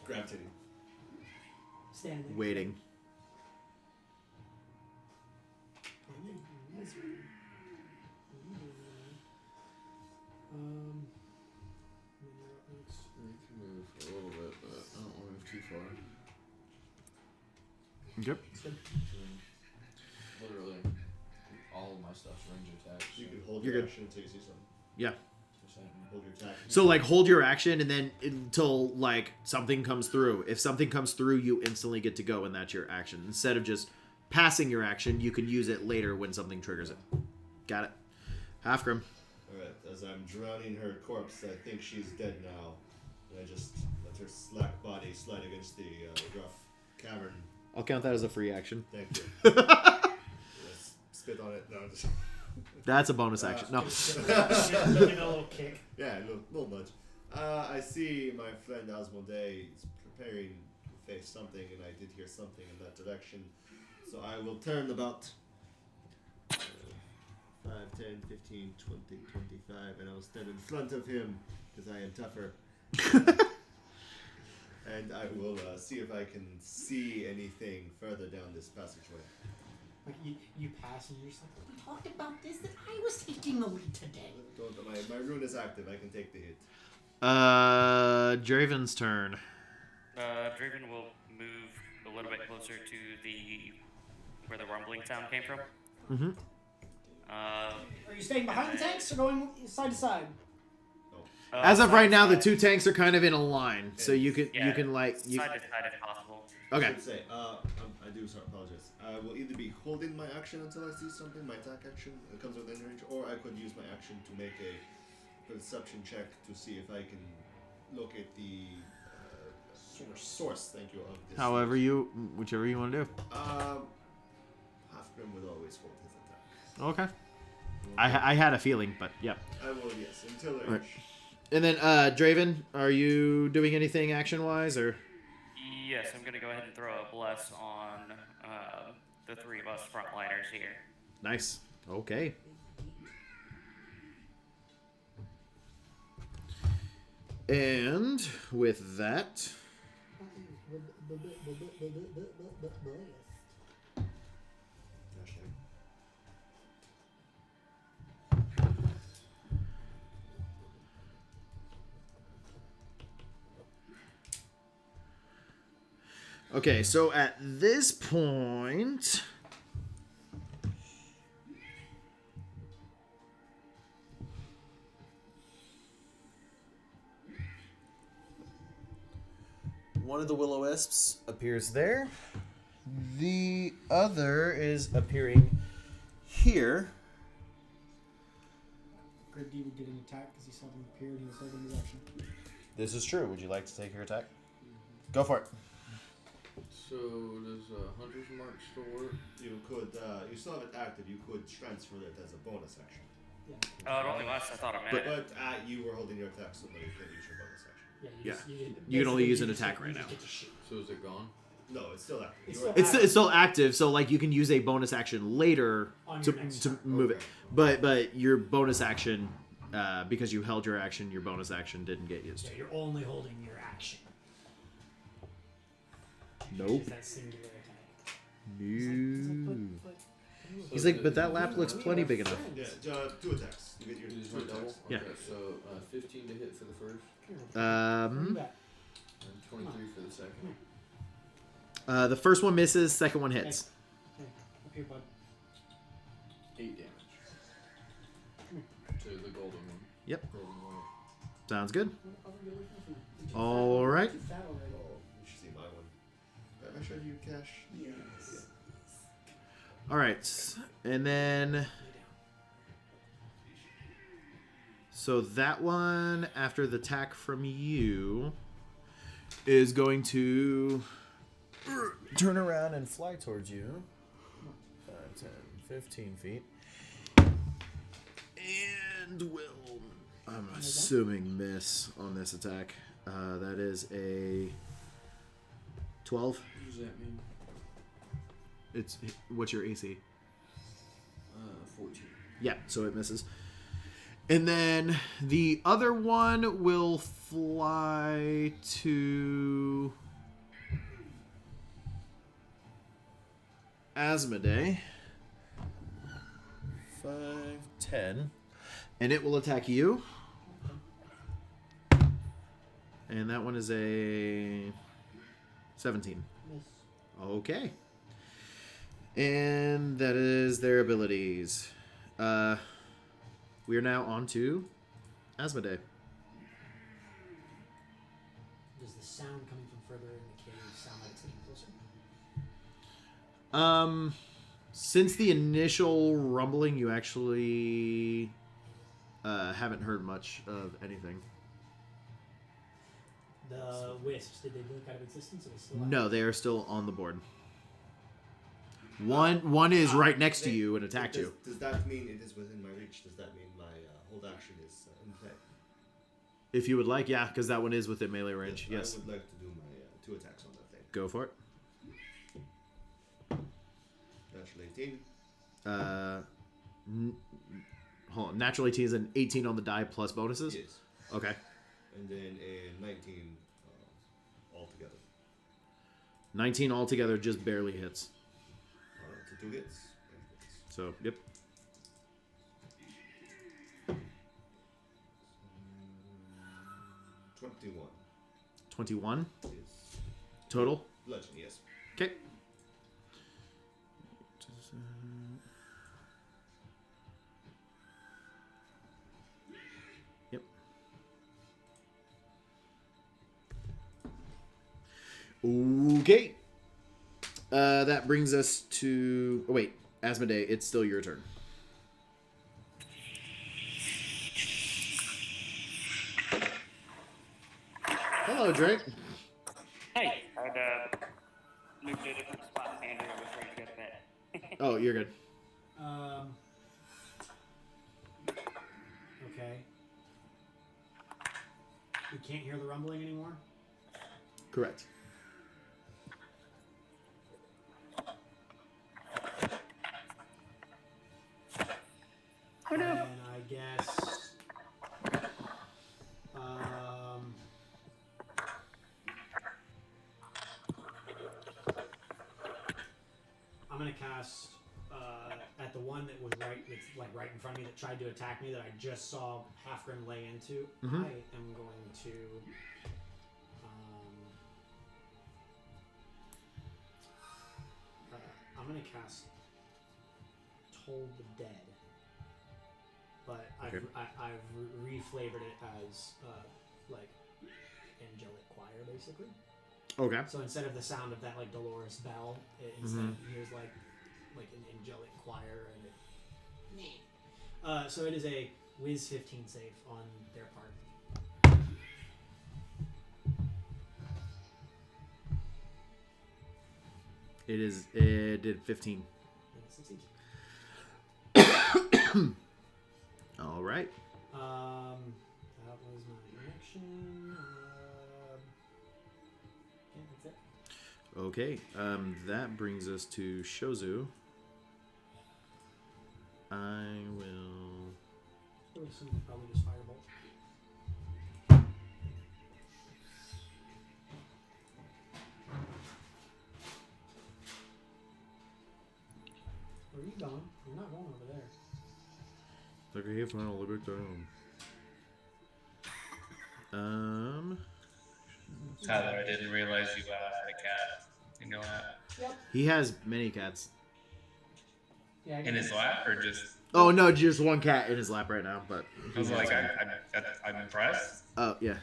gravitating. standing. Waiting. You can move a little bit, but I don't want to move too far. Yep. Literally, all of my stuff's range attack. You can hold You're your good. action until you see something. Yeah. Hold your attack. So like hold your action and then until like something comes through. If something comes through, you instantly get to go and that's your action. Instead of just passing your action, you can use it later when something triggers it. Got it. Hofgrim. Alright, as I'm drowning her corpse, I think she's dead now. And I just let her slack body slide against the rough cavern. I'll count that as a free action. Thank you. Let's spit on it. No, just... That's a bonus action. No. Give it a little kick. Yeah, a little nudge. I see my friend Asmodee is preparing to face something, and I did hear something in that direction. So I will turn about 5, 10, 15, 20, 25, and I will stand in front of him, because I am tougher. And I will see if I can see anything further down this passageway. Like you pass and you're just like, we talked about this, that I was taking the lead today. My rune is active, I can take the hit. Draven's turn. Draven will move a little bit closer to where the rumbling sound came from. Mm-hmm. Are you staying behind the tanks or going side to side? As of right now, the two tanks are kind of in a line, so you can side to like side if possible. Okay. I should say, I do apologize. I will either be holding my action until I see something, my attack action that comes within range, or I could use my action to make a perception check to see if I can locate the source. Thank you. Of this. Whichever you want to do. Hofgrim will always hold his attack. Okay. I had a feeling, but yeah. I will, yes, until I Right. reach. And then Draven, are you doing anything action wise or? Yes, I'm gonna go ahead and throw a bless on the three of us frontliners here. Nice. Okay. And with that, okay, so at this point, one of the will-o-wisps appears there. The other is appearing here. Greg D would get an attack because he saw them appear and he was holding his action. This is true. Would you like to take your attack? Go for it. So does Hunter's Mark still work? You could, you still have it active. You could transfer it as a bonus action. Oh, it only lasts, I thought, a minute. But you were holding your attack, so you can use your bonus action. You can only use an attack right now. So is it gone? No, it's still active. It's still active, so like you can use a bonus action later to move it. But your bonus action, because you held your action, your bonus action didn't get used. Yeah, you're only holding your action. Nope. That singular attack. No. He's like, but that lap looks plenty big enough. Yeah, 2 attacks. You get your 2 attacks. Yeah. Okay, so 15 to hit for the first. Um. And 23 for the second. The first one misses. Second one hits. Up here, bud. 8 damage. To the golden one. Yep. Golden one. Sounds good. All right. Oh, you should see my one. Have I showed you cash? Yes. All right, and then so that one after the attack from you is going to turn around and fly towards you. 5, 10, 15 feet. And will, I'm assuming, miss on this attack. That is a 12. What does that mean? What's your AC? 14. Yeah, so it misses. And then the other one will fly to Asmodee. 5, 10. And it will attack you. And that one is a 17. Okay. And that is their abilities. We are now on to Asmodee. Does the sound coming from further in the cave sound like it's getting closer? Since the initial rumbling, you actually haven't heard much of anything. The wisps, did they blink out of existence? Or are they still No, they are still on the board. One is right next to you and attacked you. Does that mean it is within my reach? Does that mean my hold action is in play? If you would like, yeah, because that one is within melee range. Yes. I would like to do my 2 attacks on that thing. Go for it. Natural 18. Hold on. Natural 18 is an 18 on the die plus bonuses? Yes. Okay. And then a 19 altogether. 19 altogether just barely hits. So 2 hits. So, yep. 21. 21? Yes. Total? Bludgeon, yes. Okay. Yep. Okay. That brings us to... Oh, wait. Asmodee, it's still your turn. Hello, Drake. Hey, I'd moved to a different spot. Andrew was ready to go to bed. Oh, you're good. Okay. We can't hear the rumbling anymore? Correct. And I guess... I'm going to cast at the one that was right in front of me that tried to attack me that I just saw Halfgrim lay into. Mm-hmm. I am going to... I'm going to cast Toll the Dead. But Okay. I've reflavored it as like angelic choir, basically. Okay. So instead of the sound of that like Dolores bell, instead you hears like an angelic choir and it. So it is a Wiz 15 save on their part. It did 15. All right. That was my action. Yeah, that's it. Okay. That brings us to Shozu. I will. Probably just firebolt. Where are you going? You're not going over there. Okay, final look down. Tyler, I didn't realize you had a cat in your lap. Yep. He has many cats. Yeah, in his lap, or just? Oh no, just one cat in his lap right now. But I was like, I'm impressed. Oh yeah.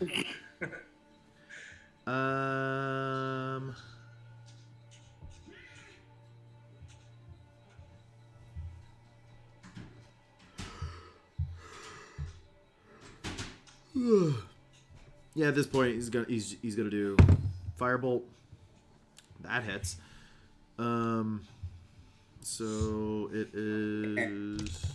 Yeah, at this point he's gonna do firebolt. That hits. So it is.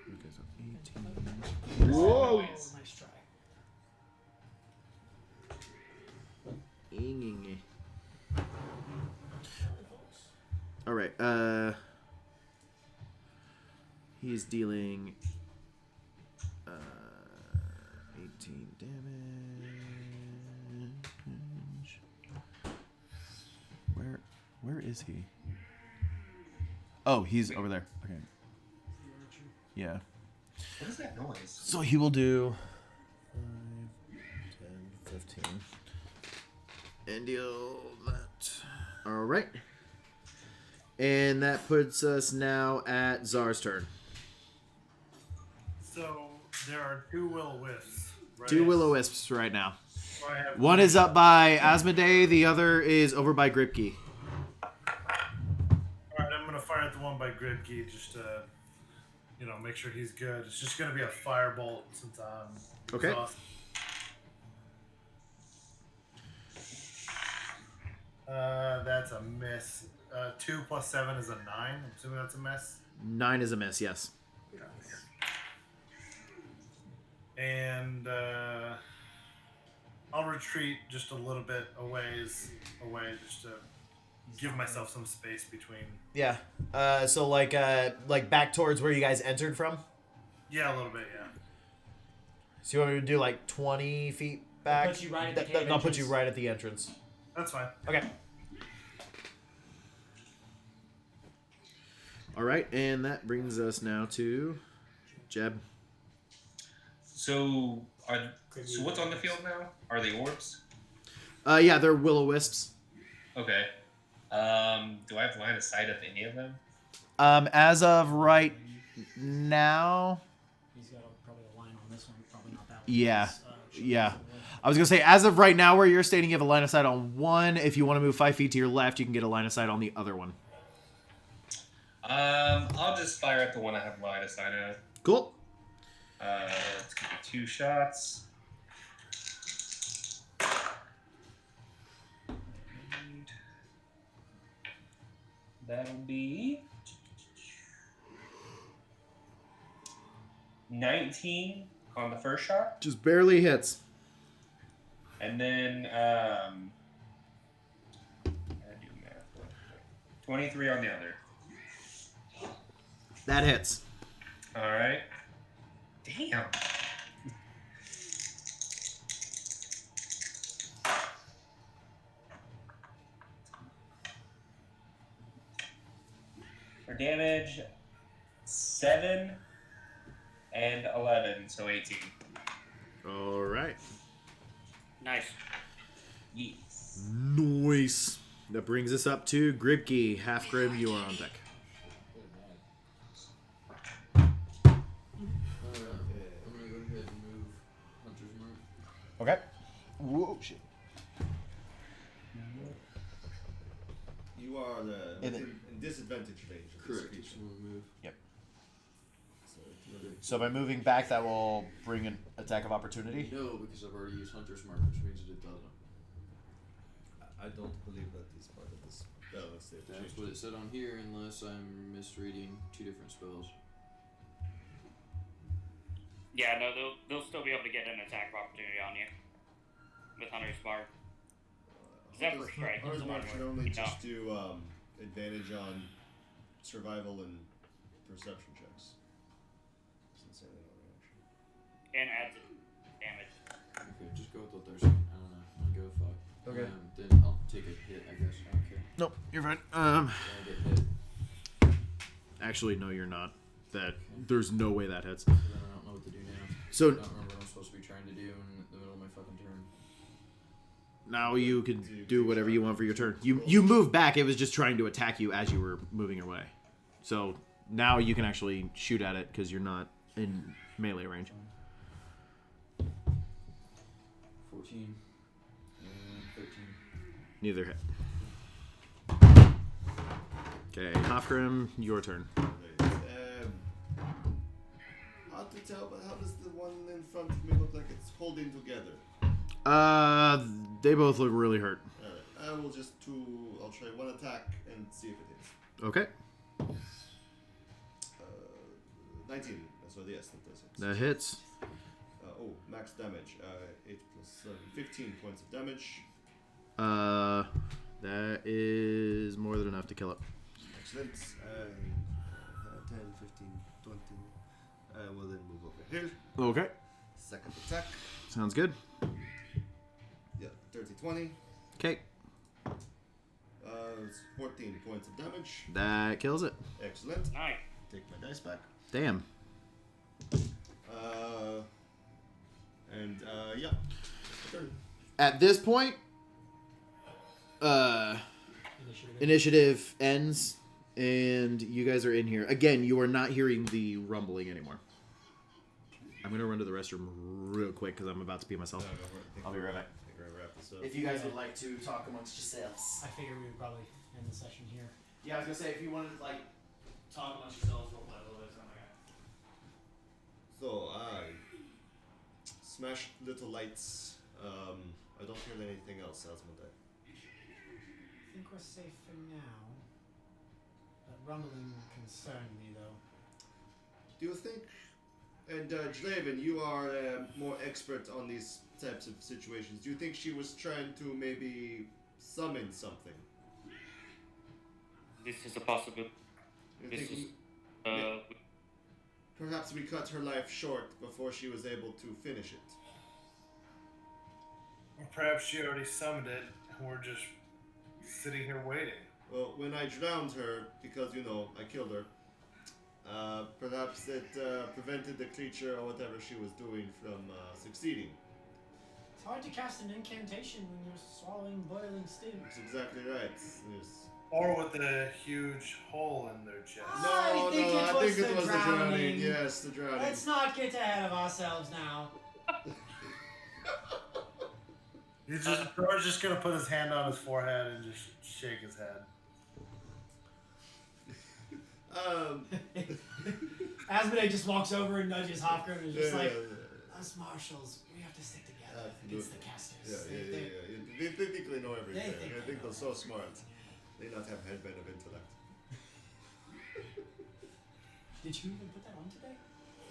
Okay, so 18. Whoa! Nice try. All right. He's dealing 18 damage. Where is he? Oh, he's over there. Okay. Yeah. What is that noise? So he will do 5, 10, 15. And deal that. All right. And that puts us now at Czar's turn. So there are 2 will-o-wisps, right? 2 will-o-wisps right now. So I have One is up by Asmodee, the other is over by Gripkey. Alright, I'm gonna fire at the one by Gripkey just to, make sure he's good. It's just gonna be a firebolt since I'm exhausted. That's a miss. 2 plus 7 is a 9. I'm assuming that's a miss. 9 is a miss, yes. And I'll retreat just a little bit away just to give myself some space between. Yeah. So like back towards where you guys entered from? Yeah, a little bit, yeah. So you want me to do like 20 feet back? I'll put you right at the cave I'll put you entrance. right at the entrance. That's fine. Okay. All right, and that brings us now to Jeb. So what's on the field now? Are they orbs? Yeah, they're will-o-wisps. Okay. Do I have line of sight of any of them? As of right now, He's got probably a line on this one, probably not that one. yeah, yeah. I was gonna say, as of right now, where you're stating you have a line of sight on one. If you want to move 5 feet to your left, you can get a line of sight on the other one. I'll just fire at the one I have line of sight of. Cool. Let's give it 2 shots. That'll be 19 on the first shot. Just barely hits. And then, I do math. 23 on the other. That hits. All right. Damn. For damage, 7 and 11, so 18. All right. Nice. Yes. Nice. That brings us up to Gripkey. Half Grim, you are on deck. Okay. Whoa, shit. You are in disadvantage range of this Correct. creature. Move. Yep. So, if you wanna- So by moving back, that will bring an attack of opportunity. No, because I've already used Hunter's Mark, which means it doesn't. I don't believe that is part of this balance. That's what it said on here, unless I'm misreading two different spells. Yeah, no, they'll still be able to get an attack of opportunity on you with Hunter's Mark. Zephyr Strike is Hunter's the one Mark should where only you just do advantage on survival and perception checks. Doesn't say that on reaction. and adds damage. Okay, just go with what they're saying. I don't know. I'll go with 5. Okay. Then I'll take a hit, I guess. I don't care. Nope, you're fine. I'll get hit. Actually, no, you're not. There's no way that hits. Then I don't know what to do now. So I don't remember what I'm supposed to be trying to do in the middle of my fucking turn. now you can do whatever you want for your turn. You move back. It was just trying to attack you as you were moving away. So now you can actually shoot at it because you're not in melee range. 14 and 13. Neither hit. Okay, Hofgrim, your turn. Hard to tell, but how does the one in front of me look like it's holding together? They both look really hurt. Alright, I'll try one attack and see if it hits. Okay, 19. So yes, that does hit. that hits. Max damage. 8 plus 7, 15 points of damage. That is more than enough to kill it. Excellent. 10, 15, 20. I will then move over here. Okay, Second attack. sounds good. Yeah, 30, 20. Okay, It's 14 points of damage. that kills it. Excellent. Nice. Take my dice back. Damn. Yeah. Turn. At this point, initiative ends, and you guys are in here. Again, you are not hearing the rumbling anymore. I'm going to run to the restroom real quick because I'm about to pee myself. I'll be right back. If you guys would like to talk amongst yourselves. I figured we would probably end the session here. Yeah, I was going to say, if you wanted to, talk amongst yourselves, we'll play a little bit, something like that. So I smash little lights. I don't hear anything else, Asmodee. I think we're safe for now. That rumbling concerned me, though. Do you think, and Draven, you are more expert on these types of situations. Do you think she was trying to maybe summon something? This is a possibility. This is. Perhaps we cut her life short before she was able to finish it. Or perhaps she already summoned it, and we're just sitting here waiting. Well, when I drowned her, because, I killed her, perhaps it prevented the creature or whatever she was doing from succeeding. It's hard to cast an incantation when you're swallowing boiling stew. That's exactly right. Yes. Or with a huge hole in their chest. I think it was the drowning. Yes, the drowning. Let's not get ahead of ourselves now. George's just gonna put his hand on his forehead and just shake his head. Asmodee just walks over and nudges Hofgrim and is just us marshals, we have to stick together against the casters. They typically know everything. They I think they're so smart. They not have headband of intellect. Did you even put that on today?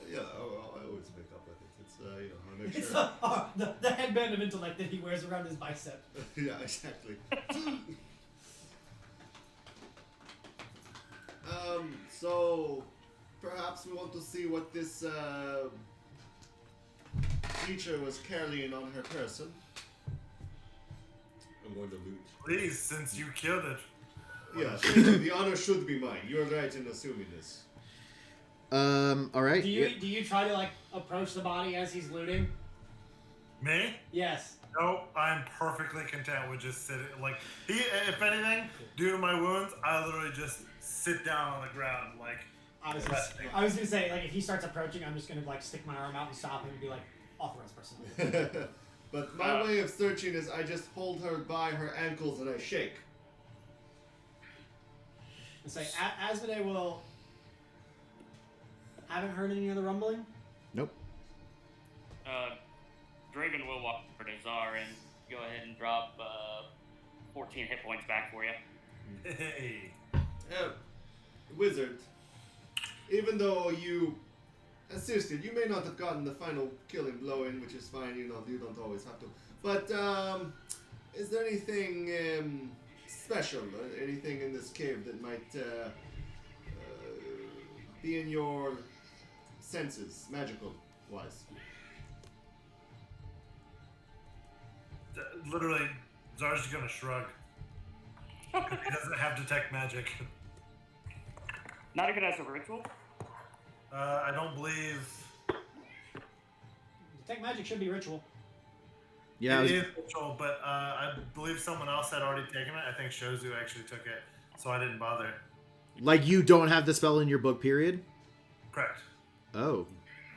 Yeah, I always make up with it. It's I make It's sure. the headband of intellect that he wears around his bicep. Yeah, exactly. So perhaps we want to see what this creature was carrying on her person. I'm going to loot. Please, since you killed it. Yeah, the honor should be mine. You're right in assuming this. All right. Do you try to approach the body as he's looting? Me? Yes. No, I'm perfectly content with just sitting. If anything, due to my wounds, I literally just sit down on the ground, I was gonna say, if he starts approaching, I'm just gonna stick my arm out and stop him and be like, authorized person. But my way of searching is I just hold her by her ankles and I shake. And say, Asmodee will... Haven't heard any other rumbling? Nope. Draven will walk over to Czar and go ahead and drop 14 hit points back for you. Hey. Wizard, even though you assisted, you may not have gotten the final killing blow in, which is fine, you don't always have to. But, is there anything special, anything in this cave that might be in your senses, magical-wise? Literally, Zar's just gonna shrug. He doesn't have detect magic. Not even as a ritual? I don't believe... Detect magic should be ritual. Yeah. It is ritual, but I believe someone else had already taken it. I think Shozu actually took it, so I didn't bother. Like you don't have the spell in your book, period? Correct. Oh.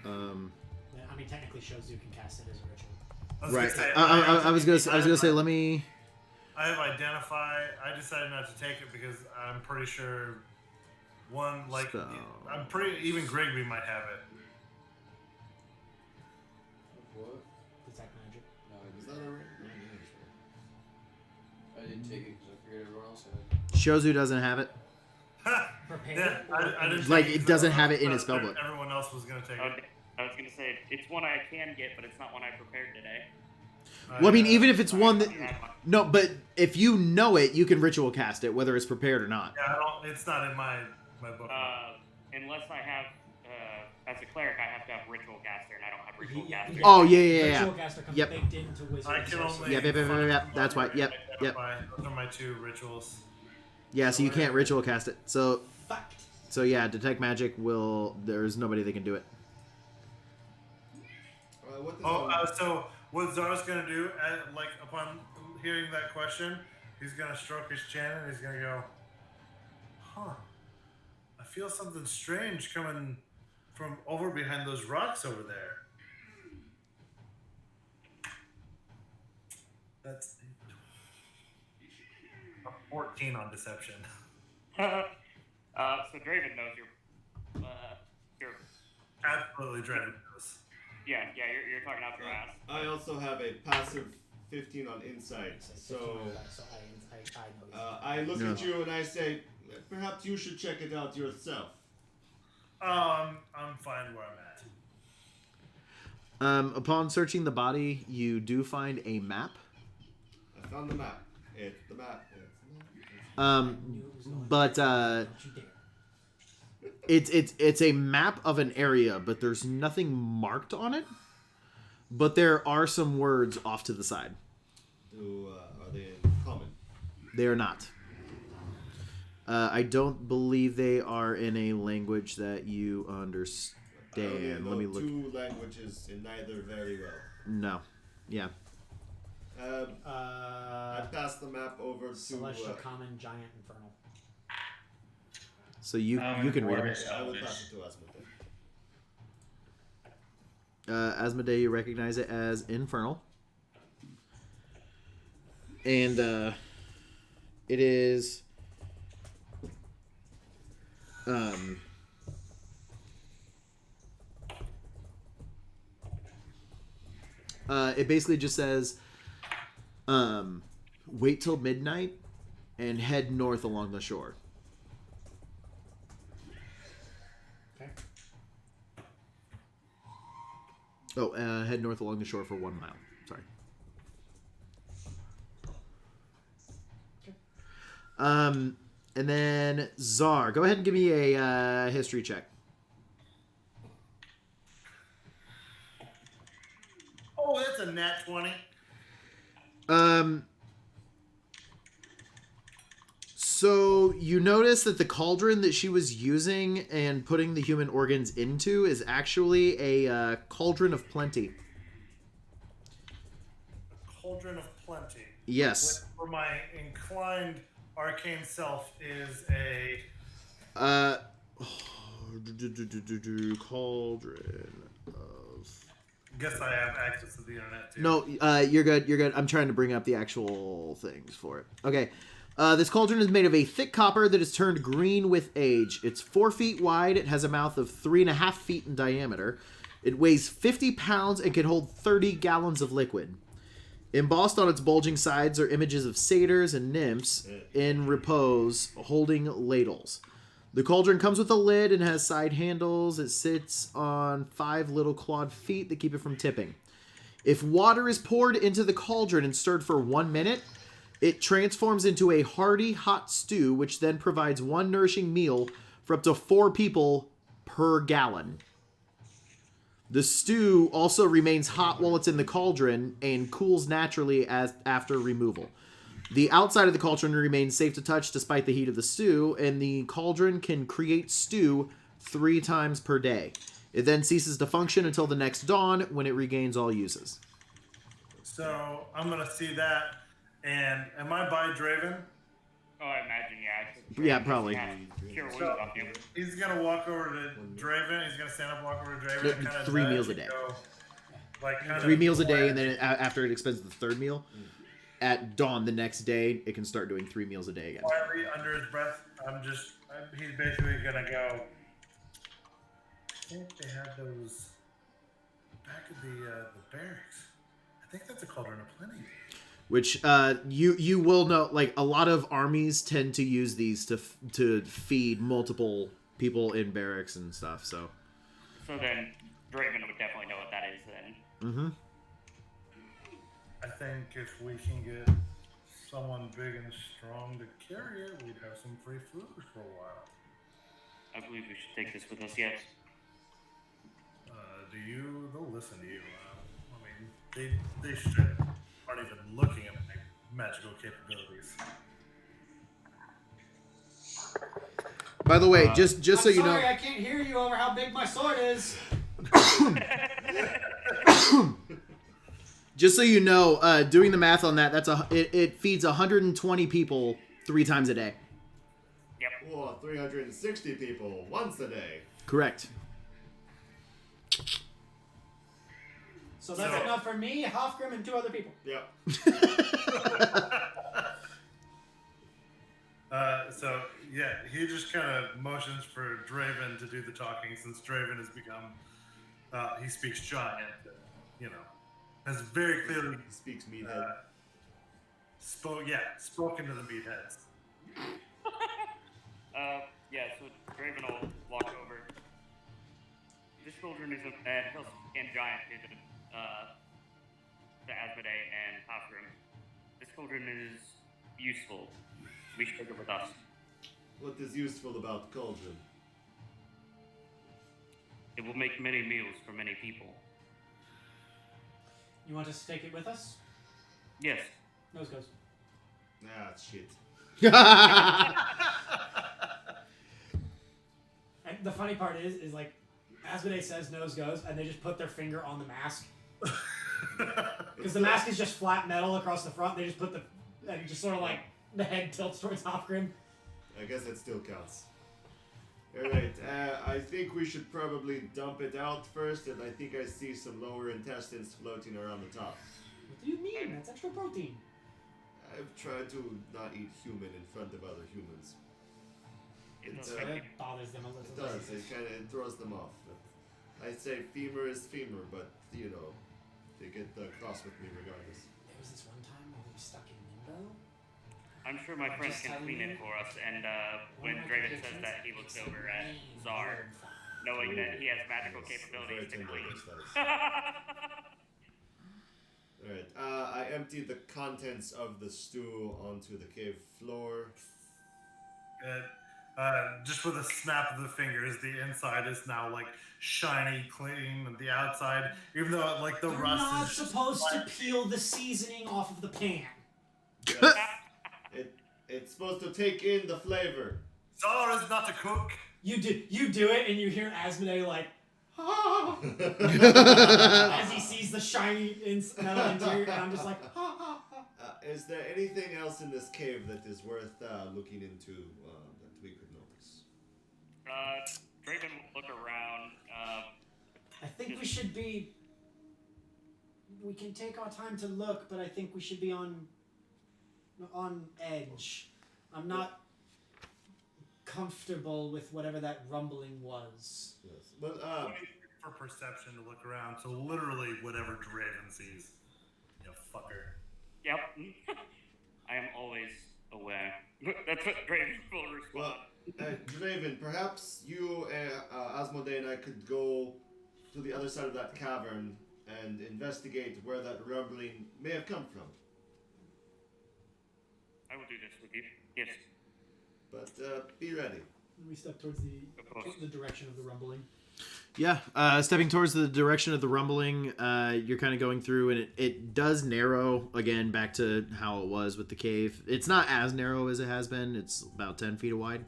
I mean, technically Shozu can cast it as a ritual. Right. I was gonna say, let me... I have identify. I decided not to take it because I'm pretty sure I'm pretty, even Grigby might have it. What? Detect magic. No, Is that alright? I didn't take it because I figured everyone else had it. Shozu doesn't have it. Yeah, I didn't Like, take it doesn't have it in his spellbook. Everyone else was going to take it. I was going to say, it's one I can get, but it's not one I prepared today. Well, I mean, even if it's one that... No, but if you know it, you can ritual cast it, whether it's prepared or not. Yeah, it's not in my book. Unless I have, as a cleric, I have to have ritual caster, and I don't have ritual caster. Oh, yeah. Ritual caster comes baked into wizard. I can only... Yep. That's why. Yep. Those are my two rituals. Yeah, so you can't ritual cast it. So yeah, detect magic will... There's nobody that can do it. So what Zar's gonna do, upon hearing that question, he's gonna stroke his chin and he's gonna go, "Huh? I feel something strange coming from over behind those rocks over there." That's a 14 on deception. So Draven knows you're Absolutely dreaded those. Yeah, you're talking out your ass. I also have a passive 15 on insight, so I look at you and I say, perhaps you should check it out yourself. I'm fine where I'm at. Upon searching the body, you do find a map. I found the map. It's the map. But it's a map of an area, but there's nothing marked on it. But there are some words off to the side. Are they common? They are not. I don't believe they are in a language that you understand. Let me look. Two languages in neither very well. No. Yeah. I passed the map over to Celestial, Common, Giant, Infernal. So you can read it. I would pass it to Asmodee. Asmodee, you recognize it as Infernal. And it is... it basically just says, wait till midnight and head north along the shore. Okay. Oh, head north along the shore for 1 mile. Sorry. Okay. And then Czar, go ahead and give me a history check. Oh, that's a nat 20. So you notice that the cauldron that she was using and putting the human organs into is actually a cauldron of plenty. Cauldron of plenty. Yes. Which, for my inclined arcane self, is a... Cauldron of guess I have access to the internet too. No, you're good. You're good. I'm trying to bring up the actual things for it. Okay. This cauldron is made of a thick copper that is turned green with age. It's 4 feet wide. It has a mouth of 3.5 feet in diameter. It weighs 50 pounds and can hold 30 gallons of liquid. Embossed on its bulging sides are images of satyrs and nymphs in repose holding ladles. The cauldron comes with a lid and has side handles. It sits on 5 little clawed feet that keep it from tipping. If water is poured into the cauldron and stirred for 1 minute, it transforms into a hearty hot stew, which then provides 1 nourishing meal for up to 4 people per gallon. The stew also remains hot while it's in the cauldron and cools naturally after removal. The outside of the cauldron remains safe to touch despite the heat of the stew, and the cauldron can create stew 3 times per day. It then ceases to function until the next dawn when it regains all uses. So I'm gonna see that, and am I by Draven? Oh, I imagine, yeah. Yeah, probably. So he's gonna walk over to Draven. He's gonna stand up, and walk over to Draven, and kind of 3 meals a day. Go, like 3 meals a day, and then after it expends the 3rd meal, at dawn the next day, it can start doing 3 meals a day again. Quietly under his breath, he's basically gonna go. I think they had those back at the barracks. I think that's a cauldron of plenty. Which you will know, like a lot of armies tend to use these to feed multiple people in barracks and stuff. So then Draven would definitely know what that is then. Mm-hmm. I think if we can get someone big and strong to carry it, we'd have some free food for a while. I believe we should take this with us, yes. They'll listen to you. I mean, they should. Aren't even looking at my magical capabilities. By the way, just so you know, sorry, I can't hear you over how big my sword is. Just so you know, doing the math on that, it feeds 120 people 3 times a day. Yep. Whoa, 360 people once a day. Correct. So that's enough for me, Hofgrim, and 2 other people. Yep. So yeah, he just kind of motions for Draven to do the talking, since Draven has become, he speaks giant, has very clearly He speaks meathead. spoken to the meatheads. So Draven will walk over. This cauldron is and giant to Asmodee and Hofgrim. This cauldron is useful. We should take it with us. What is useful about cauldron? It will make many meals for many people. You want us to take it with us? Yes. Nose goes. Nah, it's shit. And the funny part is like, Asmodee says nose goes, and they just put their finger on the mask. Because the mask is just flat metal across the front. They just put and just sort of like, the head tilts towards Hofgrim. I guess that still counts. Alright, I think we should probably dump it out first, and I think I see some lower intestines floating around the top. What do you mean? That's extra protein. I've tried to not eat human in front of other humans. It bothers them a little It bit. does. It throws them off. But I say femur is femur, but they get cross with me regardless. There was this one time when we were stuck in limbo. I'm sure my friends can clean it for us, and when Draven says that, he looks over at Czar, knowing that he has magical capabilities to clean. Alright, I emptied the contents of the stew onto the cave floor. Just with a snap of the fingers, the inside is now like shiny, clean, and the outside, even though like the You're rust not is supposed to peel the seasoning off of the pan. Yes. It's supposed to take in the flavor. Czar is not a cook. You do it, and you hear Asmodee like, ah, as he sees the shiny metal interior, and I'm just like, Is there anything else in this cave that is worth looking into that we could notice? Draven will look around. I think we should be we can take our time to look, but I think we should be on edge. I'm not comfortable with whatever that rumbling was. Yes. But for perception to look around, so literally whatever Draven sees. You fucker. Yep. I am always aware. That's what Draven will respond. Well, Draven, perhaps you, Asmodee, and I could go to the other side of that cavern and investigate where that rumbling may have come from. I will do this with you. Yes. But be ready. We step towards the direction of the rumbling. Yeah, stepping towards the direction of the rumbling, you're kind of going through, and it does narrow, again, back to how it was with the cave. It's not as narrow as it has been. It's about 10 feet wide.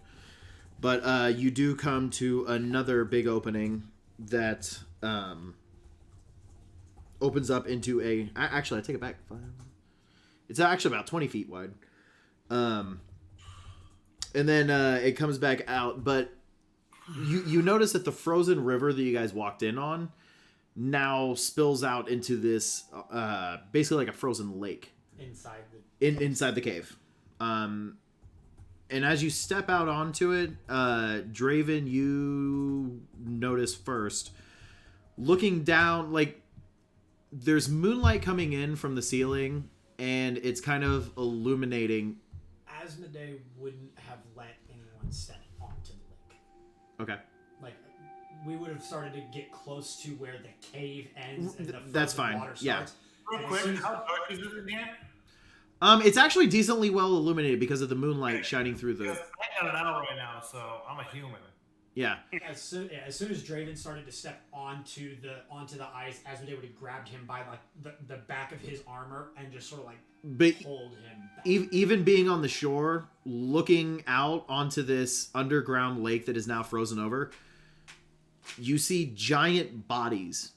But you do come to another big opening that opens up into a... Actually, I take it back. It's actually about 20 feet wide. And then it comes back out, but... You notice that the frozen river that you guys walked in on now spills out into this basically like a frozen lake inside the cave. And as you step out onto it, Draven, you notice first, looking down, like there's moonlight coming in from the ceiling, and it's kind of illuminating. Asmodee wouldn't have let anyone step onto the lake. Okay. Like, we would have started to get close to where the cave ends and the that's fine. water starts. Yeah. Real quick, how dark is it in here? It's actually decently well illuminated because of the moonlight shining through the... Because I got it out right now, so I'm a human. Yeah. As soon as Draven started to step onto the ice, Asmodee would have grabbed him by like the back of his armor and just sort of like pulled him back. Even being on the shore, looking out onto this underground lake that is now frozen over, you see giant bodies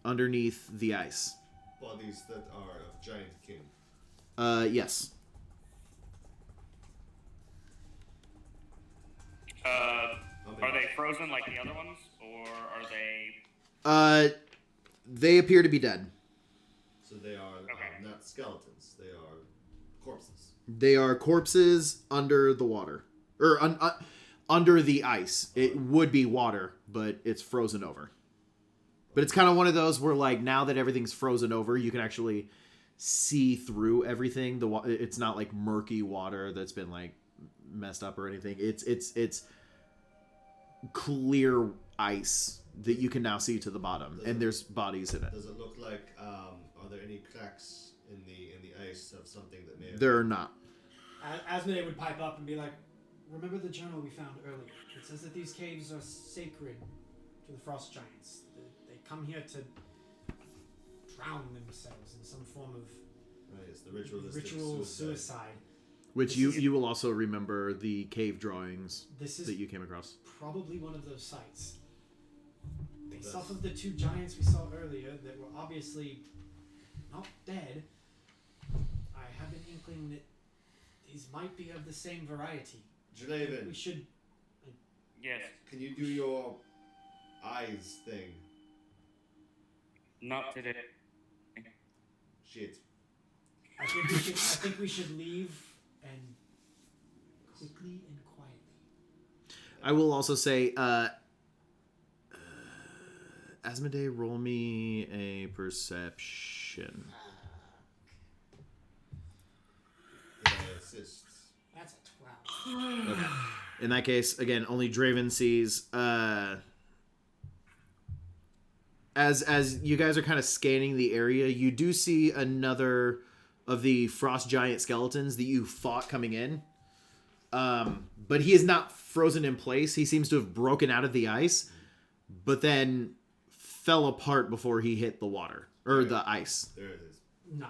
underneath the ice. Bodies that are of giant kin. Yes. Are they frozen like the other ones, or are they... They appear to be dead. So they are not skeletons. They are corpses. They are corpses under the water. Or under the ice. It would be water, but it's frozen over. But it's kind of one of those where, like, now that everything's frozen over, you can actually see through everything. It's not like murky water that's been like messed up or anything. It's clear ice that you can now see to the bottom, and there's bodies in it. Does it look like are there any cracks in the ice of something that may have... There are not. Asmodee would pipe up and be like, "Remember the journal we found earlier? It says that these caves are sacred to the frost giants. They come here to drown themselves in some form of it's the ritual suicide. Which you will also remember the cave drawings that you came across. Probably one of those sites. Based off of the two giants we saw earlier that were obviously not dead, I have an inkling that these might be of the same variety. Draven, we should... Yes. Can you do your eyes thing? Not today. Shit. I think we should leave and quickly and quietly. I will also say, Asmodee, roll me a perception. Assists. That's a 12. Okay. In that case, again, only Draven sees. As you guys are kind of scanning the area, you do see another of the frost giant skeletons that you fought coming in. But he is not frozen in place. He seems to have broken out of the ice, but then fell apart before he hit the water or the ice. There it is. No,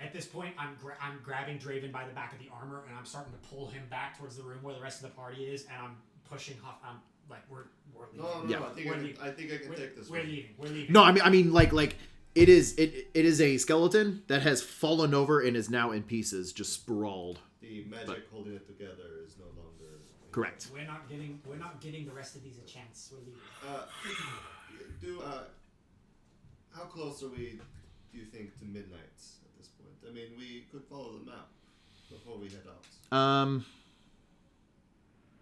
at this point, I'm grabbing Draven by the back of the armor, and I'm starting to pull him back towards the room where the rest of the party is, and I'm pushing Huff. I'm like, we're leaving. No, Yeah. I think I can take this We're one. leaving. We're leaving. No, I mean, like it is a skeleton that has fallen over and is now in pieces, just sprawled. The magic holding it together is no longer... Correct. We're not getting the rest of these a chance. We're leaving. How close are we do you think to midnight at this point? I mean, we could follow the map before we head out.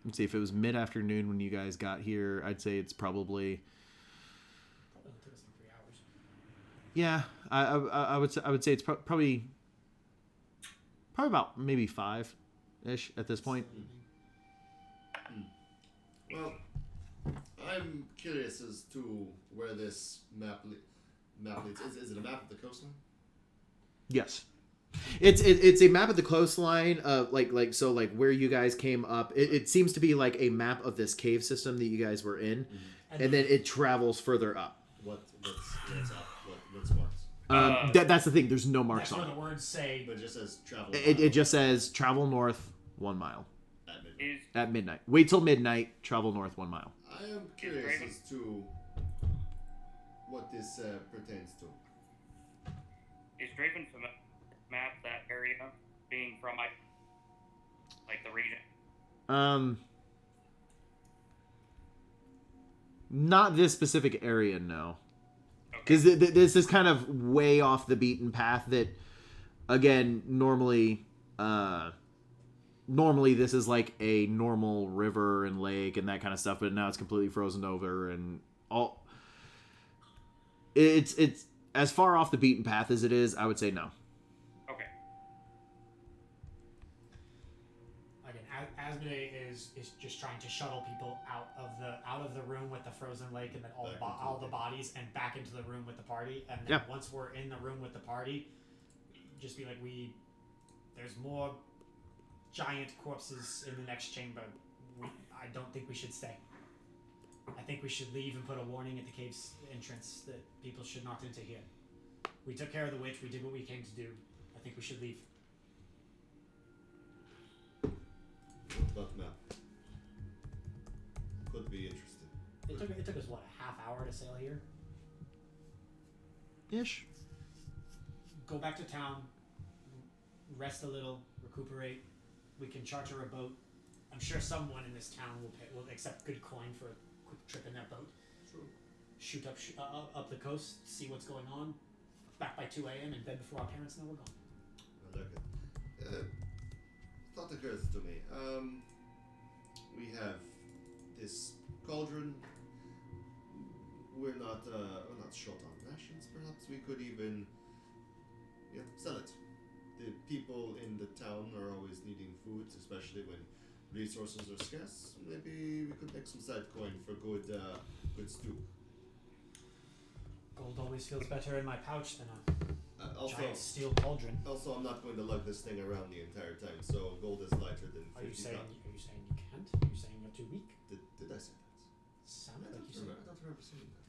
Let's see. If it was mid-afternoon when you guys got here, I'd say it's probably. Probably took us like 3 hours. Yeah, I would say it's probably about maybe 5-ish at this point. Well, I'm curious as to where this map leads. Is it a map of the coastline? Yes. It's a map of the coastline, like where you guys came up. It seems to be like a map of this cave system that you guys were in, and then it travels further up. What's up? What's marked? That's the thing. There's no marks That's on where it. the words say. But it just says travel. It just says travel north 1 mile at midnight. at midnight. Wait till midnight. Travel north 1 mile. I am curious as to what this pertains to. Is Draven from map that area being from like the region? Not this specific area, no. Because this is kind of way off the beaten path. That, again, normally this is like a normal river and lake and that kind of stuff, but now it's completely frozen over and all. It's as far off the beaten path as it is. I would say no. Okay. Again, Asmodee is just trying to shuttle people out of the room with the frozen lake, and then all the bodies, and back into the room with the party. And then once we're in the room with the party, just be like, there's more giant corpses in the next chamber. I don't think we should stay. I think we should leave and put a warning at the cave's entrance that people should not enter here. We took care of the witch. We did what we came to do. I think we should leave. What about the map? Could be interesting. It took us what, a half hour to sail here? Ish. Go back to town, rest a little, recuperate. We can charter a boat. I'm sure someone in this town will accept good coin for a quick trip in their boat. True. Shoot up the coast, see what's going on. Back by 2 a.m. and bed before our parents know we're gone. I like it. Thought occurs to me. We have this cauldron. We're not short on rations. Perhaps we could even sell it. The people in the town are always needing food, especially when resources are scarce. Maybe we could make some side coin for good stew. Gold always feels better in my pouch than a giant steel cauldron. Also, I'm not going to lug this thing around the entire time, so gold is lighter than 50 Are you saying pounds. you can't? Are you saying you're too weak? Did I say that? Sounded I like you said. don't remember saying that.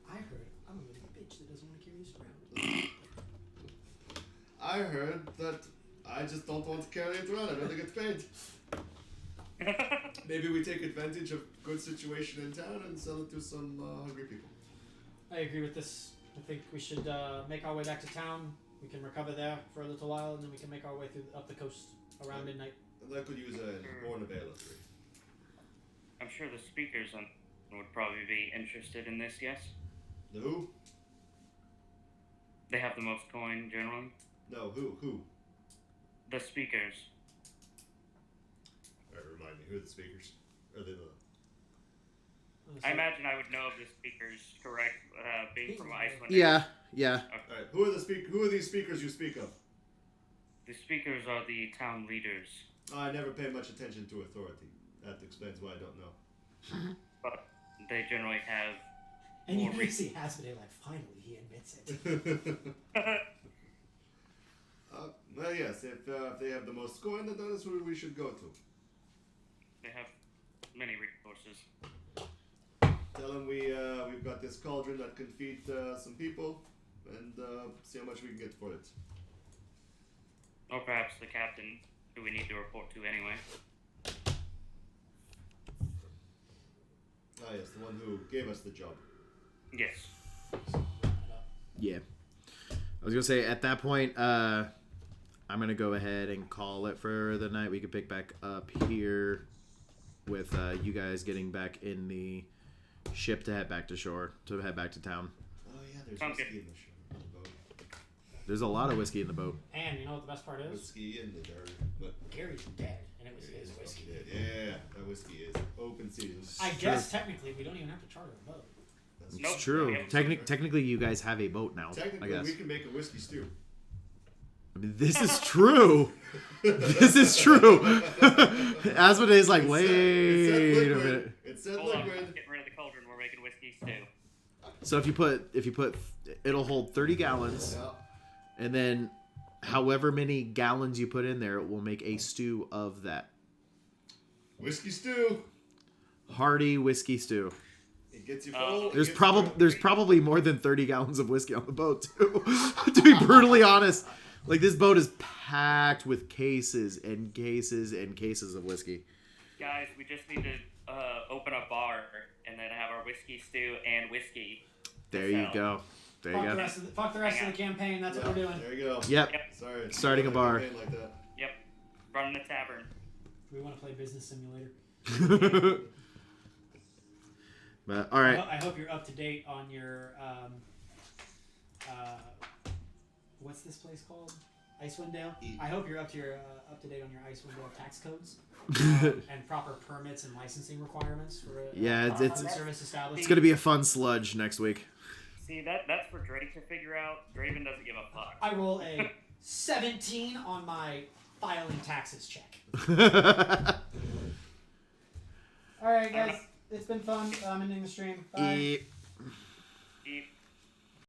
I heard I'm a little bitch that doesn't want to carry this around. I heard that I just don't want to carry it around. I'd rather get paid. Maybe we take advantage of good situation in town and sell it to some hungry people. I agree with this. I think we should make our way back to town. We can recover there for a little while, and then we can make our way up the coast around midnight. And I could use a horn of ale. I'm sure the speakers would probably be interested in this, yes? The who? They have the most coin, generally. No, who? The speakers. Remind me, who are the speakers? Are they the... I imagine I would know of the speakers, correct? Being from Iceland. Yeah. Okay. Alright, who are these speakers you speak of? The speakers are the town leaders. I never pay much attention to authority. That explains why I don't know. But they generally have... And you really see Hasmodee like, finally, he admits it. Well, yes, if they have the most coin, then that is where we should go to. They have many resources. Tell them we've got this cauldron that can feed some people, and see how much we can get for it. Or perhaps the captain, who we need to report to anyway. Ah, yes, the one who gave us the job. Yes. Yeah. I was gonna say at that point, I'm gonna go ahead and call it for the night. We could pick back up here with you guys getting back in the ship to head back to shore, to head back to town. Oh yeah, there's Sounds whiskey good. in the boat. There's a lot of whiskey in the boat. And you know what the best part is? Whiskey in the dirt. But Gary's dead, and it was his whiskey. yeah, that whiskey is open season. I guess technically we don't even have to charter a boat. It's Nope. true. Yeah. Technically, you guys have a boat now. Technically, I guess. we can make a whiskey stew. I mean, this is true. This is true. Asmodee's like, wait a minute. It said Hold on, liquid. getting rid of the cauldron. We're making whiskey stew. So if you put, it'll hold 30 gallons, Yeah. and then however many gallons you put in there, it will make a stew of that. Whiskey stew. Hearty whiskey stew. It gets you full. There's probably more than 30 gallons of whiskey on the boat too. To be brutally honest, like this boat is packed with cases and cases and cases of whiskey. Guys, we just need to open a bar and then have our whiskey stew and whiskey. There you go. There you Fuck the go. rest of the campaign. That's what we're doing. There you go. Yep. Sorry. Starting a bar. Like that. Yep. Running a tavern. We want to play Business Simulator. But all right. I hope you're up to date on your what's this place called? Icewind Dale. I hope you're up to date on your Icewind Dale tax codes and proper permits and licensing requirements for Yeah, food it's service establishment. It's gonna be a fun sludge next week. See, that's for Drake to figure out. Draven doesn't give a fuck. I roll a 17 on my filing taxes check. All right, guys. It's been fun. I'm ending the stream. Bye. Yep.